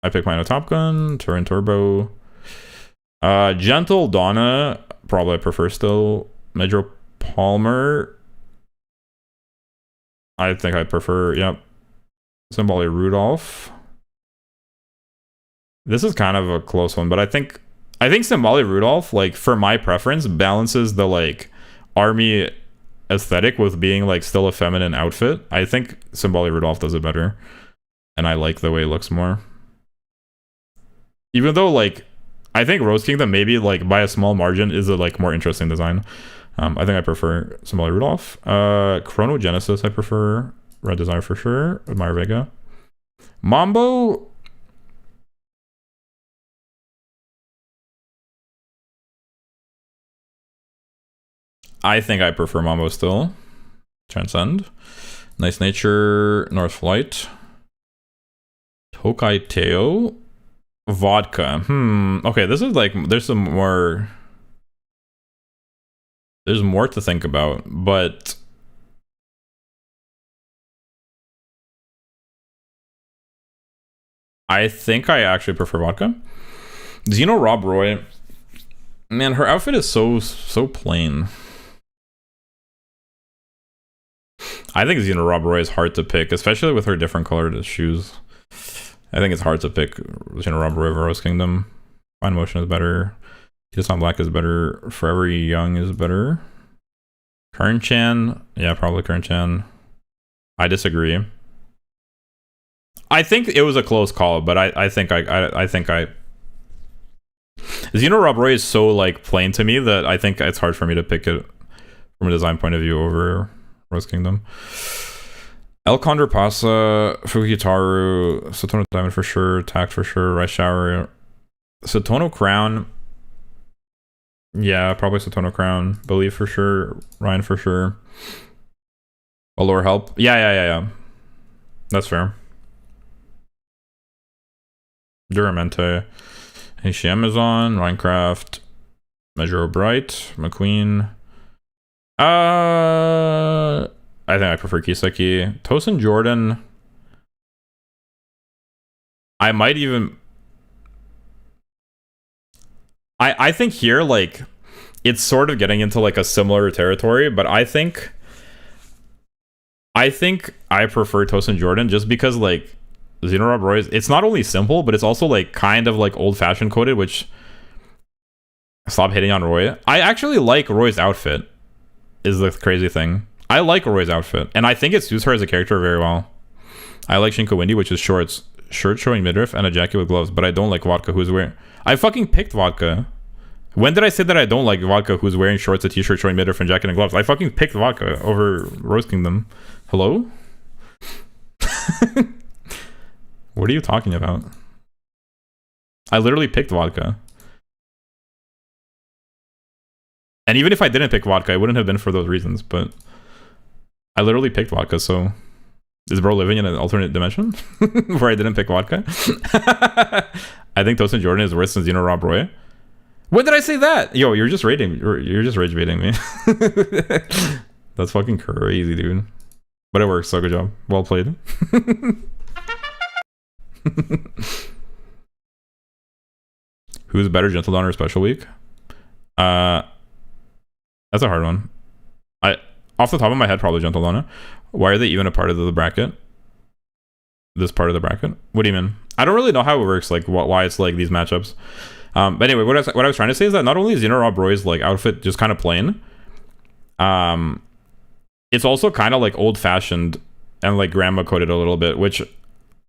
E: I pick Mayano Top Gun. Turin Turbo. Gentle Donna. Probably I prefer still. Medro Palmer. I think I prefer, yep. Symboli Rudolph. This is kind of a close one, but I think Symboli Rudolph, like, for my preference, balances the, like, army aesthetic with being, like, still a feminine outfit. I think Symboli Rudolph does it better. And I like the way it looks more. Even though, like, I think Rose Kingdom maybe, like, by a small margin is a, like, more interesting design. I think I prefer Symboli Rudolph. Chrono Genesis I prefer. Red Desire for sure. Admire Vega. Mambo. I think I prefer Mambo still. Transcend. Nice Nature. North Flight. Tokai Teo. Vodka. Okay, this is like, there's more to think about, but I think I actually prefer Vodka. Xeno Rob Roy. Man, her outfit is so plain. I think Xeno Rob Roy is hard to pick, especially with her different colored shoes. I think it's hard to pick Xeno Rob Roy over Rose Kingdom. Fine Motion is better. Kiss-On Black is better. Forever Young is better. Kern-chan. Yeah, probably Kern-chan. I disagree. I think it was a close call, but I think Xeno Rob Roy is so, like, plain to me that I think it's hard for me to pick it from a design point of view over Rose Kingdom. El Condor Pasa, Fukitaru, Satono Diamond for sure, Tact for sure, Rice Shower, Satono Crown. Yeah, probably Satono Crown. Believe for sure, Ryan for sure. Allure Help. Yeah. That's fair. Duramente. Heishi Amazon, Minecraft, Measure Bright, McQueen. I think I prefer Kiseki. Tosin Jordan. I might even... I think here, like, it's sort of getting into, like, a similar territory, but I think I prefer Tosin Jordan just because, like, Xeno Rob Roy, it's not only simple, but it's also, like, kind of, like, old-fashioned coded, which... Stop hitting on Roy. I actually like Roy's outfit, is the crazy thing. I like Roy's outfit, and I think it suits her as a character very well. I like Shinko Windy, which is shorts, shirt showing midriff, and a jacket with gloves, but I don't like Vodka, who's wearing... I fucking picked Vodka. When did I say that I don't like Vodka, who's wearing shorts, a t-shirt showing midriff, and jacket and gloves? I fucking picked Vodka over Rose Kingdom. Hello? What are you talking about? I literally picked Vodka. And even if I didn't pick Vodka, it wouldn't have been for those reasons, but I literally picked Vodka, so is bro living in an alternate dimension where I didn't pick Vodka? I think Tosin Jordan is worse than Xeno Rob Roy. When did I say that? Yo, you're just rage baiting me. That's fucking crazy, dude. But it works, so good job. Well played. Who's better, Gentle Dawn or Special Week? That's a hard one. Off the top of my head, probably Gentle Dawn. Why are they even a part of the bracket? This part of the bracket? What do you mean? I don't really know how it works, like why it's like these matchups. But anyway, what I was trying to say is that not only is Xeno Rob Roy's like outfit just kind of plain, it's also kind of like old-fashioned and like grandma coded a little bit, which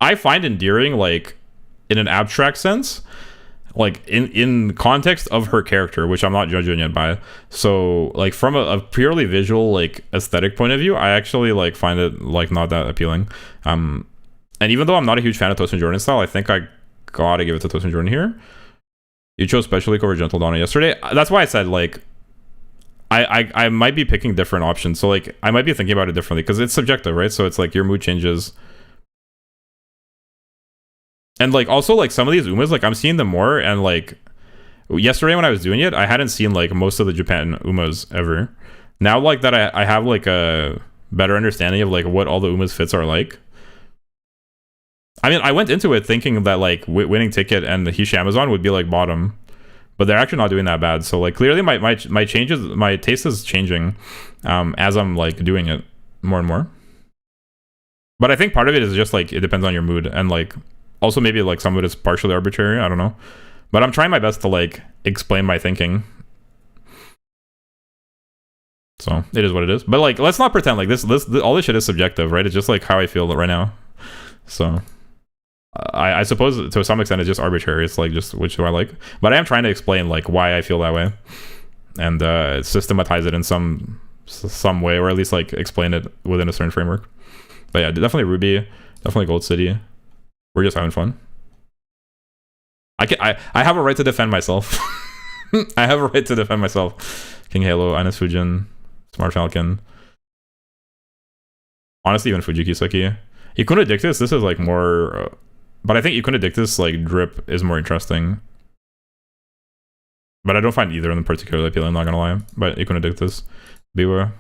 E: I find endearing, like in an abstract sense, like in context of her character, which I'm not judging it by. So like from a purely visual like aesthetic point of view, I actually like find it like not that appealing. And even though I'm not a huge fan of Tosin Jordan style, I think I gotta give it to Tosin Jordan here. You chose Special Week over Gentle Donna yesterday. That's why I said like I might be picking different options. So like I might be thinking about it differently because it's subjective, right? So it's like your mood changes. And like also like some of these Umas, like I'm seeing them more and like yesterday when I was doing it, I hadn't seen like most of the Japan Umas ever. Now like that I have like a better understanding of like what all the Umas fits are like. I mean, I went into it thinking that like winning ticket and the Hishi Amazon would be like bottom, but they're actually not doing that bad. So like clearly my changes, my taste is changing as I'm like doing it more and more. But I think part of it is just like it depends on your mood, and like also maybe like some of it is partially arbitrary. I don't know, but I'm trying my best to like explain my thinking. So it is what it is. But like, let's not pretend like this all this shit is subjective, right? It's just like how I feel right now. So I suppose to some extent it's just arbitrary. It's like just which do I like. But I am trying to explain like why I feel that way, and systematize it in some way, or at least like explain it within a certain framework. But yeah, definitely Ruby, definitely Gold City. We're just having fun. I have a right to defend myself. I have a right to defend myself. King Halo, Ines Fujin, Smart Falcon. Honestly, even Fujikiseki. Ikuna Dictus, this is like more... but I think Ikuna Dictus, like, drip is more interesting. But I don't find either of them particularly appealing, I'm not gonna lie. But Ikuna Dictus, Biwa,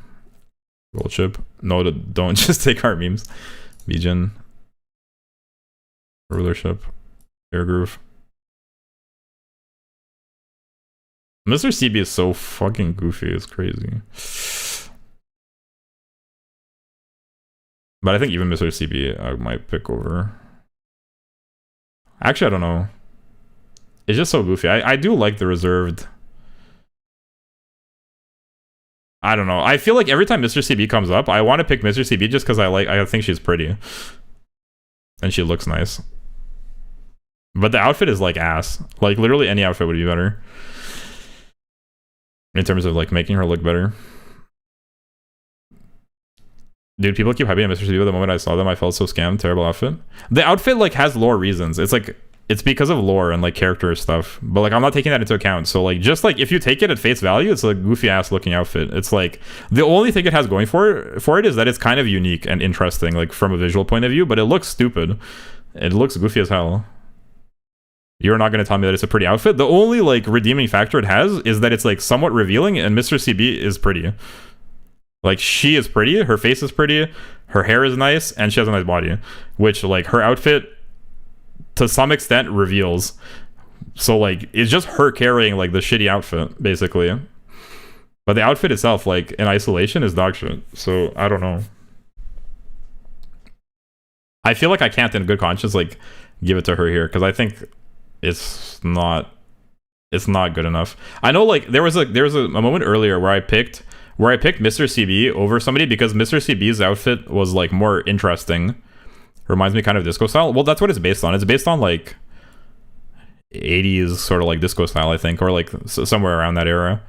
E: Gold Chip. No, don't just take our memes. Bijin. Rulership. Air Groove. Mr. CB is so fucking goofy, it's crazy. But I think even Mr. CB I might pick over. Actually, I don't know. It's just so goofy. I do like the reserved. I don't know. I feel like every time Mr. CB comes up, I want to pick Mr. CB just because I think she's pretty. And she looks nice. But the outfit is like ass. Like literally any outfit would be better. In terms of like making her look better. Dude, people keep hyping on Mr. CB. The moment I saw them, I felt so scammed. Terrible outfit. The outfit like has lore reasons. It's like it's because of lore and like character stuff. But like I'm not taking that into account. So like just like if you take it at face value, it's like a goofy ass looking outfit. It's like the only thing it has going for it is that it's kind of unique and interesting, like from a visual point of view. But it looks stupid. It looks goofy as hell. You're not going to tell me that it's a pretty outfit. The only like redeeming factor it has is that it's like somewhat revealing, and Mr. CB is pretty. Like she is pretty, her face is pretty, her hair is nice, and she has a nice body, which like her outfit to some extent reveals. So like it's just her carrying like the shitty outfit basically, but the outfit itself like in isolation is dog shit. So I don't know. I feel like I can't in good conscience like give it to her here because I think it's not good enough. I know like there was a moment earlier where I picked Mr. CB over somebody because Mr. CB's outfit was like more interesting. Reminds me kind of disco style. Well, that's what it's based on. It's based on like 80s sort of like disco style, I think, or like somewhere around that era.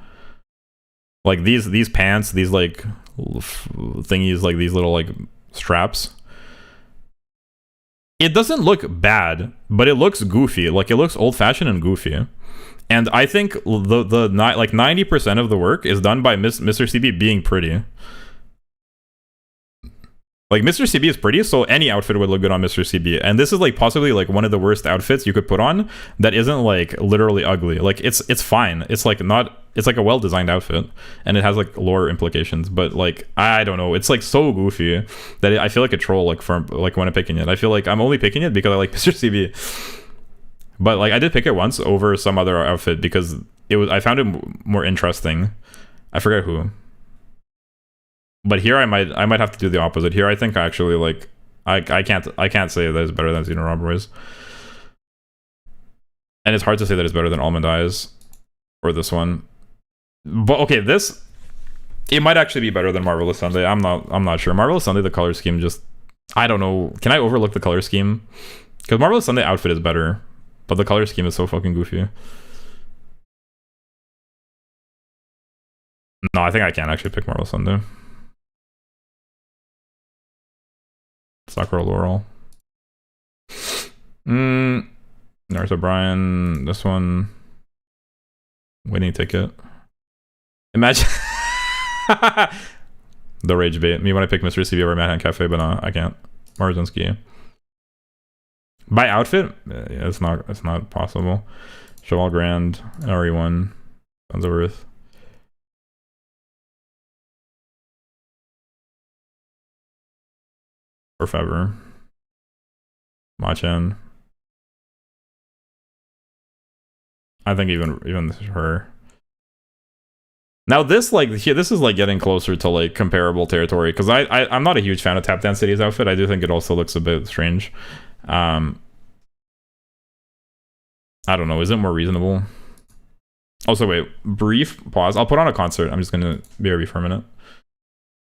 E: Like these pants, these like thingies, like these little like straps. It doesn't look bad, but it looks goofy. Like it looks old-fashioned and goofy. And I think the like 90% of the work is done by Mr. CB being pretty. Like Mr. CB is pretty, so any outfit would look good on Mr. CB. And this is like possibly like one of the worst outfits you could put on that isn't like literally ugly. Like it's fine. It's like not. It's like a well-designed outfit, and it has like lore implications. But like I don't know, it's like so goofy that I feel like a troll. Like from like when I'm picking it, I feel like I'm only picking it because I like Mr. CB. But like I did pick it once over some other outfit because I found it more interesting. I forget who. But here I might have to do the opposite. Here I think actually like I can't say that it's better than Xeno Robberies. And it's hard to say that it's better than Almond Eyes or this one. But okay, it might actually be better than Marvelous Sunday. I'm not sure. Marvelous Sunday, the color scheme just I don't know. Can I overlook the color scheme? Because Marvelous Sunday outfit is better. But the color scheme is so fucking goofy. No, I think I can actually pick Marvel Sunday. Sakura Laurel. Nurse O'Brien. This one. Winning ticket. Imagine. The rage bait. Me when I pick Mr. CB over Manhattan Cafe, but no, I can't. Marzinski. By outfit, yeah, it's not possible. Cheval Grand, RE1, Sons of Earth. Orfever. Machan. I think even her. Now this this is like getting closer to like comparable territory because I'm not a huge fan of Tap Dance City's outfit. I do think it also looks a bit strange. I don't know. Is it more reasonable? Also, wait. Brief pause. I'll put on a concert. I'm just gonna BRB for a minute.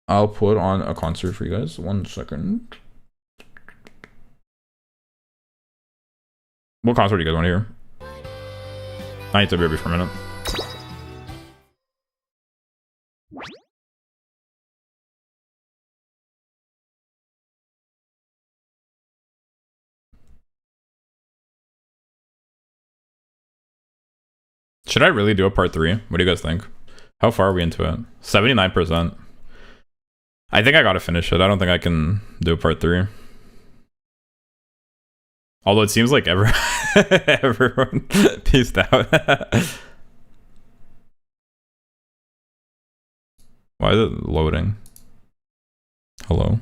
E: I'll put on a concert for you guys. 1 second. What concert do you guys want to hear? I need to BRB for a minute. Should I really do a part 3? What do you guys think? How far are we into it? 79%. I think I gotta finish it. I don't think I can do a part 3. Although it seems like everyone peaced out. Why is it loading? Hello?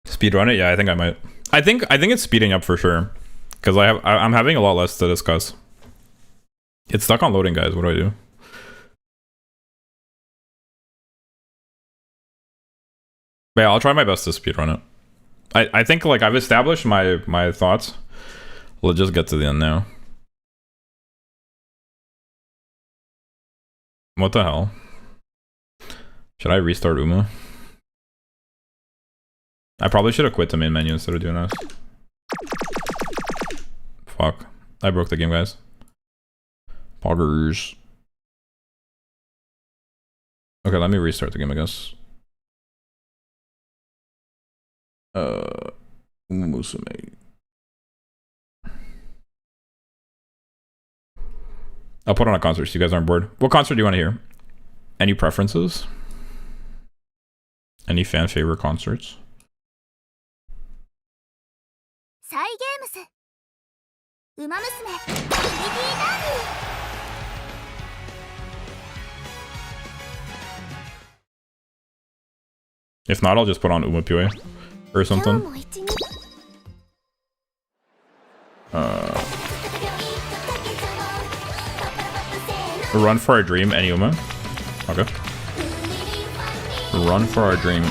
E: Speedrun it? Yeah, I think I might. I think it's speeding up for sure. Because I'm having a lot less to discuss. It's stuck on loading, guys. What do I do? But yeah, I'll try my best to speedrun it. I think like I've established my thoughts. We'll just get to the end now. What the hell? Should I restart Uma? I probably should have quit the main menu instead of doing this. Fuck. I broke the game, guys. Poggers. Okay, let me restart the game, I guess. Umamusume. I'll put on a concert so you guys aren't bored. What concert do you want to hear? Any preferences? Any fan favorite concerts?
D: Umamusume.
E: If not, I'll just put on Umamusume or something. Run for Our Dream, any Uma. Okay. Run for Our Dream.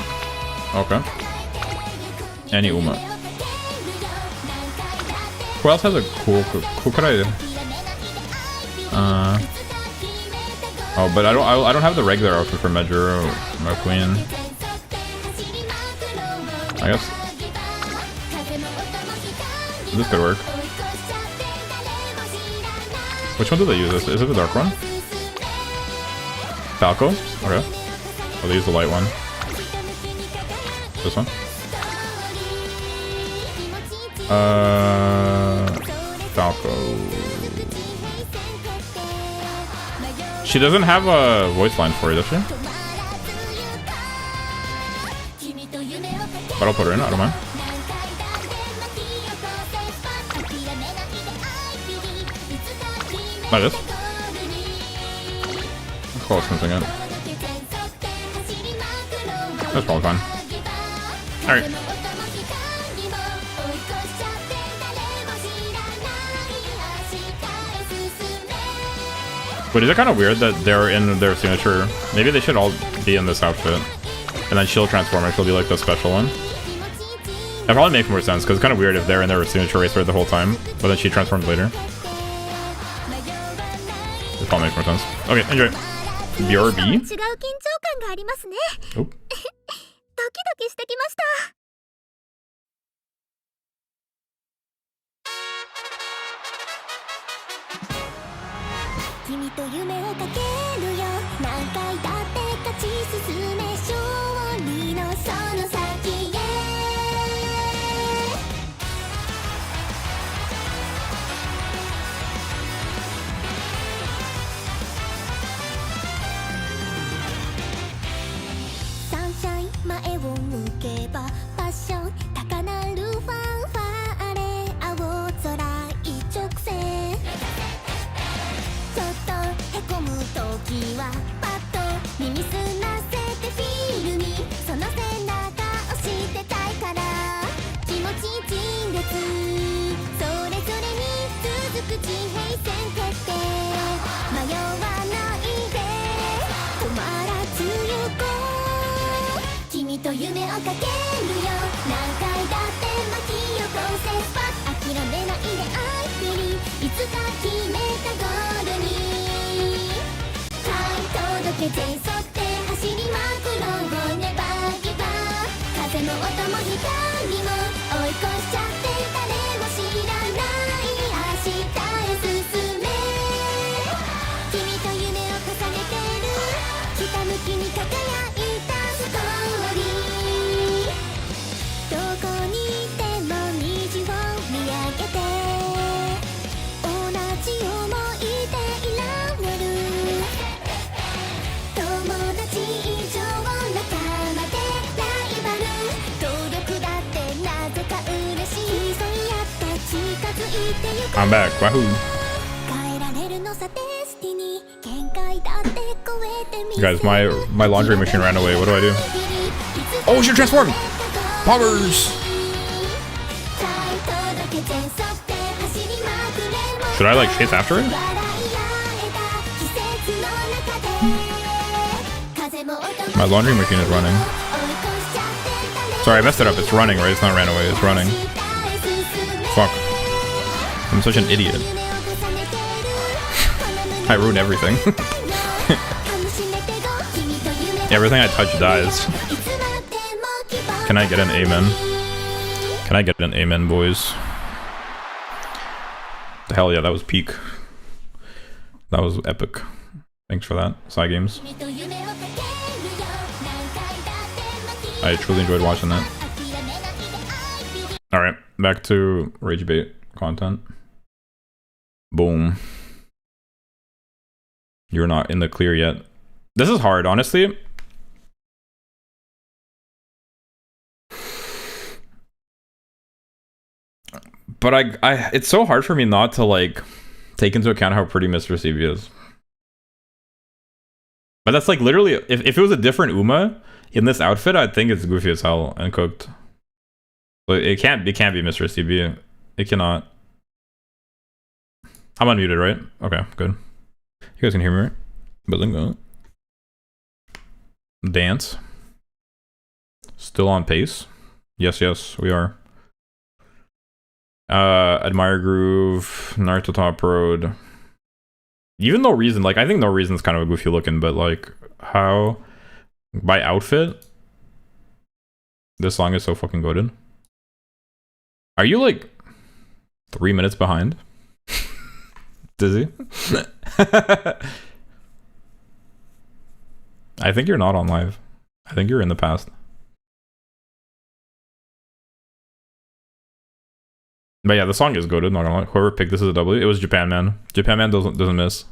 E: Okay. Any Uma. Who else has a cool could I? Oh, but I don't have the regular outfit for Majuro, my queen. I guess this could work. Which one do they use? Is it the dark one? Falco? Okay. Oh, they use the light one. This one? Falco. She doesn't have a voice line for it, does she? But I'll put her in, I don't mind. Like this. Let's call something in. That's probably fine. Alright. But is it kind of weird that they're in their signature? Maybe they should all be in this outfit. And then she'll transform her, she'll be like the special one. That probably makes more sense, because it's kind of weird if they're in their signature race the whole time, but then she transforms later. It probably makes more sense. Okay, enjoy. BRB. Oh.
D: け全沿って走りまくろうネバーギブアップ風も音も光も追い越しちゃって誰も知らない明日へ進め君と夢を重ねてるひたむきに輝いたストーリーどこにいても虹を見上げて同じ想いでいられる友達以上仲間でライバル努力だってなぜか嬉しい競い合って近づいてゆく
E: I'm back. Wahoo.
D: 変えられるのさデスティニー限界だって超えてみせる
E: Guys, my laundry machine ran away. What do I do? Oh, we should transform! Powers! Should I like chase after it? My laundry machine is running. Sorry, I messed it up. It's running, right? It's not ran away. It's running. Fuck. I'm such an idiot. I ruined everything. Everything I touch dies. Can I get an amen? Can I get an amen, boys? Hell yeah, that was peak. That was epic. Thanks for that, Side Games. I truly enjoyed watching that. Alright, back to Rage Bait content. Boom. You're not in the clear yet. This is hard, honestly. But it's so hard for me not to like take into account how pretty Mr. CB is. But that's like literally, if it was a different Uma in this outfit, I'd think it's goofy as hell and cooked. But it can't be Mr. CB. It cannot. I'm unmuted, right? Okay, good. You guys can hear me, right? Bazinga. Dance. Still on pace. Yes, we are. Admire Groove, Naruto Top Road. Even No Reason, like I think No Reason's kind of a goofy looking, but like how by outfit this song is so fucking goated. Are you like 3 minutes behind? Dizzy? I think you're not on live. I think you're in the past. But yeah, the song is goated, not gonna lie. Whoever picked this as a W, it was Japan Man. Japan Man doesn't miss.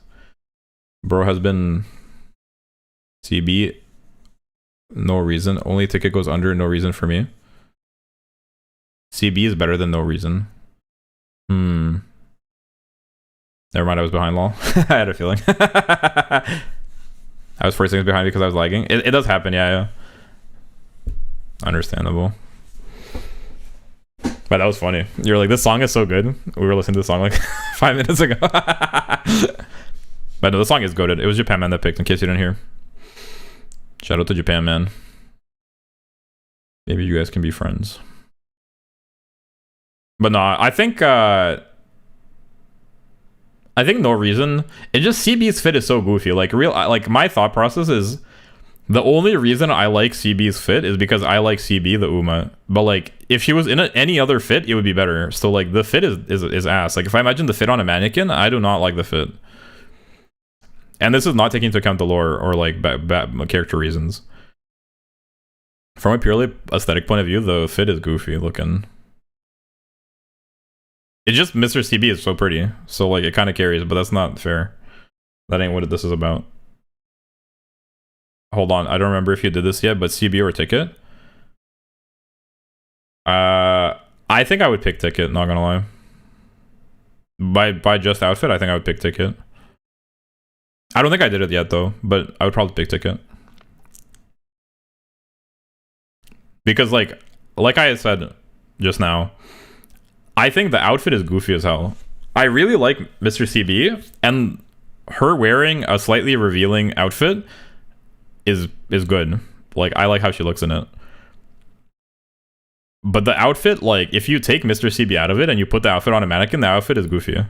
E: Bro has been CB. No Reason. Only ticket goes under, No Reason for me. CB is better than No Reason. Never mind, I was behind lol. I had a feeling. I was 4 seconds behind because I was lagging. It does happen, yeah. Understandable. But that was funny. You were like, this song is so good. We were listening to the song like 5 minutes ago. But no, the song is goated. It was Japan Man that picked, in case you didn't hear. Shout out to Japan Man. Maybe you guys can be friends. But no, I think No Reason. It just CB's fit is so goofy. Like my thought process is the only reason I like CB's fit is because I like CB the Uma. But like if she was in any other fit, it would be better. So like the fit is ass. Like if I imagine the fit on a mannequin, I do not like the fit. And this is not taking into account the lore or like character reasons. From a purely aesthetic point of view, the fit is goofy looking. It's just Mr. CB is so pretty. So like it kind of carries, but that's not fair. That ain't what this is about. Hold on, I don't remember if you did this yet, but CB or Ticket? I think I would pick Ticket, not gonna lie. By just outfit, I think I would pick Ticket. I don't think I did it yet though, but I would probably pick Ticket. Because like I said just now, I think the outfit is goofy as hell. I really like Mr. CB, and her wearing a slightly revealing outfit is good. Like I like how she looks in it. But the outfit, like if you take Mr. CB out of it and you put the outfit on a mannequin, the outfit is goofy.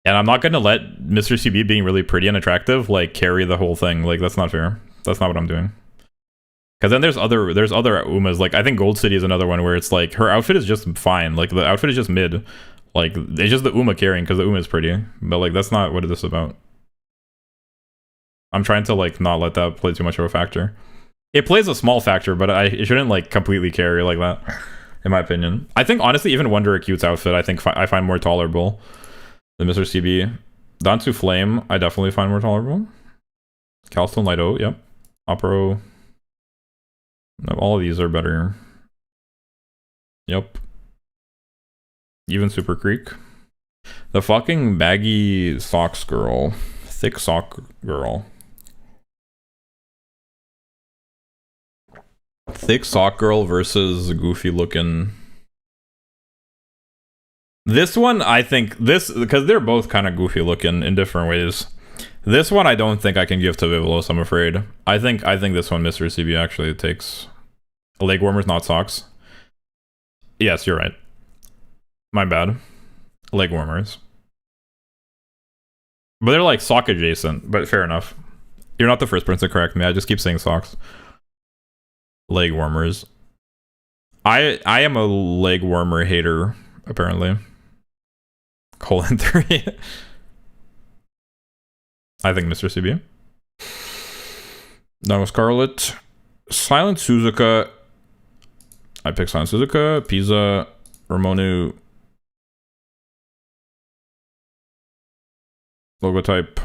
E: And I'm not gonna let Mr. CB being really pretty and attractive like carry the whole thing. Like that's not fair. That's not what I'm doing. Because then there's other Umas. Like I think Gold City is another one where it's like her outfit is just fine. Like the outfit is just mid. Like it's just the Uma carrying because the Uma is pretty. But like that's not what this is about. I'm trying to like not let that play too much of a factor. It plays a small factor, but it shouldn't like completely carry like that, in my opinion. I think honestly, even Wonder Acute's outfit, I think I find more tolerable than Mr. CB. Dansu Flame, I definitely find more tolerable. Calstone Light O, yep. Opero. No, all of these are better. Yep. Even Super Creek. The fucking baggy socks girl. Thick sock girl. Thick sock girl versus goofy looking. This one, I think because they're both kind of goofy looking in different ways. This one, I don't think I can give to Vivlos, I'm afraid. I think this one, Mr. CB, actually takes leg warmers, not socks. Yes, you're right. My bad. Leg warmers. But they're like sock adjacent, but fair enough. You're not the first person to correct me. I just keep saying socks. Leg warmers. I am a leg warmer hater, apparently. Colon 3. I think Mr. CB. That was Scarlet. Silent Suzuka. I picked Silent Suzuka. Pisa. Ramonu. Logotype.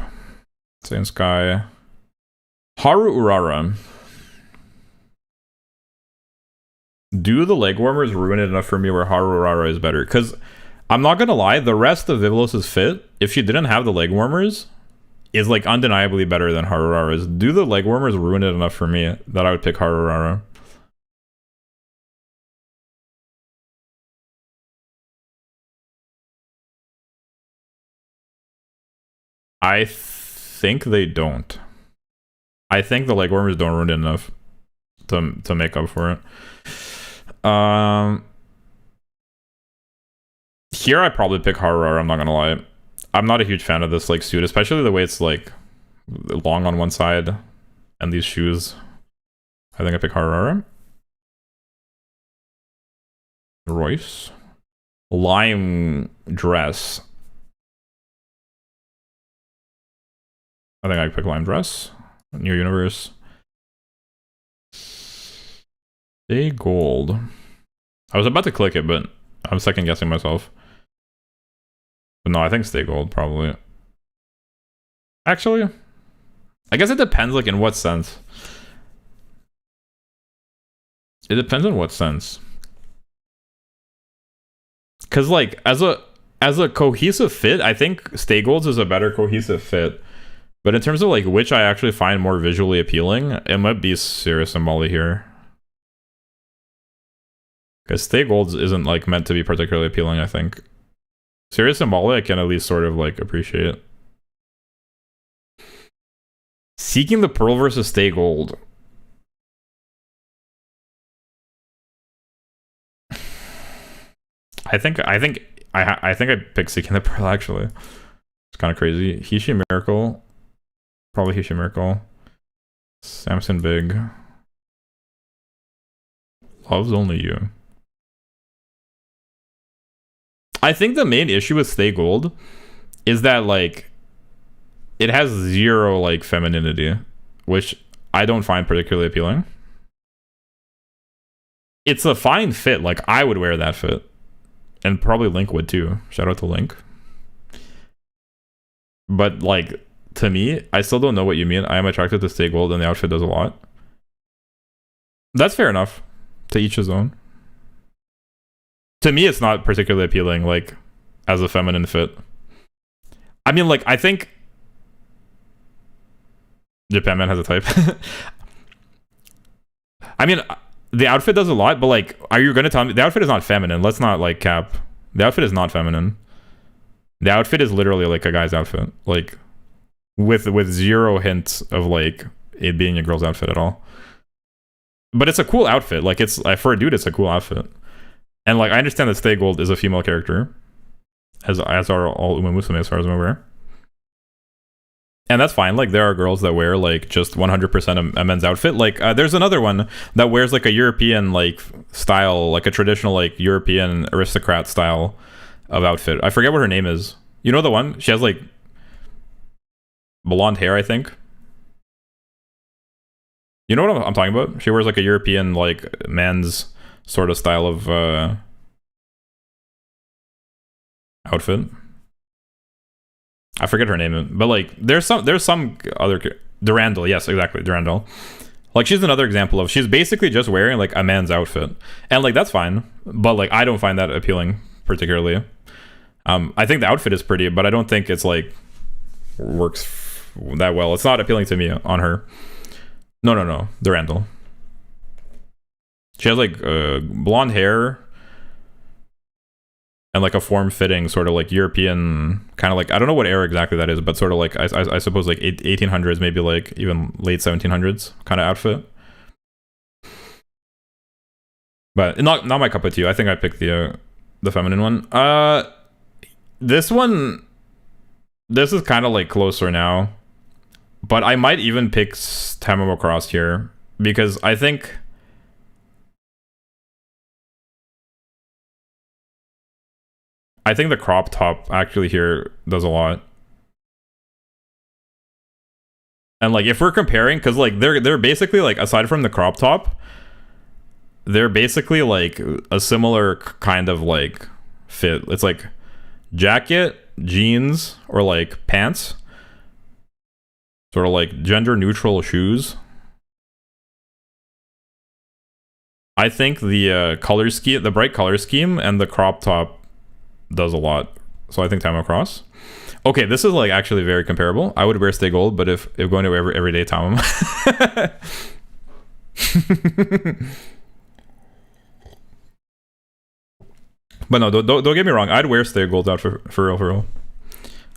E: Saiyan Sky. Haru Urara. Do the leg warmers ruin it enough for me where Haru Urara is better? Because I'm not gonna lie, the rest of Vivlos' fit, if she didn't have the leg warmers, is like undeniably better than Haru Urara's. Do the leg warmers ruin it enough for me that I would pick Haru Urara? I think they don't. I think the leg warmers don't ruin it enough to make up for it. Here I probably pick Harurara, I'm not gonna lie. I'm not a huge fan of this like suit, especially the way it's like long on one side and these shoes. I think I pick Harurara. Royce. Lime dress. I think I pick Lime dress. New Universe. Stay Gold. I was about to click it, but I'm second guessing myself. But no, I think Stay Gold probably. Actually, I guess it depends, like in what sense. It depends on what sense. Cause like as a cohesive fit, I think Stay Gold's is a better cohesive fit. But in terms of like which I actually find more visually appealing, it might be Sirius and Molly here. Because Stay Gold's isn't like meant to be particularly appealing, I think. Sirius and Molly I can at least sort of like appreciate. Seeking the Pearl versus Stay Gold. I think I picked Seeking the Pearl actually. It's kind of crazy. Hishi Miracle. Probably Hishi Miracle. Samson Big. Love's Only You. I think the main issue with Stay Gold is that like it has zero like femininity, which I don't find particularly appealing. It's a fine fit, like I would wear that fit. And probably Link would too. Shout out to Link. But like to me, I still don't know what you mean. I am attracted to Stay Gold and the outfit does a lot. That's fair enough. To each his own. To me, it's not particularly appealing, like, as a feminine fit. I mean, like, I think Japan Man has a type. I mean, the outfit does a lot, but, like, are you going to tell me... The outfit is not feminine. Let's not, like, cap. The outfit is not feminine. The outfit is literally, like, a guy's outfit. Like, with zero hints of, like, it being a girl's outfit at all. But it's a cool outfit. Like, it's... For a dude, it's a cool outfit. And, like, I understand that Stay Gold is a female character. as are all Umamusume as far as I'm aware. And that's fine. Like, there are girls that wear like just 100% a men's outfit. Like, there's another one that wears like a European like style, like a traditional like European aristocrat style of outfit. I forget what her name is. You know the one? She has like blonde hair, I think. You know what I'm talking about? She wears like a European like men's sort of style of outfit. I forget her name, but like there's some other Durandal, yes, exactly, Durandal. Like, she's another example of, she's basically just wearing like a man's outfit, and like that's fine, but like I don't find that appealing particularly. I think the outfit is pretty, but I don't think it's like works that well. It's not appealing to me on her. No, Durandal. She has like blonde hair and like a form-fitting sort of like European kind of like, I don't know what era exactly that is, but sort of like I suppose like 1800s, maybe like even late 1700s kind of outfit. But not my cup of tea. I think I picked the feminine one. This is kind of like closer now, but I might even pick Tamamo Cross here because I think the crop top actually here does a lot. And like if we're comparing, because like they're basically like, aside from the crop top, they're basically like a similar kind of like fit. It's like jacket, jeans, or like pants, sort of like gender neutral shoes. I think the color scheme, the bright color scheme, and the crop top does a lot. So I think Time Across. Okay, this is like actually very comparable. I would wear Stay Gold, but if going to everyday Tamamo. But no, don't get me wrong. I'd wear Stay Gold out for real.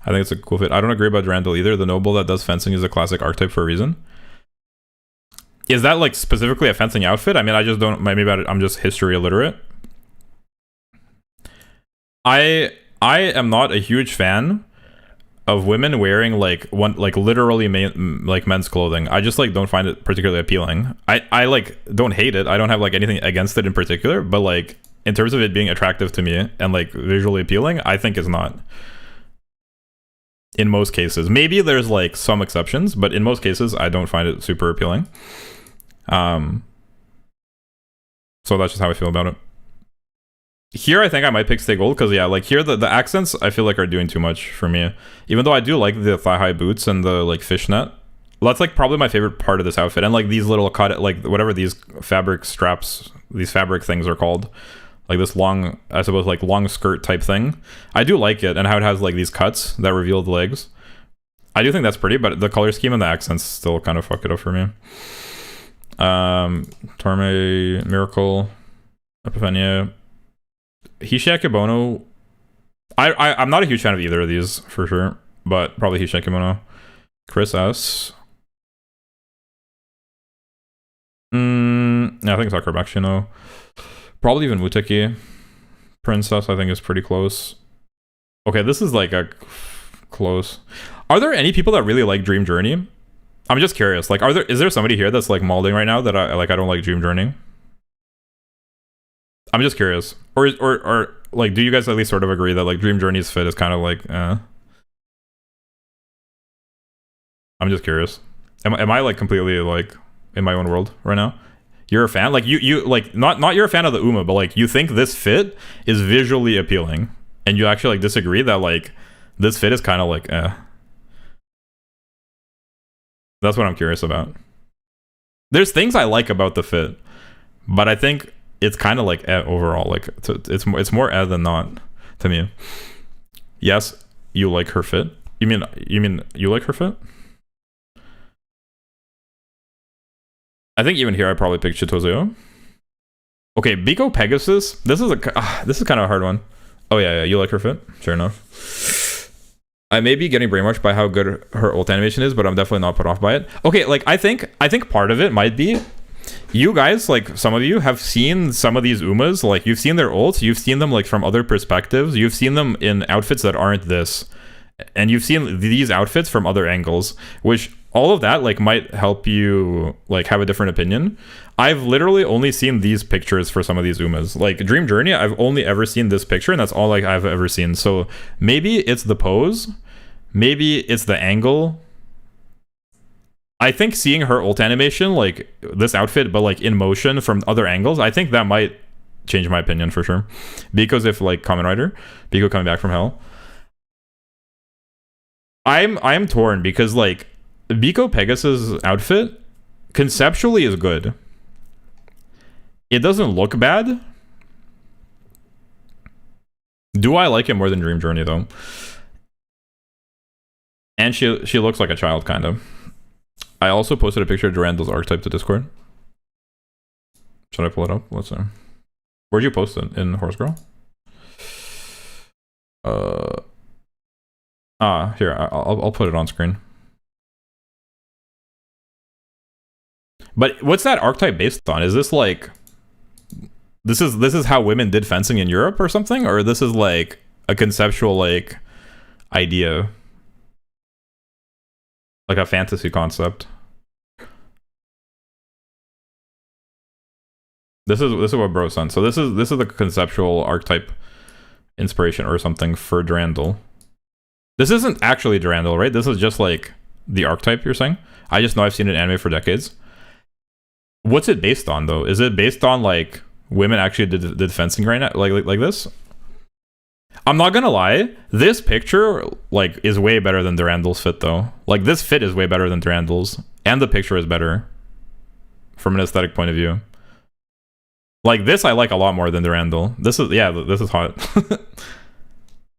E: I think it's a cool fit. I don't agree about Durandal either. The noble that does fencing is a classic archetype for a reason. Is that like specifically a fencing outfit? I mean, I just don't. Maybe I'm just history illiterate. I am not a huge fan of women wearing like literally men's clothing. I just like don't find it particularly appealing. I like don't hate it. I don't have like anything against it in particular, but like in terms of it being attractive to me and like visually appealing, I think it's not. In most cases, maybe there's like some exceptions, but in most cases, I don't find it super appealing. So that's just how I feel about it. Here, I think I might pick Stay Gold because, yeah, like here, the accents I feel like are doing too much for me. Even though I do like the thigh-high boots and the like fishnet. That's like probably my favorite part of this outfit. And like these little cut, like whatever these fabric straps, these fabric things are called. Like this long, I suppose, like long skirt type thing. I do like it, and how it has like these cuts that reveal the legs. I do think that's pretty, but the color scheme and the accents still kind of fuck it up for me. Torme, Miracle, Epiphania, Hisha Akibono. I'm not a huge fan of either of these for sure, but probably Hisha Akibono. Chris S. Yeah, I think it's Akrabakshino. Probably even Muteki. Princess, I think, is pretty close. Okay, this is like a close. Are there any people that really like Dream Journey? I'm just curious. Like, is there somebody here that's like molding right now that I don't like Dream Journey? I'm just curious. Or like, do you guys at least sort of agree that like Dream Journey's fit is kind of like, I'm just curious. Am I like completely like in my own world right now? You're a fan? Like you like not you're a fan of the Uma, but like you think this fit is visually appealing, and you actually like disagree that like this fit is kind of like That's what I'm curious about. There's things I like about the fit, but I think it's kind of like overall, like it's more than not to me. Yes, you like her fit. You mean you like her fit? I think even here I probably picked Chitozeo. Okay, Biko Pegasus. This is kind of a hard one. Oh yeah, you like her fit? Sure enough. I may be getting brainwashed by how good her ult animation is, but I'm definitely not put off by it. Okay, like I think part of it might be you guys, like some of you have seen some of these Umas, like you've seen their ults, you've seen them like from other perspectives, you've seen them in outfits that aren't this, and you've seen these outfits from other angles, which all of that like might help you like have a different opinion. I've literally only seen these pictures for some of these Umas. Like Dream Journey, I've only ever seen this picture, and that's all like I've ever seen. So maybe it's the pose, maybe it's the angle. I think seeing her ult animation, like this outfit, but like in motion from other angles, I think that might change my opinion for sure. Because if like Kamen Rider, Biko coming back from hell, I'm torn because like Biko Pegasus outfit conceptually is good. It doesn't look bad. Do I like it more than Dream Journey though? And she looks like a child kind of. I also posted a picture of Durandal's archetype to Discord. Should I pull it up? What's there? Where'd you post it? In Horse Girl? Here, I'll put it on screen. But what's that archetype based on? Is this like this is how women did fencing in Europe or something? Or this is like a conceptual like idea? Like a fantasy concept. This is what bro sent. So this is the conceptual archetype inspiration or something for Durandal. This isn't actually Durandal, right? This is just like the archetype you're saying. I just know I've seen it in anime for decades. What's it based on though? Is it based on like women actually did fencing right now, like this? I'm not gonna lie, this picture like is way better than Durandal's fit though. Like this fit is way better than Durandal's, and the picture is better from an aesthetic point of view. Like this I like a lot more than Durandal. This is hot.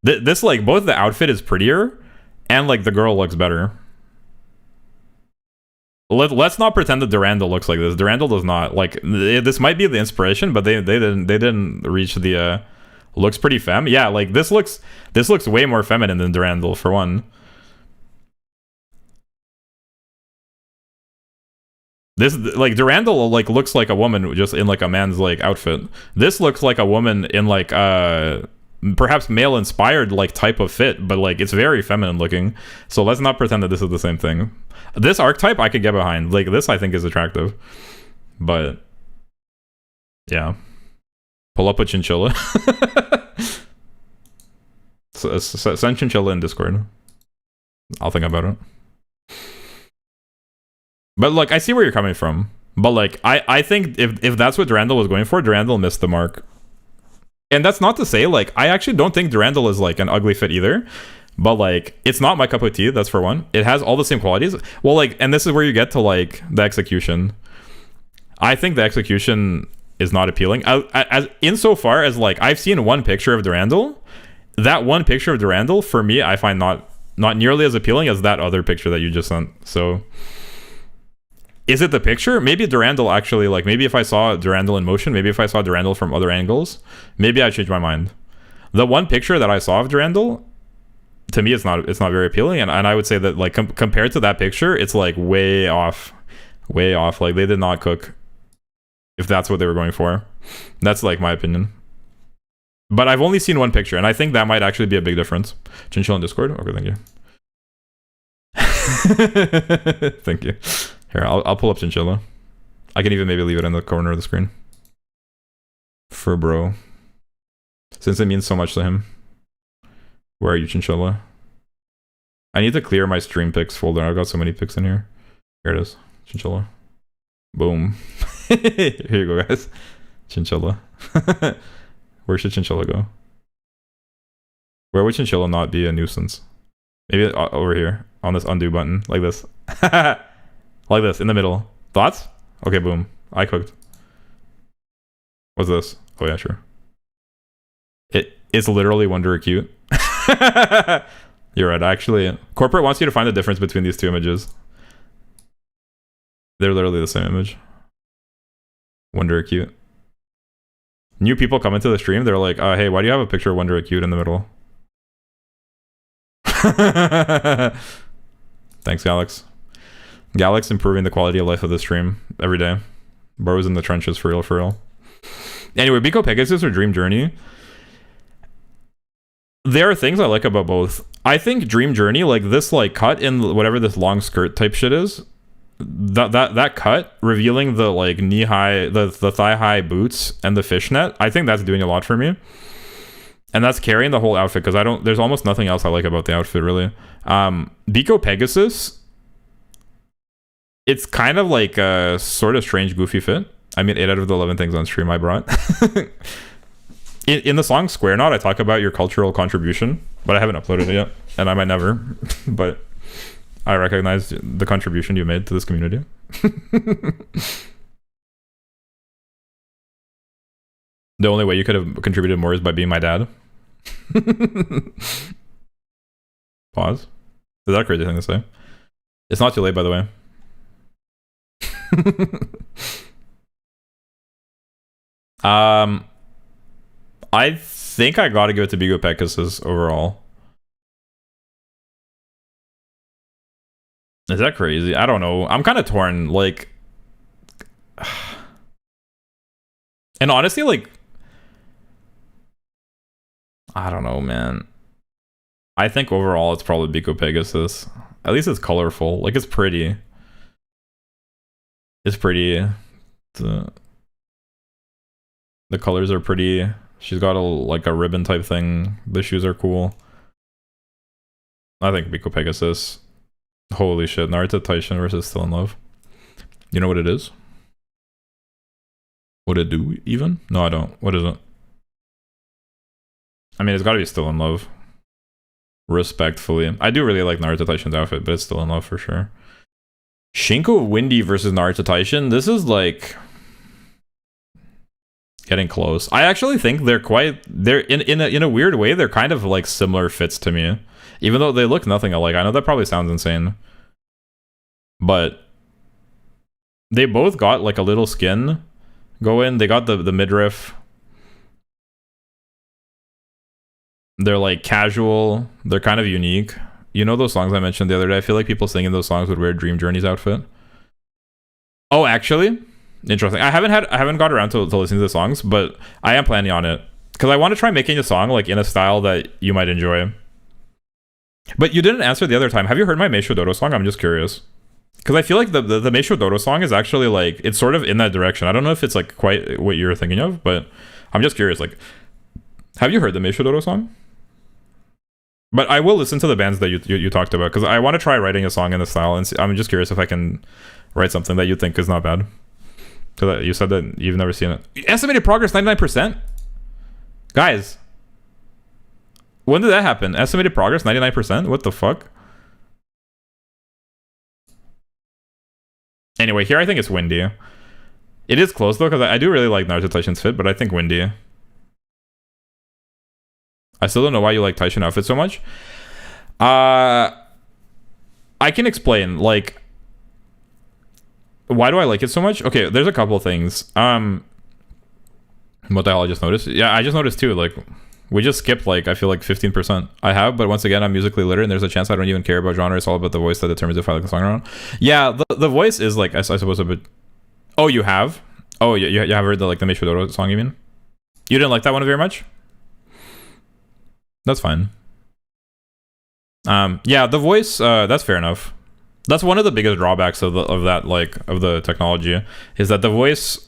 E: This like both the outfit is prettier and like the girl looks better. Let's not pretend that Durandal looks like this. Durandal does not. Like this might be the inspiration, but they didn't reach the looks pretty femme. Yeah, like this looks way more feminine than Durandal for one. This like Durandal like looks like a woman just in like a man's like outfit. This looks like a woman in like perhaps male inspired like type of fit, but like it's very feminine looking. So let's not pretend that this is the same thing. This archetype I could get behind. Like this I think is attractive. But yeah. Pull up a chinchilla. Send chinchilla in Discord. I'll think about it. But like I see where you're coming from. But like I think if that's what Durandal was going for, Durandal missed the mark. And that's not to say like I actually don't think Durandal is like an ugly fit either. But like it's not my cup of tea, that's for one. It has all the same qualities. Well like, and this is where you get to like the execution. I think the execution is not appealing. As insofar as like I've seen one picture of Durandal. That one picture of Durandal for me I find not nearly as appealing as that other picture that you just sent. So is it the picture? Maybe Durandal actually, like maybe if I saw Durandal in motion, maybe if I saw Durandal from other angles, maybe I'd change my mind. The one picture that I saw of Durandal, to me it's not very appealing, and I would say that like compared to that picture, it's like way off. Like they did not cook if that's what they were going for. That's like my opinion. But I've only seen one picture, and I think that might actually be a big difference. Chinchilla in Discord? Okay, thank you. Thank you. Here, I'll pull up Chinchilla. I can even maybe leave it in the corner of the screen. For bro. Since it means so much to him. Where are you, Chinchilla? I need to clear my stream pics folder. I've got so many pics in here. Here it is. Chinchilla. Boom. Here you go, guys. Chinchilla. Where should Chinchilla go? Where would Chinchilla not be a nuisance? Maybe over here. On this undo button. Like this. Like this, in the middle. Thoughts? Okay, boom. I cooked. What's this? Oh yeah, sure. It's literally Wonder Cute. You're right, actually. Corporate wants you to find the difference between these two images. They're literally the same image. Wonder Cute. New people come into the stream, they're like, hey, why do you have a picture of Wonder Acute in the middle? Thanks, Galax. Galax improving the quality of life of the stream every day. Bros in the trenches for real, for real. Anyway, Biko Pegasus or Dream Journey. There are things I like about both. I think Dream Journey, like this like cut in whatever this long skirt type shit is, that cut revealing the like knee high, the thigh high boots and the fishnet, I think that's doing a lot for me. And that's carrying the whole outfit because there's almost nothing else I like about the outfit really. Biko Pegasus, it's kind of like a sort of strange goofy fit. I mean, 8 out of the 11 things on stream I brought. in the song Square Knot, I talk about your cultural contribution, but I haven't uploaded it yet, and I might never. But I recognize the contribution you made to this community. The only way you could have contributed more is by being my dad. Pause. Is that a crazy thing to say? It's not too late, by the way. I think I gotta give it to Biko Pegasus overall. Is that crazy? I don't know. I'm kind of torn. Like, and honestly, like, I don't know, man. I think overall it's probably Biko Pegasus. At least it's colorful. Like, it's pretty. It's pretty. The colors are pretty. She's got a ribbon type thing. The shoes are cool. I think Biko Pegasus. Holy shit, Naruto Taishin versus Still in Love. You know what it is? What it do even? No, I don't. What is it? I mean, it's gotta be Still in Love. Respectfully. I do really like Naruto Taishin's outfit, but it's Still in Love for sure. Shinko Windy versus Naruto Taishin. This is like getting close. I actually think they're in a weird way, they're kind of like similar fits to me. Even though they look nothing alike. I know that probably sounds insane. But they both got like a little skin going. They got the midriff. They're like casual. They're kind of unique. You know those songs I mentioned the other day? I feel like people singing those songs would wear Dream Journey's outfit. Oh, actually? Interesting. I haven't got around to listening to the songs, but I am planning on it. Because I want to try making a song like in a style that you might enjoy. But you didn't answer the other time. Have you heard my Meisho Dodo song? I'm just curious. Because I feel like the Meisho Dodo song is actually like, it's sort of in that direction. I don't know if it's like quite what you're thinking of, but I'm just curious. Like, have you heard the Meisho Dodo song? But I will listen to the bands that you talked about because I want to try writing a song in the style. And I'm just curious if I can write something that you think is not bad. Because you said that you've never seen it. Estimated progress 99%? Guys. When did that happen? Estimated progress 99%? What the fuck? Anyway, here I think it's Windy. It is close though, because I do really like Naruto Taishin's fit, but I think Windy. I still don't know why you like Taishin outfit so much. I can explain, like, why do I like it so much? Okay, there's a couple of things. What the hell I just noticed? Yeah, I just noticed too, like, we just skipped, like, I feel like 15%. I have, but once again, I'm musically literate, and there's a chance I don't even care about genre. It's all about the voice that determines if I like the song or not. Yeah, the voice is, like, I suppose a bit... Oh, you have? Oh, you have heard the Meisho Dodo song, you mean? You didn't like that one very much? That's fine. Yeah, the voice, that's fair enough. That's one of the biggest drawbacks of the technology, is that the voice...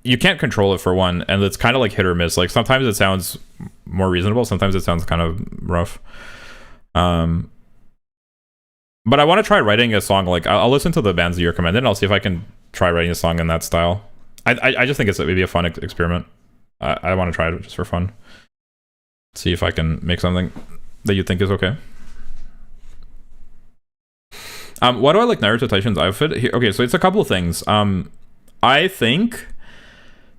E: You can't control it for one, and it's kind of like hit or miss. Like sometimes it sounds more reasonable, sometimes it sounds kind of rough. But I want to try writing a song. Like I'll listen to the bands that you recommended, and I'll see if I can try writing a song in that style. I just think it's maybe a fun experiment. I want to try it just for fun. See if I can make something that you think is okay. Why do I like Naruto Taishin's outfit? Okay, so it's a couple of things. I think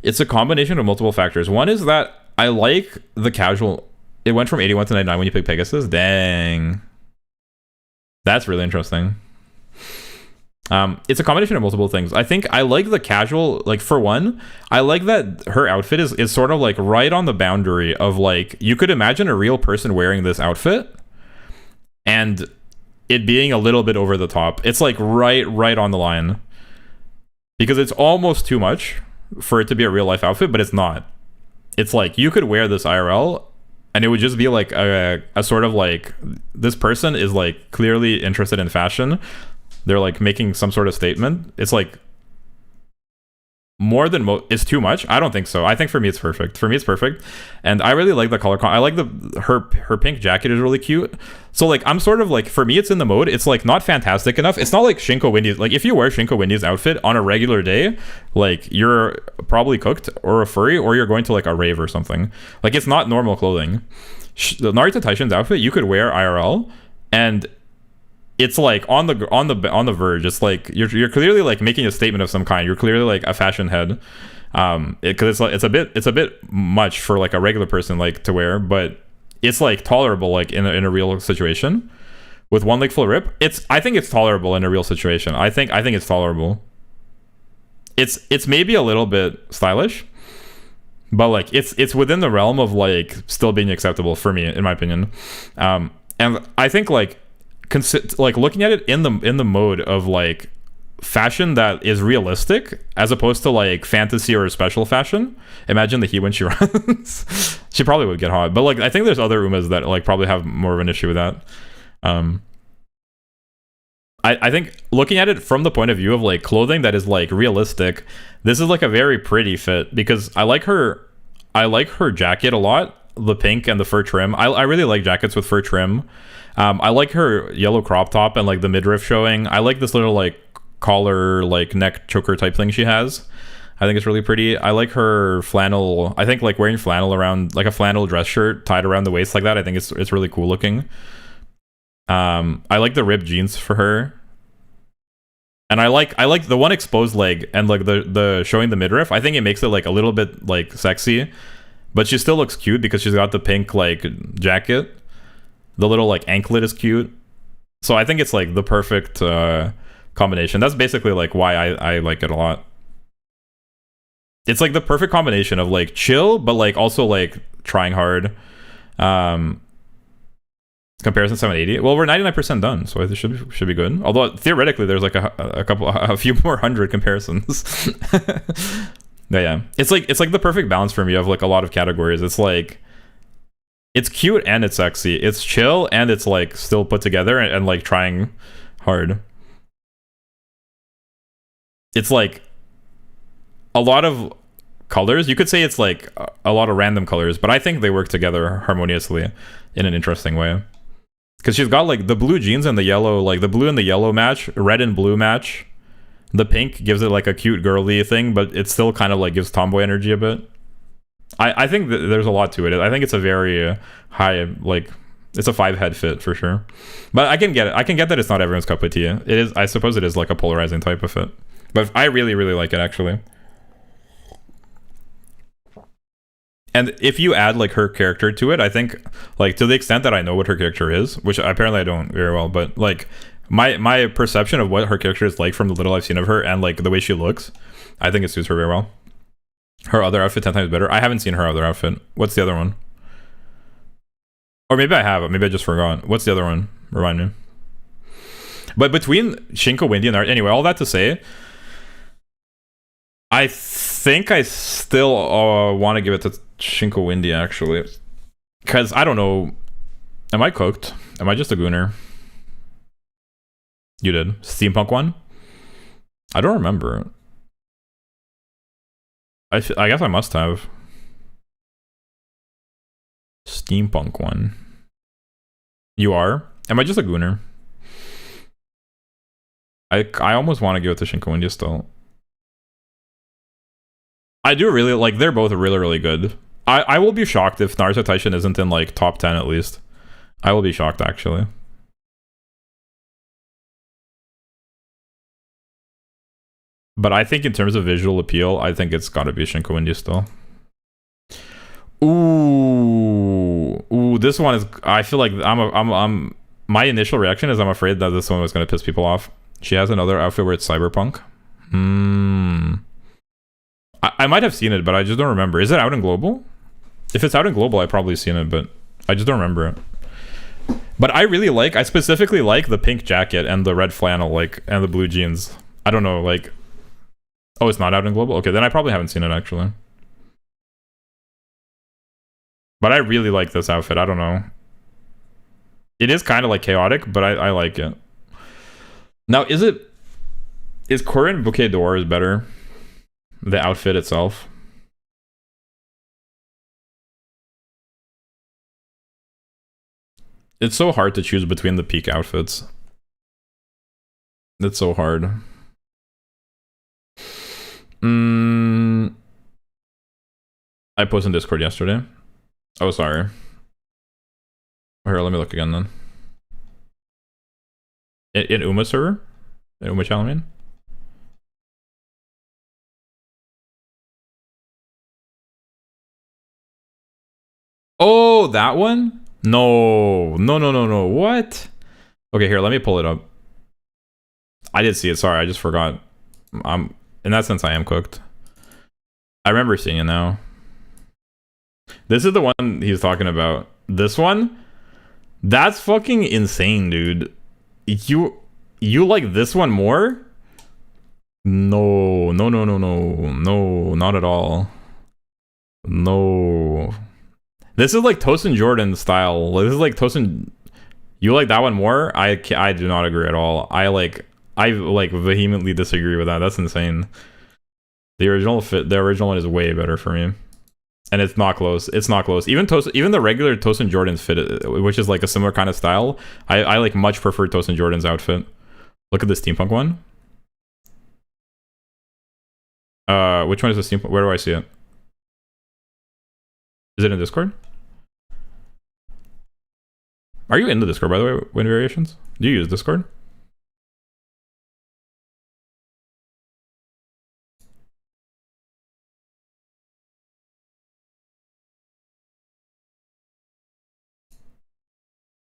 E: it's a combination of multiple factors. One is that I like the casual. It went from 81 to 99 when you pick Pegasus. Dang. That's really interesting. It's a combination of multiple things. I think I like the casual, like for one, I like that her outfit is sort of like right on the boundary of like, you could imagine a real person wearing this outfit and it being a little bit over the top. It's like right on the line. because it's almost too much for it to be a real life outfit, but it's not. It's like you could wear this IRL and it would just be like a sort of like, this person is like clearly interested in fashion. They're like making some sort of statement. It's like more than is too much. I don't think so. I think for me it's perfect. For me it's perfect, and I really like the color. I like her pink jacket is really cute. So like I'm sort of like, for me it's in the mode. It's like not fantastic enough. It's not like Shinko Wendy's. Like if you wear Shinko Wendy's outfit on a regular day, like you're probably cooked or a furry, or you're going to like a rave or something. Like it's not normal clothing. The Narita Taishin's outfit you could wear IRL, and it's like on the verge. It's like you're clearly like making a statement of some kind. You're clearly like a fashion head, because it's a bit much for like a regular person like to wear, but it's like tolerable like in a real situation. With one leg full rip, I think it's tolerable in a real situation. I think it's tolerable. It's maybe a little bit stylish, but like it's within the realm of like still being acceptable for me, in my opinion. And I think like looking at it in the mode of like fashion that is realistic as opposed to like fantasy or special fashion. Imagine the heat when she runs. She probably would get hot, but like I think there's other Umas that like probably have more of an issue with that. I think looking at it from the point of view of like clothing that is like realistic, this is like a very pretty fit, because I like her jacket a lot, the pink and the fur trim. I really like jackets with fur trim. I like her yellow crop top and like the midriff showing. I like this little like collar, like neck choker type thing she has. I think it's really pretty. I like her flannel. I think like wearing flannel around, like a flannel dress shirt tied around the waist like that, I think it's really cool looking. I like the ripped jeans for her. And I like the one exposed leg and like the showing the midriff. I think it makes it like a little bit like sexy, but she still looks cute because she's got the pink like jacket. The little like anklet is cute. So I think it's like the perfect combination. That's basically like why I like it a lot. It's like the perfect combination of like chill, but like also like trying hard. Comparison 780. Well, we're 99% done, so it should be good. Although theoretically, there's like a few more hundred comparisons. But yeah, it's like the perfect balance for me of like a lot of categories. It's like it's cute and it's sexy. It's chill and it's like still put together and like trying hard. It's like a lot of colors. You could say it's like a lot of random colors, but I think they work together harmoniously in an interesting way. Because she's got like the blue jeans and the yellow, like the blue and the yellow match, red and blue match. The pink gives it like a cute girly thing, but it still kind of like gives tomboy energy a bit. I think that there's a lot to it. I think it's a very high, like it's a 5-head fit for sure. But I can get it. I can get that it's not everyone's cup of tea. It is. I suppose it is like a polarizing type of fit. But I really, really like it actually. And if you add like her character to it, I think like to the extent that I know what her character is, which apparently I don't very well, but like my perception of what her character is like from the little I've seen of her and like the way she looks, I think it suits her very well. Her other outfit 10 times better. I haven't seen her other outfit. What's the other one? Or maybe I have it. Maybe I just forgot. What's the other one? Remind me. But between Shinko, Wendy, and Art, anyway, all that to say, I think I still want to give it to Shinko Wendy actually, because I don't know. Am I cooked? Am I just a gooner? You did steampunk one. I don't remember. I guess I must have steampunk one. You are? Am I just a gooner? I almost want to give it to Shinko Wendy still. I do really like. They're both really, really good. I will be shocked if Naruto Taishin isn't in like top 10 at least. I will be shocked actually. But I think in terms of visual appeal, I think it's got to be Shinko Wendy still. Ooh, this one is. I feel like I'm. My initial reaction is I'm afraid that this one was going to piss people off. She has another outfit where it's cyberpunk. I might have seen it, but I just don't remember. Is it out in global? If it's out in global, I've probably seen it, but I just don't remember it. But I specifically like the pink jacket and the red flannel, like, and the blue jeans. I don't know, like, Oh, it's not out in global? Okay, then I probably haven't seen it actually. But I really like this outfit. I don't know. It is kind of like chaotic, but I like it. Now, is Corinne Bouquet d'Or better? The outfit itself? It's so hard to choose between the peak outfits. It's so hard. I posted in Discord yesterday. Oh, sorry. Here, let me look again then. In Uma server? In Uma channel, I mean? Oh, that one? No. No. What? Okay, here, let me pull it up. I did see it. Sorry, I just forgot. In that sense, I am cooked. I remember seeing it now. This is the one he's talking about. This one? That's fucking insane, dude. You like this one more? No, not at all. No. This is like Tosin Jordan style. This is like Tosin. You like that one more? I do not agree at all. I vehemently disagree with that. That's insane. The original one is way better for me. And it's not close. It's not close. Even the regular Tosin Jordan's fit, which is like a similar kind of style, I like much prefer Tosin Jordan's outfit. Look at this steampunk one. Which one is the steampunk? Where do I see it? Is it in Discord? Are you in the Discord, by the way, Wind Variations? Do you use Discord?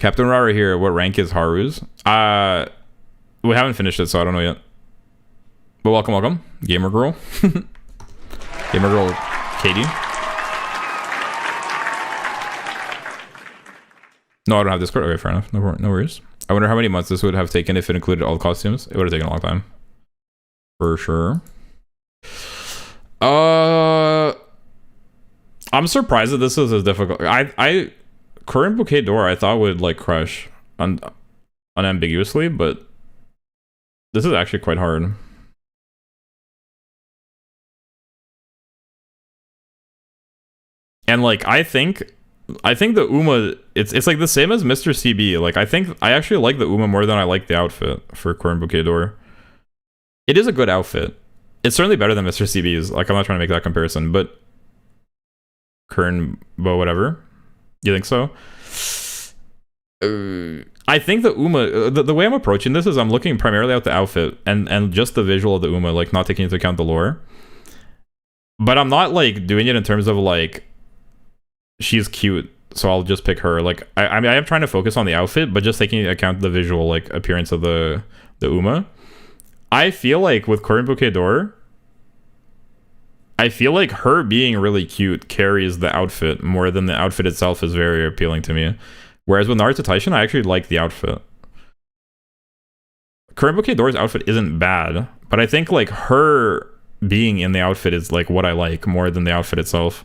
E: Captain Rara here. What rank is Haru's? We haven't finished it, so I don't know yet. But welcome. Gamer Girl. Gamer Girl Katie. No, I don't have Discord. Okay, fair enough. No worries. I wonder how many months this would have taken if it included all the costumes. It would have taken a long time. For sure. I'm surprised that this is as difficult. Corinne Bouquet d'Or I thought would like crush unambiguously, but this is actually quite hard. And like I think the Uma it's like the same as Mr. CB. Like I actually like the Uma more than I like the outfit for Corinne Bouquet d'Or. It is a good outfit. It's certainly better than Mr. CB's. Like I'm not trying to make that comparison, but Corinne Bo whatever. You think so? I think the Uma, the way I'm approaching this is I'm looking primarily at the outfit and just the visual of the Uma, like not taking into account the lore. But I'm not like doing it in terms of like she's cute, so I'll just pick her. Like I mean I am trying to focus on the outfit, but just taking into account the visual like appearance of the Uma. I feel like with Corinne Bouquet d'Or, I feel like her being really cute carries the outfit more than the outfit itself is very appealing to me. Whereas with Naruto Taishin, I actually like the outfit. Corinne Bouquet d'Or's outfit isn't bad, but I think like her being in the outfit is like what I like more than the outfit itself.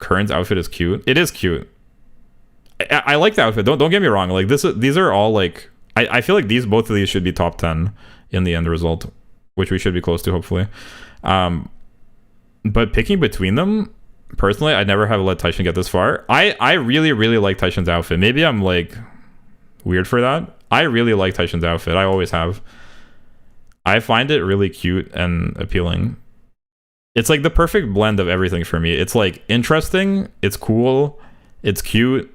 E: Corinne's outfit is cute. It is cute. I like the outfit. Don't get me wrong. Like these are all like I feel like both of these should be top 10 in the end result, which we should be close to hopefully. But picking between them, personally, I never have let Taishin get this far. I really like Taishin's outfit. Maybe I'm like weird for that. I really like Taishin's outfit. I always have. I find it really cute and appealing. It's like the perfect blend of everything for me. It's like interesting, it's cool, it's cute,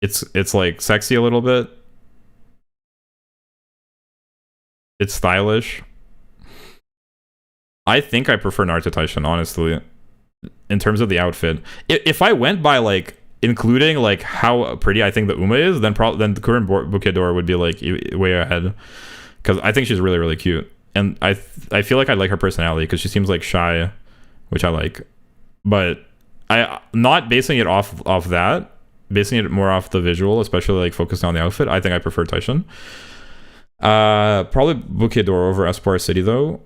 E: it's like sexy a little bit. It's stylish. I think I prefer Naruto Taishin, honestly, in terms of the outfit. If I went by like including like how pretty I think the Uma is, then the Corinne Bouquet d'Or would be like way ahead, because I think she's really cute, and I feel like I like her personality because she seems like shy, which I like. But I not basing it off that, basing it more off the visual, especially like focusing on the outfit. I think I prefer Taishin. Probably Bouquet d'Or over Espoir City though.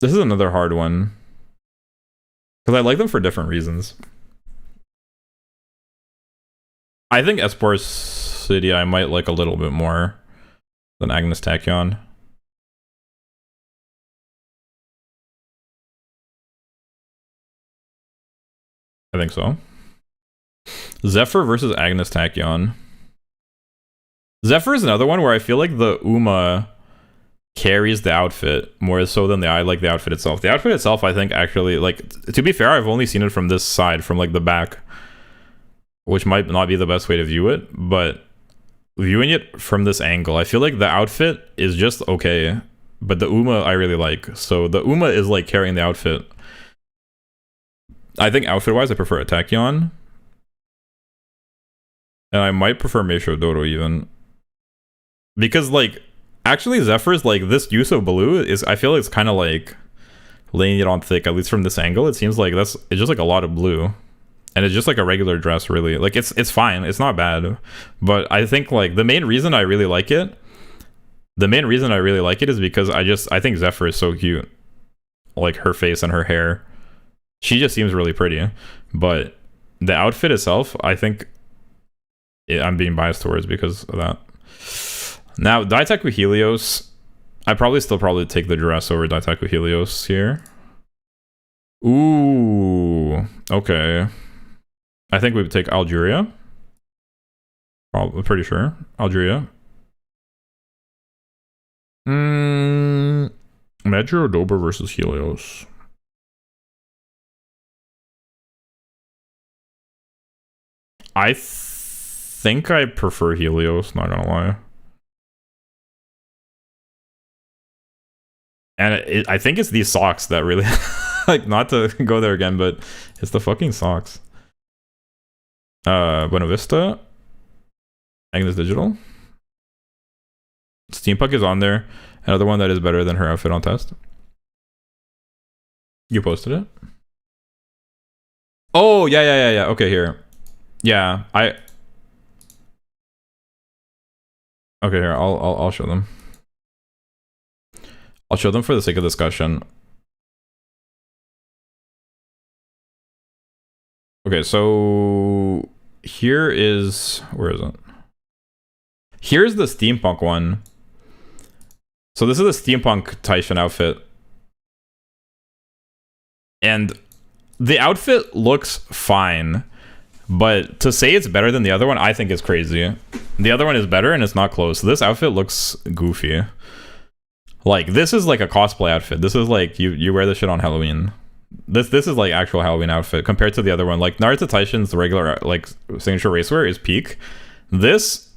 E: This is another hard one. Because I like them for different reasons. I think Espoir City I might like a little bit more than Agnes Tachyon. I think so. Zephyr versus Agnes Tachyon. Zephyr is another one where I feel like the Uma carries the outfit more so than I like the outfit itself. The outfit itself, I think, actually, like, to be fair, I've only seen it from this side, from like the back, which might not be the best way to view it, but viewing it from this angle, I feel like the outfit is just okay, but the Uma I really like. So the Uma is like carrying the outfit. I think outfit-wise, I prefer a Tachyon. And I might prefer Meisho Dodo even. Because, like, actually Zephyr's, like, this use of blue is, I feel like it's kind of like laying it on thick, at least from this angle. It seems like it's just like a lot of blue. And it's just like a regular dress, really. Like, it's fine. It's not bad. But I think, like, the main reason I really like it is because I think Zephyr is so cute. Like, her face and her hair. She just seems really pretty. But the outfit itself, I think I'm being biased towards because of that. Now, Daitaku Helios, I probably take the dress over Daitaku Helios here. Ooh, okay. I think we would take Algeria. I'm pretty sure. Algeria. Metro Dober versus Helios. I think I prefer Helios, not gonna lie. And I think it's these socks that really, like, not to go there again, but it's the fucking socks. Buena Vista. Agnes Digital. Steampunk is on there. Another one that is better than her outfit on test. You posted it? Oh, yeah. Okay, here. Yeah, okay, here, I'll show them. I'll show them for the sake of discussion. Okay, so here is, where is it? Here's the steampunk one. So this is a steampunk Taishan outfit. And the outfit looks fine. But to say it's better than the other one, I think is crazy. The other one is better and it's not close. This outfit looks goofy. Like, this is like a cosplay outfit. This is like, you wear this shit on Halloween. This is like actual Halloween outfit compared to the other one. Like, Naruto Taishan's regular, like, signature racewear is peak. This,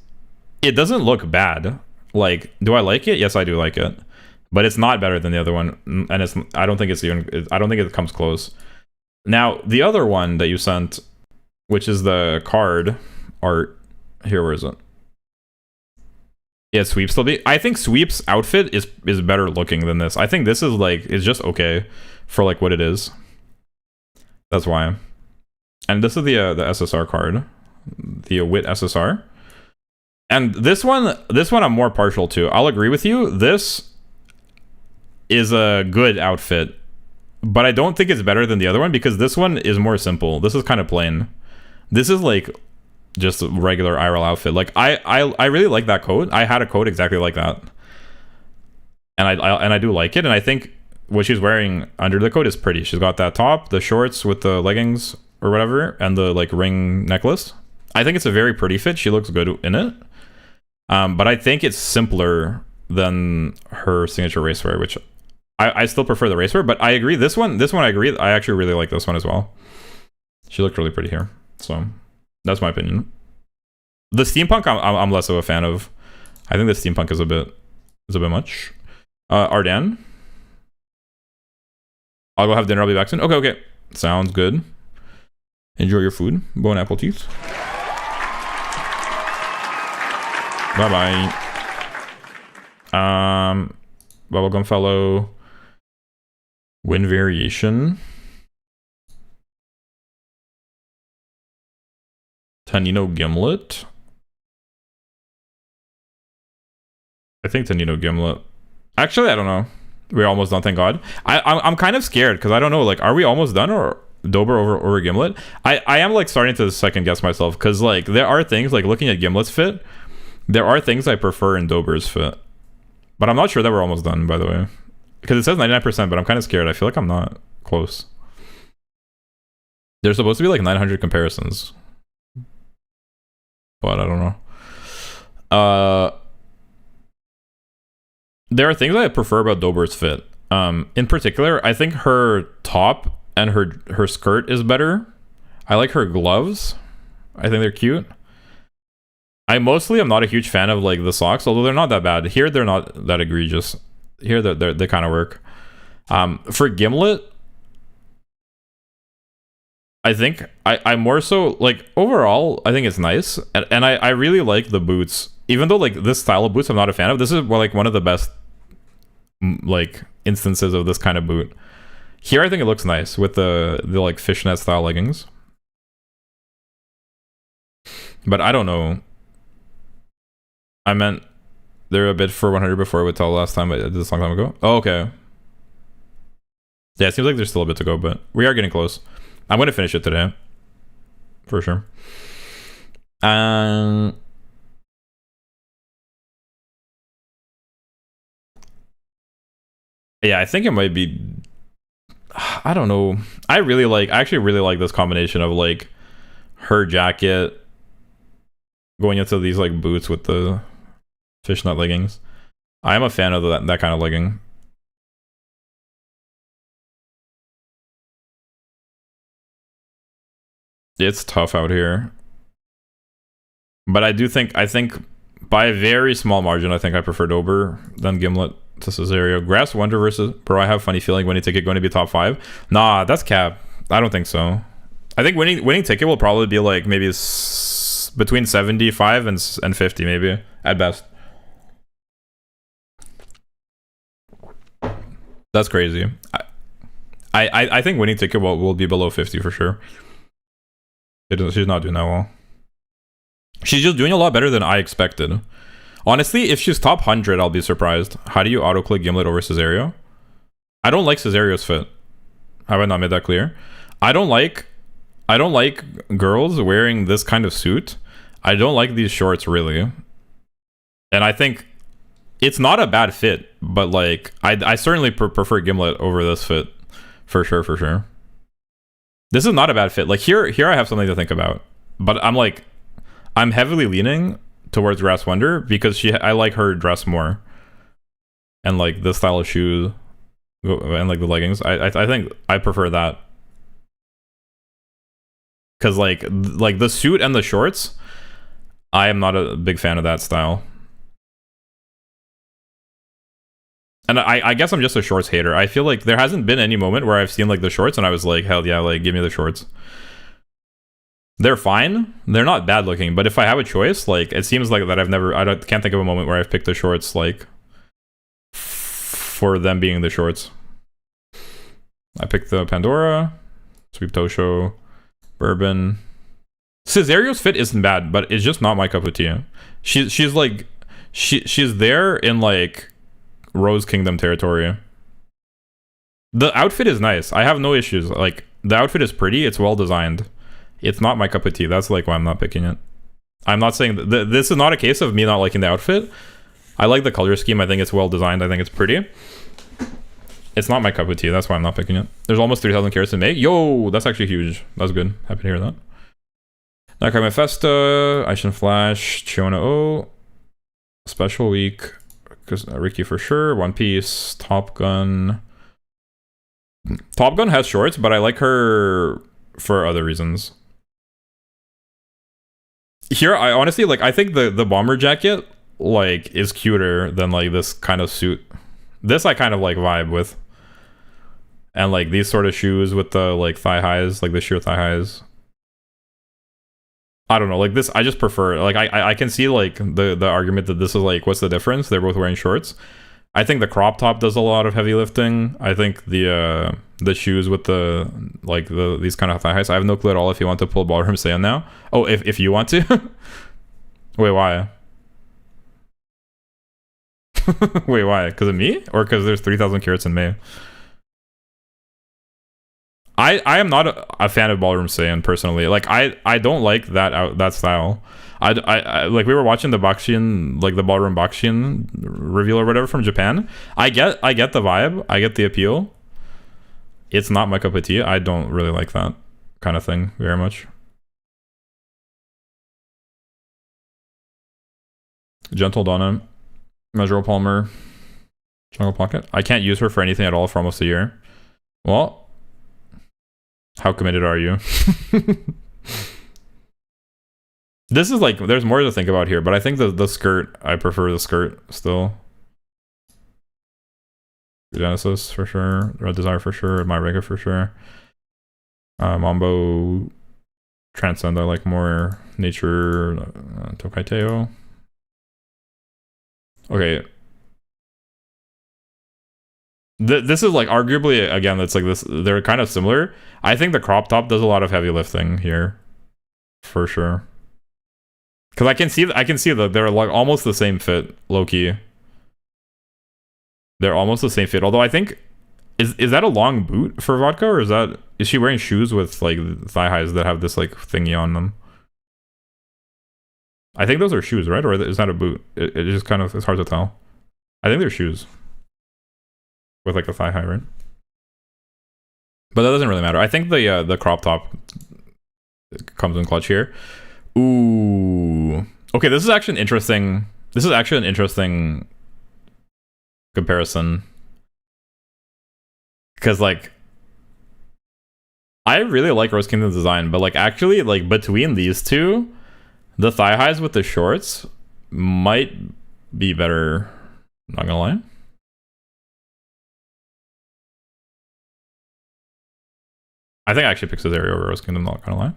E: it doesn't look bad. Like, do I like it? Yes, I do like it. But it's not better than the other one. And I don't think it comes close. Now, the other one that you sent, which is the card art. Here, where is it? Yeah, Sweep's still be. I think Sweep's outfit is better looking than this. I think this is like, it's just okay for like what it is. That's why. And this is the SSR card, the Wit SSR. And this one I'm more partial to. I'll agree with you. This is a good outfit, but I don't think it's better than the other one because this one is more simple. This is kind of plain. This is like just a regular IRL outfit. Like I really like that coat. I had a coat exactly like that, and I do like it. And I think what she's wearing under the coat is pretty. She's got that top, the shorts with the leggings or whatever, and the like ring necklace. I think it's a very pretty fit. She looks good in it. But I think it's simpler than her signature racewear, which I still prefer the racewear. But I agree. This one I agree. I actually really like this one as well. She looked really pretty here. So that's my opinion. The steampunk I'm less of a fan of. I think the steampunk is a bit much. Ardan. I'll go have dinner. I'll be back soon. Okay. Sounds good. Enjoy your food. Bon appetit. Bye bye. Bubblegum fellow. Wind variation. Tanino Gimlet. I think Tanino Gimlet. Actually, I don't know. We're almost done, thank God. I'm kind of scared because I don't know, like, are we almost done or Dober over Gimlet? I am like starting to second guess myself because like there are things like looking at Gimlet's fit, there are things I prefer in Dober's fit. But I'm not sure that we're almost done, by the way. Because it says 99%, but I'm kind of scared. I feel like I'm not close. There's supposed to be like 900 comparisons. But I don't know. There are things I prefer about Dober's fit. In particular, I think her top and her skirt is better. I like her gloves. I think they're cute. I mostly am not a huge fan of like the socks, although they're not that bad. Here, they're not that egregious. Here, they kind of work. For Gimlet, I think I more so like overall, I think it's nice. And I really like the boots. Even though like this style of boots I'm not a fan of, this is like one of the best like instances of this kind of boot. Here I think it looks nice with the like fishnet style leggings. But I don't know. I meant they're a bid for 100 before I would tell last time I did this a long time ago. Oh, okay. Yeah, it seems like there's still a bit to go, but we are getting close. I'm going to finish it today. For sure. Yeah, I think it might be... I don't know. I actually really like this combination of like her jacket going into these like boots with the fishnet leggings. I am a fan of that kind of legging. It's tough out here. But I think by a very small margin, I think I prefer Dober than Gimlet to Cesario. Grass Wonder versus Bro, I have a funny feeling winning ticket going to be top 5. Nah, that's cap. I don't think so. I think winning ticket will probably be like maybe between 75 and 50 maybe at best. That's crazy. I think winning ticket will be below 50 for sure. She's not doing that well. She's just doing a lot better than I expected. Honestly, if she's top 100, I'll be surprised. How do you auto-click Gimlet over Cesario? I don't like Cesario's fit. Have I not made that clear? I don't like girls wearing this kind of suit. I don't like these shorts, really. And I think it's not a bad fit, but like I certainly prefer Gimlet over this fit. For sure. This is not a bad fit. Like here I have something to think about. But I'm heavily leaning towards Grass Wonder because I like her dress more. And like the style of shoes and like the leggings. I think I prefer that. Cause like the suit and the shorts, I am not a big fan of that style. And I guess I'm just a shorts hater. I feel like there hasn't been any moment where I've seen like the shorts and I was like, hell yeah, like give me the shorts. They're fine. They're not bad looking, but if I have a choice, like it seems like that can't think of a moment where I've picked the shorts like for them being the shorts. I picked the Pandora, Sweep Tosho, Bourbon. Cesario's fit isn't bad, but it's just not my cup of tea. She's like she's there in like Rose Kingdom territory. The outfit is nice. I have no issues. Like the outfit is pretty. It's well designed. It's not my cup of tea. That's like why I'm not picking it. I'm not saying this is not a case of me not liking the outfit. I like the color scheme. I think it's well designed. I think it's pretty. It's not my cup of tea. That's why I'm not picking it. There's almost 3,000 carats to make. Yo, that's actually huge. That's good. Happy to hear that. Nakai Mephisto, Aishin Flash, Chiona O, Special Week, Ricky for sure, One Piece, Top Gun. Top Gun has shorts, but I like her for other reasons. Here, I honestly like. I think the bomber jacket like is cuter than like this kind of suit. This I kind of like vibe with, and like these sort of shoes with the like thigh highs, like the sheer thigh highs. I don't know, like this. I just prefer. Like I can see like the argument that this is like, what's the difference? They're both wearing shorts, I think the crop top does a lot of heavy lifting. I think the shoes with the like these kind of thigh highs. I have no clue at all if you want to pull Ballroom Saiyan now. Oh, if you want to. Wait, why? Wait, why? Because of me, or because there's 3,000 carats in May? I am not a fan of Ballroom Saiyan personally. Like I don't like that style. I like, we were watching the Bakshin, like the Ballroom Bakshin reveal or whatever from Japan. I get the vibe. I get the appeal. It's not my cup of tea. I don't really like that kind of thing very much. Gentle Donna, Measure Palmer, Jungle Pocket. I can't use her for anything at all for almost a year. Well, how committed are you? This is like, there's more to think about here, but I think the skirt, I prefer the skirt still. Genesis for sure, Red Desire for sure, My Rega for sure. Mambo Transcend, I like more. Nature, Tokai Teo. Okay. This is like arguably, again, it's like this, they're kind of similar. I think the crop top does a lot of heavy lifting here. For sure. Because I can see that they're like almost the same fit, low-key. They're almost the same fit. Although I think, is that a long boot for Vodka, or is she wearing shoes with like thigh highs that have this like thingy on them? I think those are shoes, right? Or is that a boot? It just kind of, it's hard to tell. I think they're shoes with like a thigh high, right? But that doesn't really matter. I think the crop top comes in clutch here. Ooh. Okay, this is actually an interesting comparison. Cause like, I really like Rose Kingdom's design, but like actually like between these two, the thigh highs with the shorts might be better. Not gonna lie. I think I actually picked Cesario over Rose Kingdom, not gonna lie.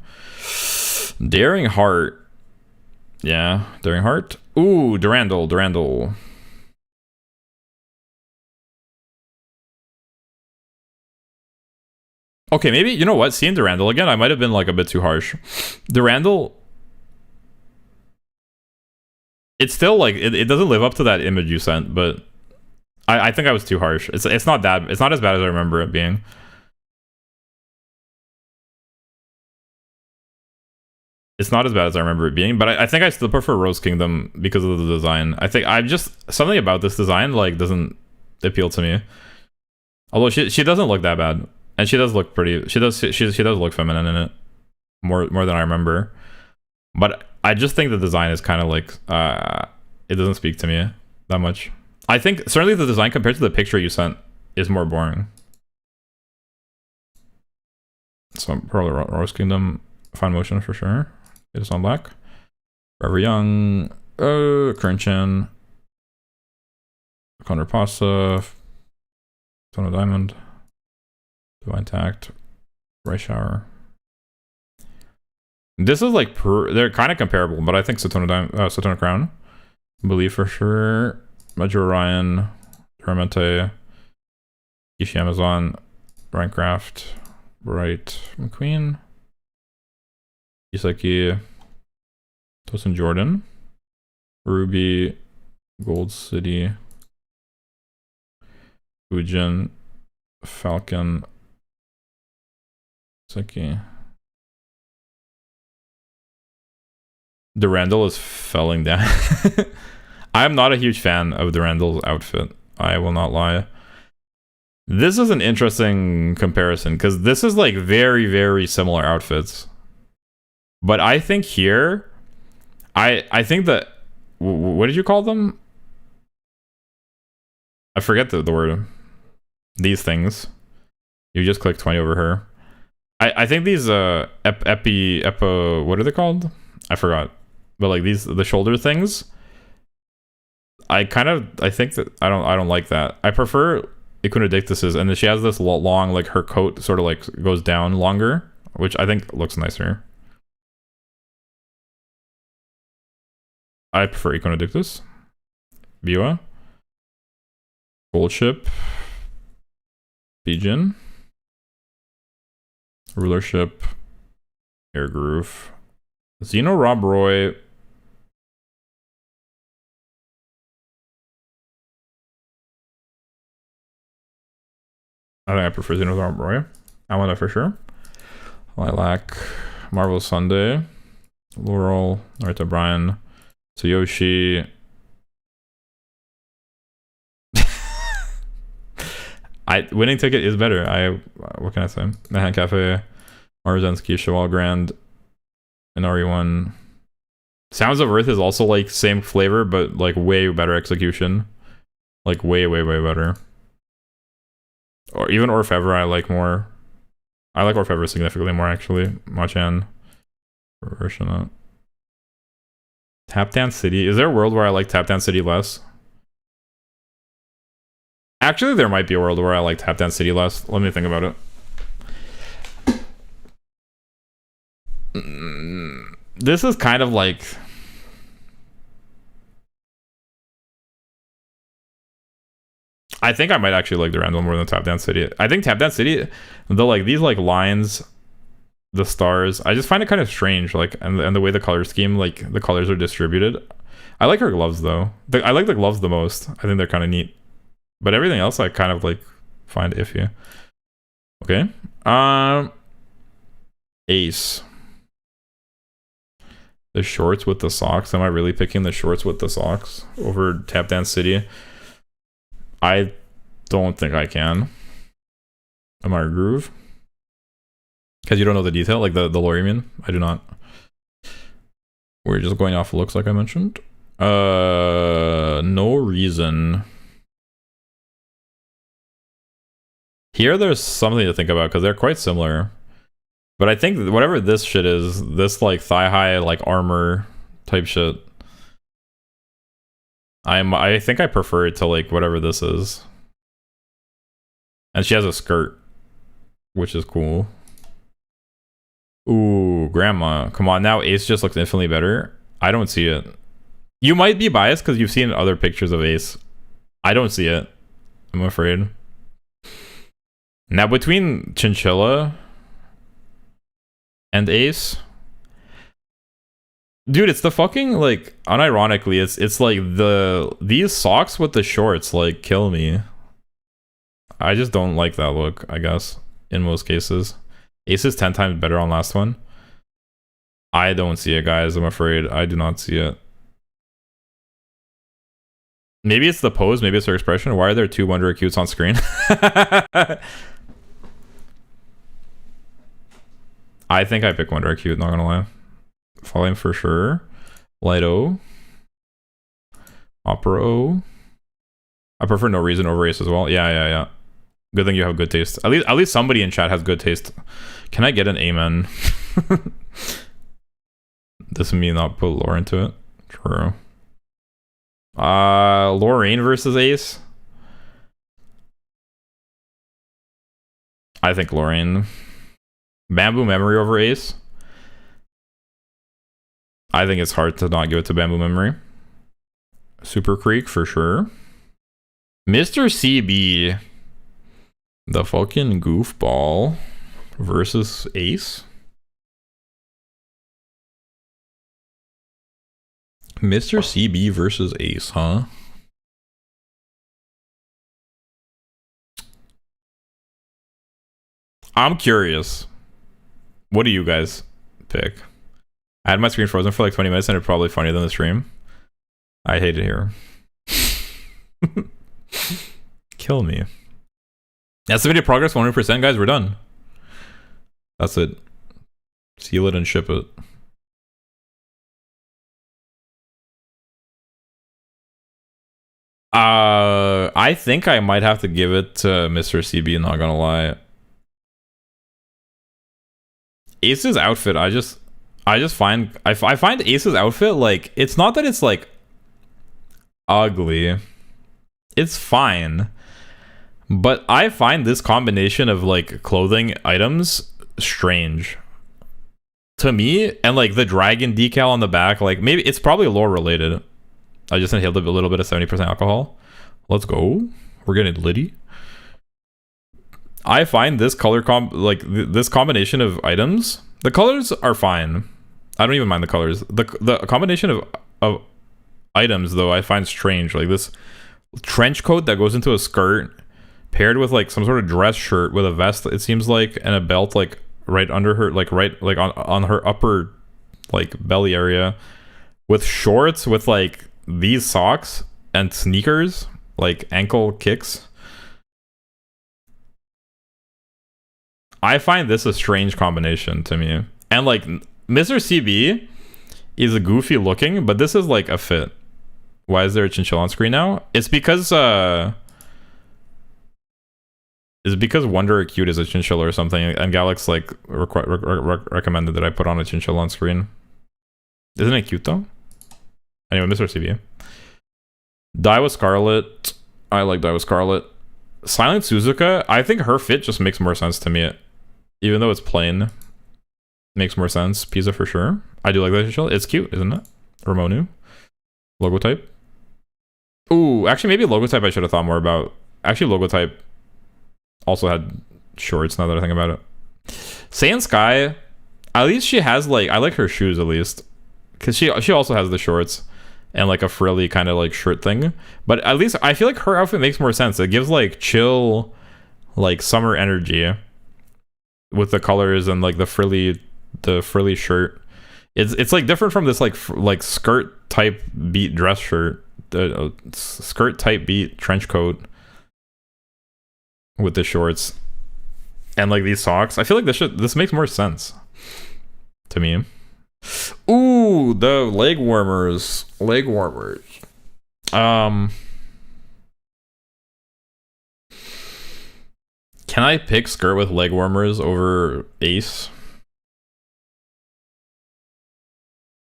E: Daring Heart. Yeah, Daring Heart. Ooh, Durandal. Okay, maybe, you know what? Seeing Durandal again, I might have been like a bit too harsh. Durandal, it's still like, it doesn't live up to that image you sent, but I think I was too harsh. It's not as bad as I remember it being. It's not as bad as I remember it being, but I think I still prefer Rose Kingdom because of the design. I think something about this design like doesn't appeal to me. Although she doesn't look that bad, and she does look pretty. She does look feminine in it more than I remember. But I just think the design is kind of like it doesn't speak to me that much. I think certainly the design compared to the picture you sent is more boring. So probably Rose Kingdom, Fine Motion for sure. It is on black. Forever Young, Crunchen, Conor Pasta, Ton of Diamond, Divine Tact, Rice Shower. This is like they're kind of comparable, but I think Satona Crown, Believe for sure, Major Orion, Tormente, Kishi Amazon, Minecraft, Bright McQueen, Isaki, Tosin Jordan, Ruby, Gold City, Ujin, Falcon, Isaki. Durandal is falling down. I'm not a huge fan of Durandal's outfit. I will not lie. This is an interesting comparison because this is like very, very similar outfits. But I think here, I think that, what did you call them? I forget the word. These things. You just click 20 over her. I think these epi, what are they called? I forgot. But like the shoulder things. I think that I don't like that. I prefer Ikunadictus's, and then she has this long, like her coat sort of like goes down longer, which I think looks nicer. I prefer Iconodictus. Biwa. Gold Ship. Bijin. Rulership. Air Groove. Xeno Rob Roy. I think I prefer Xeno Rob Roy. I want that for sure. Lilac. Marvel Sunday. Laurel. Naruto Brian. Tsuyoshi. Winning ticket is better. What can I say? Manhattan Cafe, Marzensky, Cheval Grand, and RE1. Sounds of Earth is also like same flavor, but like way better execution. Like way better. Or even Orfevre I like more. I like Orfevre significantly more actually. Machan. Version. Tap Dance City. Is there a world where I like Tap Dance City less? Actually, there might be a world where I like Tap Dance City less. Let me think about it. This is kind of like... I think I might actually like the random more than Tap Dance City. I think Tap Dance City, these like lines, the stars, I just find it kind of strange. Like, and the way the color scheme, like the colors are distributed. I like her gloves though. I like the gloves the most. I think they're kind of neat. But everything else I kind of like find iffy. Okay. Ace. The shorts with the socks. Am I really picking the shorts with the socks over Tap Dance City? I don't think I can. Am I a groove? Because you don't know the detail, like the lore you mean? I do not. We're just going off looks like I mentioned. No reason. Here there's something to think about because they're quite similar. But I think whatever this shit is, this like thigh high like armor type shit, I think I prefer it to like whatever this is. And she has a skirt, which is cool. Ooh, grandma. Come on, now Ace just looks infinitely better. I don't see it. You might be biased because you've seen other pictures of Ace. I don't see it, I'm afraid. Now between Chinchilla and Ace, dude, it's the fucking like unironically, it's like these socks with the shorts like kill me. I just don't like that look, I guess, in most cases. Ace is 10 times better on last one. I don't see it, guys. I'm afraid I do not see it. Maybe it's the pose, maybe it's her expression. Why are there two Wonder Acutes on screen? I think I pick Wonder Acute, not gonna lie. Falling for sure. Light O. Opera O. I prefer No Reason over Ace as well. Yeah. Good thing you have good taste. At least somebody in chat has good taste. Can I get an amen? This is me not put lore into it. True. Lorraine versus Ace. I think Lorraine. Bamboo Memory over Ace. I think it's hard to not give it to Bamboo Memory. Super Creek for sure. Mr. CB. The fucking goofball versus Ace. Mr. CB versus Ace, huh? I'm curious. What do you guys pick? I had my screen frozen for like 20 minutes and it's probably funnier than the stream. I hate it here. Kill me. That's the video progress, 100%, guys. We're done. That's it. Seal it and ship it. I think I might have to give it to Mr. CB, not gonna lie. Ace's outfit, I find Ace's outfit, like, it's not that it's like ugly. It's fine. But I find this combination of like clothing items strange to me, and like the dragon decal on the back, like maybe it's probably lore related. I just inhaled a little bit of 70% alcohol. Let's go. We're getting litty. I find this color this combination of items, the colors are fine. I don't even mind the colors. The combination of items though I find strange. Like this trench coat that goes into a skirt paired with like some sort of dress shirt with a vest, it seems like, and a belt like right under her, like right like on her upper like belly area, with shorts with like these socks and sneakers, like ankle kicks. I find this a strange combination to me. And like Mr. CB is a goofy looking, but this is like a fit. Why is there a chinchilla on screen now? It's because Wonder Acute is a chinchilla or something, and Galax like recommended that I put on a chinchilla on screen. Isn't it cute though? Anyway, Mr. CB. Die with Scarlet. I like Die with Scarlet. Silent Suzuka, I think her fit just makes more sense to me. Even though it's plain, makes more sense. Pizza for sure. I do like that chinchilla. It's cute, isn't it? Ramonu. Logo type. Ooh, actually maybe logo type I should have thought more about. Actually, logo type also had shorts now that I think about it. Saiyan Sky, at least she has like, I like her shoes at least, because she also has the shorts and like a frilly kind of like shirt thing. But at least I feel like her outfit makes more sense. It gives like chill, like summer energy with the colors and like the frilly shirt. It's like different from this like skirt type beat dress shirt, the skirt type beat trench coat with the shorts and like these socks. I feel like this makes more sense to me. Ooh, the leg warmers. Can I pick skirt with leg warmers over Ace?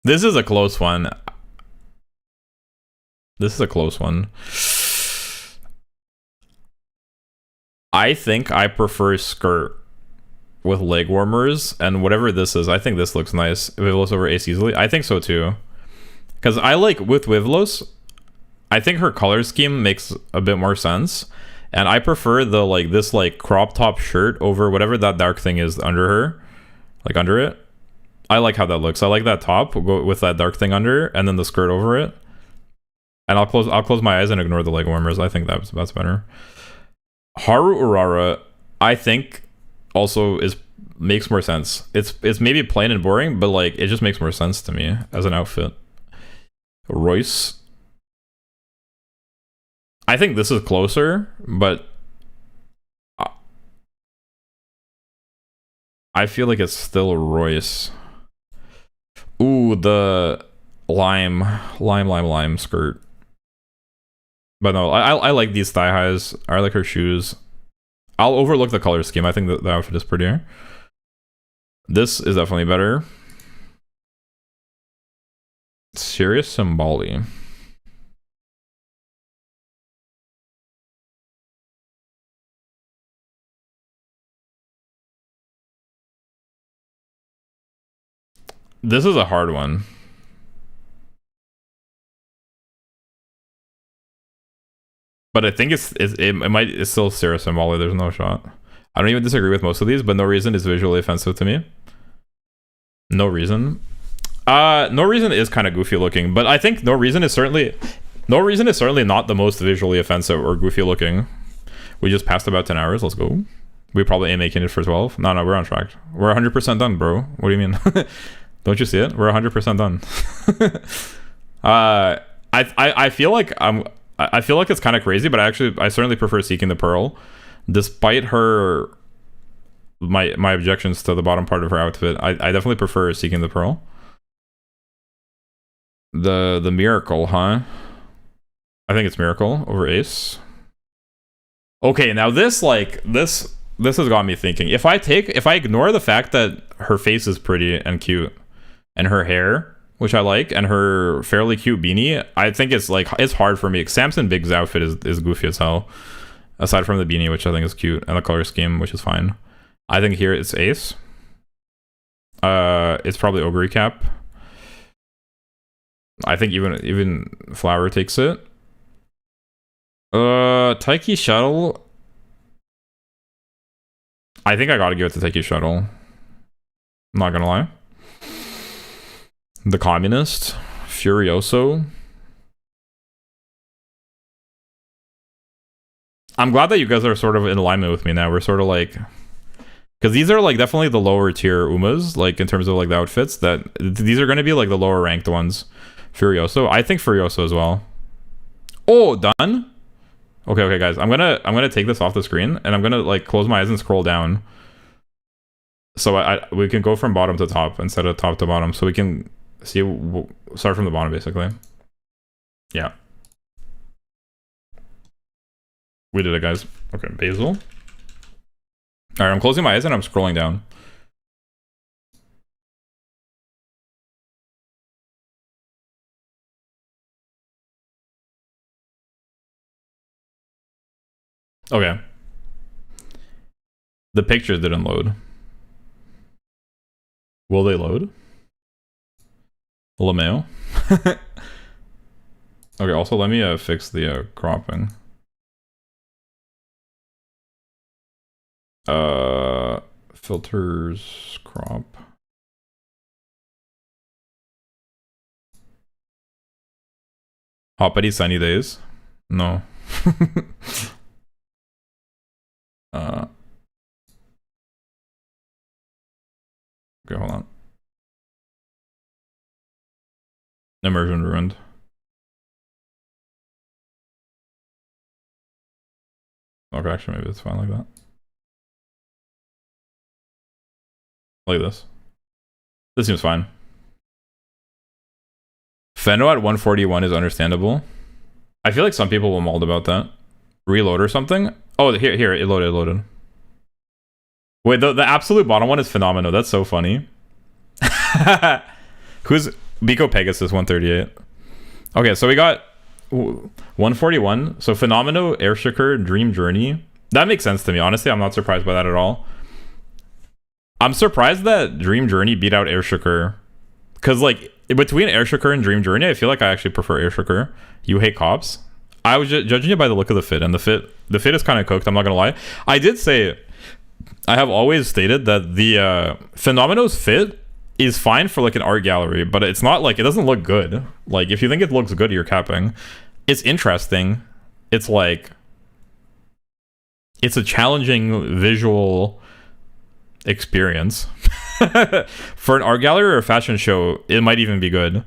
E: This is a close one. I think I prefer skirt with leg warmers, and whatever this is, I think this looks nice. Vivlos over Ace easily. I think so too. Because I like with Vivlos, I think her color scheme makes a bit more sense. And I prefer the like this like crop top shirt over whatever that dark thing is under her. Like under it. I like how that looks. I like that top with that dark thing under, and then the skirt over it. And I'll close my eyes and ignore the leg warmers. I think that's better. Haru Urara, I think also makes more sense. It's maybe plain and boring, but like it just makes more sense to me as an outfit. Royce, I think this is closer, but I feel like it's still Royce. Ooh, the lime skirt. But no, I like these thigh highs. I like her shoes. I'll overlook the color scheme. I think that the outfit is prettier. This is definitely better. Serious Symboli. This is a hard one. But I think it's still Sarah Symboli. There's no shot. I don't even disagree with most of these, but No Reason is visually offensive to me. No Reason. No Reason is kind of goofy looking, but I think No Reason is certainly not the most visually offensive or goofy looking. We just passed about 10 hours. Let's go. We probably ain't making it for 12. No, we're on track. We're 100% done, bro. What do you mean? Don't you see it? We're 100% done. I feel like I feel like it's kind of crazy, but I certainly prefer Seeking the Pearl, despite my objections to the bottom part of her outfit. I definitely prefer Seeking the Pearl. The Miracle, huh? I think it's Miracle over Ace. Okay, now this has got me thinking. If I ignore the fact that her face is pretty and cute, and her hair, which I like, and her fairly cute beanie, I think it's hard for me. Samson Big's outfit is goofy as hell. Aside from the beanie, which I think is cute, and the color scheme, which is fine. I think here it's Ace. It's probably Ogre Cap. I think even Flower takes it. Taiki Shuttle. I think I gotta give it to Taiki Shuttle. I'm not gonna lie. The Communist, Furioso. I'm glad that you guys are sort of in alignment with me now. We're sort of like, because these are like definitely the lower tier Umas, like in terms of like the outfits. That these are going to be like the lower ranked ones. Furioso, I think Furioso as well. Oh, done. Okay, guys. I'm gonna take this off the screen and I'm gonna like close my eyes and scroll down. So we can go from bottom to top instead of top to bottom, so we can see. Start from the bottom, basically. Yeah. We did it, guys. Okay, Basil. Alright, I'm closing my eyes and I'm scrolling down. Okay. The pictures didn't load. Will they load? LeMail. Okay, also let me fix the cropping. Filters, crop. Hoppity sunny days? No. Okay, hold on. Immersion ruined. Okay, actually maybe it's fine like that. Like this. This seems fine. Feno at 141 is understandable. I feel like some people will mold about that. Reload or something? Oh, here, it loaded. Wait, the absolute bottom one is Phenomeno. That's so funny. Who's Biko Pegasus 138? Okay, so we got 141. So Phenomeno, Airshiker, Dream Journey. That makes sense to me. Honestly, I'm not surprised by that at all. I'm surprised that Dream Journey beat out Airshiker. Because, like, between Airshiker and Dream Journey, I feel like I actually prefer Airshiker. You hate cops. I was judging it by the look of the fit, and the fit is kind of cooked, I'm not going to lie. I did say, I have always stated that the Phenomeno's fit is fine for, like, an art gallery, but it's not, like, it doesn't look good. Like, if you think it looks good, you're capping. It's interesting. It's, like, it's a challenging visual experience. For an art gallery or a fashion show, it might even be good.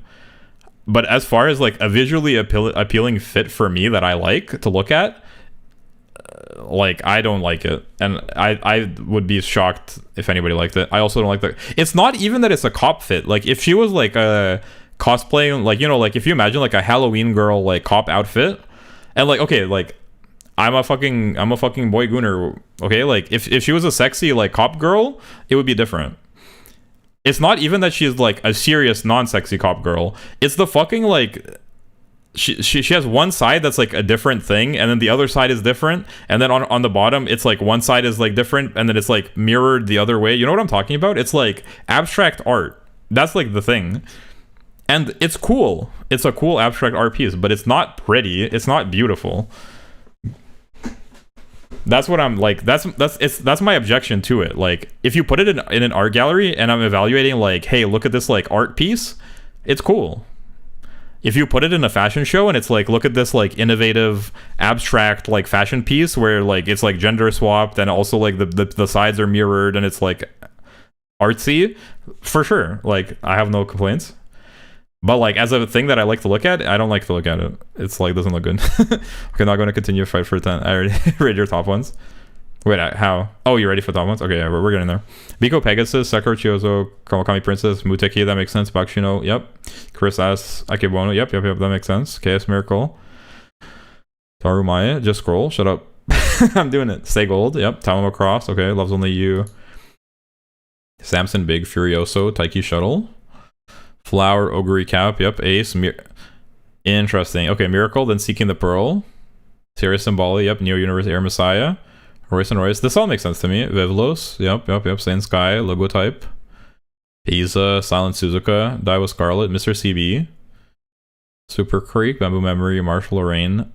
E: But as far as like a visually appealing fit for me that I like to look at, like I don't like it, and I would be shocked if anybody liked it. I also don't like the. It's not even that it's a cop fit. Like if she was like a cosplaying, like, you know, like if you imagine like a Halloween girl like cop outfit, and like, okay, like I'm a fucking boy gooner, okay? Like if she was a sexy like cop girl, it would be different. It's not even that she's like a serious non-sexy cop girl. It's the fucking like she has one side that's like a different thing, and then the other side is different, and then on the bottom it's like one side is like different, and then it's like mirrored the other way. You know what I'm talking about? It's like abstract art. That's like the thing. And it's cool. It's a cool abstract art piece, but it's not pretty. It's not beautiful. That's what I'm like. That's my objection to it. Like, if you put it in an art gallery and I'm evaluating, like, hey, look at this like art piece, it's cool. If you put it in a fashion show and it's like, look at this like innovative abstract like fashion piece where like it's like gender swapped and also like the sides are mirrored and it's like artsy, for sure. Like, I have no complaints. But like as a thing that I like to look at, I don't like to look at it. It's like doesn't look good. Okay, not going to continue to fight for 10. I already read your top ones. Wait, how? Oh, you ready for top ones? Okay, yeah, we're getting there. Biko Pegasus, Sakura Chiozo, Kawakami Princess, Muteki, that makes sense. Bakshino, yep. Chris S, Akebono, yep, that makes sense. KS Miracle. Tarumae, just scroll, shut up. I'm doing it. Stay Gold, yep. Talamo Cross, okay. Loves Only You. Samson Big, Furioso, Taiki Shuttle. Flower, Ogre Cap, yep. Ace, interesting. Okay, Miracle, then Seeking the Pearl. Sirius Symboli, yep. Neo Universe Air Messiah. Royce and Royce. This all makes sense to me. Vivlos, yep. Saiyan Sky, Logotype. Pisa, Silent Suzuka, Daiwa Scarlet, Mr. CB. Super Creek, Bamboo Memory, Marshall Lorraine.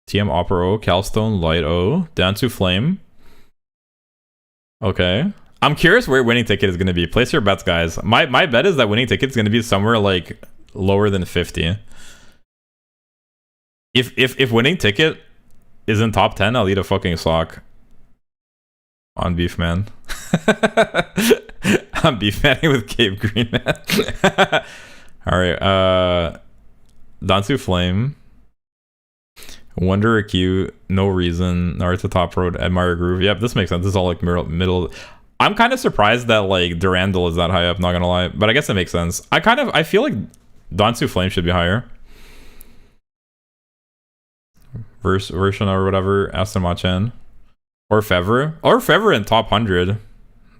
E: TM Opera O, Calstone, Light O, Dansu Flame. Okay. I'm curious where winning ticket is going to be. Place your bets, guys. My bet is that winning ticket is going to be somewhere like lower than 50. If winning ticket is in top 10, I'll eat a fucking sock. On Beef Man. I'm Beef Manning with Cape Green Man. Alright, Dansu Flame. Wonder Acute, No Reason, Naruto Top Road, Admire Groove. Yep, this makes sense. This is all like middle. I'm kind of surprised that like Durandal is that high up, not gonna lie. But I guess it makes sense. I feel like Dansu Flame should be higher. Version or whatever, Aston Machan. Or Fevre in top 100.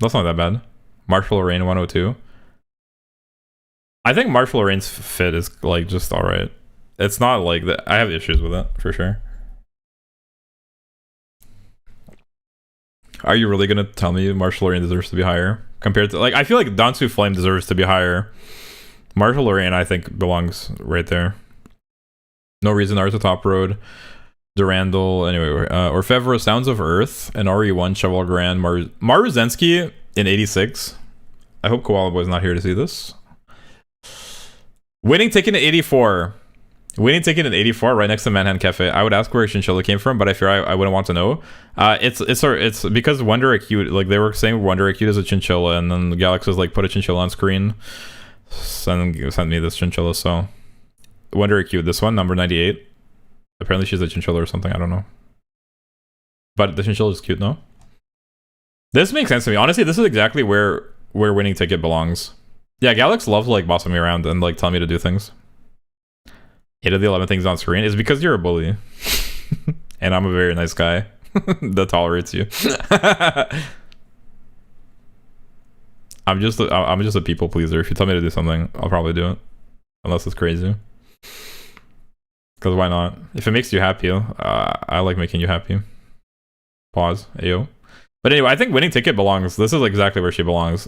E: That's not that bad. Marshall Lorraine 102. I think Marshall Lorraine's fit is like just alright. It's not like that. I have issues with it for sure. Are you really gonna tell me Marshall Lorraine deserves to be higher compared to like? I feel like Dansu Flame deserves to be higher. Marshall Lorraine I think belongs right there. No Reason, Naruto Top Road, Durandal. Anyway, Orfevre, Sounds of Earth, and RE1, Cheval Grand, Maruzensky in 86. I hope Koala Boy's not here to see this. Winning ticket at 84. Winning ticket at 84, right next to Manhattan Cafe. I would ask where Chinchilla came from, but I fear I wouldn't want to know. It's because Wonder Acute, like they were saying Wonder Acute is a chinchilla, and then Galax was like put a chinchilla on screen, sent me this chinchilla. So Wonder Acute, this one, number 98. Apparently she's a chinchilla or something. I don't know, but the chinchilla is cute, no? This makes sense to me. Honestly, this is exactly where winning ticket belongs. Yeah, Galax loves like bossing me around and like telling me to do things. 8 of the 11 things on screen is because you're a bully. And I'm a very nice guy that tolerates you. I'm just a people pleaser. If you tell me to do something, I'll probably do it. Unless it's crazy. Because why not? If it makes you happy, I like making you happy. Pause. Ayo. But anyway, I think winning ticket belongs. This is exactly where she belongs.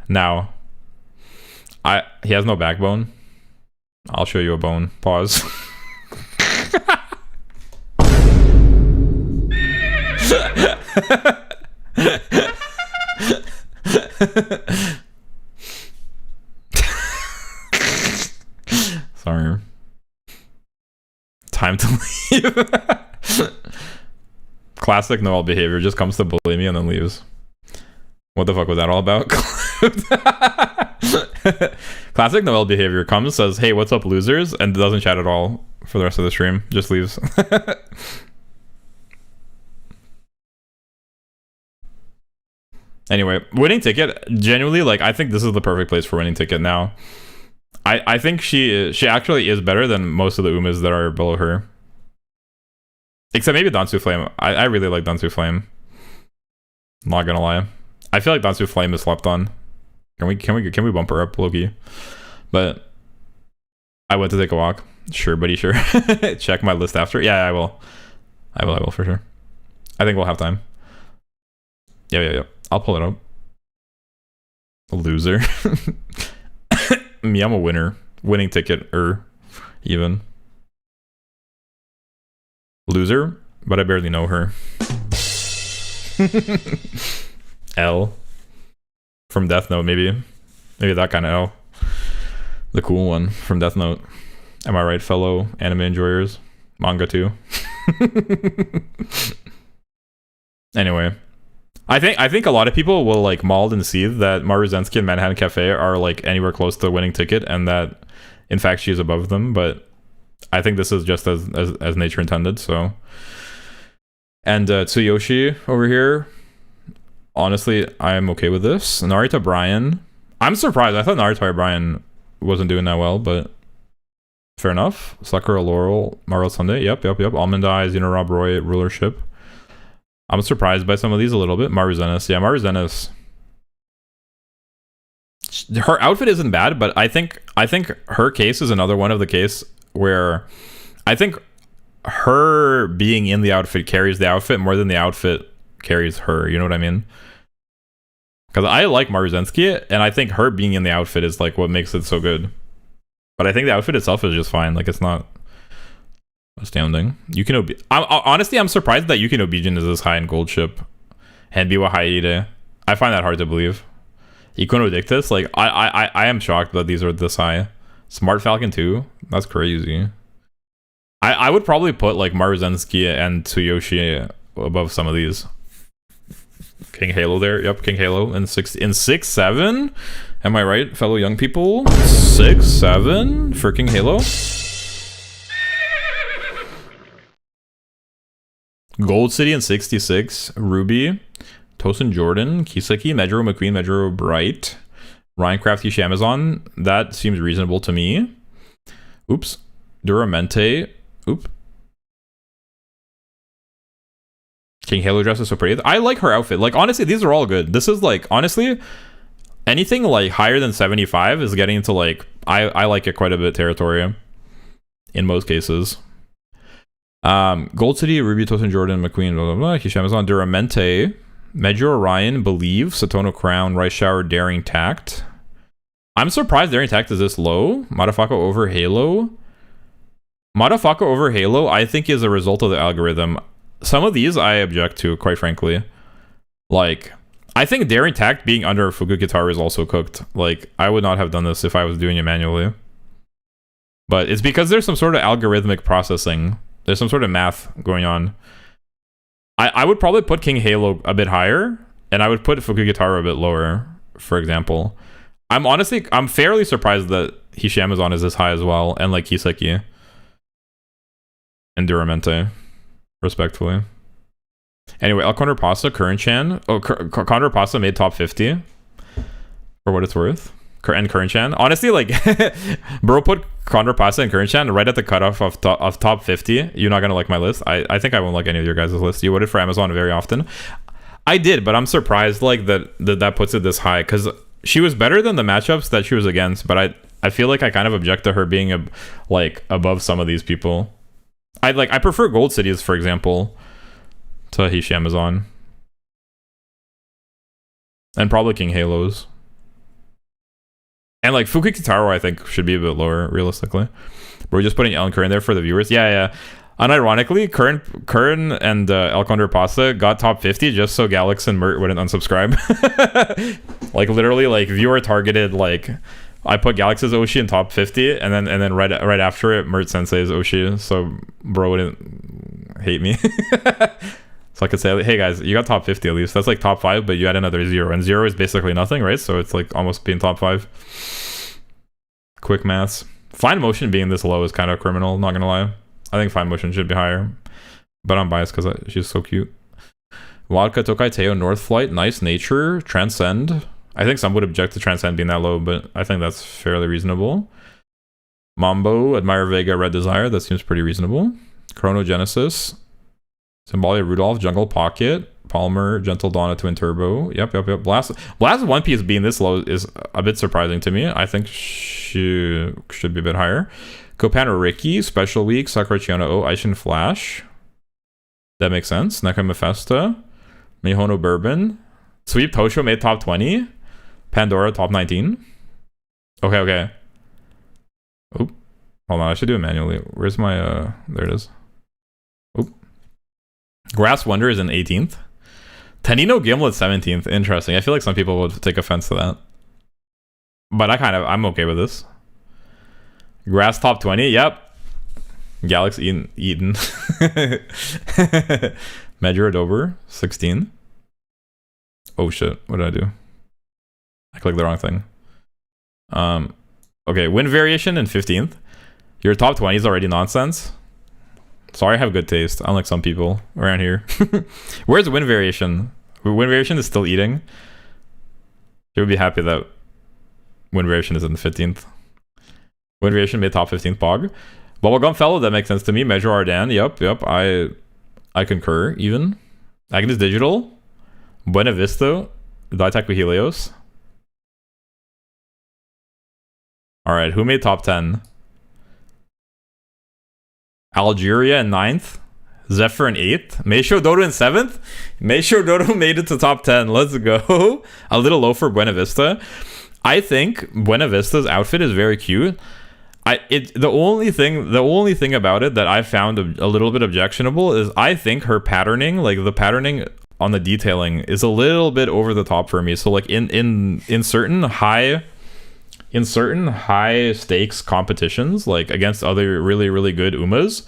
E: Now. He has no backbone. I'll show you a bone. Pause. Sorry. Time to leave. Classic Noel behavior. Just comes to bully me and then leaves. What the fuck was that all about? Classic Noel behavior. Comes, says, hey, what's up, losers? And doesn't chat at all for the rest of the stream. Just leaves. Anyway, winning ticket. Genuinely, like, I think this is the perfect place for winning ticket now. I think she actually is better than most of the Umas that are below her. Except maybe Dansu Flame. I really like Dansu Flame. Not gonna lie. I feel like Dansu Flame is slept on. Can we bump her up, Loki? But I went to take a walk. Sure, buddy, sure. Check my list after. Yeah, I will. I will for sure. I think we'll have time. Yeah. I'll pull it up. Loser. Me, I'm a winner. Winning ticket, even. Loser, but I barely know her. L. From Death Note, maybe. Maybe that kind of L. The cool one from Death Note. Am I right, fellow anime enjoyers? Manga too. Anyway. I think a lot of people will like mauled and seethe that Maruzensky and Manhattan Cafe are like anywhere close to winning ticket, and that in fact she's above them, but I think this is just as nature intended. So, and Tsuyoshi over here, honestly, I'm okay with this. Narita Brian, I'm surprised. I thought Narita Brian wasn't doing that well, but fair enough. Sakura Laurel, Mario Sunday, yep. Almond Eye, Xeno Rob Roy, Rulership. I'm surprised by some of these a little bit. Maru Zenas. Yeah, Maru Zenas. Her outfit isn't bad, but I think her case is another one of the case where I think her being in the outfit carries the outfit more than the outfit carries her. You know what I mean? Because I like Maruzensky, and I think her being in the outfit is like what makes it so good. But I think the outfit itself is just fine. Like it's not Astounding. Honestly, I'm surprised that Yuki no Bijin is this high in gold ship. Henbiwa Haide. I find that hard to believe. Ikono Dictus, like I am shocked that these are this high. Smart Falcon 2, that's crazy. I would probably put like Maruzensky and Tsuyoshi above some of these. King Halo there, yep, King Halo in 6-7. Am I right, fellow young people? 6-7 for King Halo. Gold City in 66. Ruby, Tosin Jordan, Kisaki, Medro McQueen, Medro Bright, Rhinecraft Kishi Amazon. That seems reasonable to me. Oops. Duramente. Oop. King Halo dress is so pretty. I like her outfit. Like, honestly, these are all good. This is like, honestly, anything like higher than 75 is getting into like, I like it quite a bit territory in most cases. Gold City, Ruby, Tosin Jordan, McQueen, blah, blah, blah. Kishi Amazon, Duramente, Medjo Orion, Believe, Satono Crown, Rice Shower, Daring Tact. I'm surprised Daring Tact is this low. Madafaka over Halo. Madafaka over Halo, I think, is a result of the algorithm. Some of these I object to, quite frankly. Like, I think Daring Tact being under Fugu Guitar is also cooked. Like, I would not have done this if I was doing it manually. But it's because there's some sort of algorithmic processing. There's some sort of math going on. I would probably put King Halo a bit higher, and I would put Fuku Guitar a bit lower, for example. I'm fairly surprised that Hishi Amazon is this high as well, and like Kiseki and Duramente, respectfully. Anyway, El Condor Pasta, Current Chan. Oh, Condor Pasta made top 50, for what it's worth. And Current Chan. Honestly, like, bro put Condor Pasta and Current Chan right at the cutoff of top 50. You're not gonna like my list. I think I won't like any of your guys' list. You voted for Amazon very often. I did, but I'm surprised like that puts it this high, because she was better than the matchups that she was against. But I feel like I kind of object to her being like above some of these people. I prefer Gold Cities, for example, to Hishi Amazon, and probably King Halos. And like Fuku Kitaro, I think, should be a bit lower, realistically. But we're just putting Ellen Curran there for the viewers. Yeah. Unironically, Curran and El Condor Pasta got top 50 just so Galax and Mert wouldn't unsubscribe. Like, literally, like, viewer targeted, like, I put Galax's Oshi in top 50, and then right after it, Mert Sensei's Oshi, so bro wouldn't hate me. So I could say, hey guys, you got top 50 at least. That's like top 5, but you add another 0. And 0 is basically nothing, right? So it's like almost being top 5. Quick maths. Fine Motion being this low is kind of criminal, not gonna lie. I think Fine Motion should be higher. But I'm biased because she's so cute. Wadka Tokai Teo, North Flight, Nice Nature, Transcend. I think some would object to Transcend being that low, but I think that's fairly reasonable. Mambo, Admire Vega, Red Desire. That seems pretty reasonable. Chronogenesis. Symbolia Rudolph, Jungle Pocket, Palmer, Gentle Donna, Twin Turbo. Yep. Blast One Piece being this low is a bit surprising to me. I think she should be a bit higher. Kopano Ricky, Special Week, Sakura Chiona O, Aishin Flash. That makes sense. Neka Mephiesta, Mihono Bourbon. Sweep Tosho made top 20. Pandora top 19. Okay. Oop. Hold on, I should do it manually. Where's my there it is. Oop. Grass Wonder is in 18th. Tanino Gimlet 17th. Interesting. I feel like some people would take offense to that. But I'm okay with this. Grass top 20. Yep. Galaxy Eden. Medjura Dober 16. Oh shit. What did I do? I clicked the wrong thing. Okay. Wind Variation in 15th. Your top 20 is already nonsense. Sorry, I have good taste, unlike some people around here. Where's Wind Variation? Wind Variation is still eating. You would be happy that Wind Variation is in the 15th. Wind Variation made top 15th Bog. Bubblegum Fellow, that makes sense to me. Measure Ardan, yep. I concur, even. Agnes Digital. Buena Vista. Daitaku Helios. Alright, who made top 10? Algeria in 9th. Zephyr in 8th. Meisho Dodo in 7th. Meisho Dodo made it to top 10. Let's go. A little low for Buena Vista. I think Buena Vista's outfit is very cute. the only thing about it that I found a little bit objectionable is I think her patterning, like the patterning on the detailing, is a little bit over the top for me. So like in certain high stakes competitions, like against other really, really good Umas,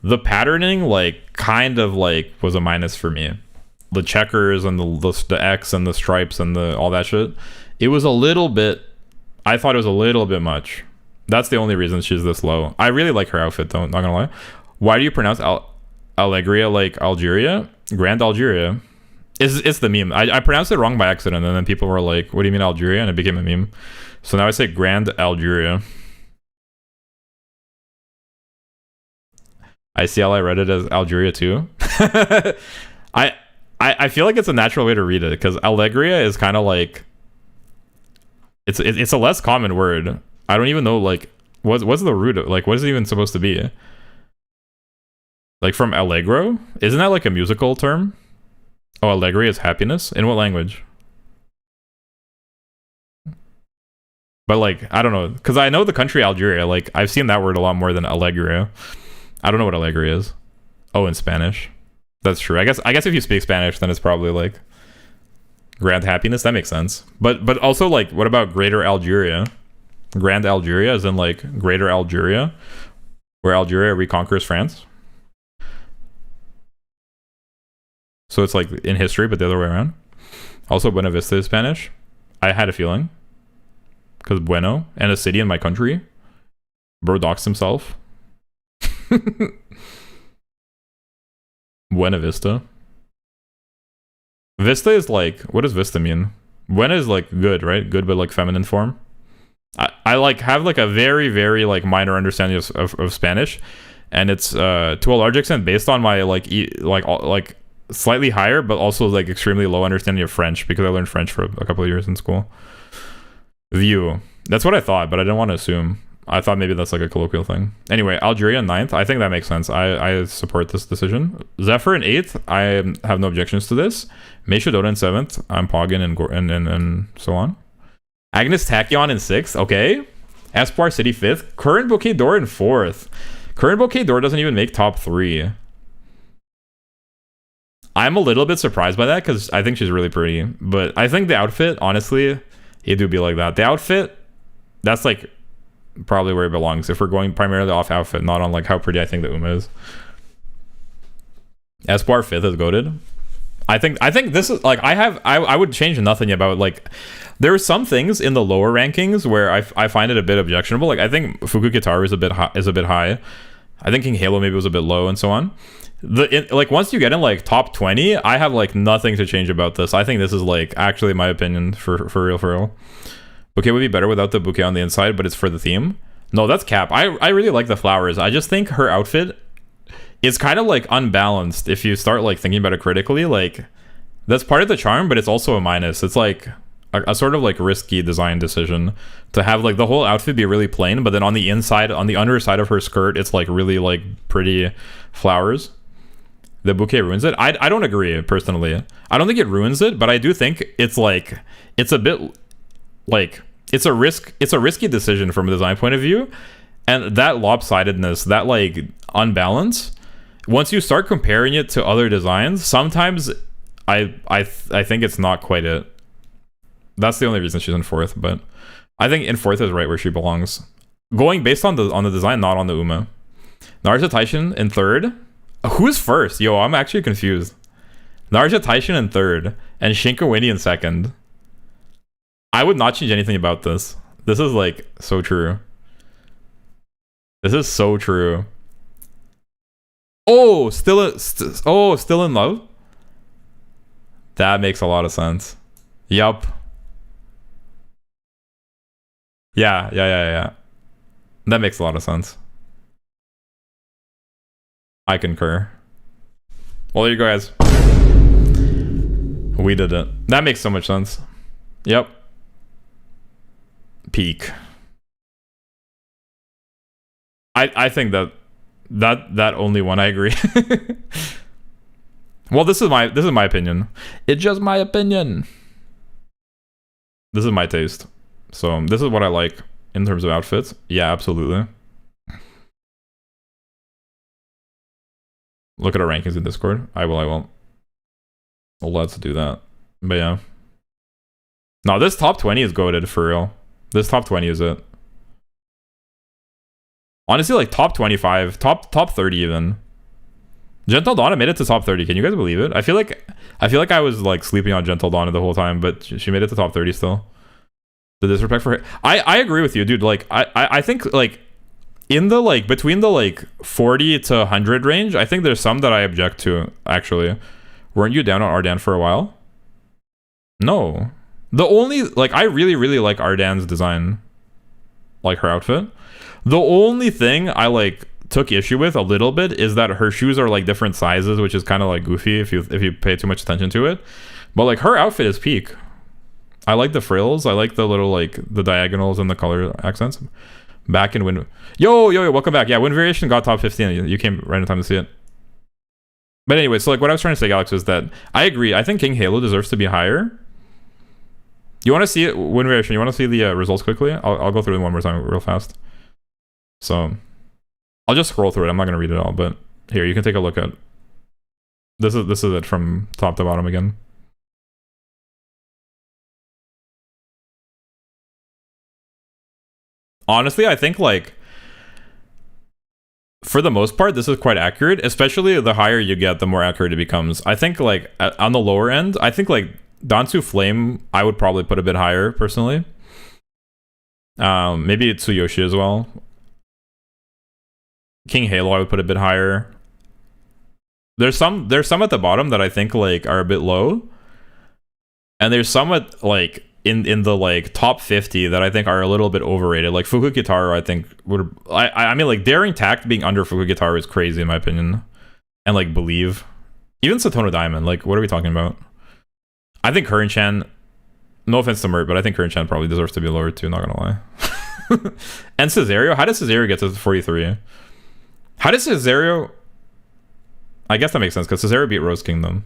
E: the patterning like kind of like was a minus for me. The checkers and the X and the stripes and the all that shit. It was a little bit, I thought it was a little bit much. That's the only reason she's this low. I really like her outfit though, not gonna lie. Why do you pronounce Allegria like Algeria? Grand Algeria. It's the meme. I pronounced it wrong by accident, and then people were like, what do you mean Algeria? And it became a meme. So now I say Grand Algeria. I read it as Algeria too. I feel like it's a natural way to read it, because Allegria is kind of like, it's a less common word. I don't even know like what's the root of, like, what is it even supposed to be? Like from allegro? Isn't that like a musical term? Oh, allegria is happiness? In what language? But like, I don't know, because I know the country Algeria, like I've seen that word a lot more than allegria. I don't know what allegria is. Oh, in Spanish. That's true. I guess if you speak Spanish, then it's probably like grand happiness. That makes sense. But also, like, what about Greater Algeria? Grand Algeria, as in like Greater Algeria, where Algeria reconquers France. So it's like in history, but the other way around. Also, Buena Vista is Spanish. I had a feeling, because Bueno and a city in my country. Bro doxed himself. Buena Vista. Vista is like, what does Vista mean? Buena is like good, right? Good, but like feminine form. I like have like a very, very like minor understanding of Spanish, and it's to a large extent based on my like slightly higher but also like extremely low understanding of French, because I learned French for a couple of years in school. View. That's what I thought, but I didn't want to assume. I thought maybe that's like a colloquial thing. Anyway, Algeria 9th. I think that makes sense. I support this decision. Zephyr in 8th. I have no objections to this. Meishodota in 7th. I'm Poggin and so on. Agnes Tachyon in 6th. Okay. Espoir City 5th. Current Bouquet d'Or in 4th. Current Bouquet d'Or doesn't even make top 3. I'm a little bit surprised by that, because I think she's really pretty. But I think the outfit, honestly, it do be like that. The outfit, that's like probably where it belongs, if we're going primarily off outfit, not on like how pretty I think the Uma is. Espoir 5th is goated. I think this is like, I would change nothing about, like, there are some things in the lower rankings where I find it a bit objectionable. Like I think Fuku Kitaru is a bit high. I think King Halo maybe was a bit low, and so on. Like once you get in like top 20, I have like nothing to change about this. I think this is like actually my opinion for real. Bouquet would be better without the bouquet on the inside, but it's for the theme. No, that's cap. I really like the flowers. I just think her outfit is kind of like unbalanced if you start like thinking about it critically. Like that's part of the charm, but it's also a minus. It's like a sort of like risky design decision to have like the whole outfit be really plain, but then on the inside, on the underside of her skirt, it's like really like pretty flowers. The bouquet ruins it. I don't agree personally. I don't think it ruins it, but I do think it's like, it's a bit like, it's a risky decision from a design point of view, and that lopsidedness, that like unbalance, once you start comparing it to other designs, sometimes I think it's not quite it. That's the only reason she's in 4th, but I think in 4th is right where she belongs. Going based on the design, not on the Uma. Naruto Taishin in 3rd. Who's first? Yo, I'm actually confused. Naruto Taishin in 3rd and Shinka Winnie in 2nd. I would not change anything about this. This is like so true. This is so true. Oh, still in love? That makes a lot of sense. Yup. Yeah. That makes a lot of sense. I concur. Well, there you go, guys. We did it. That makes so much sense. Yep. Peak. I think that only one I agree. Well, this is my opinion. It's just my opinion. This is my taste. So this is what I like. in terms of outfits. Yeah, absolutely. Look at our rankings in Discord. I will. Well, let's do that. But yeah. No, this top 20 is goated for real. This top 20 is it. Honestly, like top 25, top 30 even. Gentle Donna made it to top 30. Can you guys believe it? I feel like I was like sleeping on Gentle Donna the whole time, but she made it to top 30 still. The disrespect for her. I agree with you, dude. Like I think like in the like between the like 40 to 100 range, I think there's some that I object to actually. Weren't you down on Ardan for a while? No. The only like I really like Ardan's design. Like her outfit. The only thing I like took issue with a little bit is that her shoes are like different sizes, which is kind of like goofy if you pay too much attention to it. But like her outfit is peak. I like the frills. I like the little like the diagonals and the color accents. Back in Wind. Yo, welcome back. Yeah, Wind Variation got top 15. You came right in time to see it. But anyway, so like what I was trying to say, Alex, is that I agree. I think King Halo deserves to be higher. You want to see it, Wind Variation? You want to see the results quickly? I'll go through them one more time real fast. So I'll just scroll through it. I'm not going to read it all, but here you can take a look at. This is it from top to bottom again. Honestly, I think like for the most part, this is quite accurate. Especially the higher you get, the more accurate it becomes. I think like on the lower end, I think like Dansu Flame, I would probably put a bit higher personally. Maybe Tsuyoshi as well. King Halo, I would put a bit higher. There's some at the bottom that I think like are a bit low, and there's some at like in the like top 50 that I think are a little bit overrated. Like Fuku Gitaru, I think would I mean like Daring Tact being under Fuku Gitaru is crazy in my opinion, and like Believe, even Satono Diamond. Like what are we talking about? I think Current-chan, no offense to Mert, but I think Current-chan probably deserves to be lower too. Not gonna lie. And Cesario, how does Cesario get to 43? How does Cesario? I guess that makes sense because Cesario beat Rose Kingdom.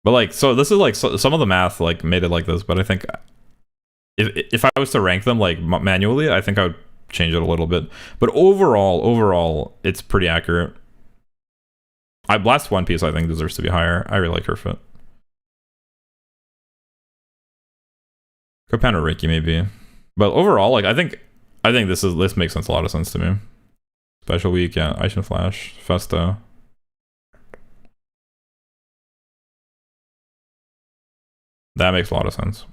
E: But like, so this is like some of the math like made it like this. But I think if I was to rank them like manually, I think I would change it a little bit. But overall, it's pretty accurate. Blast One Piece I think deserves to be higher. I really like her fit. Copan or Ricky maybe, but overall, like I think this makes a lot of sense to me. Special Week, yeah, Aishin Flash, Festa. That makes a lot of sense.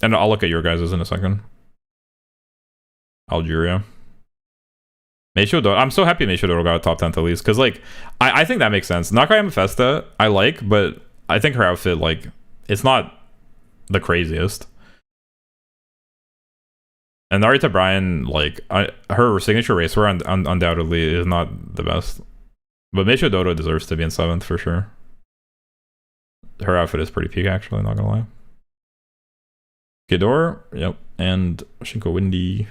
E: And I'll look at your guys's in a second. Algeria. Meisho Doro. I'm so happy Meisho Doro got a top 10 at least, because like I think that makes sense. Nakayama Festa I like, but I think her outfit like it's not the craziest. And Narita Bryan, like her signature racewear undoubtedly is not the best, but Meisho Doro deserves to be in 7th for sure. Her outfit is pretty peak actually, not gonna lie. Ghidorah, yep, and Shinko Windy,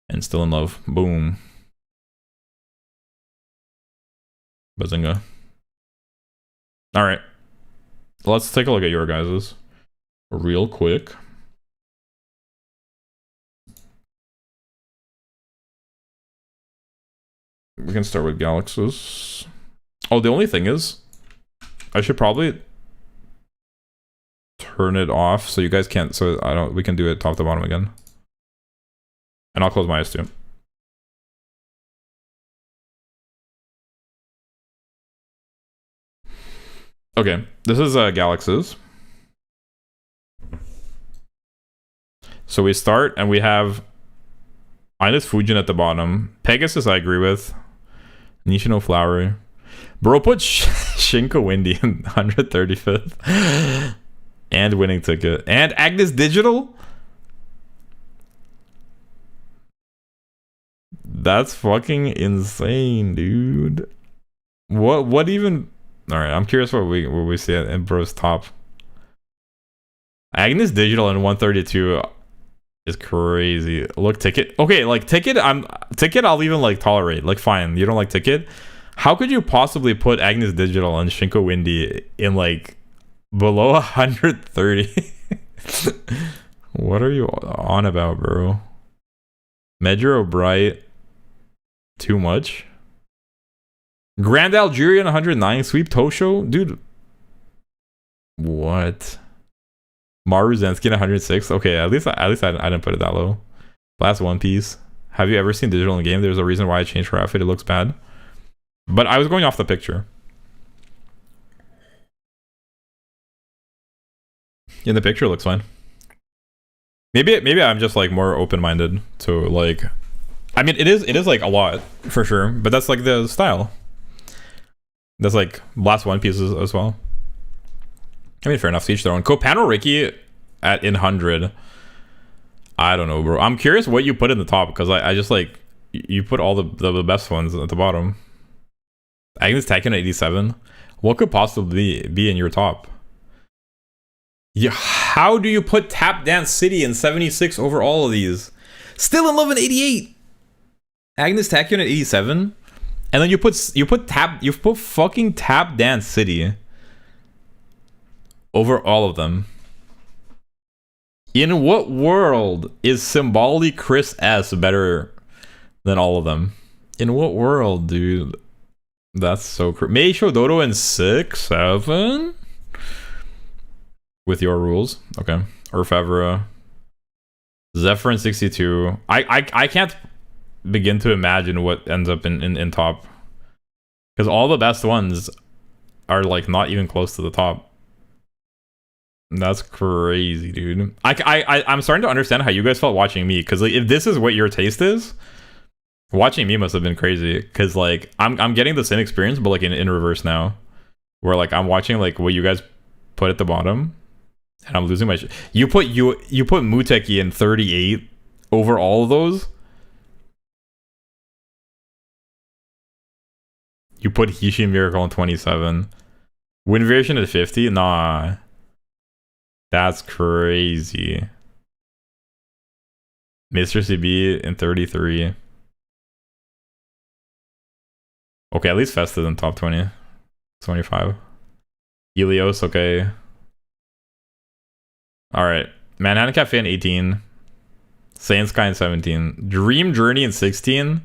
E: and Still in Love, boom. Bazinga. All right, let's take a look at your guys's real quick. We can start with Galaxy's. Oh, the only thing is, I should probably turn it off so you guys can't. So I don't. We can do it top to bottom again. And I'll close my eyes too. Okay, this is Galaxy's. So we start and we have Ines Fujin at the bottom. Pegasus I agree with. Nishino Flowery. Bro put Shinko Windy in 135th. And Winning Ticket. And Agnes Digital? That's fucking insane, dude. What even? Alright, I'm curious what we see in Bro's top. Agnes Digital in 132 is crazy. Look, Ticket. Okay, like Ticket I'll even like tolerate. Like fine, you don't like Ticket. How could you possibly put Agnes Digital and Shinko Windy in like below 130? What are you on about, bro? Medro Bright. Too much. Grand Algerian 109. Sweep Tosho? Dude. What? Maru Zenskin 106. Okay, at least I didn't put it that low. Last One Piece. Have you ever seen digital in game? There's a reason why I changed her outfit. It looks bad. But I was going off the picture. In the picture, it looks fine. Maybe I'm just like more open-minded to like. I mean, it is like a lot for sure, but that's like the style. That's like last One Pieces as well. I mean, fair enough. To each their own. Copano Ricky at in 100. I don't know, bro. I'm curious what you put in the top because I just like you put all the best ones at the bottom. Agnes Taken at 87. What could possibly be in your top? Yeah, how do you put Tap Dance City in 76 over all of these? Still in Love in 88. Agnes Taken at 87. And then you put fucking Tap Dance City over all of them. In what world is Symbolic Chris S better than all of them? In what world, dude? That's so crazy. Meisho Dodo in 6, 7? With your rules. Okay. Orfevra. Zephyr in 62. I can't begin to imagine what ends up in top. Because all the best ones are like not even close to the top. That's crazy, dude. I'm starting to understand how you guys felt watching me, because like if this is what your taste is, watching me must have been crazy. Because like I'm getting the same experience, but like in reverse now, where like I'm watching like what you guys put at the bottom, and I'm losing my shit. You put Muteki in 38 over all of those. You put Hishi Miracle in 27. Win variation at 50? Nah. That's crazy. Mr. CB in 33. Okay, at least Festa's in top 20. 25. Helios, okay. Alright. Manhattan Cafe in 18. Saiyan Sky in 17. Dream Journey in 16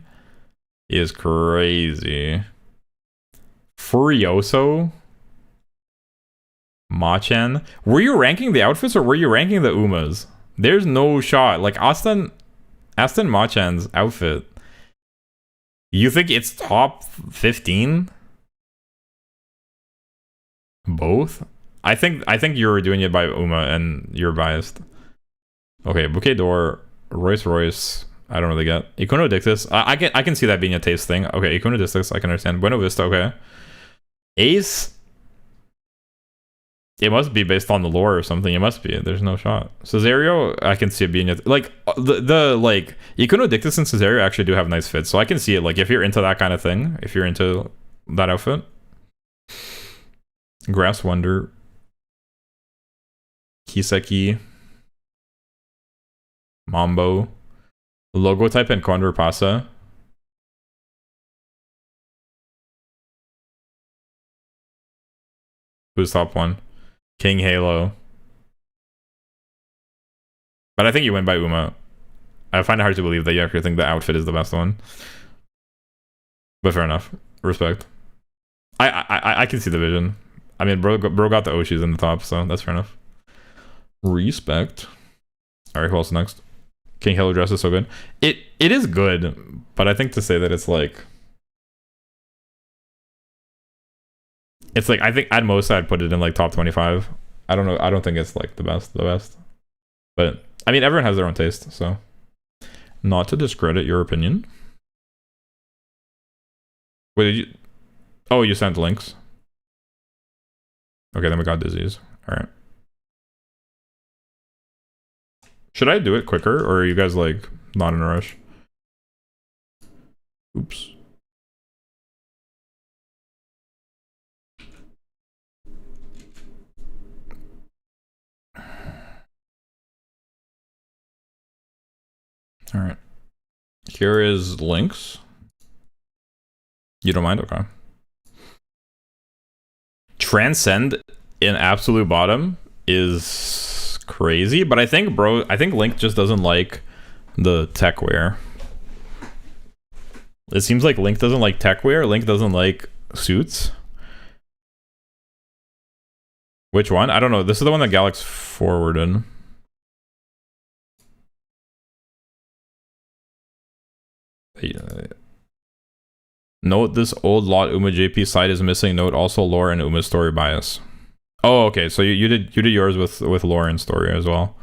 E: is crazy. Furioso. Machan. Were you ranking the outfits or were you ranking the Umas? There's no shot. Like Aston Machan's outfit. You think it's top 15? Both? I think you're doing it by Uma and you're biased. Okay, Bouquet d'Or, Royce. I don't really get. Ikono Dictus. I can see that being a taste thing. Okay, Ikono Dictus, I can understand. Buena Vista, okay. Ace. It must be based on the lore or something. It must be. There's no shot. Cesario, I can see it being like the like Ikono Dictus and Cesario actually do have nice fits, so I can see it. Like if you're into that kind of thing, if you're into that outfit. Grass Wonder, Kiseki, Mambo, Logo Type, and Condor Pasa. Who's top one? King Halo. But I think you went by Uma. I find it hard to believe that you actually think the outfit is the best one. But fair enough. Respect. I can see the vision. I mean, bro got the Oshis in the top, so that's fair enough. Respect. Alright, who else next? King Halo dress is so good. It is good, but I think to say that it's like I think at most I'd put it in like top 25. I don't know. I don't think it's like the best. But I mean, everyone has their own taste, so not to discredit your opinion. Wait, did you? Oh, you sent links. Okay, then we got disease. All right. Should I do it quicker, or are you guys like not in a rush? Oops. All right. Here is links. You don't mind? Okay. Transcend in absolute bottom is crazy, but I think Link just doesn't like the tech wear. It seems like Link doesn't like tech wear. Link doesn't like suits. Which one? I don't know. This is the one that Galax forwarded. Note this old lot Uma JP site is missing. Note also lore and Uma's story bias. Oh, okay. So you did yours with lore and story as well.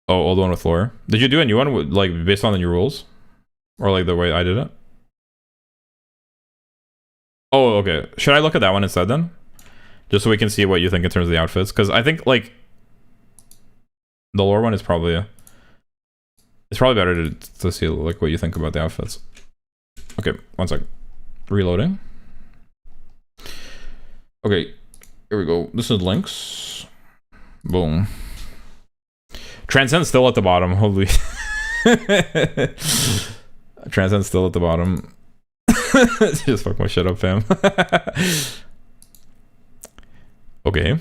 E: Oh, old one with lore. Did you do a new one with, like, based on the new rules, or like the way I did it? Oh, okay. Should I look at that one instead then, just so we can see what you think in terms of the outfits? Because I think like the lore one is probably it's probably better to see like what you think about the outfits. Okay, one sec. Reloading. Okay, here we go. This is Link's. Boom. Transcend still at the bottom. Holy. Transcend still at the bottom. Just fuck my shit up, fam. Okay.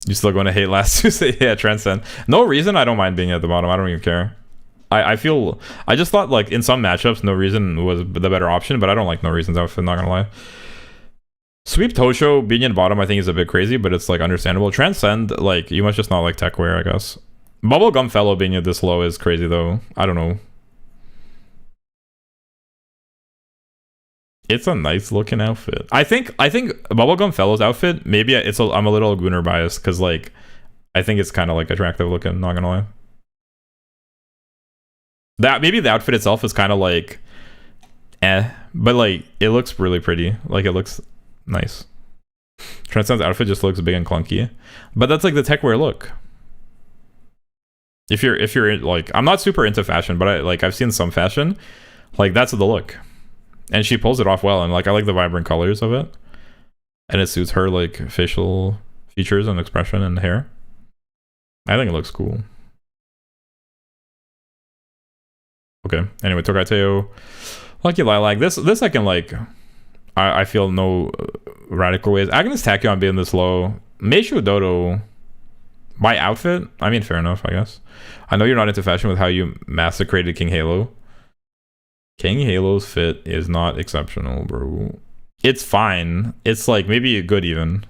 E: You still going to hate last Tuesday? Yeah, Transcend. No reason I don't mind being at the bottom. I don't even care. I just thought like in some matchups No Reason was the better option, but I don't like No Reason's outfit, not gonna lie. Sweep Tosho being in bottom I think is a bit crazy, but it's like understandable. Transcend, like, you must just not like tech wear, I guess. Bubblegum Fellow being at this low is crazy though. I don't know. It's a nice looking outfit. I think Bubblegum Fellow's outfit, maybe I'm a little Gunnar biased because like I think it's kind of like attractive looking, not gonna lie. That maybe the outfit itself is kind of like but like it looks really pretty. Like it looks nice. Transcend's outfit just looks big and clunky, but that's like the tech wear look. If you're like, I'm not super into fashion, but I've seen some fashion, like that's the look, and she pulls it off well, and like I like the vibrant colors of it, and it suits her like facial features and expression and hair. I think it looks cool. Okay. Anyway, Tokaiteo, Lucky Lilac. This I can like. I feel no radical ways. Agnes Tachyon being this low. Meishu Dodo. My outfit. I mean, fair enough, I guess. I know you're not into fashion with how you massacred King Halo. King Halo's fit is not exceptional, bro. It's fine. It's like maybe good even,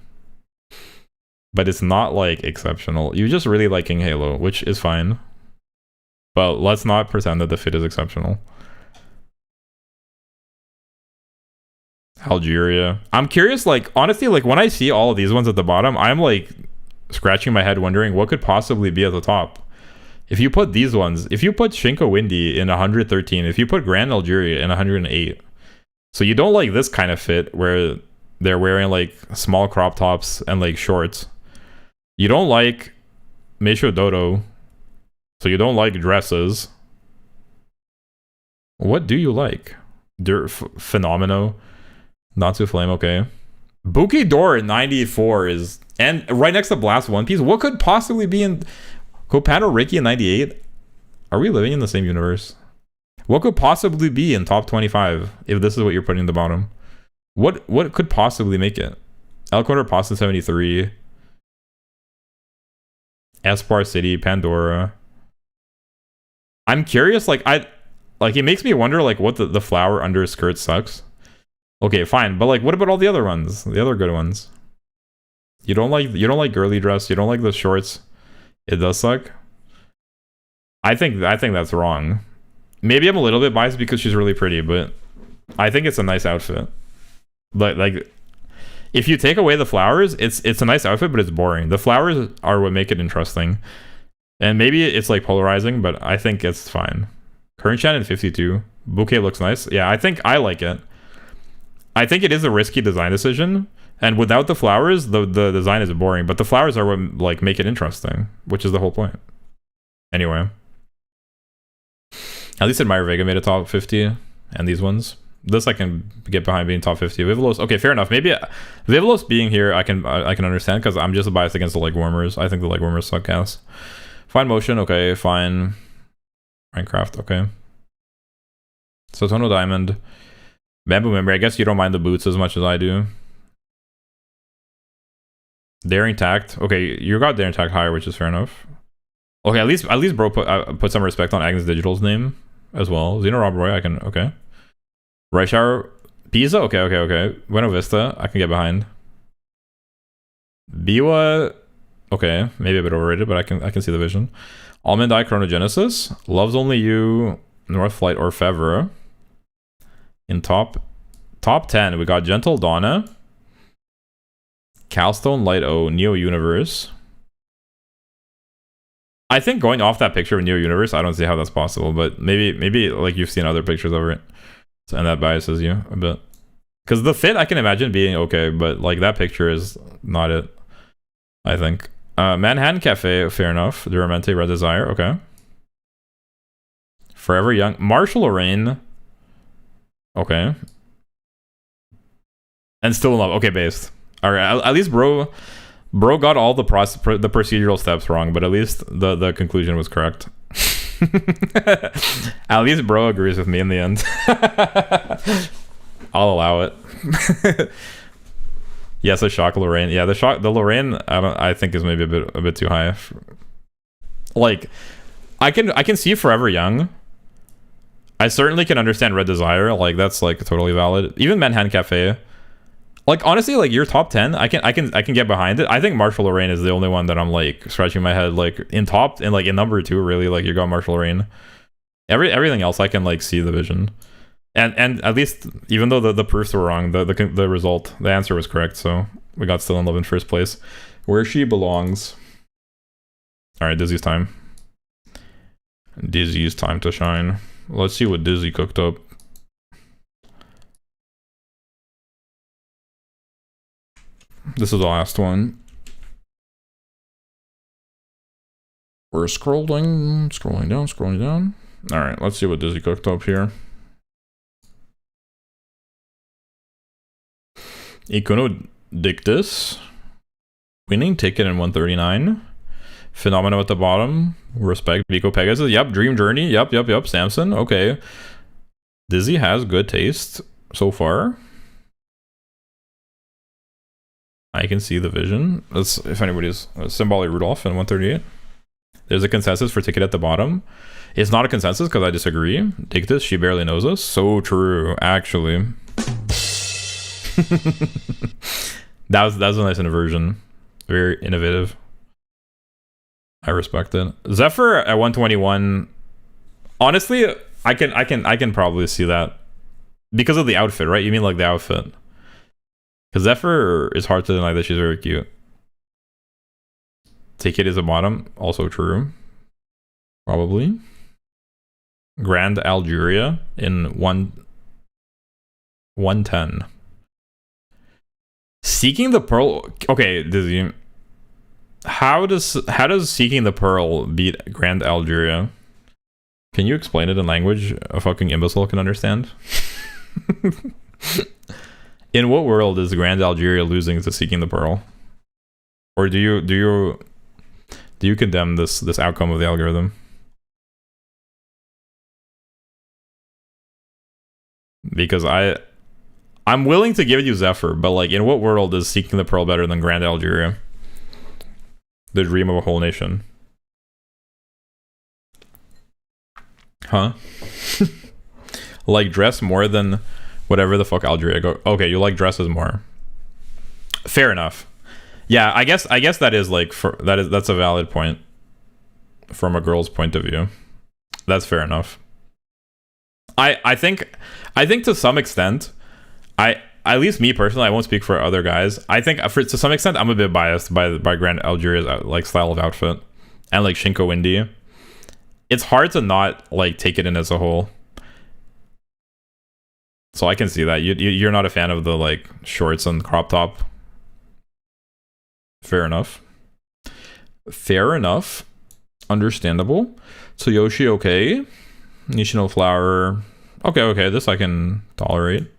E: but it's not like exceptional. You just really like King Halo, which is fine. But let's not pretend that the fit is exceptional. Algeria. I'm curious, like, honestly, like, when I see all of these ones at the bottom, I'm, like, scratching my head wondering what could possibly be at the top. If you put these ones, if you put Shinko Windy in 113, if you put Grand Algeria in 108, so you don't like this kind of fit where they're wearing, like, small crop tops and, like, shorts. You don't like Meisho Dodo, so you don't like dresses. What do you like? Phenomeno. Natsu Flame, okay. Buki Door 94 is, and right next to Blast One Piece. What could possibly be in Kopano Ricky in 98? Are we living in the same universe? What could possibly be in top 25 if this is what you're putting in the bottom? What could possibly make it? El Quarter Pasta 73, Espar City, Pandora. I'm curious, like it makes me wonder like what the flower under his skirt sucks. Okay, fine, but like what about all the other ones? The other good ones? You don't like girly dress, you don't like the shorts. It does suck. I think that's wrong. Maybe I'm a little bit biased because she's really pretty, but I think it's a nice outfit. But like if you take away the flowers, it's a nice outfit, but it's boring. The flowers are what make it interesting. And maybe it's like polarizing, but I think it's fine. Current Shannon 52. Bouquet looks nice. Yeah, I think I like it. I think it is a risky design decision, and without the flowers, the design is boring. But the flowers are what like make it interesting, which is the whole point. Anyway, at least Admire Vega made a top 50, and these ones. This I can get behind being top 50. Vivalos, okay, fair enough. Maybe Vivalos being here, I can understand because I'm just biased against the leg warmers. I think the leg warmers suck ass. Fine Motion, okay, fine. Minecraft, okay. Sotono Diamond. Bamboo Memory, I guess you don't mind the boots as much as I do. Daring Tact. Okay, you got Daring Tact higher, which is fair enough. Okay, at least bro put some respect on Agnes Digital's name as well. Xeno Rob Roy, I can okay. Right Shower Pisa, okay. Buena Vista, I can get behind. Biwa, okay, maybe a bit overrated, but I can see the vision. Almond Eye Chronogenesis, Loves Only You, North Flight Orfevre. In top 10, we got Gentle Donna, Calstone Light O, Neo Universe. I think going off that picture of Neo Universe, I don't see how that's possible, but maybe like you've seen other pictures of it, and that biases you a bit. Because the fit I can imagine being okay, but like that picture is not it, I think. Manhattan Cafe, fair enough. Duramente Red Desire, okay. Forever Young, Marshall Lorraine, okay. And Still in Love, okay, based. All right, at least bro got all the procedural steps wrong, but at least the conclusion was correct. At least bro agrees with me in the end. I'll allow it. Yes, a shock Lorraine. Yeah, the Lorraine I think is maybe a bit too high. Like I can see Forever Young. I certainly can understand Red Desire. Like that's like totally valid. Even Manhattan Cafe. Like honestly, like your top 10, I can get behind it. I think Marshall Lorraine is the only one that I'm like scratching my head. Like in top and like in number 2, really. Like you got Marshall Lorraine. Everything else I can like see the vision. And at least even though the proofs were wrong, the answer was correct. So we got Still in Love in first place, where she belongs. All right, Dizzy's time. Dizzy's time to shine. Let's see what Dizzy cooked up. This is the last one. We're scrolling down. All right, let's see what Dizzy cooked up here. Ikuno Dictus. Winning Ticket in 139. Phenomena at the bottom. Respect. Vico Pegasus. Yep. Dream Journey. Yep. Samson. Okay. Dizzy has good taste so far. I can see the vision. Let's, if anybody's Symbolic Rudolph in 138. There's a consensus for Ticket at the bottom. It's not a consensus because I disagree. Dictus, she barely knows us. So true, actually. that was a nice inversion. Very innovative. I respect it. Zephyr at 121. Honestly, I can probably see that because of the outfit, right? You mean like the outfit? Because Zephyr is hard to deny that she's very cute. Ticket is a bottom, also true. Probably. Grand Algeria in 110. Seeking the Pearl. Okay, Dizzy. How does Seeking the Pearl beat Grand Algeria? Can you explain it in language a fucking imbecile can understand? In what world is Grand Algeria losing to Seeking the Pearl? Or do you condemn this outcome of the algorithm? Because I'm willing to give you Zephyr, but like in what world is Seeking the Pearl better than Grand Algeria? The dream of a whole nation. Huh? Like dress more than whatever the fuck Algeria go. Okay, you like dresses more. Fair enough. Yeah, I guess that is like that's a valid point from a girl's point of view. That's fair enough. I think to some extent, at least me personally, I won't speak for other guys. I think to some extent I'm a bit biased by Grand Algeria's like style of outfit and like Shinko Windy. It's hard to not like take it in as a whole. So I can see that you're not a fan of the like shorts and crop top. Fair enough. Understandable. Tsuyoshi, okay. Nishino Flower. Okay, this I can tolerate.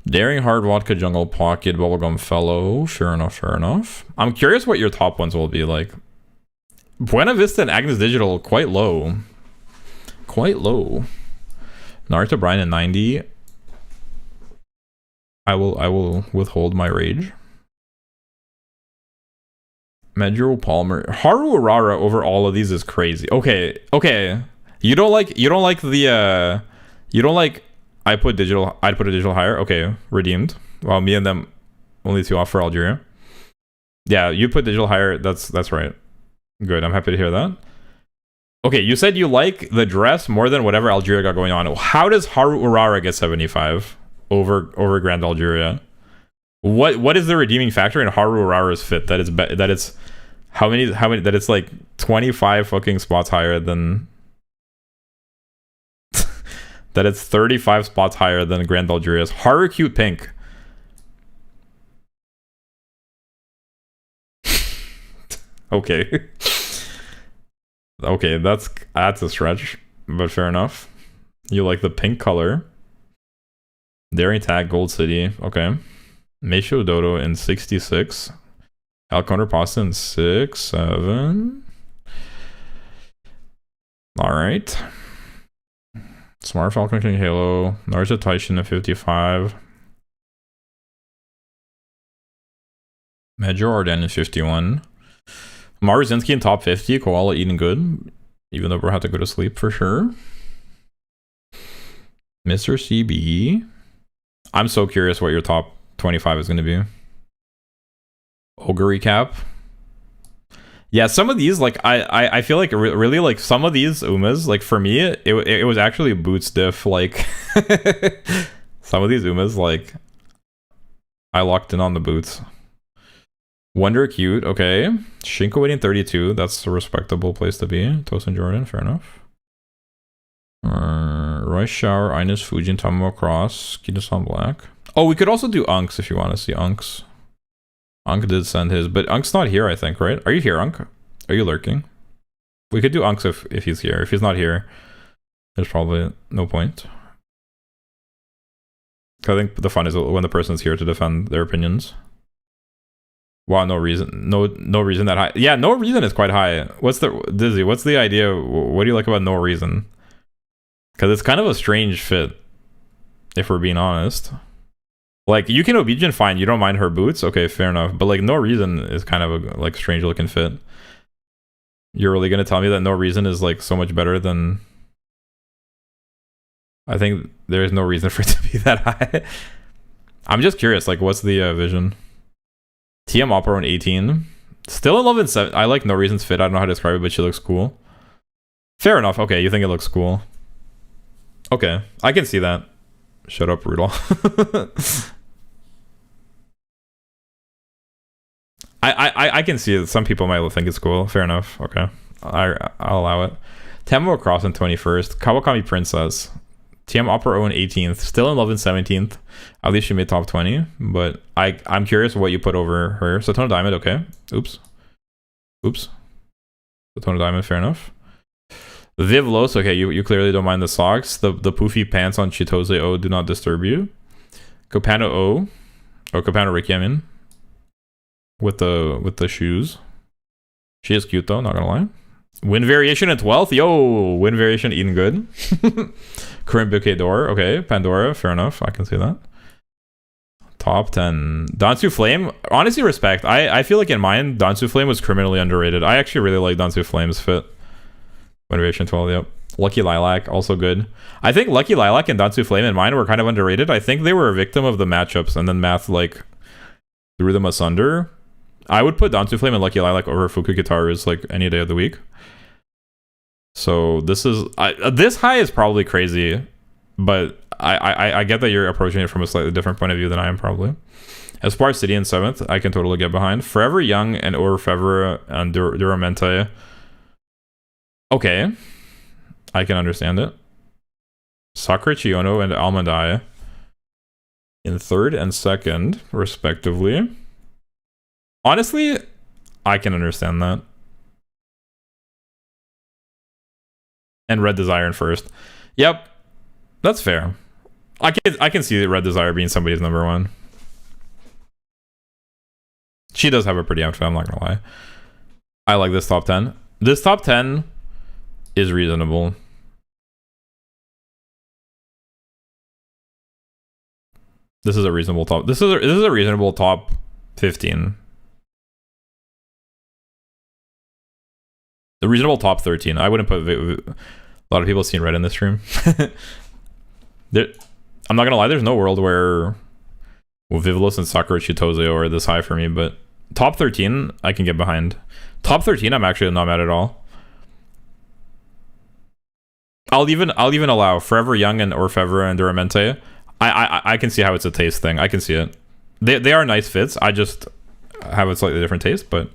E: Daring Hard Vodka Jungle Pocket Bubblegum Fellow. Fair enough. I'm curious what your top ones will be like. Buena Vista and Agnes Digital, quite low. Naruto Brian at 90. I will withhold my rage. Medjugorje Palmer. Haru Urara over all of these is crazy. Okay. You don't like I'd put a digital higher. Okay, redeemed. Well, me and them only 2 off for Algeria. Yeah, you put digital higher. That's right. Good. I'm happy to hear that. Okay, you said you like the dress more than whatever Algeria got going on. How does Haru Urara get 75 over Grand Algeria? What is the redeeming factor in Haru Urara's fit that it's how many that it's like 25 fucking spots higher than that it's 35 spots higher than Grand Algeria's? Haru cute pink. Okay. Okay, that's a stretch, but fair enough. You like the pink color. Daring Tag, Gold City. Okay. Meisho Dodo in 66. Alconer Pasta in 67. Alright. Smart Falcon King Halo. Naruto Taishin in 55. Major Arden in 51. Maruzinski in top 50. Koala eating good. Even though bro had to go to sleep for sure. Mr. CB. I'm so curious what your top 25 is going to be. Ogre recap. Yeah, some of these, like, I feel like really, like, some of these Umas, like, for me, it was actually boots diff, like, some of these Umas, like, I locked in on the boots. Wonder Cute, okay. Shinko waiting 32, that's a respectable place to be. Tosin Jordan, fair enough. Royce Shower, Ines Fujin, Tamamo Cross, Kitasan Black. Oh, we could also do Unks if you want to see Unks. Unk did send his, but Unk's not here, I think, right? Are you here, Unk? Are you lurking? We could do Unks if he's here. If he's not here, there's probably no point. I think the fun is when the person's here to defend their opinions. Wow, no reason. No reason that high. Yeah, no reason is quite high. What's the idea? What do you like about no reason? Because it's kind of a strange fit, if we're being honest. Like, you can Obedient fine, you don't mind her boots, okay, fair enough. But like, no reason is kind of a like strange looking fit. You're really gonna tell me that no reason is like so much better than? I think there's no reason for it to be that high. I'm just curious, like, what's the vision? TM Opera on 18. Still in love in 7. I like No Reason's fit. I don't know how to describe it, but she looks cool. Fair enough. Okay, you think it looks cool. Okay, I can see that. Shut up, Rudolph. I can see it. Some people might think it's cool. Fair enough. Okay, I'll allow it. Tamamo Cross in 21st. Kawakami Princess. TM Opera O in 18th. Still in love in 17th. At least she made top 20. But I'm curious what you put over her. Satona Diamond, okay. Oops. Satona Diamond, fair enough. Viv Los, okay, you clearly don't mind the socks. The poofy pants on Chitose O do not disturb you. Copano O. Or Copano Ricky, I mean. With the shoes. She is cute though, not gonna lie. Wind Variation in 12th. Yo, Wind Variation eating good. Current Bouquet d'Or. Okay, Pandora, fair enough. I can see that. Top 10. Dansu Flame. Honestly, respect. I feel like in mine, Dansu Flame was criminally underrated. I actually really like Dansu Flame's fit. Wind Variation 12, yep. Lucky Lilac, also good. I think Lucky Lilac and Dansu Flame in mine were kind of underrated. I think they were a victim of the matchups, and then math, like, threw them asunder. I would put Dansu Flame and Lucky Lilac over Fuku Guitars, like, any day of the week. So this is this high is probably crazy, but I get that you're approaching it from a slightly different point of view than I am probably. Espoir City in 7th, I can totally get behind. Forever Young and Orfevre and Duramente. Okay, I can understand it. Sakura Chiono and Almond Eye in 3rd and 2nd, respectively. Honestly, I can understand that. And Red Desire in 1st. Yep, that's fair. I can see Red Desire being somebody's number 1. She does have a pretty outfit, I'm not gonna lie. I like this top 10. This top 10 is reasonable. This is a reasonable top. This is a reasonable top 15. The reasonable top 13. I wouldn't put... A lot of people have seen red in this stream. I'm not gonna lie, there's no world where Vivlos and Sakura Chitose are this high for me, but top 13 I can get behind. Top 13 I'm actually not mad at all. I'll even allow Forever Young and Orfevre and Duramente. I can see how it's a taste thing. I can see it. They are nice fits. I just have a slightly different taste, and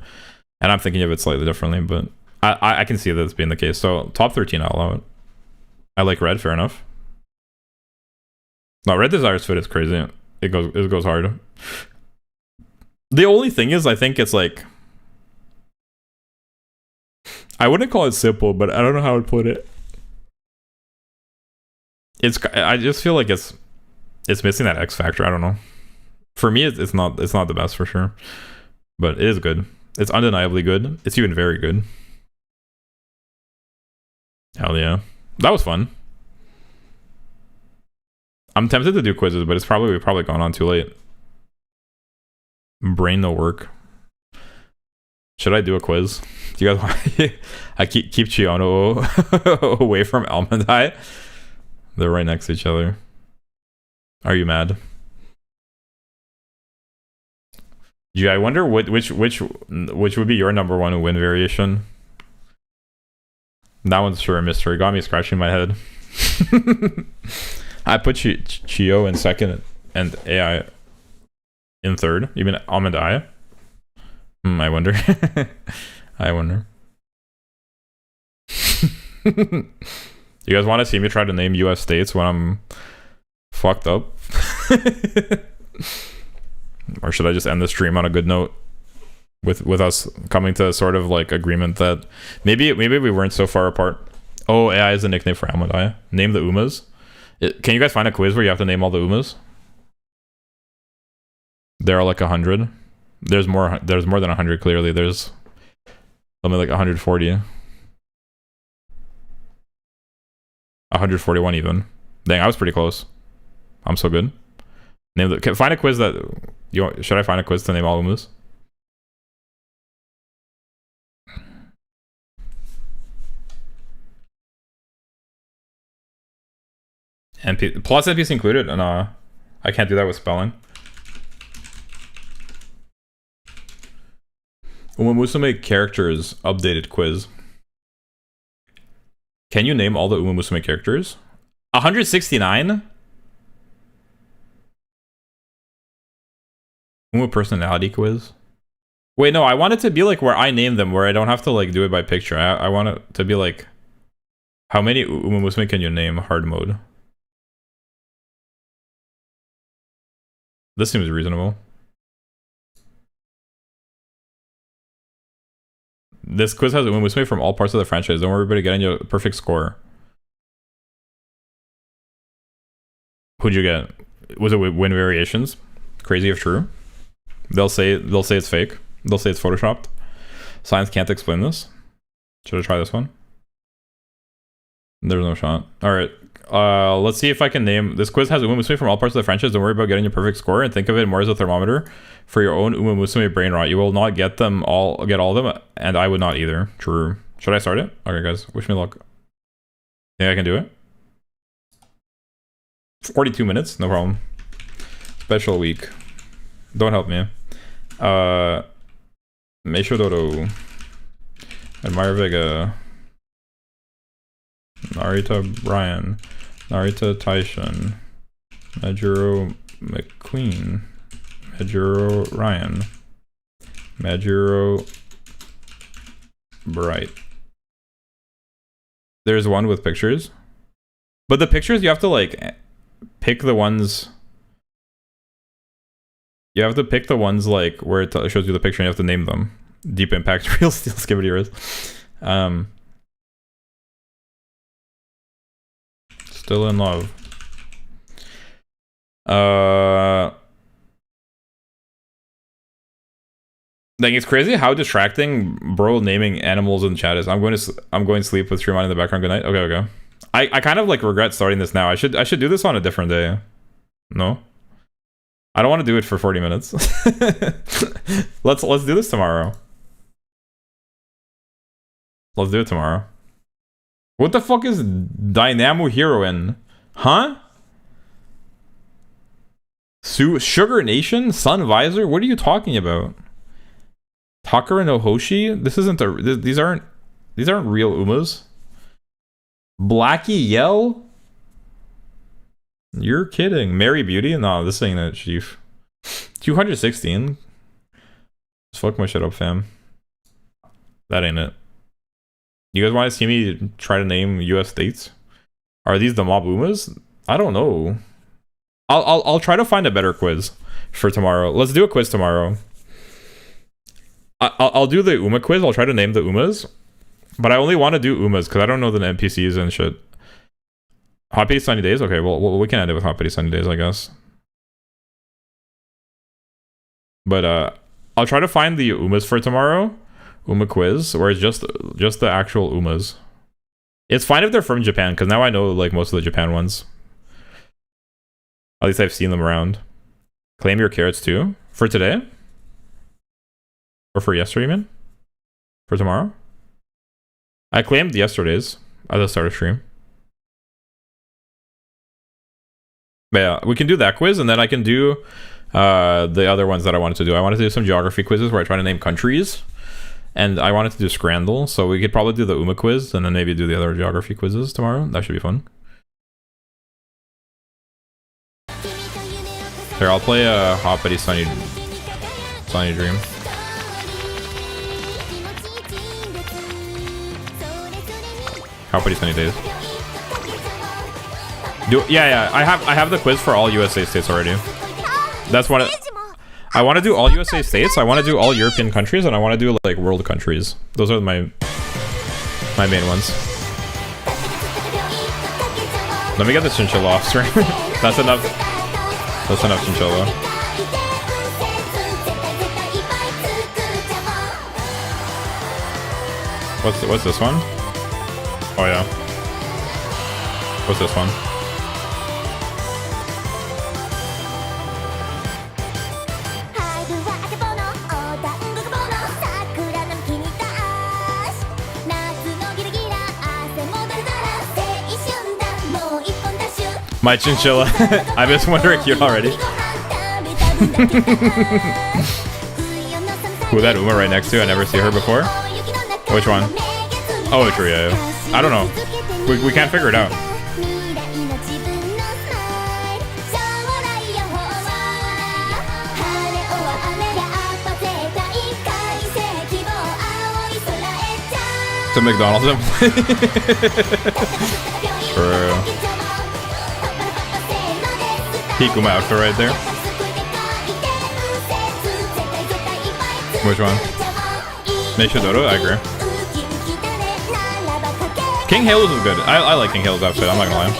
E: I'm thinking of it slightly differently, but I can see this being the case. So top 13 I'll allow it. I like red, fair enough. No, Red Desire's fit is crazy. It goes hard. The only thing is, I think it's like, I wouldn't call it simple, but I don't know how to put it. I just feel like it's missing that X factor. I don't know. For me, it's not the best for sure, but it is good. It's undeniably good. It's even very good. Hell yeah, that was fun. I'm tempted to do quizzes, but we've probably gone on too late. Brain no work. Should I do a quiz? Do you guys want? I keep Chiono away from Almond Eye. They're right next to each other. Are you mad? Yeah, I wonder which would be your number one win variation. That one's sure a mystery. Got me scratching my head. I put Chio in second and AI in third. You mean Almond Eye? I wonder. I wonder. You guys want to see me try to name US states when I'm fucked up? Or should I just end the stream on a good note? With us coming to sort of like agreement that maybe we weren't so far apart. Oh, AI is a nickname for Almond Eye. Name the Umas. Can you guys find a quiz where you have to name all the Umas? There are like 100. There's more than 100 clearly. There's something like 140. 141 even. Dang, I was pretty close. I'm so good. Find a quiz that should I find a quiz to name all Umas? Plus NPC included? No, I can't do that with spelling. Umamusume characters updated quiz. Can you name all the Umamusume characters? 169? Uma personality quiz? Wait, no, I want it to be like where I name them, where I don't have to like do it by picture. I want it to be like, how many Umamusume can you name? Hard mode. This seems reasonable. This quiz has Umamusume from all parts of the franchise. Don't worry about getting you a perfect score. Who'd you get? Was it win variations? Crazy if true. They'll say it's fake. They'll say it's photoshopped. Science can't explain this. Should I try this one? There's no shot. Alright. Let's see if I can name... This quiz has Umamusume from all parts of the franchise. Don't worry about getting your perfect score and think of it more as a thermometer for your own Umamusume brain rot. You will not get all of them, and I would not either. True. Should I start it? Okay, guys. Wish me luck. Think I can do it? 42 minutes? No problem. Special week. Don't help me. Meisho Dodo. Admire Vega. Narita Brian. Narita Taishan. Majuro McQueen. Majuro Ryan. Majuro Bright. There's one with pictures. But the pictures, you have to like pick the ones... You have to pick the ones like where it shows you the picture and you have to name them. Deep Impact, Real Steel, Skibidi Riz. Still in love. Like, it's crazy how distracting bro naming animals in the chat is. I'm going to sleep with Stream on in the background. Good night. Okay. I kind of like regret starting this now. I should do this on a different day. No? I don't want to do it for 40 minutes. Let's do this tomorrow. Let's do it tomorrow. What the fuck is Dynamo Heroine? Huh? Sugar Nation? Sun Visor? What are you talking about? Takara no Hoshi? This isn't a... These aren't real Umas. Blackie Yell? You're kidding. Mary Beauty? No, this ain't it, Chief. 216? Just fuck my shit up, fam. That ain't it. You guys want to see me try to name US states? Are these the mob Umas? I don't know. I'll try to find a better quiz for tomorrow. Let's do a quiz tomorrow. I'll do the Uma quiz. I'll try to name the Umas. But I only want to do Umas because I don't know the NPCs and shit. Hoppity Sunny Days? Okay, well, we can end it with Hoppity Sunny Days, I guess. But I'll try to find the Umas for tomorrow. Uma quiz, where it's just the actual Umas. It's fine if they're from Japan, because now I know like most of the Japan ones. At least I've seen them around. Claim your carrots too? For today? Or for yesterday, you mean? For tomorrow? I claimed yesterday's at the start of stream. But yeah, we can do that quiz, and then I can do the other ones that I wanted to do. I wanted to do some geography quizzes where I try to name countries. And I wanted to do Scrandle, so we could probably do the Uma quiz, and then maybe do the other geography quizzes tomorrow. That should be fun. Here, I'll play a Hoppity Sunny Dream. Hoppity Sunny Days. Yeah, I have the quiz for all USA states already. That's what I want to do. All USA states. I want to do all European countries, and I want to do like world countries. Those are my main ones. Let me get the chinchilla off stream. That's enough. That's enough chinchilla. What's this one? Oh yeah. What's this one? My chinchilla. I just wondering you already. Who that Uma right next to? I never see her before. Which one? Oh, true, yeah. I don't know. We can't figure it out. To McDonald's. True. Peek Uma outfit right there. Which one? Meishidodo? I agree. King Halo's is good. I like King Halo's outfit, I'm not gonna lie.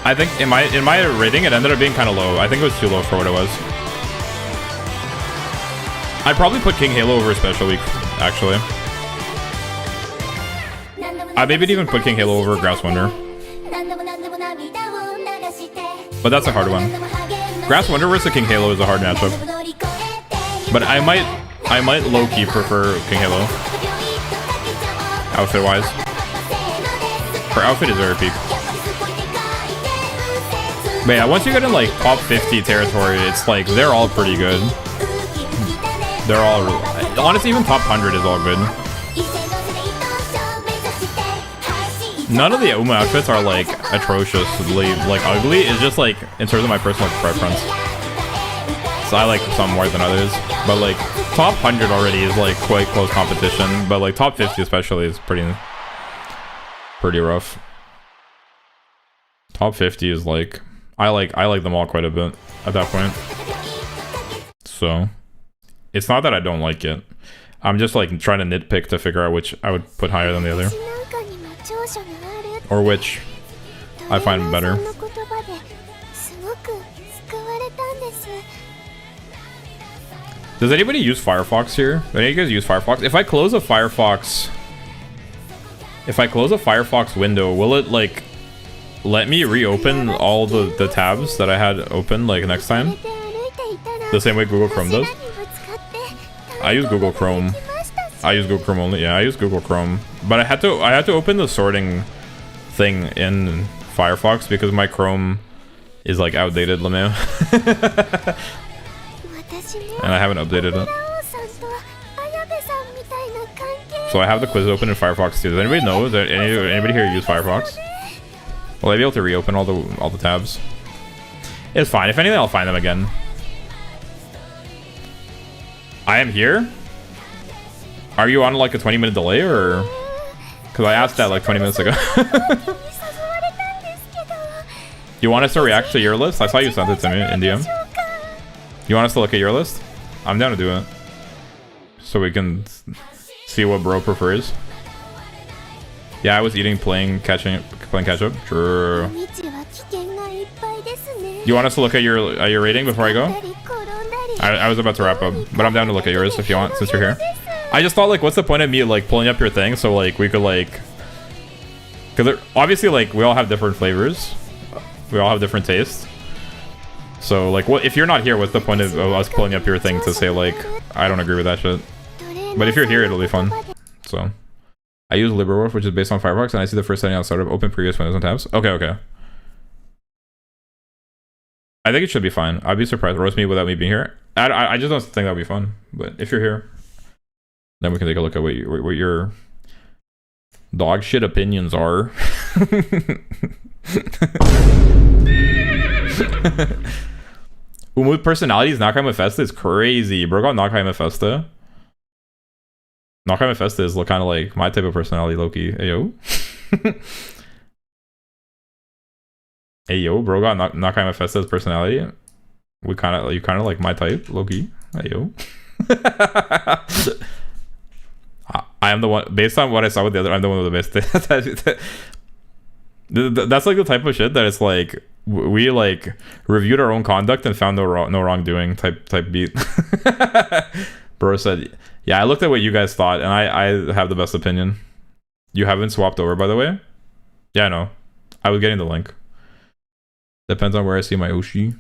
E: I think in my rating it ended up being kind of low. I think it was too low for what it was. I'd probably put King Halo over Special Week, actually. I maybe even put King Halo over Grass Wonder. But that's a hard one. Grass Wonder versus King Halo is a hard matchup. But I might low-key prefer King Halo. Outfit-wise. Her outfit is very peak. But yeah, once you get in like top 50 territory, it's like, they're all pretty good. They're all really... Honestly, even top 100 is all good. None of the Uma outfits are like atrociously like ugly. It's just like in terms of my personal preference. So I like some more than others. But like top 100 already is like quite close competition. But like top 50 especially is pretty rough. Top 50 is like I like them all quite a bit at that point. So it's not that I don't like it. I'm just like trying to nitpick to figure out which I would put higher than the other. Or which I find better. Does anybody use Firefox here? Do any of you guys use Firefox? If I close a Firefox window, will it like let me reopen all the tabs that I had open like next time? The same way Google Chrome does? I use Google Chrome. I use Google Chrome only. Yeah, I use Google Chrome, but I had to open the sorting thing in Firefox because my Chrome is like outdated, Lamau. And I haven't updated it. So I have the quiz open in Firefox too. Does anybody know? Is there anybody here use Firefox? Will I be able to reopen all the tabs? It's fine. If anything, I'll find them again. I am here? Are you on like a 20-minute delay or? Because I asked that like 20 minutes ago. You want us to react to your list? I saw you sent it to me in DM. You want us to look at your list? I'm down to do it. So we can see what bro prefers. Yeah, I was eating, playing catch up. Sure. You want us to look at your rating before I go? I was about to wrap up, but I'm down to look at yours if you want, since you're here. I just thought, like, what's the point of me, like, pulling up your thing so, like, we could, like... Because obviously, like, we all have different flavors. We all have different tastes. So, like, what if you're not here, what's the point of us pulling up your thing to say, like, I don't agree with that shit? But if you're here, it'll be fun. So, I use LibreWolf, which is based on Firefox, and I see the first setting on startup, open previous windows and tabs. Okay. I think it should be fine. I'd be surprised. Roast me without me being here. I just don't think that'd be fun. But if you're here, then we can take a look at what your dog shit opinions are. Umut personalities, Nakai Mephisto is crazy. Bro got Nakai Mephisto. Nakai Mephisto is kind of like my type of personality, Loki. Ayo. Ayo, bro got Nakai Mephisto's personality. You kind of like my type, Loki. Ayo. I am the one, based on what I saw with the other, I'm the one with the best. That's like the type of shit that it's like we like reviewed our own conduct and found no wrongdoing type beat. Bro said, yeah, I looked at what you guys thought and I have the best opinion. You haven't swapped over, by the way? Yeah, no. I was getting the link. Depends on where I see my Ushi.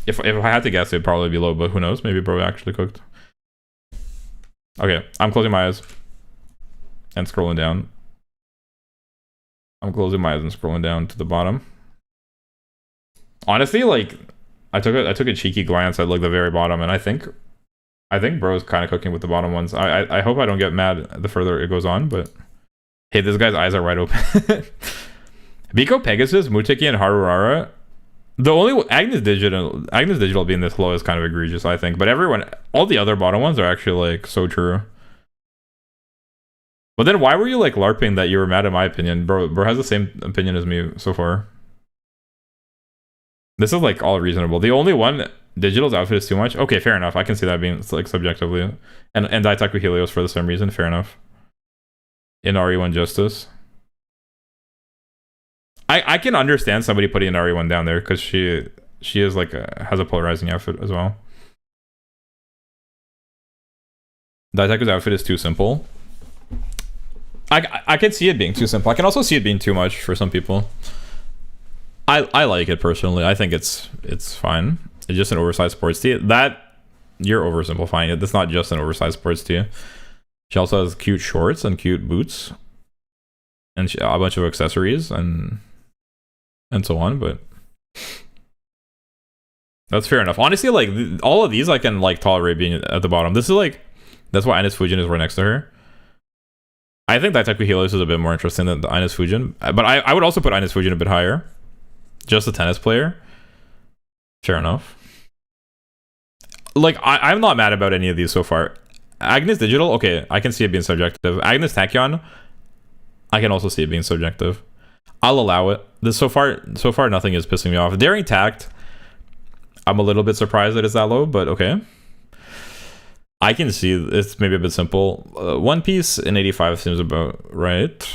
E: If I had to guess, it'd probably be low, but who knows? Maybe bro actually cooked. Okay, I'm closing my eyes and scrolling down. I'm closing my eyes and scrolling down to the bottom. Honestly, like I took a cheeky glance at like the very bottom, and I think bro's kind of cooking with the bottom ones. I hope I don't get mad the further it goes on, but hey, this guy's eyes are wide open. Biko Pegasus, Muteki, and Harurara. The only Agnes Digital being this low is kind of egregious, I think. But all the other bottom ones are actually like so true. But then why were you like LARPing that you were mad at my opinion? Bro has the same opinion as me so far. This is like all reasonable. The only one, Digital's outfit is too much. Okay, fair enough. I can see that being like subjectively. And Daitaku Helios for the same reason. Fair enough. In RE1 Justice. I can understand somebody putting an RE1 down there because she is like has a polarizing outfit as well. Daitaku's outfit is too simple. I can see it being too simple. I can also see it being too much for some people. I like it personally. I think it's fine. It's just an oversized sports tee. That you're oversimplifying it. That's not just an oversized sports tee. She also has cute shorts and cute boots and a bunch of accessories and so on, but that's fair enough. Honestly, like all of these I can like tolerate being at the bottom. This is like, that's why Ines Fujin is right next to her. I think Daitaku Helios is a bit more interesting than the Ines Fujin, but I would also put Ines Fujin a bit higher. Just a tennis player. Fair enough. Like I'm not mad about any of these so far. Agnes Digital, okay, I can see it being subjective. Agnes Tachyon, I can also see it being subjective. I'll allow it. This so far nothing is pissing me off. Daring Tact, I'm a little bit surprised that it's that low, but okay. I can see it's maybe a bit simple. One Piece in 85 seems about right.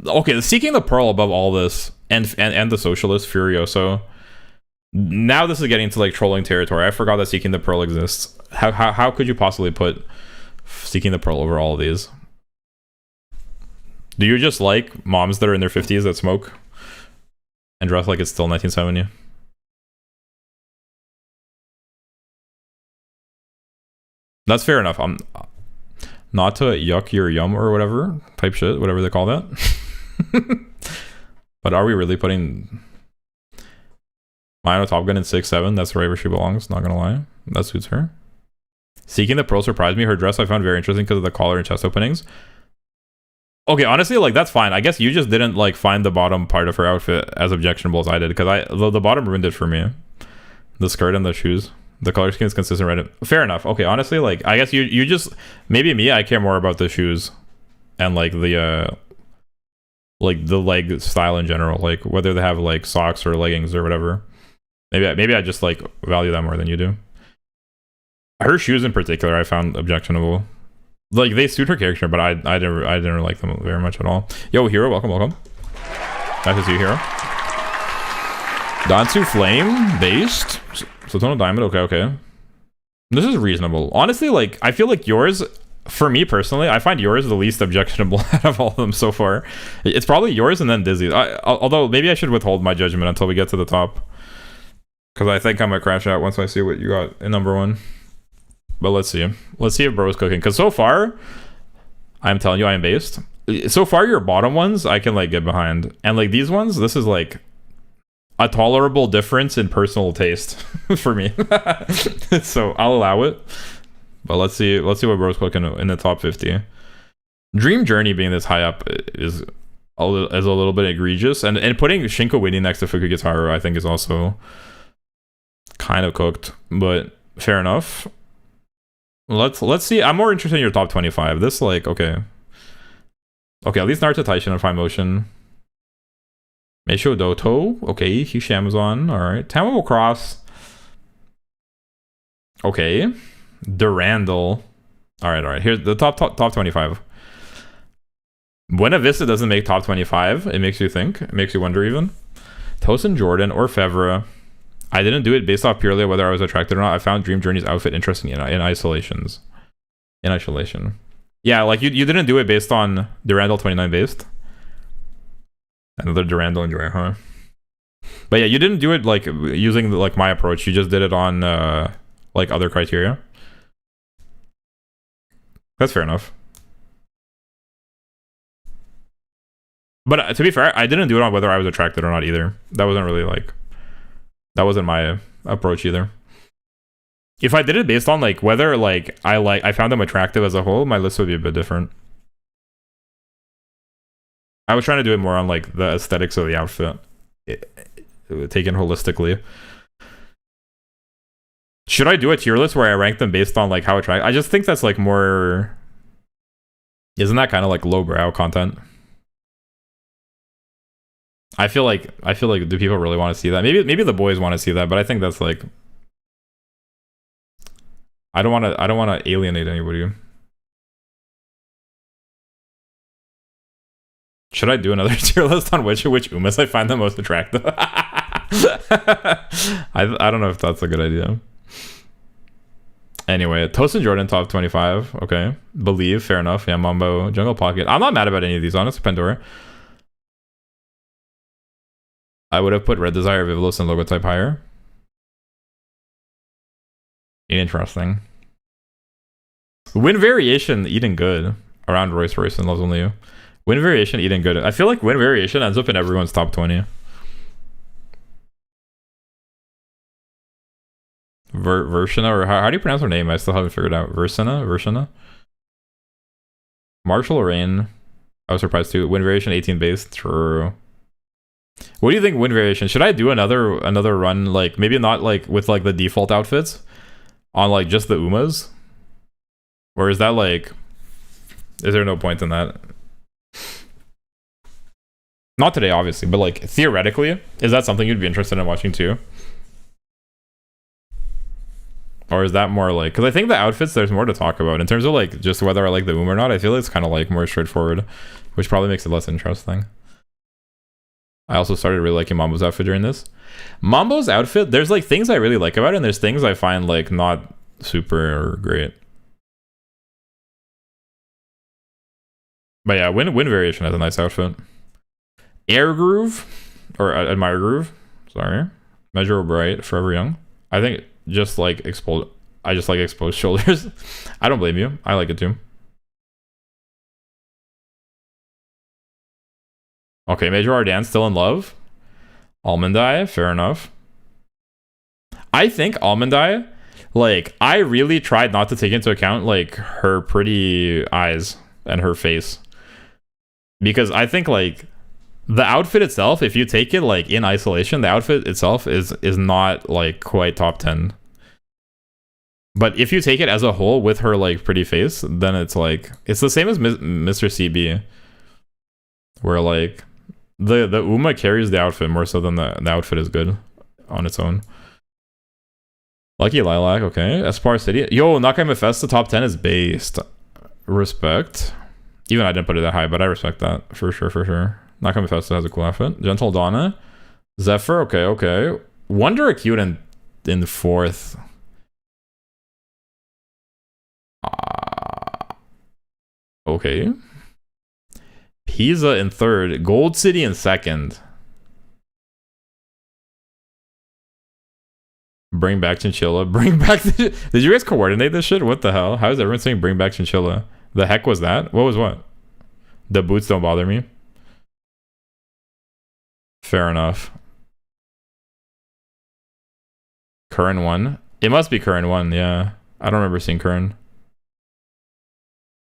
E: Okay, Seeking the Pearl above all this, and the Socialist Furioso. Now this is getting to like trolling territory. I forgot that Seeking the Pearl exists. How could you possibly put Seeking the Pearl over all of these? Do you just like moms that are in their 50s that smoke and dress like it's still 1970? That's fair enough. I'm not to yuck your yum or whatever type shit, whatever they call that. But are we really putting Mino Top Gun in 6-7? That's right where she belongs, not gonna lie. That suits her. Seeking the Pearl surprised me. Her dress I found very interesting because of the collar and chest openings. Okay, honestly, like, that's fine. I guess you just didn't, like, find the bottom part of her outfit as objectionable as I did, because the bottom ruined it for me. The skirt and the shoes. The color scheme is consistent, right? Fair enough. Okay, honestly, like, I guess you just... Maybe me, I care more about the shoes and, like, the leg style in general. Like, whether they have, like, socks or leggings or whatever. Maybe I just, like, value that more than you do. Her shoes in particular, I found objectionable. Like, they suit her character, but I didn't like them very much at all. Yo, Hero, welcome. Nice to see you, Hero. Dansu Flame, based. Sotono Diamond, okay. This is reasonable. Honestly, like, I feel like yours, for me personally, I find yours the least objectionable out of all of them so far. It's probably yours and then Dizzy's. Although, maybe I should withhold my judgment until we get to the top. Because I think I might crash out once I see what you got in number 1. But let's see if bro's cooking, because so far I'm telling you I am based. So far your bottom ones I can, like, get behind, and, like, these ones, this is, like, a tolerable difference in personal taste for me. So I'll allow it, but let's see what bro's cooking in the top 50. Dream Journey being this high up is a little bit egregious, and putting Shinko Winnie next to Fukugitaru I think is also kind of cooked, but fair enough. Let's see. I'm more interested in your top 25. This, like, okay, at least Naruto Taishin and Fine Motion. Meisho Doto, okay. Hyushi Amazon, alright. Tamamo Cross, okay. Durandal, alright. Here's the top 25. Buena Vista doesn't make top 25. It makes you think. It makes you wonder even. Tosin Jordan or Fevra. I didn't do it based off purely whether I was attracted or not. I found Dream Journey's outfit interesting in isolation. Yeah, like, you didn't do it based on Durandal 29 based. Another Durandal enjoyer, huh? But yeah, you didn't do it, like, using, like, my approach. You just did it on, like, other criteria. That's fair enough. But to be fair, I didn't do it on whether I was attracted or not either. That wasn't really, like... That wasn't my approach either. If I did it based on, like, whether, like, I found them attractive as a whole, my list would be a bit different. I was trying to do it more on, like, the aesthetics of the outfit, taken holistically. Should I do a tier list where I rank them based on, like, how attractive? I just think that's, like, more... Isn't that kind of, like, lowbrow content? I feel like do people really want to see that? Maybe the boys want to see that, but I think that's, like, I don't want to alienate anybody. Should I do another tier list on which Umas I find the most attractive? I don't know if that's a good idea. Anyway, Toast and Jordan top 25. Okay, Believe, fair enough. Yeah, Mambo, Jungle Pocket. I'm not mad about any of these, honestly. Pandora. I would have put Red Desire, Vivlos, and Logotype higher. Interesting. Win Variation eating good around Royce and Loves Only You. Win Variation eating good. I feel like Win Variation ends up in everyone's top 20. Versina, or how do you pronounce her name? I still haven't figured out. Versina. Marshall Rain. I was surprised too. Win Variation 18 base. True. What do you think, Win Variation? Should I do another run, like, maybe not, like, with, like, the default outfits on, like, just the Umas? Or is that, like, is there no point in that? Not today, obviously, but, like, theoretically, is that something you'd be interested in watching too? Or is that more like, because I think the outfits, there's more to talk about in terms of, like, just whether I like the Uma or not. I feel it's kind of, like, more straightforward, which probably makes it less interesting. I also started really liking Mambo's outfit during this. Mambo's outfit, there's, like, things I really like about it, and there's things I find, like, not super great. But yeah, Win Variation has a nice outfit. Air Groove, or Admire Groove, sorry. Measure Bright, Forever Young. I think just, like, I just like exposed shoulders. I don't blame you. I like it too. Okay, Major Ardan still in love. Almond Eye, fair enough. I think Almond Eye, like, I really tried not to take into account, like, her pretty eyes and her face. Because I think, like, the outfit itself, if you take it, like, in isolation, the outfit itself is not, like, quite top 10. But if you take it as a whole with her, like, pretty face, then it's, like, it's the same as Mr. CB. Where, like, the Uma carries the outfit more so than the outfit is good on its own. Lucky Lilac, okay. Espar City. Yo, Nakai Mephisto top 10 is based. Respect. Even I didn't put it that high, but I respect that. For sure, for sure. Nakai Mephisto has a cool outfit. Gentle Donna. Zephyr, okay, okay. Wonder Acute in 4th. Okay. Pisa in 3rd. Gold City in 2nd. Bring back Chinchilla. Bring back the... Did you guys coordinate this shit? What the hell? How is everyone saying bring back Chinchilla? The heck was that? What was what? The boots don't bother me. Fair enough. Current 1. It must be current 1, yeah. I don't remember seeing current.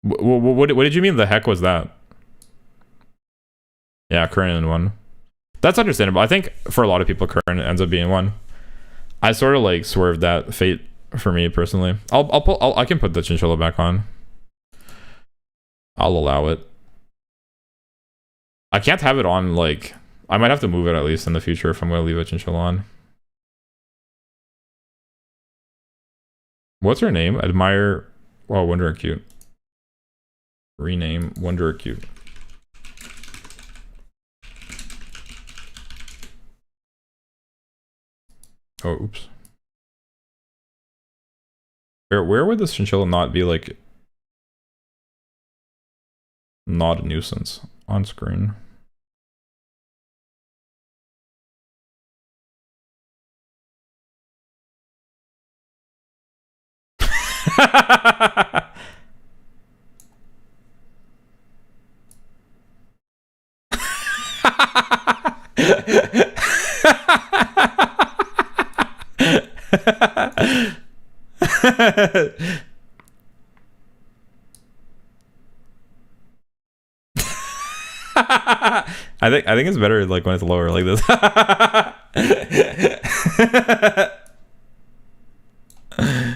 E: What did you mean the heck was that? Yeah, current 1. That's understandable. I think for a lot of people, current ends up being 1. I sort of like swerved that fate for me personally. I can put the Chinchilla back on. I'll allow it. I can't have it on, like, I might have to move it at least in the future if I'm going to leave a Chinchilla on. What's her name? Admire... Oh, Wonder Acute. Rename Wonder Acute. Oh, oops. Where would this Chinchilla not be, like... Not a nuisance on screen? I think it's better like when it's lower like this.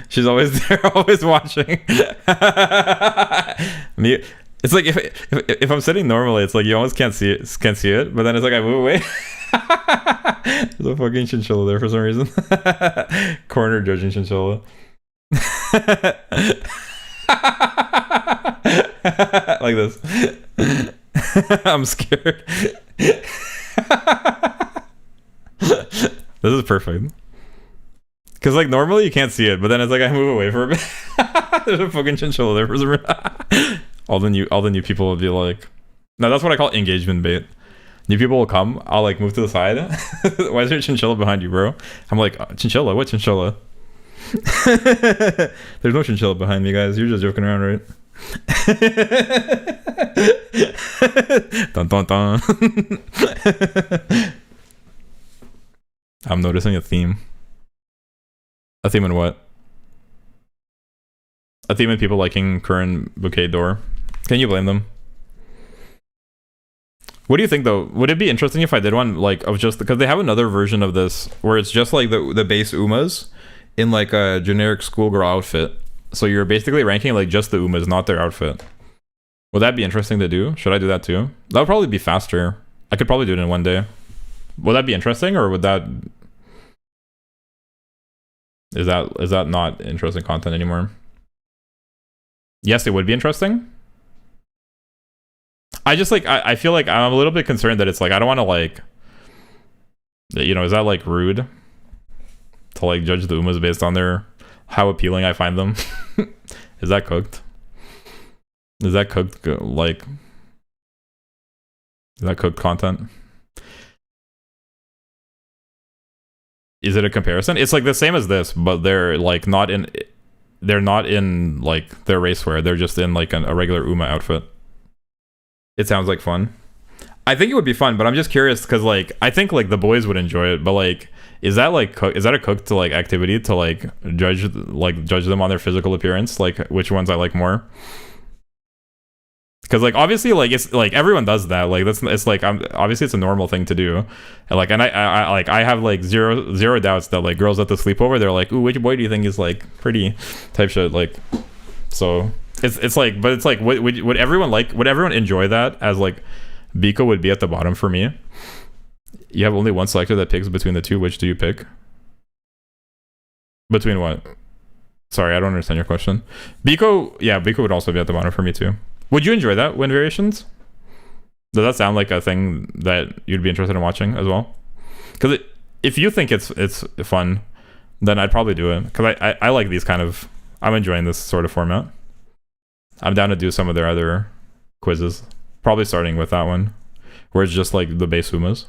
E: She's always there, always watching. Me, it's like if I'm sitting normally, it's like you almost can't see it, but then it's like I move away. There's a fucking Chinchilla there for some reason. Corner judging Chinchilla. Like this. I'm scared. This is perfect. Because like normally you can't see it, but then it's like I move away for a bit. There's a fucking Chinchilla there for some reason. all the new people will be like, no, that's what I call engagement bait. New people will come, I'll like move to the side. Why is there a Chinchilla behind you, bro? I'm like, Chinchilla? What Chinchilla? There's no Chinchilla behind me, guys. You're just joking around, right? Dun, dun, dun. I'm noticing a theme. A theme in what? A theme in people liking current bouquet door. Can you blame them? What do you think though? Would it be interesting if I did one like of just because they have another version of this where it's just like the base Umas in like a generic schoolgirl outfit. So you're basically ranking like just the Umas, not their outfit. Would that be interesting to do? Should I do that too? That would probably be faster. I could probably do it in one day. Would that be interesting or would that... Is that not interesting content anymore? Yes, it would be interesting. I just like I feel like I'm a little bit concerned that it's like I don't want to like, you know, is that like rude to like judge the Umas based on their how appealing I find them? Is that cooked? Is that cooked like? Is that cooked content? Is it a comparison? It's like the same as this, but they're like not in. they're not in like their racewear. They're just in like a regular Uma outfit. It sounds like fun. I think it would be fun, but I'm just curious because like I think like the boys would enjoy it, but like is that a cooked like activity to like judge them on their physical appearance, like which ones I like more? Because like obviously like it's like everyone does that, like it's like obviously it's a normal thing to do, and like I have like zero doubts that like girls at the sleepover, they're like, ooh, which boy do you think is like pretty type shit, like, so it's like, but it's like would everyone enjoy that? As like Biko would be at the bottom for me. You have only one selector that picks between the two. Which do you pick? Between what? Sorry, I don't understand your question. Biko would also be at the bottom for me too. Would you enjoy that, wind variations? Does that sound like a thing that you'd be interested in watching as well? Because if you think it's fun, then I'd probably do it. Because I like these kind of... I'm enjoying this sort of format. I'm down to do some of their other quizzes. Probably starting with that one, where it's just like the base Umas.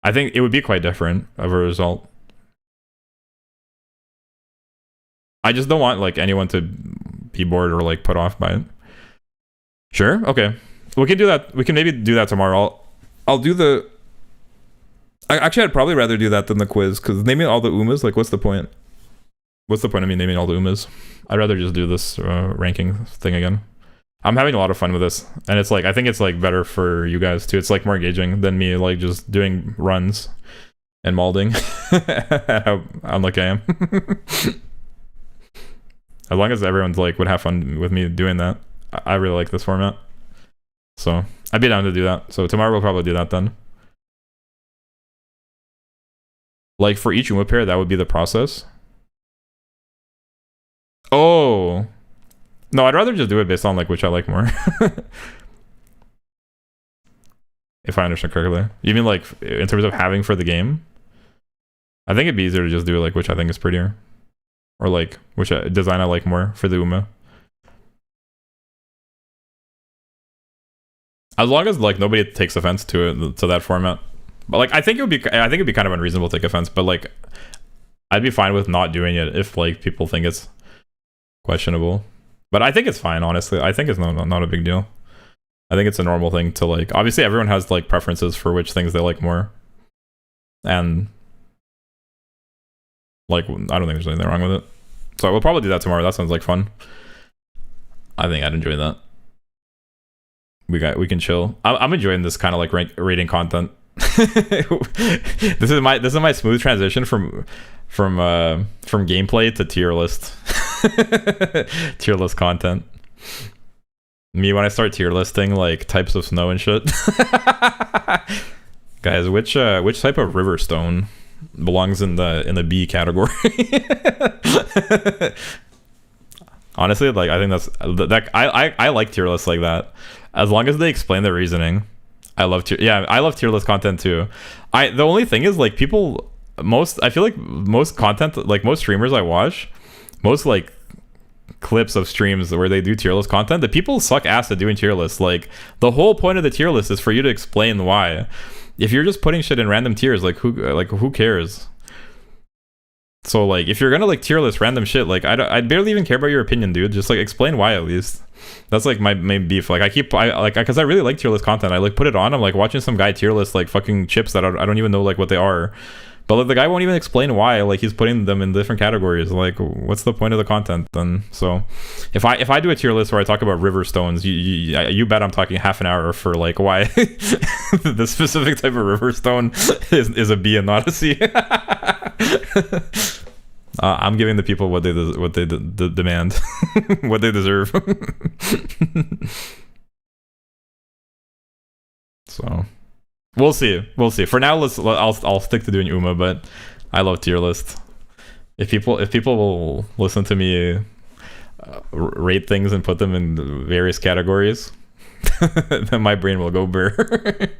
E: I think it would be quite different of a result. I just don't want like anyone to be bored or like put off by it. Sure, okay, we can do that. We can maybe do that tomorrow. I'll do the... Actually, I'd probably rather do that than the quiz, because naming all the Umas, like, what's the point? What's the point of me naming all the Umas? I'd rather just do this ranking thing again. I'm having a lot of fun with this, and it's like, I think it's like better for you guys too. It's like more engaging than me like just doing runs and molding. How unlucky I am. As long as everyone's like would have fun with me doing that, I really like this format. So I'd be down to do that. So tomorrow we'll probably do that then. Like for each Uma pair, that would be the process. Oh. No, I'd rather just do it based on like which I like more. If I understand correctly. You mean like in terms of having for the game? I think it'd be easier to just do like which I think is prettier. Or like which design I like more for the Uma. As long as like nobody takes offense to it, to that format. But like I think it'd be kind of unreasonable to take offense, but like I'd be fine with not doing it if like people think it's questionable. But I think it's fine, honestly. I think it's not a big deal. I think it's a normal thing to like... Obviously, everyone has like preferences for which things they like more. And... like, I don't think there's anything wrong with it. So we'll probably do that tomorrow. That sounds like fun. I think I'd enjoy that. We can chill. I'm enjoying this kind of like rating content. This is my smooth transition from gameplay to tier list. Tier list content. Me when I start tier listing like types of snow and shit. Guys, which type of river stone belongs in the B category? Honestly, like I think that I like tier lists like that, as long as they explain the reasoning. I love tier list content too. The only thing is like I feel like most content, like most streamers I watch, most like clips of streams where they do tier list content, the people suck ass at doing tier lists. Like the whole point of the tier list is for you to explain why. If you're just putting shit in random tiers, like who cares? So like if you're gonna like tier list random shit, like I barely even care about your opinion, dude. Just like explain why at least. That's like my main beef. Like because I really like tier list content. I like put it on. I'm like watching some guy tier list like fucking chips that I don't even know like what they are. But like, the guy won't even explain why. Like he's putting them in different categories. Like what's the point of the content then? So if I do a tier list where I talk about river stones, you bet I'm talking half an hour for like why the specific type of river stone is a B and not a C. I'm giving the people what they demand, what they deserve. So we'll see. For now, I'll stick to doing Uma, but I love tier list. If people will listen to me rate things and put them in various categories, then my brain will go bare.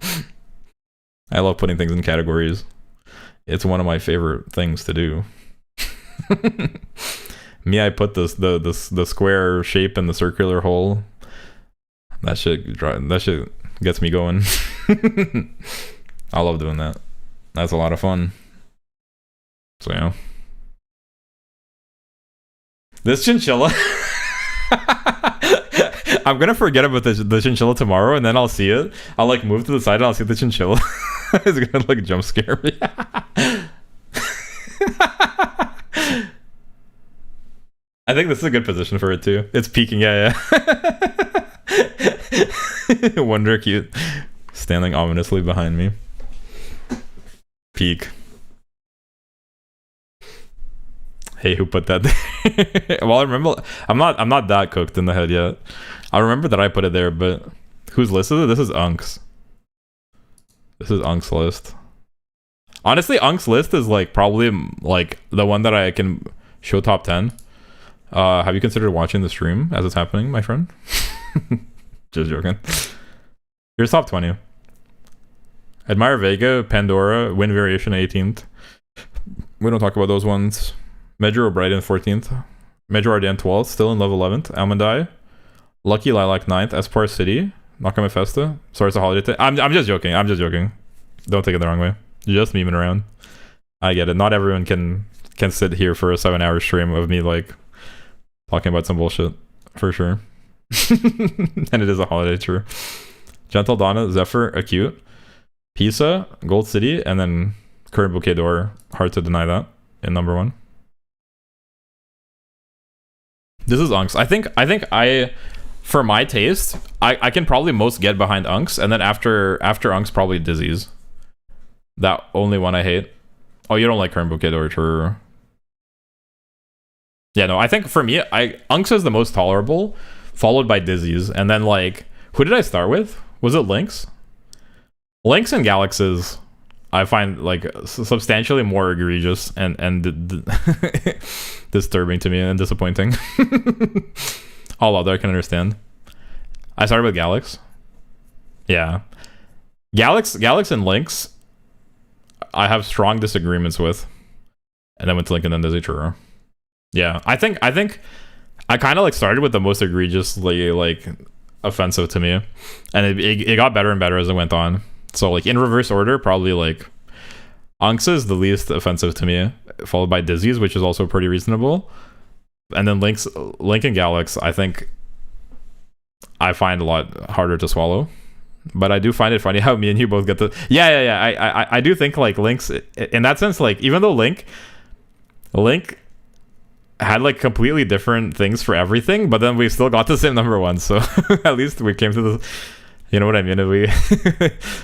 E: I love putting things in categories. It's one of my favorite things to do. Me, I put the square shape in the circular hole. That shit gets me going. I love doing that. That's a lot of fun. So yeah. This chinchilla. I'm gonna forget about the chinchilla tomorrow, and then I'll see it. I'll like move to the side and I'll see the chinchilla. It's gonna like jump scare me. I think this is a good position for it too. It's peeking, yeah. Wonder cute. Standing ominously behind me. Peek. Hey, who put that there? Well, I remember I'm not that cooked in the head yet. I remember that I put it there, but whose list is it? This is Unk's. This is Unk's list. Honestly, Unk's list is like probably like the one that I can show top 10. Have you considered watching the stream as it's happening, my friend? Just joking. Here's top 20. Admire Vega, Pandora, Wind Variation 18th. We don't talk about those ones. Medro O'Brien 14th. Medro Arden 12th, still in level 11th. Almondai. Lucky Lilac 9th. Espar City. Nakame Festa. Sorry, it's a holiday. I'm just joking. I'm just joking. Don't take it the wrong way. You're just memeing around. I get it. Not everyone can sit here for a 7-hour stream of me like talking about some bullshit. For sure. And it is a holiday, true. Gentle Donna, Zephyr, Acute. Pisa, Gold City, and then Current Bouquet d'Or. Hard to deny that in number 1. This is Unks. I think for my taste, I can probably most get behind Unks, and then after Unks probably Dizzy's. That only one I hate. Oh, you don't like Current Bouquet d'Or, true. Yeah, no, I think for me, Unks is the most tolerable, followed by Dizzy's, and then like, who did I start with? Was it Lynx? Lynx and Galaxy's I find like substantially more egregious and disturbing to me and disappointing. All other I can understand. I started with Galax. Yeah. Galax and Lynx I have strong disagreements with. And then went to Link and then Dizzy Churro. Yeah. I think I kind of like started with the most egregiously like offensive to me. And it got better and better as it went on. So like in reverse order, probably like Unks is the least offensive to me, followed by Dizzy's, which is also pretty reasonable. And then Link and Galax, I think I find a lot harder to swallow. But I do find it funny how me and you both get the yeah. I do think like Link's in that sense, like even though Link had like completely different things for everything, but then we still got the same number 1. So at least we came to the, you know what I mean?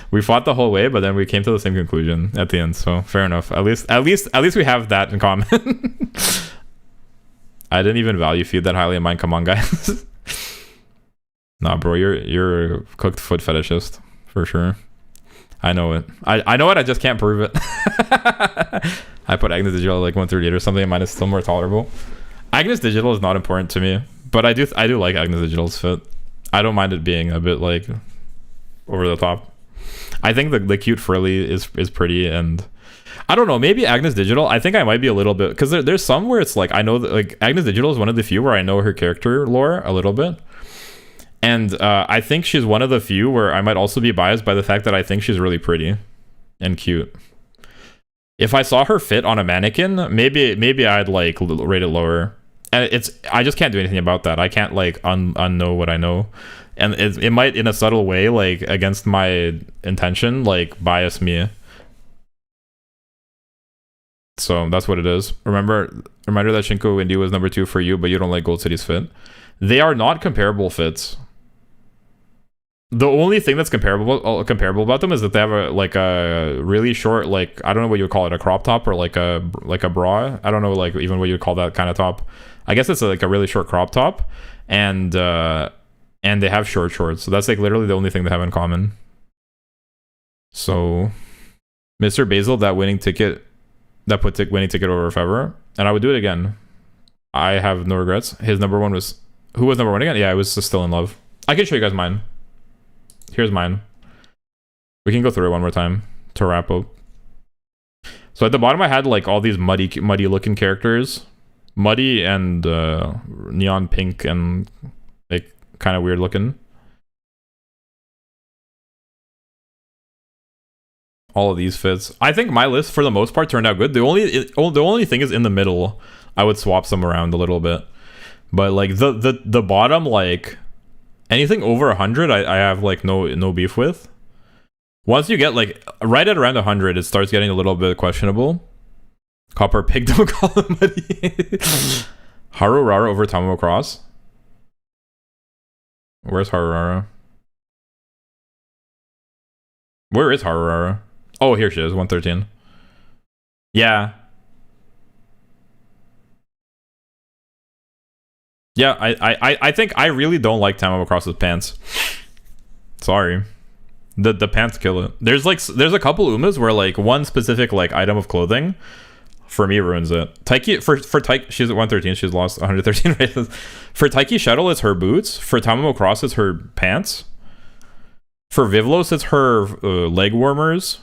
E: We fought the whole way, but then we came to the same conclusion at the end. So fair enough. At least we have that in common. I didn't even value feed that highly in mine. Come on, guys. Nah, bro, you're a cooked foot fetishist for sure. I know it. I know it. I just can't prove it. I put Agnes Digital like 138 or something. Mine is still more tolerable. Agnes Digital is not important to me, but I do like Agnes Digital's fit. I don't mind it being a bit like over the top. I think the cute frilly is pretty, and I don't know, maybe Agnes Digital, I think I might be a little bit, because there's some where it's like I know that like Agnes Digital is one of the few where I know her character lore a little bit. And I think she's one of the few where I might also be biased by the fact that I think she's really pretty and cute. If I saw her fit on a mannequin, maybe I'd like rate it lower. And I just can't do anything about that. I can't like unknow what I know. And it might in a subtle way, like against my intention, like bias me. So that's what it is. Reminder that Shinko Indy was number 2 for you, but you don't like Gold City's fit. They are not comparable fits. The only thing that's comparable about them is that they have a really short, like, I don't know what you would call it, a crop top or like a bra. I don't know like even what you would call that kind of top. I guess it's like a really short crop top, and they have short shorts. So that's like literally the only thing they have in common. So Mr. Basil, that winning ticket over Fever, and I would do it again. I have no regrets. His number 1 was, who was number 1 again? Yeah, it was Still in Love. I can show you guys mine. Here's mine. We can go through it one more time to wrap up. So at the bottom I had like all these muddy looking characters. Muddy and neon pink and like kind of weird looking. All of these fits. I think my list for the most part turned out good. The only thing is in the middle. I would swap some around a little bit. But like the bottom, like anything over 100, I have like no beef with. Once you get like right at around 100, it starts getting a little bit questionable. Copper Pig, don't call him Haru Rara over Tamamo Cross. Where's Haru Rara? Where is Haru Rara? Oh, here she is, 113. Yeah. Yeah, I think I really don't like Tamamo Cross's pants. Sorry. The pants kill it. There's a couple Umas where like one specific like item of clothing for me ruins it. Taiki for Taiki, she's at 113, she's lost 113 races. For Taiki Shuttle it's her boots. For Tamamo Cross it's her pants. For Vivlos it's her leg warmers.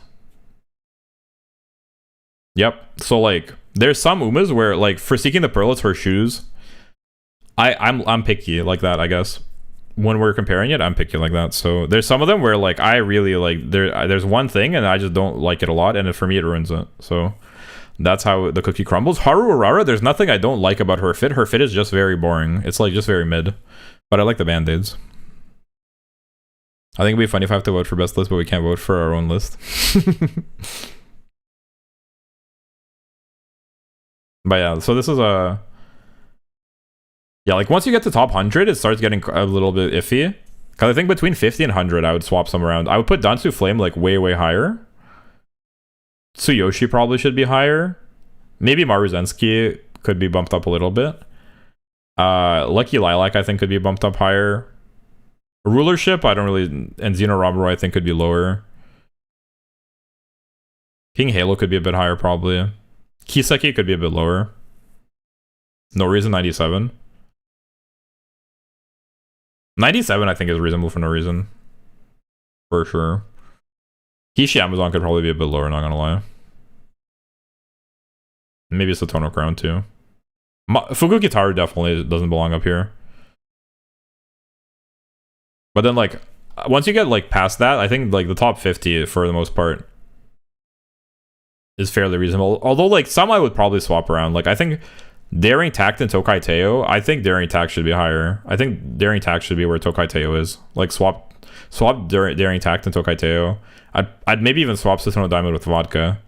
E: Yep. So like there's some Umas where like for Seeking the Pearl it's her shoes. I'm picky like that, I guess. When we're comparing it, I'm picky like that. So there's some of them where like I really like there's one thing and I just don't like it a lot, and for me it ruins it. So that's how the cookie crumbles. Haru Urara, there's nothing I don't like about her fit. Her fit is just very boring. It's like just very mid. But I like the band-aids. I think it'd be funny if I have to vote for best list, but we can't vote for our own list. But yeah, so this is a... Yeah, like once you get to top 100, it starts getting a little bit iffy. Because I think between 50 and 100, I would swap some around. I would put Dansu Flame like way higher. Tsuyoshi probably should be higher. Maybe Maruzensky could be bumped up a little bit. Lucky Lilac I think could be bumped up higher. Rulership, I don't really... And Xeno Ramuro I think could be lower. King Halo could be a bit higher probably. Kiseki could be a bit lower. No Reason 97. 97 I think is reasonable for No Reason. For sure. Kishi Amazon could probably be a bit lower, not gonna lie. Maybe Satono Crown too. Fuku Gitaru definitely doesn't belong up here. But then like, once you get like past that, I think like the top 50 for the most part is fairly reasonable. Although like some I would probably swap around. Like I think Daring Tact and Tokai Teo, I think Daring Tact should be higher. I think Daring Tact should be where Tokai Teo is. Like swap Daring Tact and Tokai Teo. I'd maybe even swap Satono Diamond with Vodka.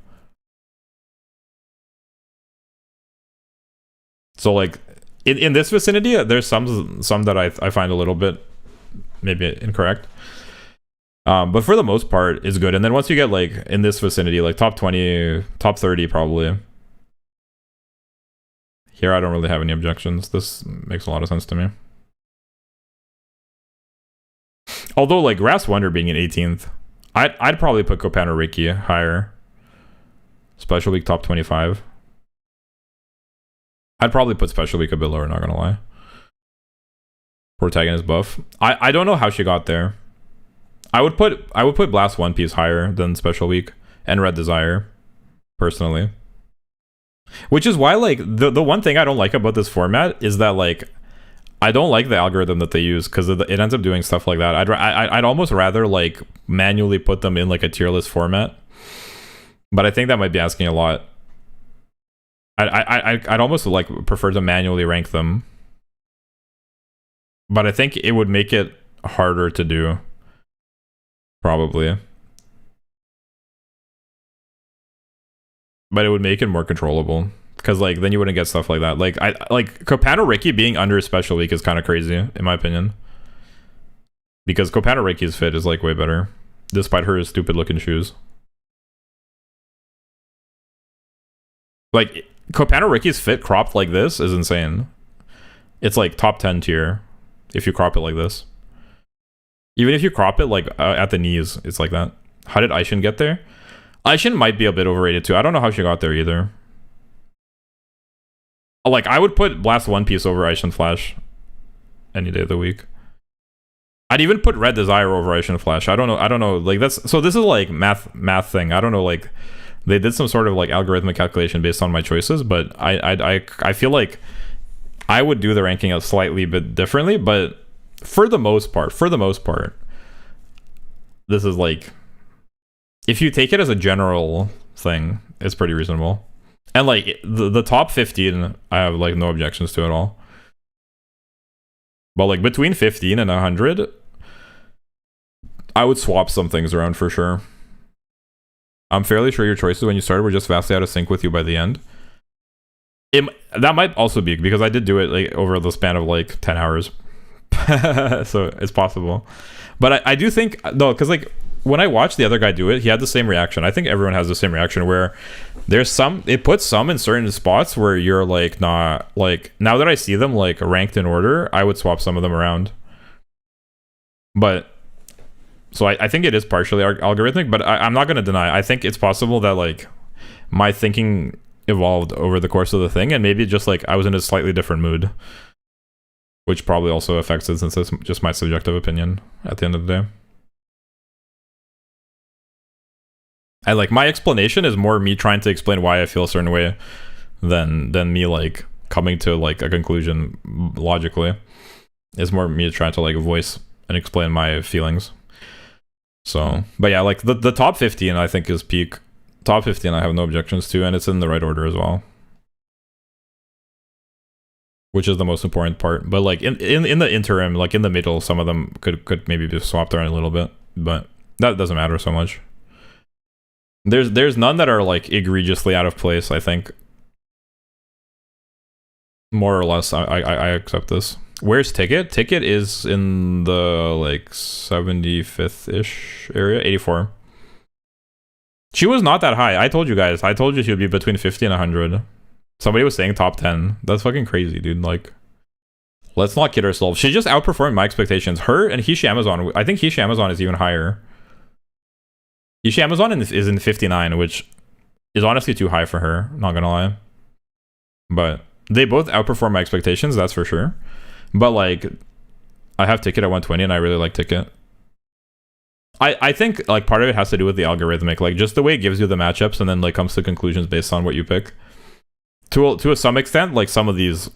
E: So like in this vicinity, there's some that I find a little bit maybe incorrect. But for the most part, it's good. And then once you get like in this vicinity, like top 20, top 30 probably. Here I don't really have any objections. This makes a lot of sense to me. Although like Grass Wonder being an 18th, I'd probably put Kopano Reiki higher. Special Week top 25. I'd probably put Special Week a bit lower, not gonna lie. Protagonist buff. I don't know how she got there. I would put Blast One Piece higher than Special Week and Red Desire, personally. Which is why like the one thing I don't like about this format is that like I don't like the algorithm that they use, because it ends up doing stuff like that. I'd almost rather like manually put them in like a tier list format, but I think that might be asking a lot. I'd almost like prefer to manually rank them, but I think it would make it harder to do, probably. But it would make it more controllable, because like then you wouldn't get stuff like that. Like Kopano Ricky being under Special Week is kind of crazy in my opinion, because Kopano Ricky's fit is like way better despite her stupid looking shoes. Like Kopano Ricky's fit cropped like this is insane. It's like top 10 tier if you crop it like this. Even if you crop it like at the knees, it's like that. How did Aishin get there? Aishin might be a bit overrated too. I don't know how she got there either. Like I would put Blast One Piece over Aishin Flash any day of the week. I'd even put Red Desire over Aishin Flash. I don't know. Like that's so. This is like math thing. I don't know. Like they did some sort of like algorithmic calculation based on my choices, but I feel like I would do the ranking a slightly bit differently. But for the most part, this is like, if you take it as a general thing, it's pretty reasonable. And like the top 15, I have like no objections to at all. But like between 15 and 100, I would swap some things around for sure. I'm fairly sure your choices when you started were just vastly out of sync with you by the end. That might also be because I did do it like over the span of like 10 hours. So it's possible. But I do think, no, because like when I watched the other guy do it, he had the same reaction. I think everyone has the same reaction where there's some, it puts some in certain spots where you're like, not like, now that I see them like ranked in order, I would swap some of them around. But so I think it is partially algorithmic, but I'm not going to deny. I think it's possible that like my thinking evolved over the course of the thing, and maybe just like I was in a slightly different mood, which probably also affects it since it's just my subjective opinion at the end of the day. I like my explanation is more me trying to explain why I feel a certain way than me like coming to like a conclusion logically. It's more me trying to like voice and explain my feelings. So, but yeah, like the top 15 I think is peak. Top 15 I have no objections to, and it's in the right order as well, which is the most important part. But like in the interim, like in the middle, some of them could maybe be swapped around a little bit, but that doesn't matter so much. There's none that are like egregiously out of place. I think more or less I accept this. Where's Ticket? Ticket is in the like 75th ish area, 84. She was not that high. I told you guys. I told you she would be between 50 and 100. Somebody was saying top 10. That's fucking crazy, dude. Like, let's not kid ourselves. She just outperformed my expectations. Her and Hishi Amazon. I think Hishi Amazon is even higher. Hishi Amazon is in 59, which is honestly too high for her. Not gonna lie. But they both outperform my expectations. That's for sure. But like, I have Ticket at 120, and I really like Ticket. I think like part of it has to do with the algorithmic, like just the way it gives you the matchups and then like comes to conclusions based on what you pick. To some extent, like some of these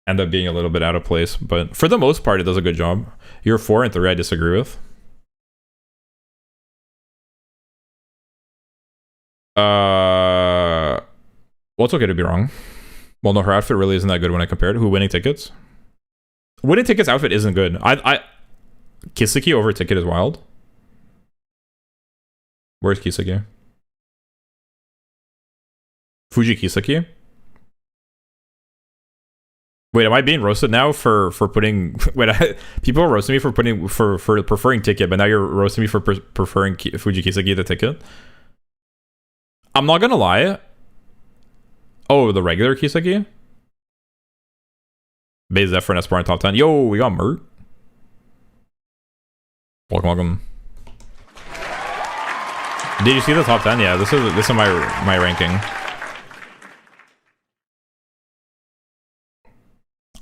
E: end up being a little bit out of place, but for the most part, it does a good job. Your 4 and 3 I disagree with. Well, it's okay to be wrong. Well, no, her outfit really isn't that good when I compared. Who Winning Tickets? Winning Tickets outfit isn't good. Kiseki over Ticket is wild. Where's Kiseki? Fuji Kiseki? Wait, am I being roasted now for putting... Wait, people are roasting me for preferring Ticket, but now you're roasting me for preferring Fuji Kiseki to Ticket? I'm not gonna lie. Oh, the regular Kiseki? Bay Zephyr and Esper in top 10. Yo, we got Mert. Welcome. Did you see the top 10? Yeah, this is my ranking.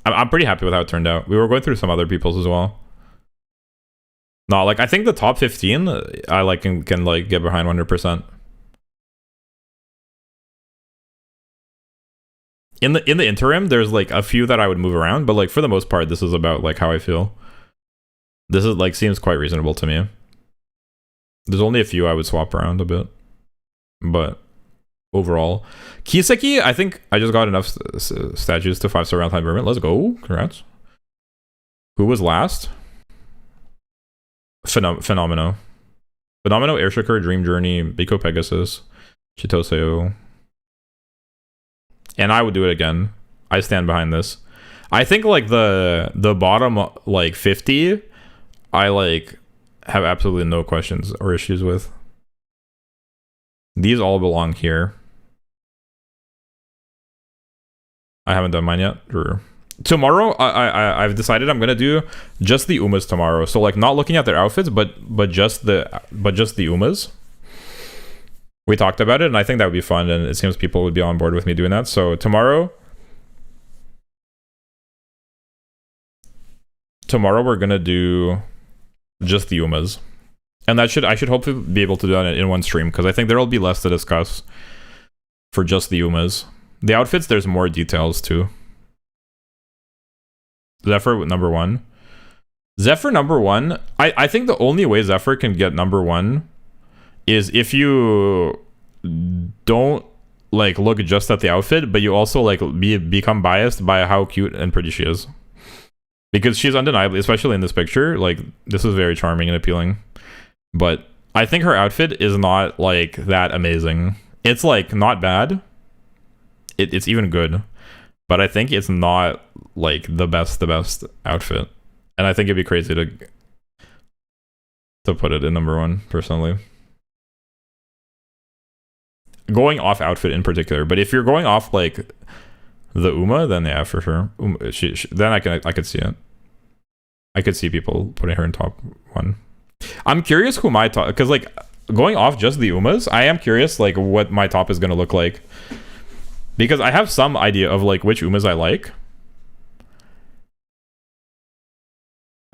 E: I'm pretty happy with how it turned out. We were going through some other people's as well. No, like I think the top 15 I like can like get behind 100%. In the interim, there's like a few that I would move around, but like for the most part, this is about like how I feel. This is like seems quite reasonable to me. There's only a few I would swap around a bit, but overall, Kiseki, I think I just got enough statues to 5-star round time movement. Let's go! Congrats. Who was last? Phenomeno, Airshiker, Dream Journey, Biko Pegasus, Chitoseo, and I would do it again. I stand behind this. I think like the bottom like 50, I like have absolutely no questions or issues with. These all belong here. I haven't done mine yet. Tomorrow, I've decided I'm gonna do just the Umas tomorrow. So like not looking at their outfits, but just the Umas. We talked about it, and I think that would be fun, and it seems people would be on board with me doing that. So tomorrow we're gonna do just the Umas, and I should hopefully be able to do that in one stream, because I think there'll be less to discuss for just the Umas. The outfits, there's more details too. Zephyr number 1. Zephyr number 1. I think the only way Zephyr can get number 1 is if you don't like look just at the outfit, but you also like become biased by how cute and pretty she is. because she's undeniably, especially in this picture, like this is very charming and appealing. But I think her outfit is not like that amazing. It's like not bad. It's even good, but I think it's not like the best outfit. And I think it'd be crazy to put it in number 1 personally. Going off outfit in particular, but if you're going off like the Uma, then yeah, for sure. Then I could see it. I could see people putting her in top 1. I'm curious who my top, because like going off just the Umas, I am curious like what my top is gonna look like, because I have some idea of like which Umas I like.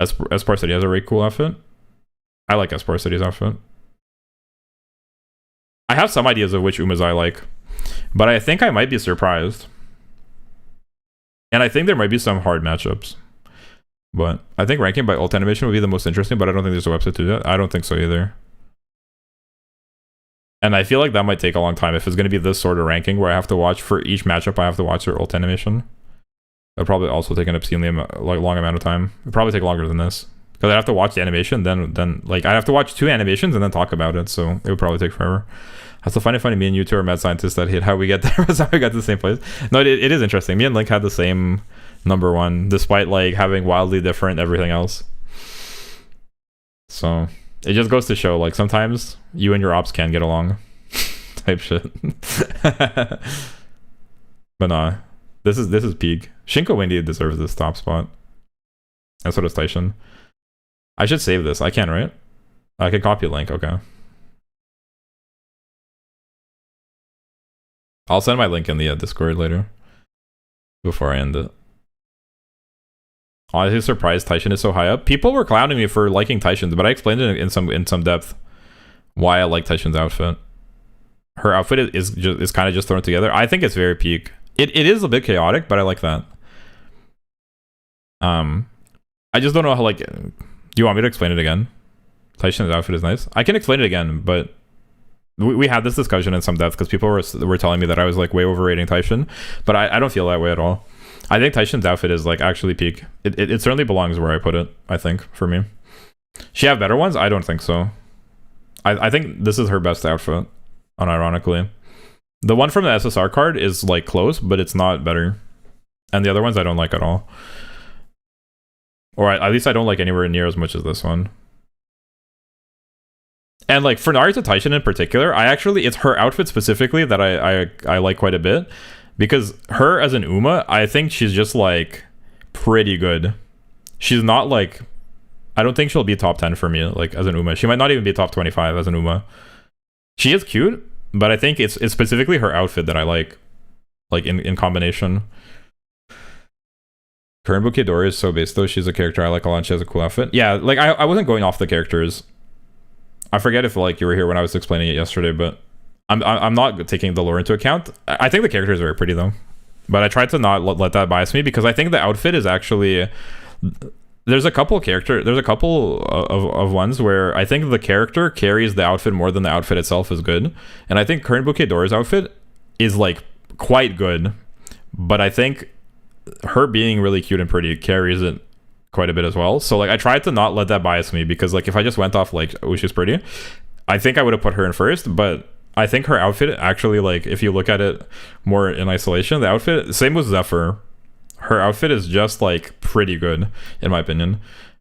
E: Espar City has a really cool outfit. I like Espar City's outfit. I have some ideas of which Umas I like, but I think I might be surprised. And I think there might be some hard matchups. But I think ranking by ult animation would be the most interesting, but I don't think there's a website to do that. I don't think so either. And I feel like that might take a long time if it's going to be this sort of ranking where I have to watch for each matchup, I have to watch their ult animation. It'll probably also take an obscenely long amount of time. It'll probably take longer than this. Because I have to watch the animation, then like I have to watch 2 animations and then talk about it, so it would probably take forever. That's the funny me and you two are mad scientists that hit how we get there. That's how we got to the same place. No, it is interesting. Me and Link had the same number 1, despite like having wildly different everything else. So it just goes to show like sometimes you and your ops can get along. Type shit. But nah. This is peak. Shinko Windy deserves this top spot. And so does Taishin. I should save this. I can, right? I can copy a link. Okay. I'll send my link in the Discord later. Before I end it. Honestly surprised Taishin is so high up. People were clowning me for liking Taishin, but I explained it in some depth why I like Taishin's outfit. Her outfit is kind of just thrown together. I think it's very peak. It is a bit chaotic, but I like that. I just don't know how, like, do you want me to explain it again? Taishin's outfit is nice. I can explain it again, but we had this discussion in some depth because people were telling me that I was like way overrating Taishin, but I don't feel that way at all. I think Taishin's outfit is like actually peak. It certainly belongs where I put it, I think, for me. She have better ones? I don't think so. I think this is her best outfit, unironically. The one from the SSR card is like close, but it's not better. And the other ones I don't like at all. Or at least I don't like anywhere near as much as this one. And like for Naruto Taishin in particular, it's her outfit specifically that I like quite a bit. Because her as an Uma, I think she's just like pretty good. She's not like, I don't think she'll be top 10 for me, like as an Uma. She might not even be top 25 as an Uma. She is cute, but I think it's specifically her outfit that I like in combination. Current Bouquet Dora is so base though. She's a character I like a lot. She has a cool outfit. Yeah, like I wasn't going off the characters. I forget if like you were here when I was explaining it yesterday, but I'm not taking the lore into account. I think the character is very pretty though, but I tried to not let that bias me because I think the outfit is actually, there's a couple of ones where I think the character carries the outfit more than the outfit itself is good, and I think Current Bouquet Dora's outfit is like quite good, but I think her being really cute and pretty carries it quite a bit as well. So like I tried to not let that bias me because like if I just went off like, oh, she's pretty, I think I would have put her in first, but I think her outfit actually, like if you look at it more in isolation, the outfit, same with Zephyr, her outfit is just like pretty good in my opinion.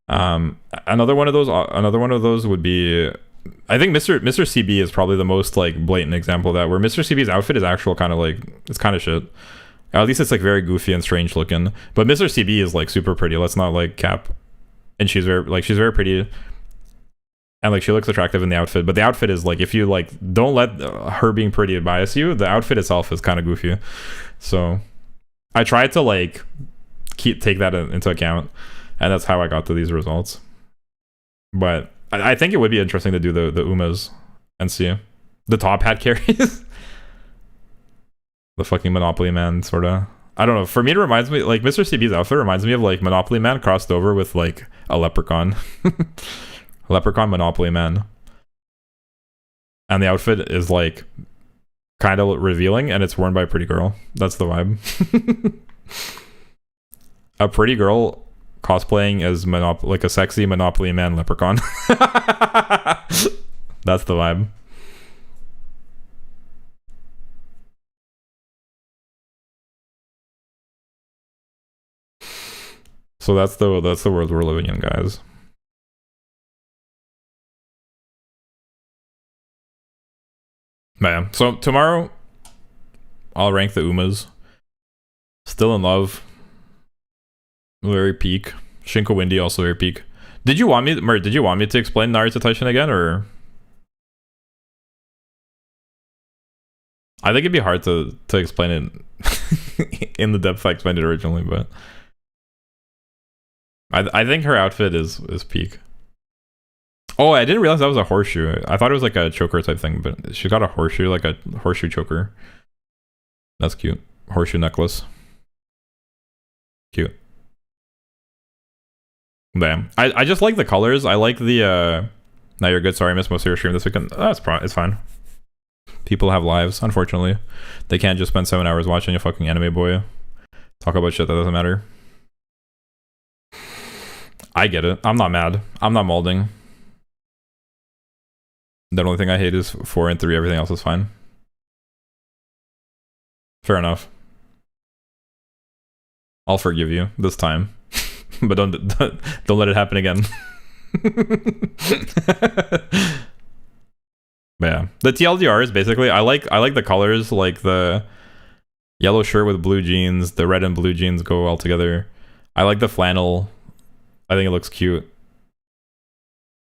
E: Another one of those would be, I think Mr. CB is probably the most like blatant example of that, where Mr. CB's outfit is actual kind of like, it's kind of shit. At least it's like very goofy and strange looking, but Mr. CB is like super pretty. Let's not like cap. And she's very pretty. And like she looks attractive in the outfit, but the outfit is like, if you like don't let her being pretty bias you, the outfit itself is kind of goofy. So I tried to like take that into account, and that's how I got to these results. But I think it would be interesting to do the Umas and see the top hat carries. The fucking Monopoly Man sort of, I don't know, for me it reminds me, like Mr. CB's outfit reminds me of like Monopoly Man crossed over with like a leprechaun. Leprechaun Monopoly Man, and the outfit is like kind of revealing, and it's worn by a pretty girl. That's the vibe. A pretty girl cosplaying as like a sexy Monopoly Man leprechaun. That's the vibe. So that's the world we're living in, guys. But yeah, so tomorrow I'll rank the Umas. Still in Love, very peak. Shinko Windy also very peak. Did you want me to explain Naruto Taishin again, or? I think it'd be hard to explain it in the depth I explained it originally, but I think her outfit is peak. Oh, I didn't realize that was a horseshoe. I thought it was like a choker type thing, but she got a horseshoe, like a horseshoe choker. That's cute. Horseshoe necklace. Cute. Damn. I just like the colors. I like the no, you're good. Sorry, I missed most of your stream this weekend. It's fine. People have lives, unfortunately. They can't just spend 7 hours watching a fucking anime boy talk about shit that doesn't matter. I get it. I'm not mad. I'm not molding. The only thing I hate is 4 and 3. Everything else is fine. Fair enough. I'll forgive you this time. But don't let it happen again. But yeah, the TLDR is basically I like the colors, like the yellow shirt with blue jeans. The red and blue jeans go well together. I like the flannel. I think it looks cute.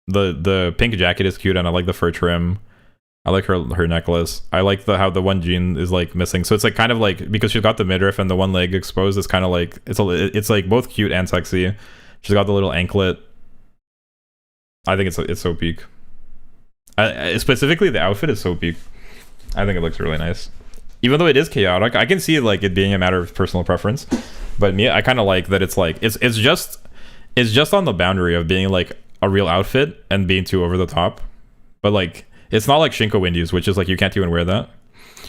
E: The pink jacket is cute, and I like the fur trim. I like her necklace. I like how the one jean is like missing, so it's like kind of like, because she's got the midriff and the one leg exposed, it's kind of like it's like both cute and sexy. She's got the little anklet. I think it's so peak. Specifically the outfit is so peak. I think it looks really nice, even though it is chaotic. I can see like it being a matter of personal preference, but me, I kind of like that it's like it's just on the boundary of being like a real outfit and being too over the top, but like it's not like Shinko Windies, which is like you can't even wear that.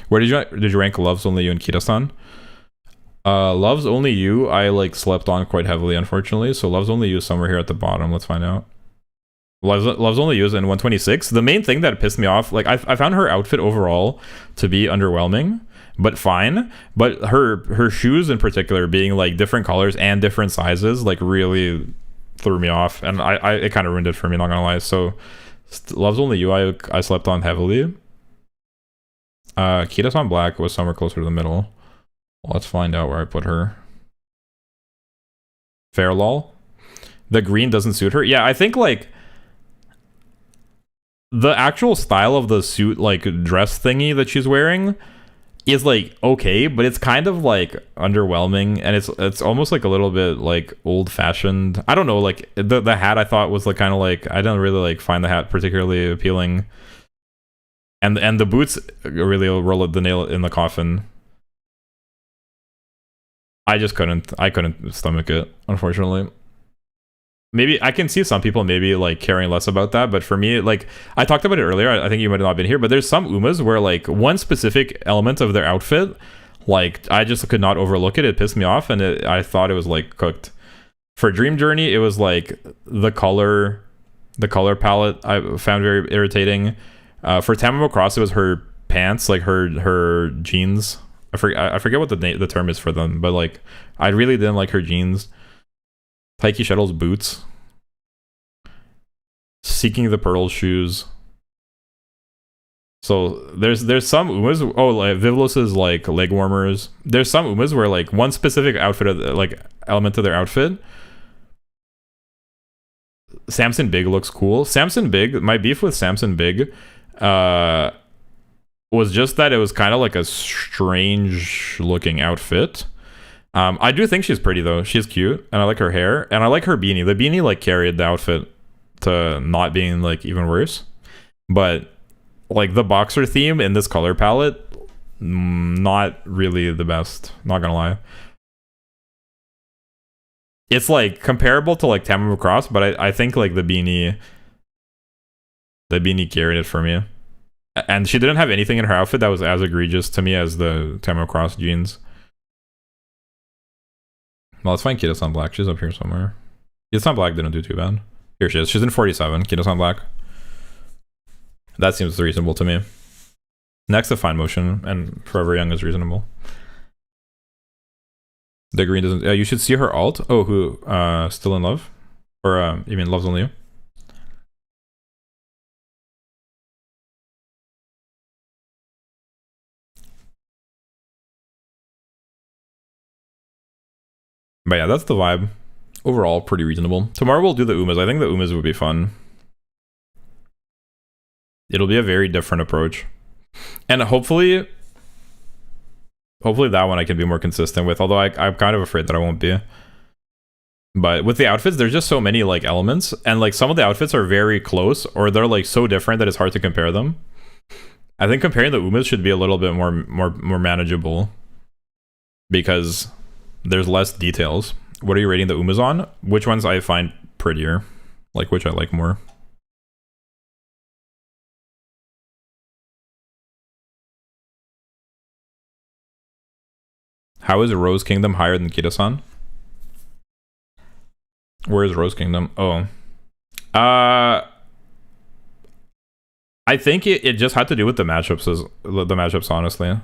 E: Where did you rank Love's Only You and Kira-san? Love's Only You I like slept on quite heavily, unfortunately, so Love's Only You is somewhere here at the bottom. Let's find out. Love's Only You is in 126. The main thing that pissed me off, like I found her outfit overall to be underwhelming, but fine. But her shoes in particular, being like different colors and different sizes, like really threw me off, and it kind of ruined it for me, not gonna lie. So Love's Only You I slept on heavily. Kira-san Black was somewhere closer to the middle. Let's find out where I put her. Fair lol. The green doesn't suit her. Yeah, I think like the actual style of the suit, like dress thingy that she's wearing, is like okay, but it's kind of like underwhelming, and it's almost like a little bit like old fashioned. I don't know, like the hat I thought was like kind of like, I don't really like find the hat particularly appealing, and the boots really roll the nail in the coffin. I couldn't stomach it, unfortunately. Maybe I can see some people maybe like caring less about that, but for me, like I talked about it earlier, I think you might have not been here, but there's some Umas where like one specific element of their outfit, like I just could not overlook it. It pissed me off, and I thought it was like cooked. For Dream Journey, it was like the color palette I found very irritating. For Tamamo Cross, it was her pants, like her jeans. I forget what the term is for them, but like I really didn't like her jeans. Taiki Shuttle's boots. Seeking the Pearl shoes. So there's some Umas. Oh, like Vivlos's like leg warmers. There's some Umas where like one specific outfit, like element of their outfit. Samson Big looks cool. Samson Big, my beef with Samson Big was just that it was kind of like a strange looking outfit. I do think she's pretty though. She's cute, and I like her hair, and I like her beanie. The beanie like carried the outfit to not being like even worse. But like the boxer theme in this color palette, not really the best, not gonna lie. It's like comparable to like Tamamo Cross, but I think like the beanie carried it for me. And she didn't have anything in her outfit that was as egregious to me as the Tamamo Cross jeans. Well, let's find Kira-san Black. She's up here somewhere. Kitasan Black didn't do too bad. Here she is. She's in 47. Kitasan Black. That seems reasonable to me. Next to Fine Motion, and Forever Young is reasonable. The green doesn't. You should see her alt. Oh, who? Still in Love, or you mean Love's Only You? But yeah, that's the vibe. Overall, pretty reasonable. Tomorrow we'll do the Umas. I think the Umas would be fun. It'll be a very different approach, and hopefully that one I can be more consistent with. Although I'm kind of afraid that I won't be. But with the outfits, there's just so many like elements, and like some of the outfits are very close, or they're like so different that it's hard to compare them. I think comparing the Umas should be a little bit more manageable because there's less details. What are you rating the Umas on? Which ones I find prettier, like which I like more. How is Rose Kingdom higher than Kitasan? Where is Rose Kingdom? Oh. I think it just had to do with the matchups, honestly.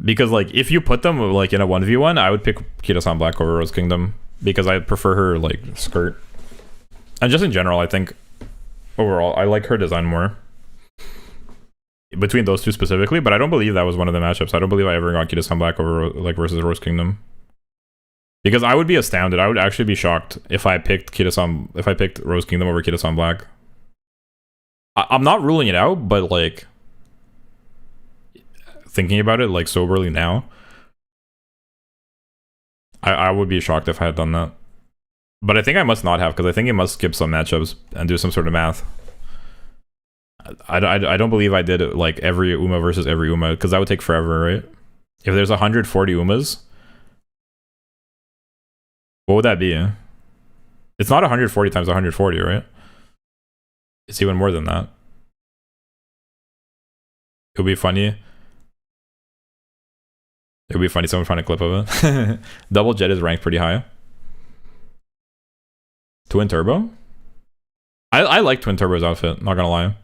E: Because like if you put them like in a 1v1, I would pick Kitasan Black over Rose Kingdom because I prefer her like skirt. And just in general, I think overall I like her design more. Between those two specifically, but I don't believe that was one of the matchups. I don't believe I ever got Kitasan Black over like versus Rose Kingdom. Because I would be astounded. I would actually be shocked if I picked Rose Kingdom over Kitasan Black. I'm not ruling it out, but like thinking about it like soberly now, I would be shocked if I had done that. But I think I must not have, because I think it must skip some matchups and do some sort of math. I don't believe I did like every Uma versus every Uma, because that would take forever, right? If there's 140 Umas, what would that be? It's not 140 times 140, right? It's even more than that. It would be funny. It would be funny someone find a clip of it. Double Jet is ranked pretty high. Twin Turbo? I like Twin Turbo's outfit, not gonna lie.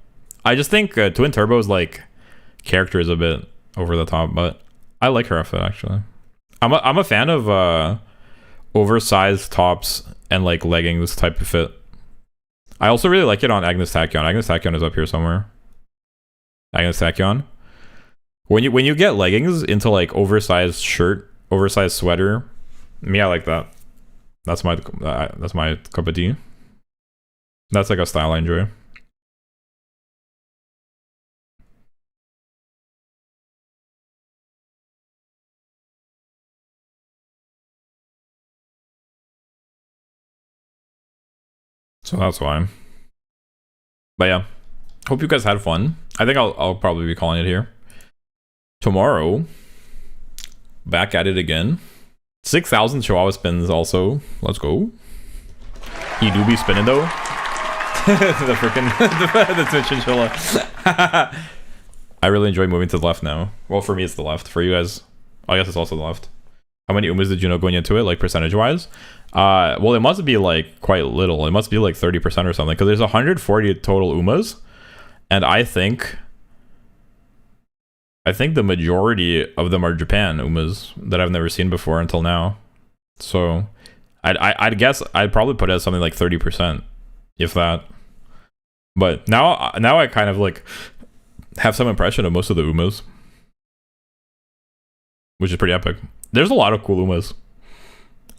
E: I just think Twin Turbo's like character is a bit over the top, but I like her outfit actually. I'm a fan of oversized tops and like leggings type of fit. I also really like it on Agnes Tachyon. Agnes Tachyon is up here somewhere. Agnes Tachyon. When you get leggings into like oversized shirt, oversized sweater, me, I like that. That's my cup of tea. That's like a style I enjoy. So that's why. But yeah, hope you guys had fun. I think I'll probably be calling it here. Tomorrow, back at it again. 6,000 Chihuahua spins also. Let's go. He do be spinning though. The freaking the Twitch chinchilla. I really enjoy moving to the left now. Well, for me it's the left. For you guys, I guess it's also the left. How many Umas did you know going into it, like percentage wise? Well, it must be like quite little. It must be like 30% or something, because there's 140 total Umas, and I think the majority of them are Japan Umas that I've never seen before until now. So I'd guess I'd probably put it as something like 30%, if that. But now I kind of like have some impression of most of the Umas, which is pretty epic. There's a lot of cool Umas.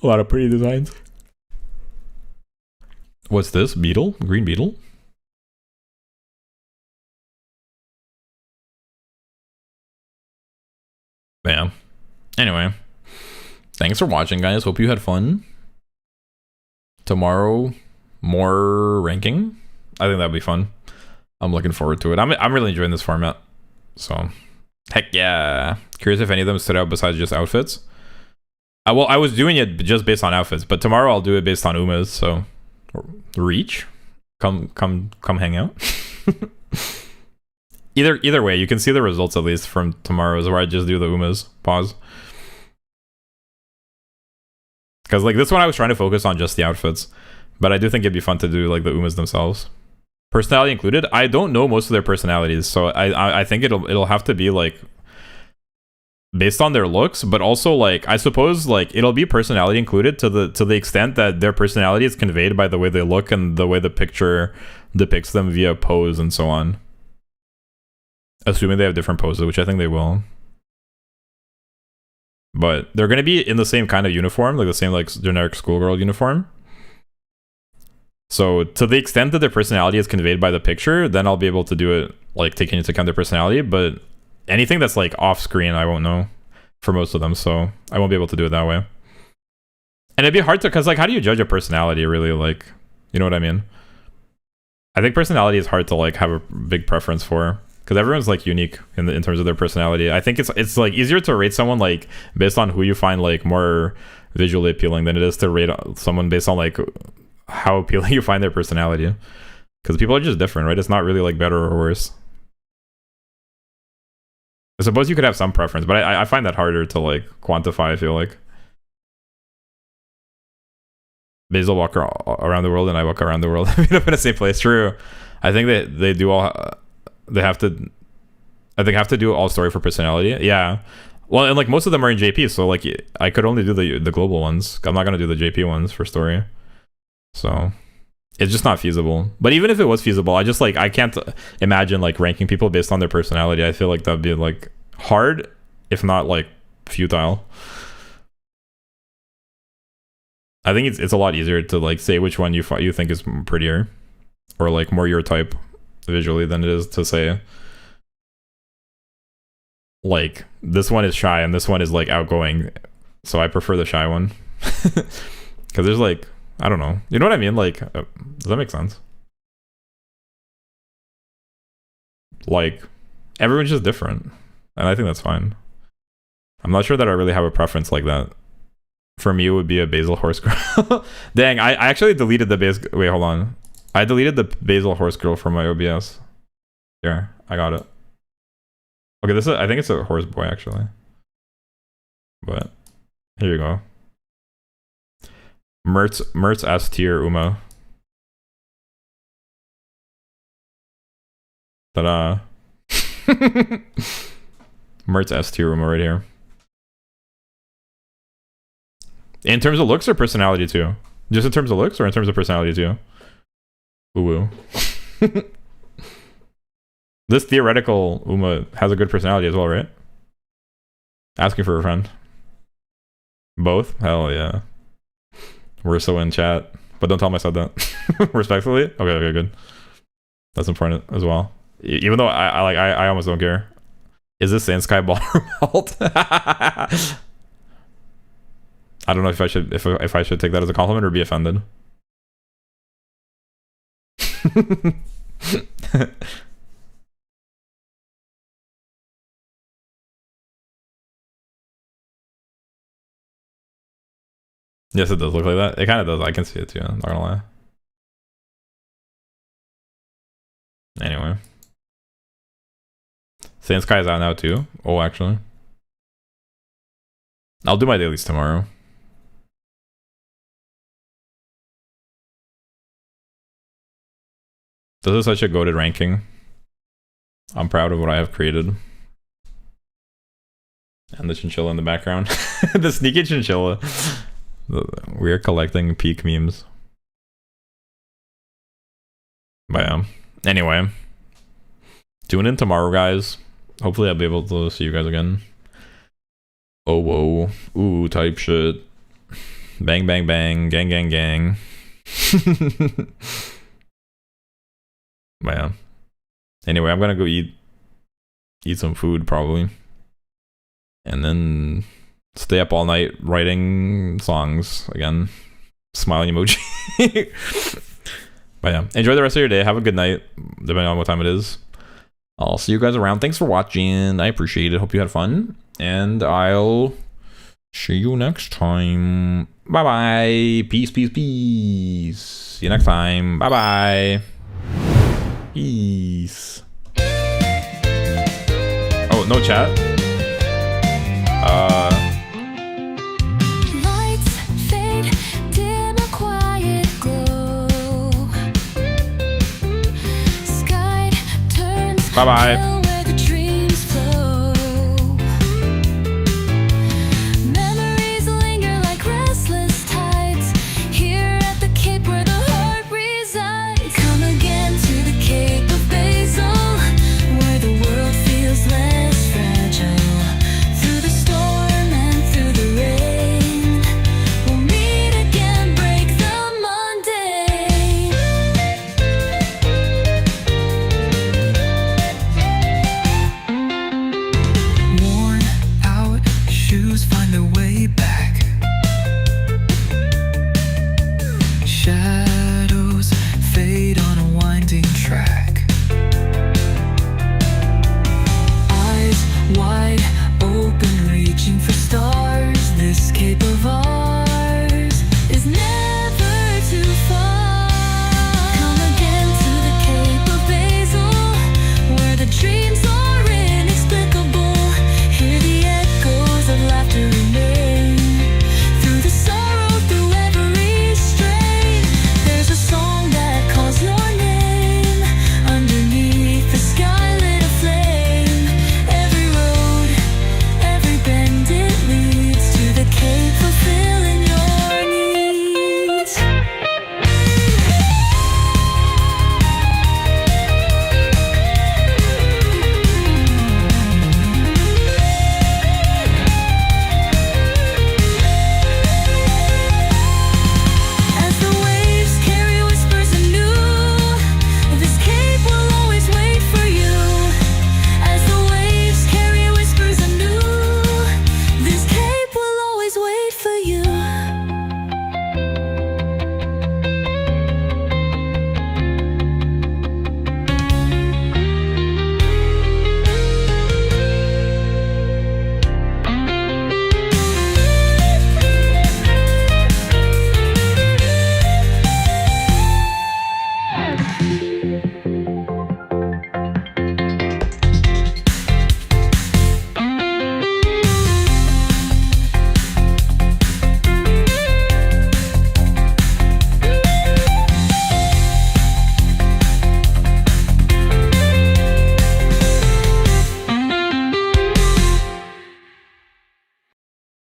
E: A lot of pretty designs. What's this? Beetle? Green beetle? Yeah. Anyway. Thanks for watching, guys. Hope you had fun. Tomorrow, more ranking. I think that'll be fun. I'm looking forward to it. I'm really enjoying this format. So, heck yeah. Curious if any of them stood out besides just outfits. Well, I was doing it just based on outfits, but tomorrow I'll do it based on Umas. So, reach, come hang out. Either way, you can see the results at least from tomorrow's, where I just do the Umas. Pause. Because like this one I was trying to focus on just the outfits, but I do think it'd be fun to do like the Umas themselves. Personality included. I don't know most of their personalities, so I think it'll have to be like based on their looks, but also like I suppose like it'll be personality included to the extent that their personality is conveyed by the way they look and the way the picture depicts them via pose and so on. Assuming they have different poses, which I think they will. But they're going to be in the same kind of uniform, like the same like generic schoolgirl uniform. So to the extent that their personality is conveyed by the picture, then I'll be able to do it like taking into account their personality. But anything that's like off screen, I won't know for most of them. So I won't be able to do it that way. And it'd be hard to, because like how do you judge a personality really? Like, you know what I mean? I think personality is hard to like have a big preference for. Because everyone's like unique in terms of their personality. I think it's like easier to rate someone like based on who you find like more visually appealing than it is to rate someone based on like how appealing you find their personality. Because people are just different, right? It's not really like better or worse. I suppose you could have some preference, but I find that harder to like quantify. I feel like Basil walk around the world and I walk around the world. We end up in the same place. True. I think they do all. They have to, I think, have to do all story for personality. Yeah. Well, and like most of them are in JP, so like I could only do the global ones. I'm not gonna do the JP ones for story. So it's just not feasible. But even if it was feasible, I just like I can't imagine like ranking people based on their personality. I feel like that'd be like hard, if not like futile. I think it's a lot easier to like say which one you think is prettier, or like more your type visually than it is to say like this one is shy and this one is like outgoing, so I prefer the shy one. Because there's like, I don't know, you know what I mean, like does that make sense? Like everyone's just different and I think that's fine. I'm not sure that I really have a preference like that. For me it would be a Basil horse girl. Dang, I actually deleted the base. Wait, hold on. I deleted the Basil horse girl from my OBS. Here, I got it. Okay, this is, I think it's a horse boy actually. But here you go. Mertz S tier Uma. Ta-da. Mertz S tier Uma right here. In terms of looks or personality too? Just in terms of looks or in terms of personality too? Ooh. This theoretical Uma has a good personality as well, right? Asking for a friend. Both? Hell yeah. We're so in chat. But don't tell him I said that. Respectfully? Okay, good. That's important as well. Even though I almost don't care. Is this Sand Sky Ballroom alt? I don't know if I should if I should take that as a compliment or be offended. Yes, it does look like that. It kind of does. I can see it too. I'm not gonna lie. Anyway, Sand Sky is out now too. Oh, actually, I'll do my dailies tomorrow. This is such a goated ranking. I'm proud of what I have created. And the chinchilla in the background. The sneaky chinchilla. We are collecting peak memes. But yeah. Anyway. Tune in tomorrow, guys. Hopefully I'll be able to see you guys again. Oh, whoa. Ooh, type shit. Bang, bang, bang. Gang, gang, gang. But yeah. Anyway, I'm gonna go eat some food probably. And then stay up all night writing songs again. Smiling emoji. But yeah, enjoy the rest of your day. Have a good night, depending on what time it is. I'll see you guys around. Thanks for watching. I appreciate it. Hope you had fun. And I'll see you next time. Bye bye. Peace, peace, peace. See you next time. Bye bye. Peace. Oh, no chat?
D: Lights fade
E: Bye-bye.